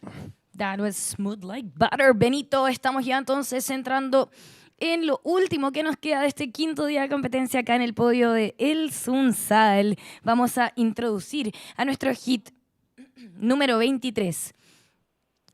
Speaker 3: That was smooth like butter, Benito. Estamos ya entonces entrando en lo último que nos queda de este quinto día de competencia acá en el podio de El Sunzal. Vamos a introducir a nuestro hit número 23.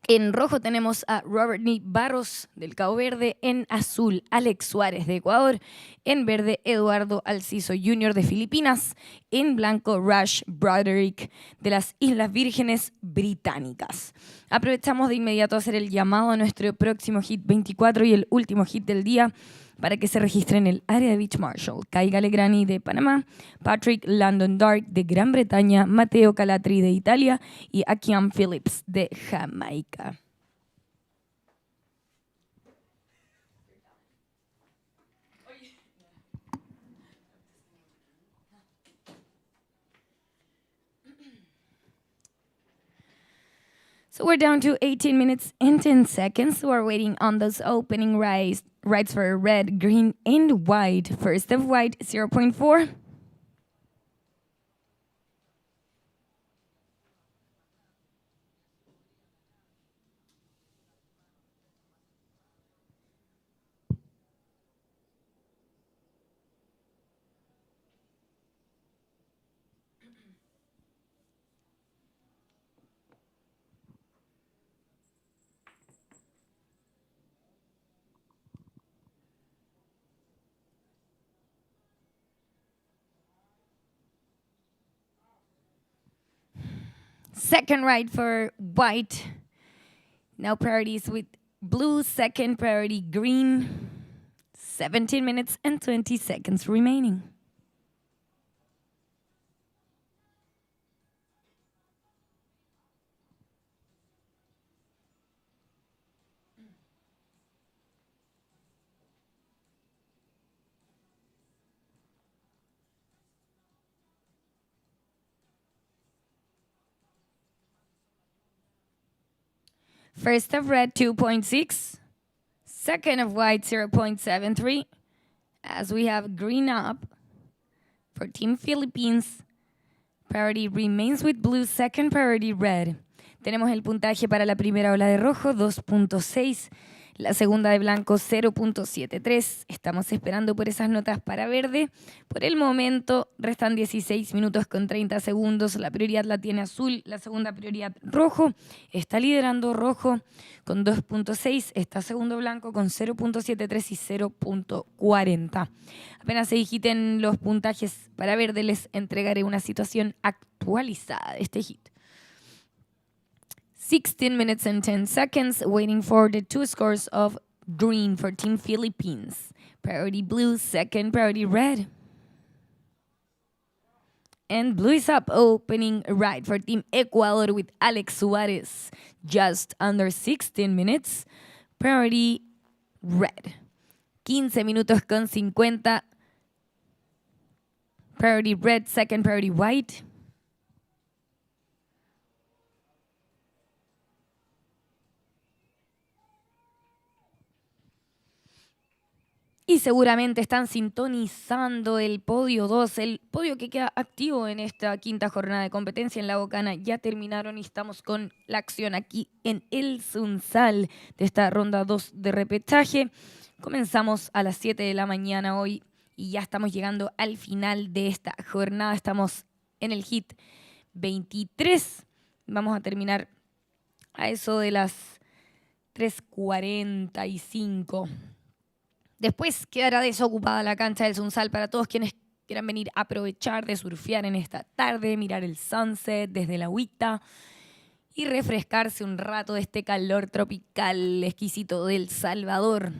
Speaker 3: En rojo tenemos a Robert Nick Barros del Cabo Verde. En azul, Alex Suárez de Ecuador. En verde, Eduardo Alciso Jr. de Filipinas. En blanco, Rush Broderick de las Islas Vírgenes Británicas. Aprovechamos de inmediato a hacer el llamado a nuestro próximo hit 24 y el último hit del día para que se registre en el área de Beach Marshall. Kai Galegrani de Panamá, Patrick Landon Dark de Gran Bretaña, Matteo Calatri de Italia y Akian Phillips de Jamaica. So we're down to 18 minutes and 10 seconds. We're waiting on those opening rides for red, green, and white. First of white, 0.4. Second ride for white. Now priorities with blue, second priority green. 17 minutes and 20 seconds remaining. First of red, 2.6. Second of white, 0.73. As we have green up for Team Philippines. Priority remains with blue, second priority red. Tenemos el puntaje para la primera ola de rojo, 2.6. La segunda de blanco, 0.73. Estamos esperando por esas notas para verde. Por el momento, restan 16 minutos con 30 segundos. La prioridad la tiene azul, la segunda prioridad rojo. Está liderando rojo con 2.6. Está segundo blanco con 0.73 y 0.40. Apenas se digiten los puntajes para verde, les entregaré una situación actualizada de este hit. 16 minutes and 10 seconds, waiting for the two scores of green for Team Philippines. Priority blue, second priority red. And blue is up, opening right for Team Ecuador with Alex Suárez. Just under 16 minutes, priority red. 15 minutos con 50. Priority red, second priority white. Y seguramente están sintonizando el podio 2, el podio que queda activo en esta quinta jornada de competencia en la Bocana. Ya terminaron y estamos con la acción aquí en el Sunzal de esta ronda 2 de repechaje. Comenzamos a las 7 de la mañana hoy y ya estamos llegando al final de esta jornada. Estamos en el hit 23. Vamos a terminar a eso de las 3:45. Después quedará desocupada la cancha del Sunzal para todos quienes quieran venir a aprovechar de surfear en esta tarde, mirar el sunset desde la agüita y refrescarse un rato de este calor tropical exquisito del Salvador.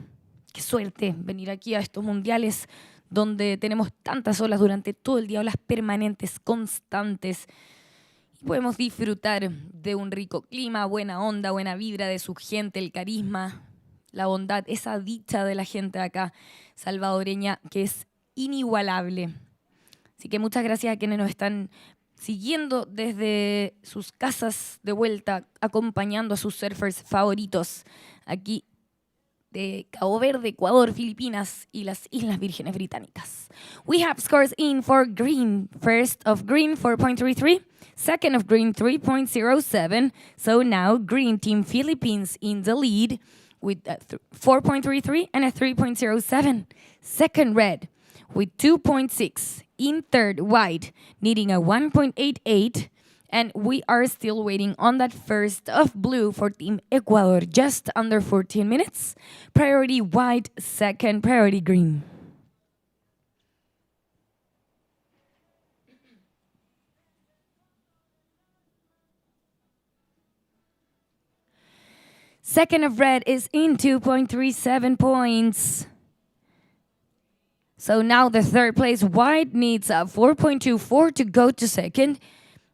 Speaker 3: Qué suerte venir aquí a estos mundiales donde tenemos tantas olas durante todo el día, olas permanentes, constantes. Podemos disfrutar de un rico clima, buena onda, buena vibra de su gente, el carisma, la bondad, esa dicha de la gente acá salvadoreña que es inigualable. Así que muchas gracias a quienes nos están siguiendo desde sus casas de vuelta, acompañando a sus surfers favoritos aquí de Cabo Verde, Ecuador, Filipinas y las Islas Vírgenes Británicas. We have scores in for green. First of green, 4.33. Second of green, 3.07. So now green team Philippines in the lead with a 4.33 and a 3.07. Second red with 2.6. In third white, needing a 1.88. And we are still waiting on that first of blue for Team Ecuador, just under 14 minutes. Priority white, second priority green. Second of red is in 2.37 points. So now the third place white needs a 4.24 to go to second.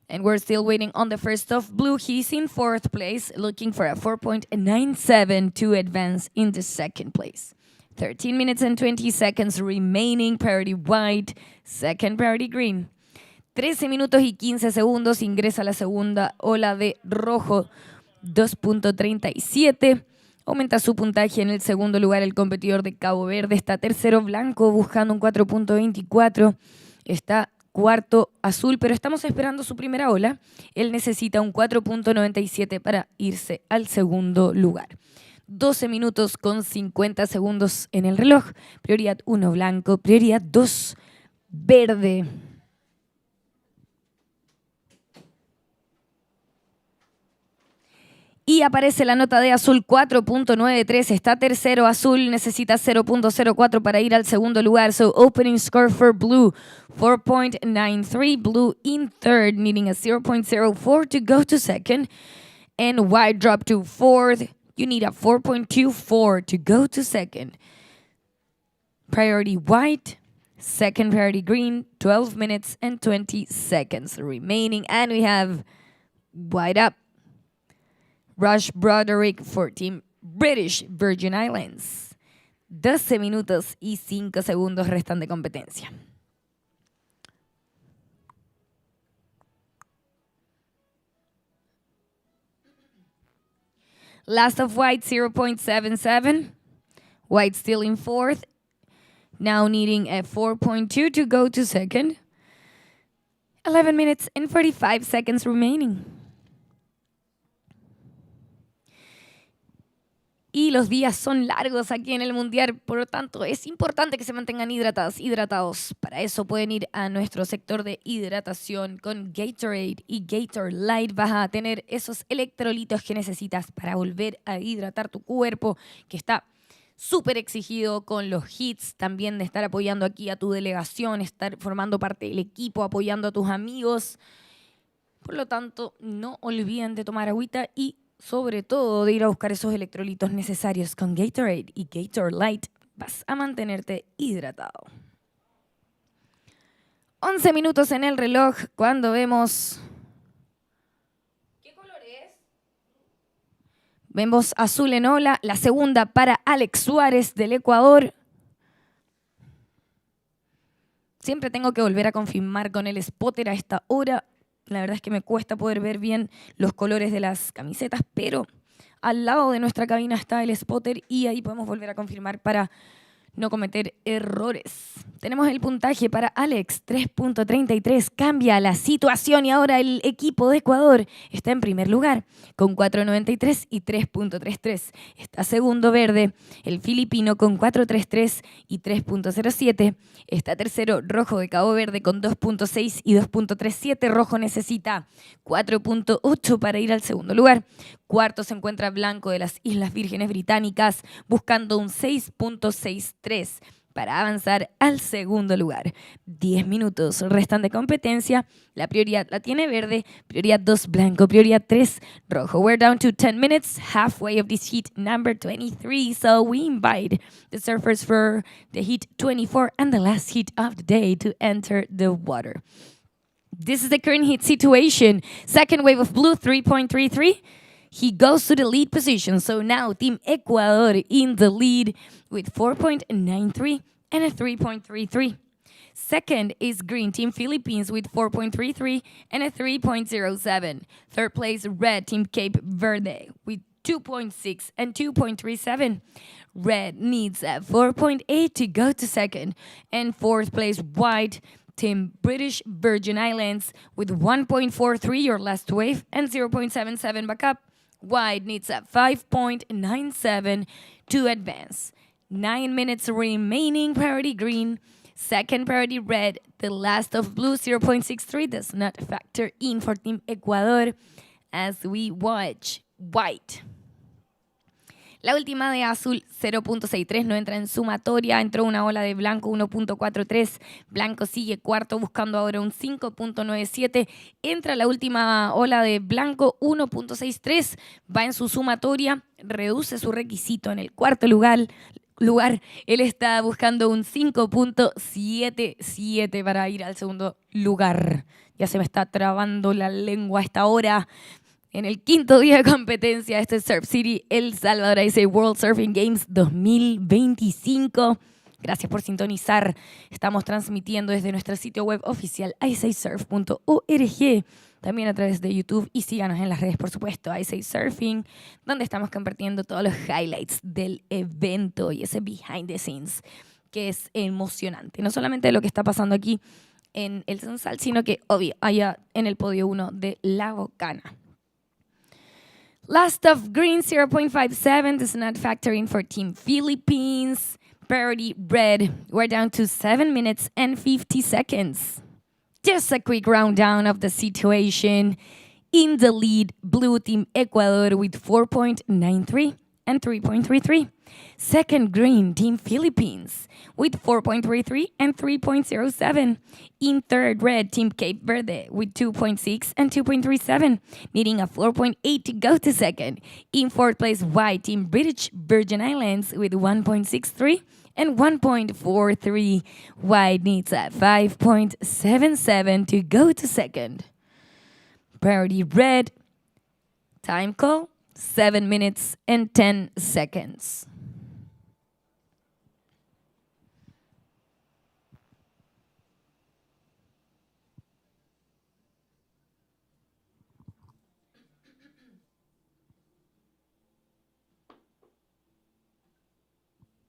Speaker 3: And we're still waiting on the first of blue. He's in fourth place, looking for a 4.97 to advance in the second place. 13 minutes and 20 seconds remaining. Priority white, second priority green. 13 minutos y 15 segundos. Ingresa la segunda ola de rojo, 2.37. Aumenta su puntaje en el segundo lugar el competidor de Cabo Verde. Está tercero blanco buscando un 4.24. Está cuarto azul, pero estamos esperando su primera ola. Él necesita un 4.97 para irse al segundo lugar. 12 minutos con 50 segundos en el reloj. Prioridad 1 blanco, prioridad 2 verde. Y aparece la nota de azul 4.93, está tercero azul, necesita 0.04 para ir al segundo lugar. So opening score for blue, 4.93, blue in third, needing a 0.04 to go to second. And white drop to fourth, you need a 4.24 to go to second. Priority white, second priority green, 12 minutes and 20 seconds remaining. And we have white up. Rush Broderick for Team British Virgin Islands. 12 minutos y 5 segundos restan de competencia. Last of white, 0.77. White still in fourth. Now needing a 4.2 to go to second. 11 minutes and 45 seconds remaining. Y los días son largos aquí en el Mundial, por lo tanto es importante que se mantengan hidratados. Para eso pueden ir a nuestro sector de hidratación con Gatorade y Gator Light. Vas a tener esos electrolitos que necesitas para volver a hidratar tu cuerpo, que está súper exigido con los hits, también de estar apoyando aquí a tu delegación, estar formando parte del equipo, apoyando a tus amigos. Por lo tanto, no olviden de tomar agüita y sobre todo de ir a buscar esos electrolitos necesarios con Gatorade y Gator Light. Vas a mantenerte hidratado. 11 minutos en el reloj cuando vemos... ¿Qué color es? Vemos azul en ola, la segunda para Alex Suárez del Ecuador. Siempre tengo que volver a confirmar con el spotter a esta hora. La verdad es que me cuesta poder ver bien los colores de las camisetas, pero al lado de nuestra cabina está el spotter y ahí podemos volver a confirmar para no cometer errores. Tenemos el puntaje para Alex, 3.33. Cambia la situación y ahora el equipo de Ecuador está en primer lugar con 4.93 y 3.33. Está segundo verde, el filipino con 4.33 y 3.07. Está tercero rojo de Cabo Verde con 2.6 y 2.37. Rojo necesita 4.8 para ir al segundo lugar. Cuarto se encuentra blanco de las Islas Vírgenes Británicas buscando un 6.63 para avanzar al segundo lugar. 10 minutos restan de competencia. La prioridad la tiene verde, prioridad 2 blanco, prioridad 3 rojo. We're down to 10 minutes, halfway of this heat number 23. So we invite the surfers for the heat 24 and the last heat of the day to enter the water. This is the current heat situation. Second wave of blue, 3.33. He goes to the lead position. So now Team Ecuador in the lead with 4.93 and a 3.33. Second is green, Team Philippines with 4.33 and a 3.07. Third place, red, Team Cape Verde with 2.6 and 2.37. Red needs a 4.8 to go to second. And fourth place, white, Team British Virgin Islands with 1.43, your last wave, and 0.77 backup. White needs a 5.97 to advance. 9 minutes remaining, priority green. Second priority red, the last of blue, 0.63, does not factor in for Team Ecuador as we watch white. La última de azul, 0.63, no entra en sumatoria. Entró una ola de blanco, 1.43. Blanco sigue cuarto, buscando ahora un 5.97. Entra la última ola de blanco, 1.63. Va en su sumatoria, reduce su requisito en el cuarto lugar. Él está buscando un 5.77 para ir al segundo lugar. Ya se me está trabando la lengua a esta hora. En el quinto día de competencia, este es Surf City, El Salvador ISA World Surfing Games 2025. Gracias por sintonizar. Estamos transmitiendo desde nuestro sitio web oficial isasurf.org, también a través de YouTube, y síganos en las redes, por supuesto, ISAsurfing, donde estamos compartiendo todos los highlights del evento y ese behind the scenes que es emocionante. No solamente lo que está pasando aquí en el Sunzal, sino que, obvio, allá en el podio 1 de la Bocana. Last of green, 0.57, does not factor in for Team Philippines. Priority red, we're down to 7 minutes and 50 seconds. Just a quick rundown of the situation. In the lead, blue Team Ecuador with 4.93 and 3.33. Second, green Team Philippines with 4.33 and 3.07. In third, red Team Cape Verde with 2.6 and 2.37, needing a 4.8 to go to second. In fourth place, white Team British Virgin Islands with 1.63 and 1.43. White needs a 5.77 to go to second. Priority red, time call, 7 minutes and 10 seconds.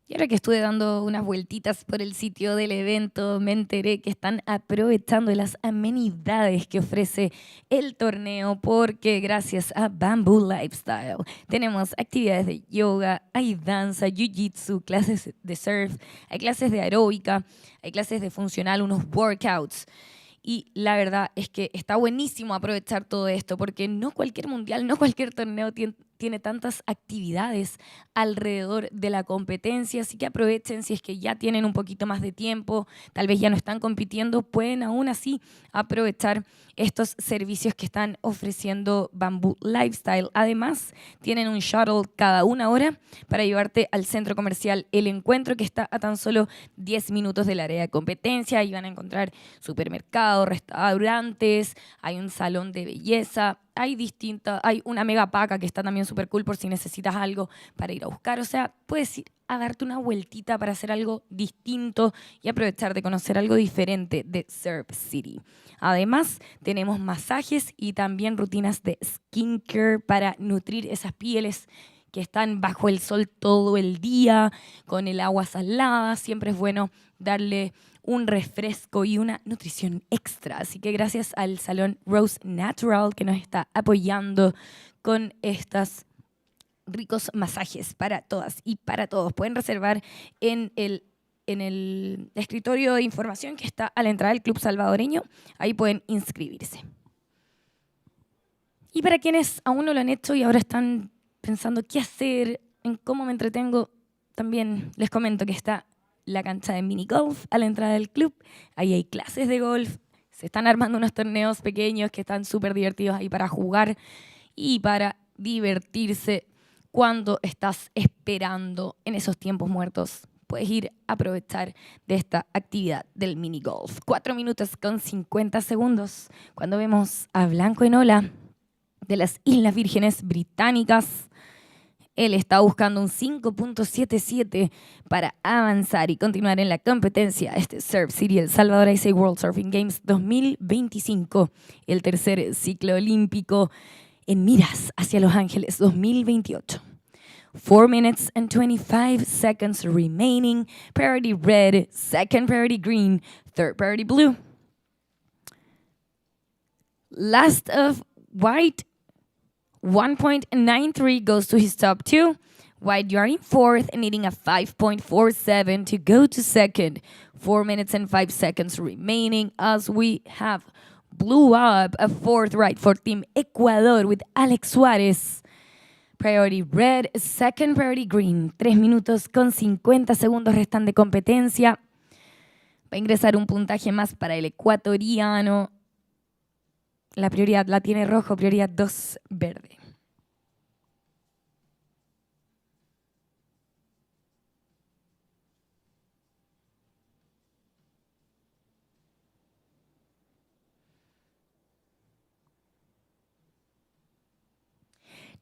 Speaker 3: Y ahora que estuve dando unas vueltitas por el sitio del evento, me enteré que están aprovechando las amenidades que ofrece el torneo, porque gracias a Bamboo Lifestyle tenemos actividades de yoga, hay danza, jiu-jitsu, clases de surf, hay clases de aeróbica, hay clases de funcional, unos workouts. Y la verdad es que está buenísimo aprovechar todo esto, porque no cualquier mundial, no cualquier torneo tiene tantas actividades alrededor de la competencia, así que aprovechen si es que ya tienen un poquito más de tiempo, tal vez ya no están compitiendo, pueden aún así aprovechar estos servicios que están ofreciendo Bamboo Lifestyle. Además, tienen un shuttle cada 1 hora para llevarte al centro comercial El Encuentro, que está a tan solo 10 minutos del área de competencia. Ahí van a encontrar supermercados, restaurantes, hay un salón de belleza, hay una mega paca que está también súper cool por si necesitas algo para ir a buscar. O sea, puedes ir a darte una vueltita para hacer algo distinto y aprovechar de conocer algo diferente de Surf City. Además, tenemos masajes y también rutinas de skincare para nutrir esas pieles que están bajo el sol todo el día, con el agua salada. Siempre es bueno darle un refresco y una nutrición extra. Así que gracias al Salón Rose Natural que nos está apoyando con estos ricos masajes para todas y para todos. Pueden reservar en el escritorio de información que está a la entrada del Club Salvadoreño. Ahí pueden inscribirse. Y para quienes aún no lo han hecho y ahora están pensando qué hacer, en cómo me entretengo, también les comento que está la cancha de mini golf a la entrada del club. Ahí hay clases de golf, se están armando unos torneos pequeños que están súper divertidos ahí para jugar y para divertirse cuando estás esperando en esos tiempos muertos puedes ir a aprovechar de esta actividad del mini golf. 4 minutos con 50 segundos. Cuando vemos a Blanco Enola de las Islas Vírgenes Británicas, él está buscando un 5.77 para avanzar y continuar en la competencia. Este Surf City El Salvador ISA World Surfing Games 2025, el tercer ciclo olímpico en miras hacia Los Ángeles 2028. 4 minutes and 25 seconds remaining. Priority red, second priority green, third priority blue. Last of white, 1.93 goes to his top two. White, you are in fourth, needing a 5.47 to go to second. 4 minutes and 5 seconds remaining as we have blue up a fourth right for Team Ecuador with Alex Suárez. Priority red, second priority green. 3 minutos con 50 segundos restan de competencia. Va a ingresar un puntaje más para el ecuatoriano. La prioridad la tiene rojo, prioridad 2 verde.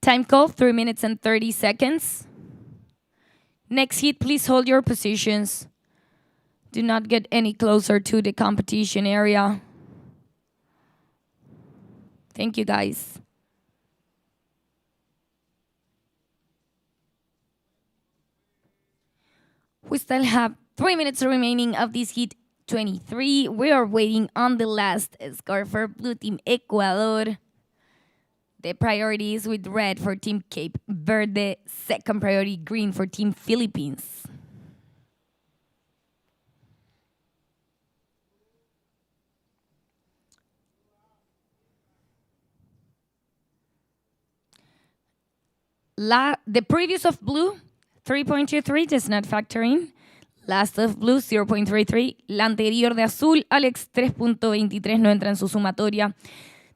Speaker 3: Time call, 3 minutes and 30 seconds. Next heat, please hold your positions. Do not get any closer to the competition area. Thank you, guys. We still have 3 minutes remaining of this heat 23. We are waiting on the last score for Blue Team Ecuador. The priority is with red for Team Cape Verde. Second priority green for Team Philippines. The previous of blue, 3.23, does not factor in. Last of blue, 0.33. La anterior de azul, Alex, 3.23, no entra en su sumatoria.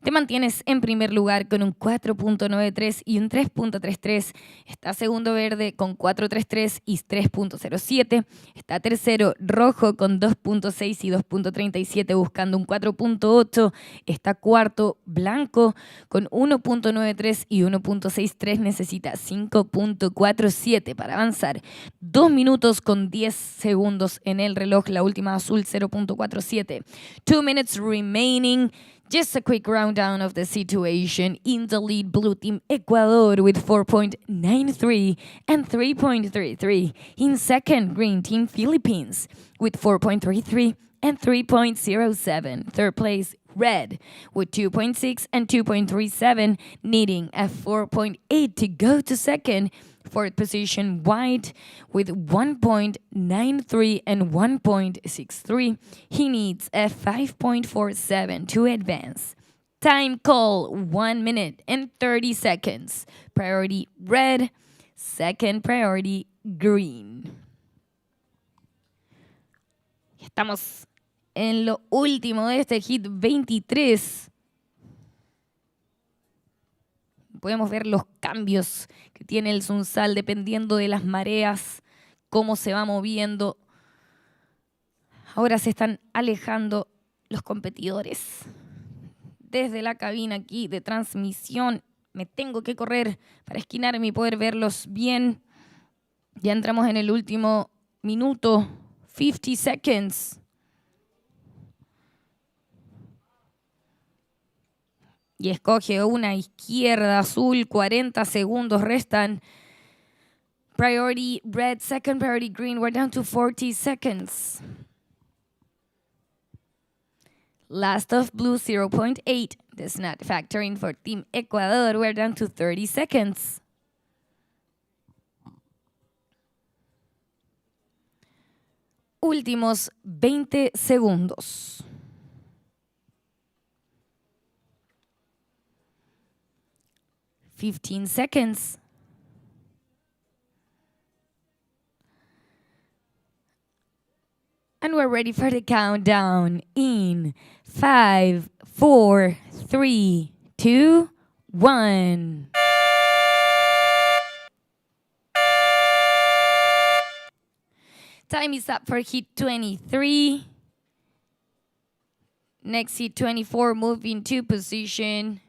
Speaker 3: Te mantienes en primer lugar con un 4.93 y un 3.33. Está segundo verde con 4.33 y 3.07. Está tercero rojo con 2.6 y 2.37 buscando un 4.8. Está cuarto blanco con 1.93 y 1.63. Necesita 5.47 para avanzar. 2 minutos con 10 segundos en el reloj. La última azul 0.47. 2 minutes remaining. Just a quick rundown of the situation. In the lead, Blue Team Ecuador with 4.93 and 3.33. In second, Green Team Philippines with 4.33 and 3.07. Third place, Red with 2.6 and 2.37, needing a 4.8 to go to second. Fourth position, White with 1.93 and 1.63. He needs a 5.47 to advance. Time call, 1 minute and 30 seconds. Priority red, second priority green. Estamos en lo último de este hit 23. Podemos ver los cambios que tiene el Sunzal dependiendo de las mareas, cómo se va moviendo. Ahora se están alejando los competidores. Desde la cabina aquí de transmisión me tengo que correr para esquinarme y poder verlos bien. Ya entramos en el último minuto, 50 seconds. Y escoge una izquierda azul, 40 segundos restan. Priority red, second priority green, we're down to 40 seconds. Last of blue, 0.8, does not factor in for Team Ecuador, we're down to 30 seconds. Últimos 20 segundos. Fifteen seconds. And we're ready for the countdown in 5, 4, 3, 2, 1. Time is up for hit 23. Next hit 24, move into position.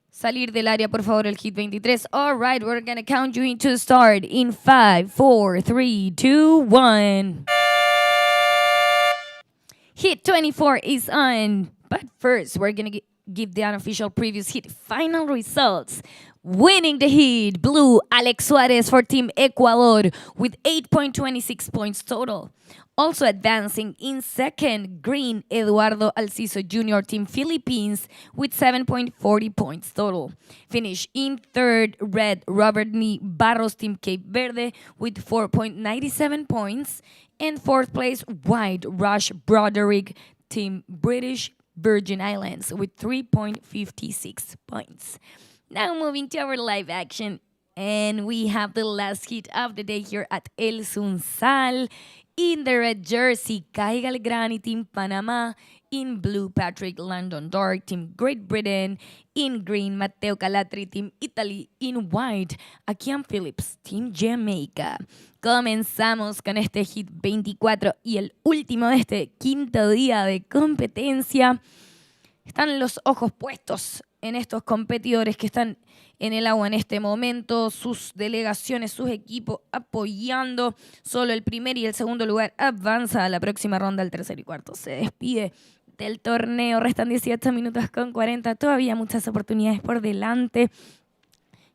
Speaker 3: Salir del área, por favor, el hit 23. All right, we're going to count you into start in 5, 4, 3, 2, 1. Hit 24 is on. But first, we're going to give the unofficial previous hit final results. Winning the hit, blue, Alex Suarez for Team Ecuador with 8.26 points total. Also advancing in second, green, Eduardo Alciso Jr. Team Philippines with 7.40 points total. Finish in third, red, Robert Ni Barros Team Cape Verde with 4.97 points. And fourth place, white, Rush Broderick Team British Virgin Islands with 3.56 points. Now moving to our live action, and we have the last hit of the day here at El Sunzal. In the red jersey, Kai Galgrani Team Panama. In blue, Patrick Landon Dark Team Great Britain. In green, Matteo Calatri Team Italy. In white, Akian Phillips Team Jamaica. Comenzamos con este hit 24 y el último de este quinto día de competencia. Están los ojos puestos en estos competidores que están en el agua en este momento, sus delegaciones, sus equipos apoyando. Solo el primer y el segundo lugar avanza a la próxima ronda, el tercero y cuarto se despide del torneo. Restan 18 minutos con 40, todavía muchas oportunidades por delante.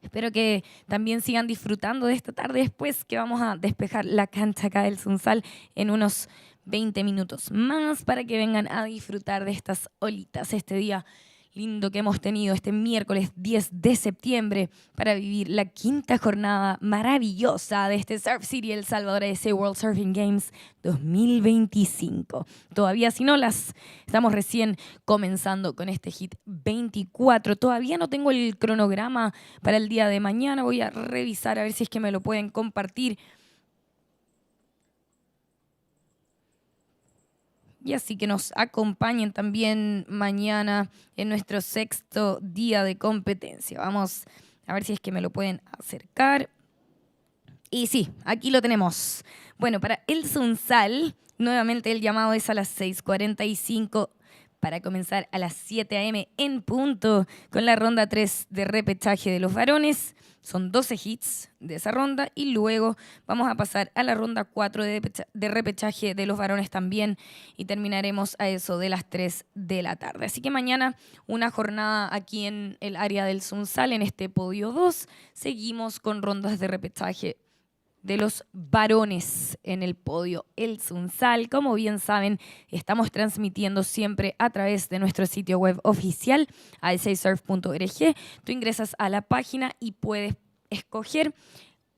Speaker 3: Espero que también sigan disfrutando de esta tarde después que vamos a despejar la cancha acá del Sunzal en unos 20 minutos más para que vengan a disfrutar de estas olitas este día lindo que hemos tenido este miércoles 10 de septiembre para vivir la quinta jornada maravillosa de este Surf City El Salvador EDC World Surfing Games 2025. Todavía si no las estamos recién comenzando con este hit 24. Todavía no tengo el cronograma para el día de mañana. Voy a revisar a ver si es que me lo pueden compartir. Y así que nos acompañen también mañana en nuestro sexto día de competencia. Vamos a ver si es que me lo pueden acercar. Y sí, aquí lo tenemos. Bueno, para el Sunzal, nuevamente el llamado es a las 6:45 para comenzar a las 7 a.m. en punto con la ronda 3 de repechaje de los varones. Son 12 hits de esa ronda y luego vamos a pasar a la ronda 4 de repechaje de los varones también y terminaremos a eso de las 3 de la tarde. Así que mañana una jornada aquí en el área del Sunzal, en este podio 2. Seguimos con rondas de repechaje de los varones en el podio El Sunzal. Como bien saben, estamos transmitiendo siempre a través de nuestro sitio web oficial, ISAsurf.org. Tú ingresas a la página y puedes escoger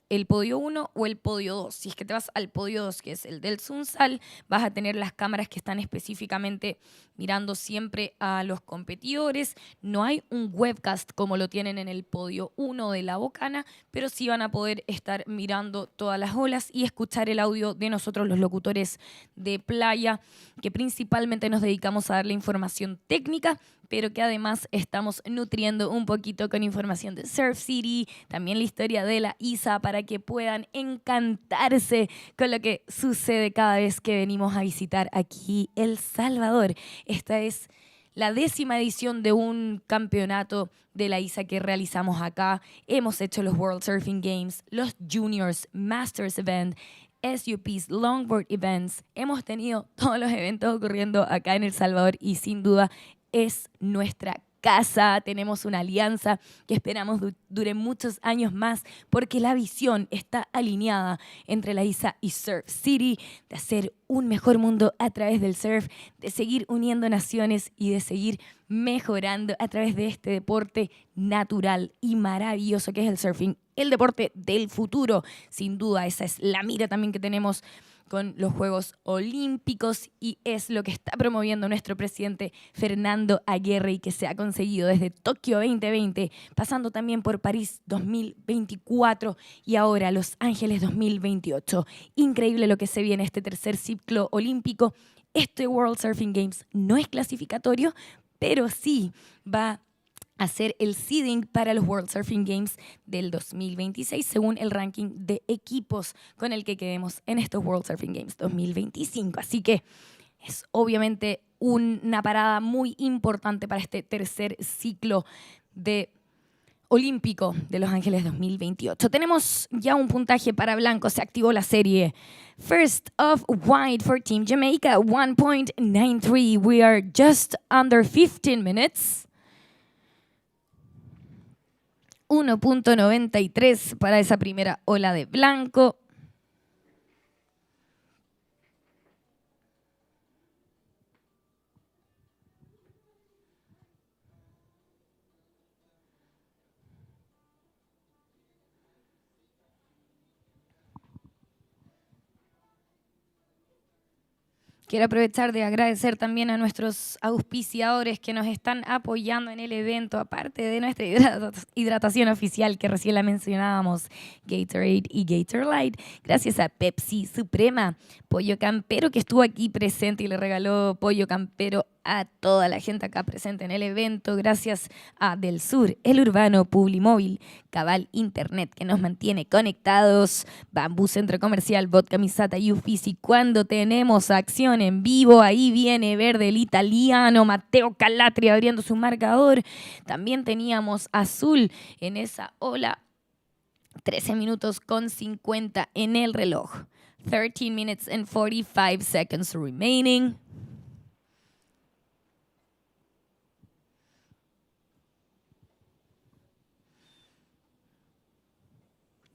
Speaker 3: el podio 1 o el podio 2. Si es que te vas al podio 2, que es el del Sunzal, vas a tener las cámaras que están específicamente mirando siempre a los competidores. No hay un webcast como lo tienen en el podio 1 de la Bocana, pero sí van a poder estar mirando todas las olas y escuchar el audio de nosotros, los locutores de playa, que principalmente nos dedicamos a darle información técnica, pero que además estamos nutriendo un poquito con información de Surf City, también la historia de la ISA, para que puedan encantarse con lo que sucede cada vez que venimos a visitar aquí El Salvador. Esta es la 10ª edición de un campeonato de la ISA que realizamos acá. Hemos hecho los World Surfing Games, los Juniors, Masters Event, SUPs, Longboard Events. Hemos tenido todos los eventos ocurriendo acá en El Salvador y sin duda es nuestra casa. Tenemos una alianza que esperamos dure muchos años más porque la visión está alineada entre la ISA y Surf City, de hacer un mejor mundo a través del surf, de seguir uniendo naciones y de seguir mejorando a través de este deporte natural y maravilloso que es el surfing, el deporte del futuro. Sin duda, esa es la mira también que tenemos con los Juegos Olímpicos y es lo que está promoviendo nuestro presidente Fernando Aguirre y que se ha conseguido desde Tokio 2020, pasando también por París 2024 y ahora Los Ángeles 2028. Increíble lo que se viene este tercer ciclo olímpico. Este World Surfing Games no es clasificatorio, pero sí va hacer el seeding para los World Surfing Games del 2026 según el ranking de equipos con el que quedemos en estos World Surfing Games 2025. Así que es obviamente una parada muy importante para este tercer ciclo de olímpico de Los Ángeles 2028. Tenemos ya un puntaje para blanco, se activó la serie. First of white for Team Jamaica, 1.93. We are just under 15 minutes. 1.93 para esa primera ola de blanco. Quiero aprovechar de agradecer también a nuestros auspiciadores que nos están apoyando en el evento, aparte de nuestra hidratación oficial que recién la mencionábamos, Gatorade y Gatorlight. Gracias a Pepsi Suprema, Pollo Campero que estuvo aquí presente y le regaló pollo campero a toda la gente acá presente en el evento. Gracias a Del Sur, El Urbano, Publimóvil, Cabal Internet que nos mantiene conectados, Bambú Centro Comercial, Vodka Misata y Uffizi. Cuando tenemos acción en vivo, ahí viene verde el italiano, Matteo Calatri abriendo su marcador. También teníamos azul en esa ola, 13 minutos con 50 en el reloj. 13 minutes and 45 seconds remaining.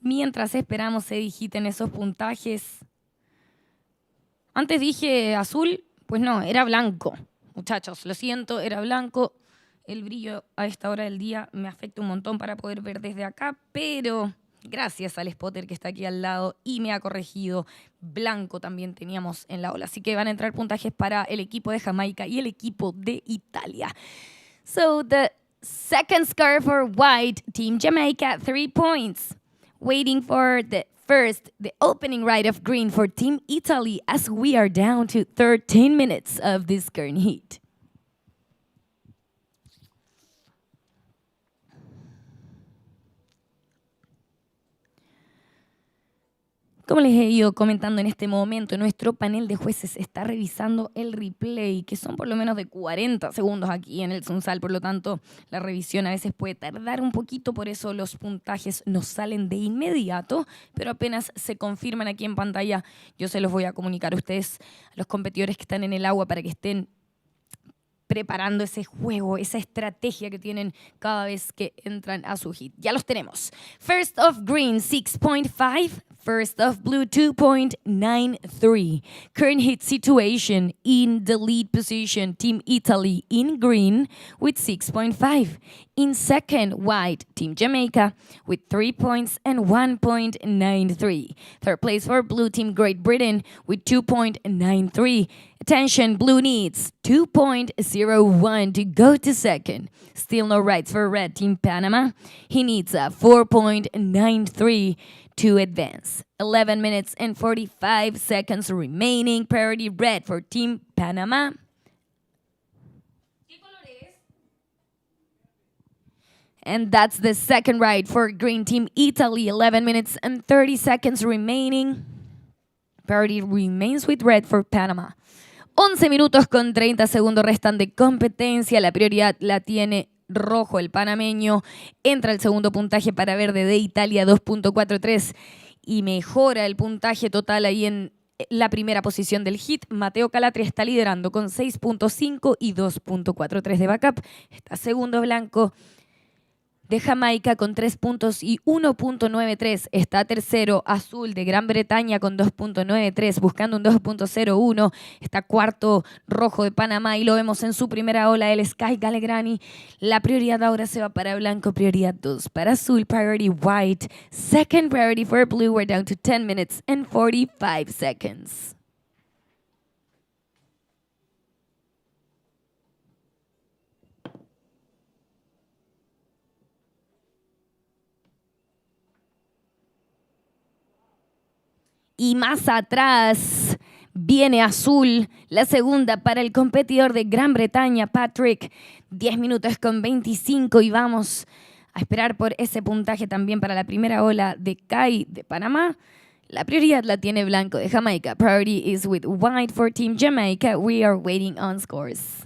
Speaker 3: Mientras esperamos se digiten esos puntajes. Antes dije azul, pues no, era blanco. Muchachos, lo siento, era blanco. El brillo a esta hora del día me afecta un montón para poder ver desde acá, pero gracias al spotter que está aquí al lado y me ha corregido, blanco también teníamos en la ola. Así que van a entrar puntajes para el equipo de Jamaica y el equipo de Italia. So the second score for white, Team Jamaica, 3 points. Waiting for the opening ride of green for Team Italy as we are down to 13 minutes of this current heat. Como les he ido comentando en este momento, nuestro panel de jueces está revisando el replay, que son por lo menos de 40 segundos aquí en el Sunzal, por lo tanto la revisión a veces puede tardar un poquito, por eso los puntajes no salen de inmediato, pero apenas se confirman aquí en pantalla, yo se los voy a comunicar a ustedes, a los competidores que están en el agua, para que estén preparando ese juego, esa estrategia que tienen cada vez que entran a su hit. Ya los tenemos. First of green, 6.5. First of blue, 2.93. Current hit situation in the lead position, Team Italy in green with 6.5. In second, white, Team Jamaica with 3 points and 1.93. Third place for blue, Team Great Britain with 2.93. Attention, blue needs 2.01 to go to second. Still no rights for red, Team Panama. He needs a 4.93 to advance. 11 minutes and 45 seconds remaining. Priority red for Team Panama. And that's the second ride for green Team Italy. 11 minutes and 30 seconds remaining. Priority remains with red for Panama. 11 minutos con 30 segundos restan de competencia. La prioridad la tiene rojo, el panameño. Entra el segundo puntaje para verde de Italia, 2.43. Y mejora el puntaje total ahí en la primera posición del hit. Matteo Calatri está liderando con 6.5 y 2.43 de backup. Está segundo blanco de Jamaica con 3 puntos y 1.93. Está tercero azul de Gran Bretaña con 2.93, buscando un 2.01. Está cuarto rojo de Panamá y lo vemos en su primera ola, el Sky Galegrani. La prioridad ahora se va para blanco, prioridad 2 para azul, priority white. Second priority for blue, we're down to 10 minutes and 45 seconds. Y más atrás viene azul. La segunda para el competidor de Gran Bretaña, Patrick, 10 minutos con 25 y vamos a esperar por ese puntaje también para la primera ola de Kai de Panamá. La prioridad la tiene blanco de Jamaica. Priority is with white for Team Jamaica. We are waiting on scores.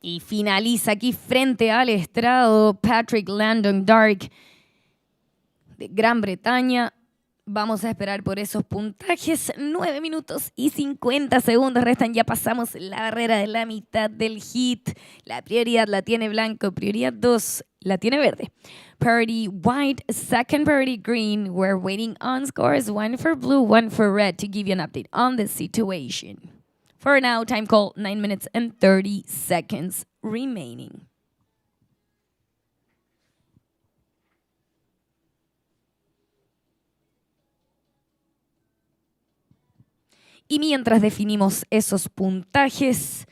Speaker 3: Y finaliza aquí frente al estrado Patrick Landon Dark de Gran Bretaña. Vamos a esperar por esos puntajes. 9 minutos y 50 segundos restan. Ya pasamos la barrera de la mitad del hit. La prioridad la tiene blanco. Prioridad 2 la tiene verde. Priority white, second priority green. We're waiting on scores. One for blue, one for red to give you an update on the situation. For now, time call 9 minutes and 30 seconds remaining. Y mientras definimos esos puntajes,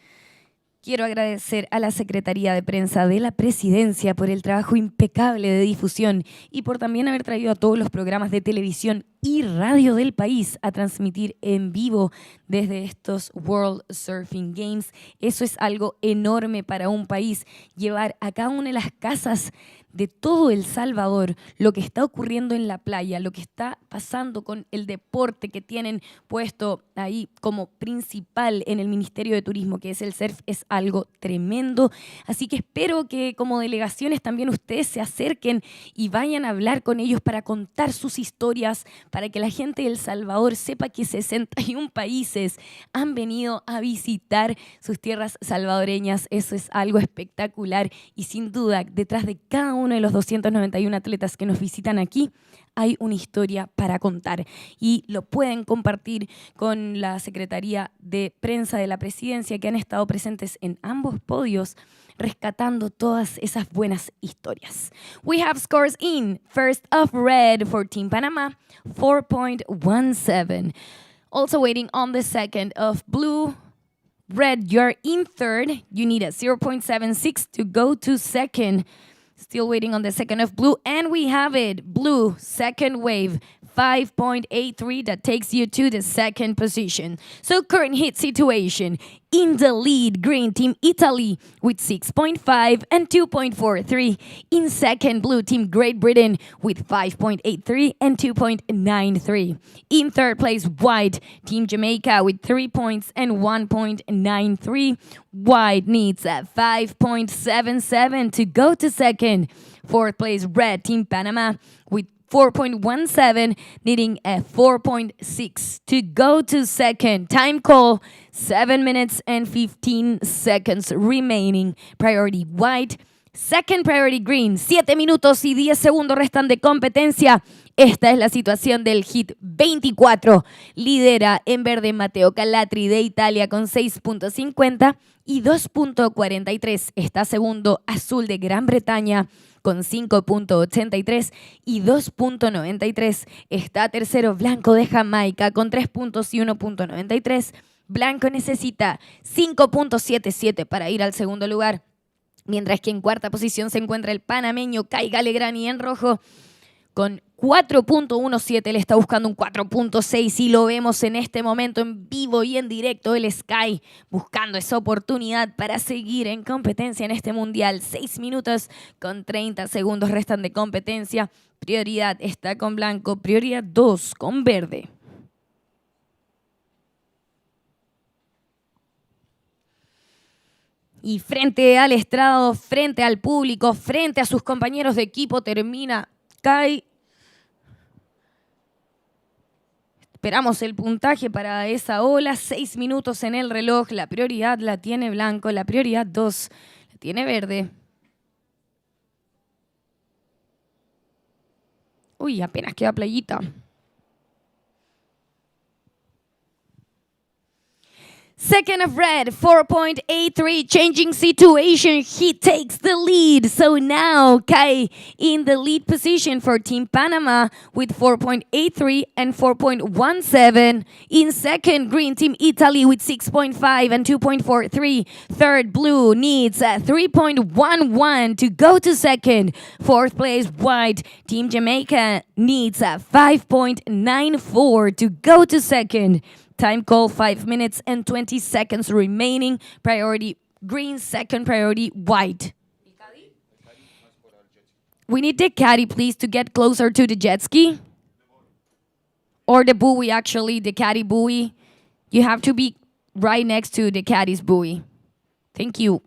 Speaker 3: quiero agradecer a la Secretaría de Prensa de la Presidencia por el trabajo impecable de difusión y por también haber traído a todos los programas de televisión y radio del país a transmitir en vivo desde estos World Surfing Games. Eso es algo enorme para un país, llevar a cada una de las casas de todo El Salvador lo que está ocurriendo en la playa, lo que está pasando con el deporte que tienen puesto ahí como principal en el Ministerio de Turismo, que es el surf, es algo tremendo. Así que espero que como delegaciones también ustedes se acerquen y vayan a hablar con ellos para contar sus historias, para que la gente de El Salvador sepa que 61 países han venido a visitar sus tierras salvadoreñas. Eso es algo espectacular y sin duda detrás de cada uno de los 291 atletas que nos visitan aquí hay una historia para contar y lo pueden compartir con la Secretaría de Prensa de la Presidencia, que han estado presentes en ambos podios rescatando todas esas buenas historias. We have scores in. First of red for Team Panama, 4.17. Also waiting on the second of blue. Red, you're in third. You need a 0.76 to go to second. Still waiting on the second of blue, and we have it. Blue, second wave, 5.83. That takes you to the second position. So current hit situation. In the lead, green Team Italy with 6.5 and 2.43. In second, blue Team Great Britain with 5.83 and 2.93. In third place, white Team Jamaica with 3 points and 1.93. White needs a 5.77 to go to second. Fourth place, red Team Panama with 4.17, needing a 4.6 to go to second. Time call, 7 minutes and 15 seconds remaining. Priority white, second priority green. 7 minutos y 10 segundos restan de competencia. Esta es la situación del hit 24. Lidera en verde Matteo Calatri de Italia con 6.50 y 2.43. Está segundo azul de Gran Bretaña con 5.83 y 2.93. Está tercero blanco de Jamaica con 3 puntos y 1.93. Blanco necesita 5.77 para ir al segundo lugar, mientras que en cuarta posición se encuentra el panameño Kai Galegrani en rojo con 4.17, le está buscando un 4.6 y lo vemos en este momento en vivo y en directo. El Sky buscando esa oportunidad para seguir en competencia en este mundial. 6 minutos con 30 segundos restan de competencia. Prioridad está con blanco, prioridad 2 con verde. Y frente al estrado, frente al público, frente a sus compañeros de equipo, termina Kai. Esperamos el puntaje para esa ola. 6 minutos en el reloj. La prioridad la tiene blanco. La prioridad 2 la tiene verde. Uy, apenas queda playita. Second of red, 4.83, changing situation. He takes the lead. So now Kai in the lead position for Team Panama with 4.83 and 4.17. In second, green Team Italy with 6.5 and 2.43. Third, blue needs 3.11 to go to second. Fourth place, white Team Jamaica needs 5.94 to go to second. Time call, 5 minutes and 20 seconds remaining. Priority green, second priority white. We need the caddy, please, to get closer to the jet ski. Or the buoy, actually, the caddy buoy. You have to be right next to the caddy's buoy. Thank you.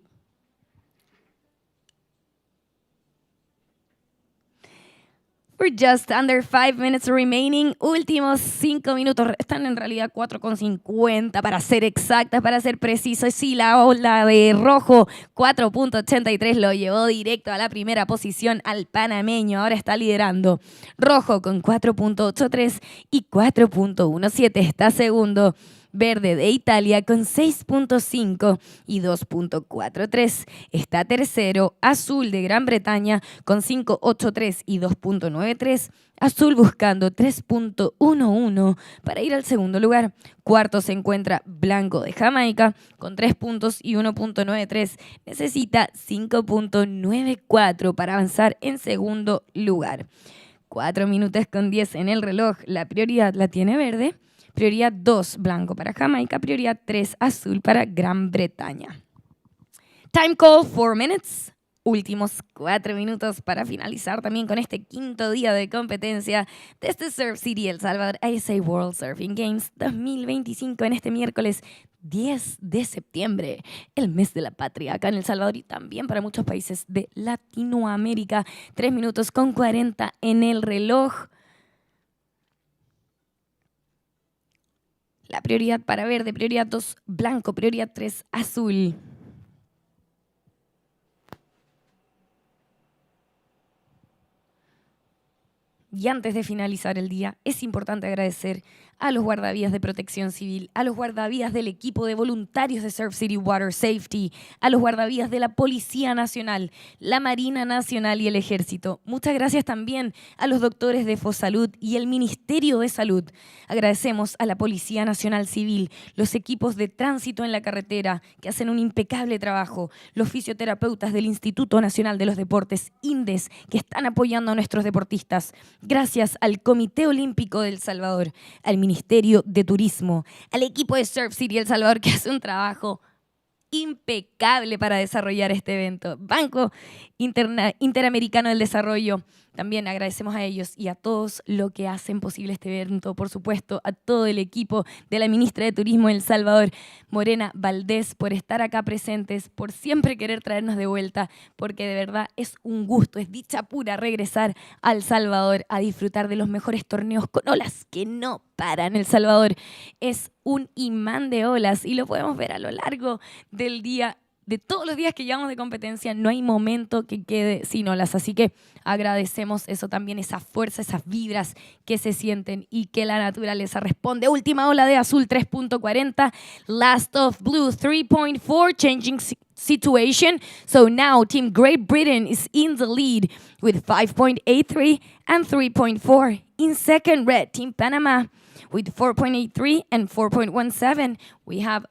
Speaker 3: We're just under 5 minutes remaining. Últimos 5 minutos. Están en realidad 4,50 para ser exactas, para ser precisas. Sí, la ola de rojo 4.83 lo llevó directo a la primera posición al panameño. Ahora está liderando. Rojo con 4.83 y 4.17 está segundo. Verde de Italia con 6.5 y 2.43. Está tercero. Azul de Gran Bretaña con 5.83 y 2.93. Azul buscando 3.11 para ir al segundo lugar. Cuarto se encuentra blanco de Jamaica con 3 puntos y 1.93. Necesita 5.94 para avanzar en segundo lugar. 4 minutos con 10 en el reloj. La prioridad la tiene verde. Prioridad 2, blanco para Jamaica. Prioridad 3, azul para Gran Bretaña. Time call, 4 minutes. Últimos 4 minutos para finalizar también con este quinto día de competencia desde Surf City, El Salvador, ISA World Surfing Games 2025 en este miércoles 10 de septiembre, el mes de la patria acá en El Salvador y también para muchos países de Latinoamérica. 3 minutos con 40 en el reloj. La prioridad para verde, prioridad 2 blanco, prioridad 3 azul. Y antes de finalizar el día, es importante agradecer a los guardavías de Protección Civil, a los guardavías del equipo de voluntarios de Surf City Water Safety, a los guardavías de la Policía Nacional, la Marina Nacional y el Ejército. Muchas gracias también a los doctores de Fosalud y el Ministerio de Salud. Agradecemos a la Policía Nacional Civil, los equipos de tránsito en la carretera que hacen un impecable trabajo, los fisioterapeutas del Instituto Nacional de los Deportes, INDES, que están apoyando a nuestros deportistas. Gracias al Comité Olímpico de El Salvador, al Ministerio de Turismo, al equipo de Surf City El Salvador que hace un trabajo impecable para desarrollar este evento. Banco Interamericano del Desarrollo, también agradecemos a ellos y a todos lo que hacen posible este evento. Por supuesto, a todo el equipo de la ministra de Turismo de El Salvador, Morena Valdés, por estar acá presentes, por siempre querer traernos de vuelta, porque de verdad es un gusto, es dicha pura regresar a El Salvador a disfrutar de los mejores torneos con olas que no paran. El Salvador es un imán de olas y lo podemos ver a lo largo del día. De todos los días que llevamos de competencia, no hay momento que quede sin olas. Así que agradecemos eso también, esa fuerza, esas vibras que se sienten y que la naturaleza responde. Última ola de azul, 3.40. Last of blue, 3.4. Changing situation. So now Team Great Britain is in the lead with 5.83 and 3.4. In second, red Team Panama with 4.83 and 4.17. We have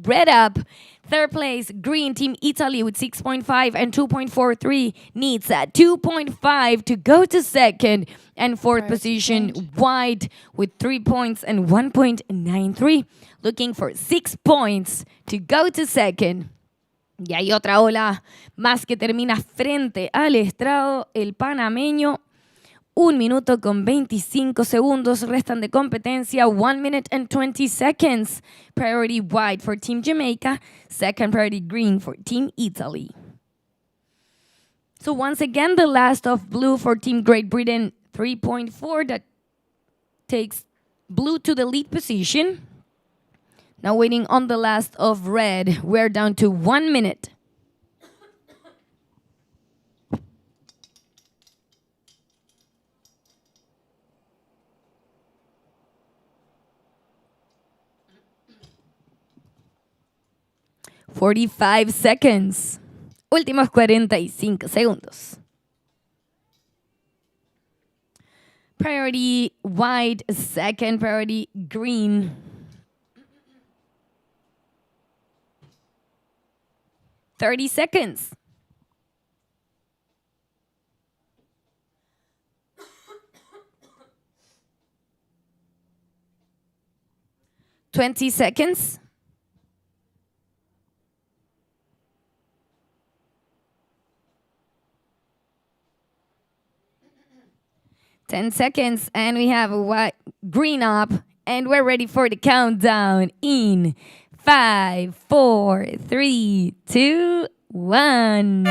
Speaker 3: red up. Third place, green Team Italy with 6.5 and 2.43. Needs 2.5 to go to second. And fourth position, white with 3 points and 1.93. Looking for 6 points to go to second. Y hay otra ola más que termina frente al estrado, el panameño. 1 minuto con 25 segundos restan de competencia. 1 minute and 20 seconds. Priority white for Team Jamaica. Second priority green for Team Italy. So once again, the last of blue for Team Great Britain. 3.4 that takes blue to the lead position. Now waiting on the last of red. We're down to 1 minute. 45 seconds. Últimos 45 segundos. Priority white, second priority green. $30 seconds. $20 seconds. $10 seconds, and we have a white, green up, and we're ready for the countdown in 5, 4, 3, 2, 1.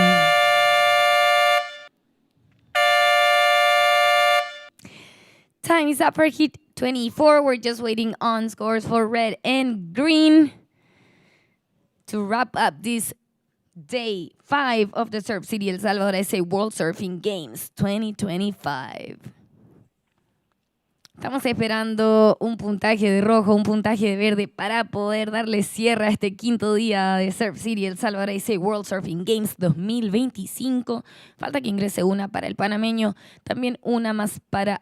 Speaker 3: Time is up for heat 24. We're just waiting on scores for red and green to wrap up this day 5 of the Surf City El Salvador SA World Surfing Games 2025. Estamos esperando un puntaje de rojo, un puntaje de verde para poder darle cierre a este quinto día de Surf City El Salvador SA World Surfing Games 2025. Falta que ingrese una para el panameño, también una más para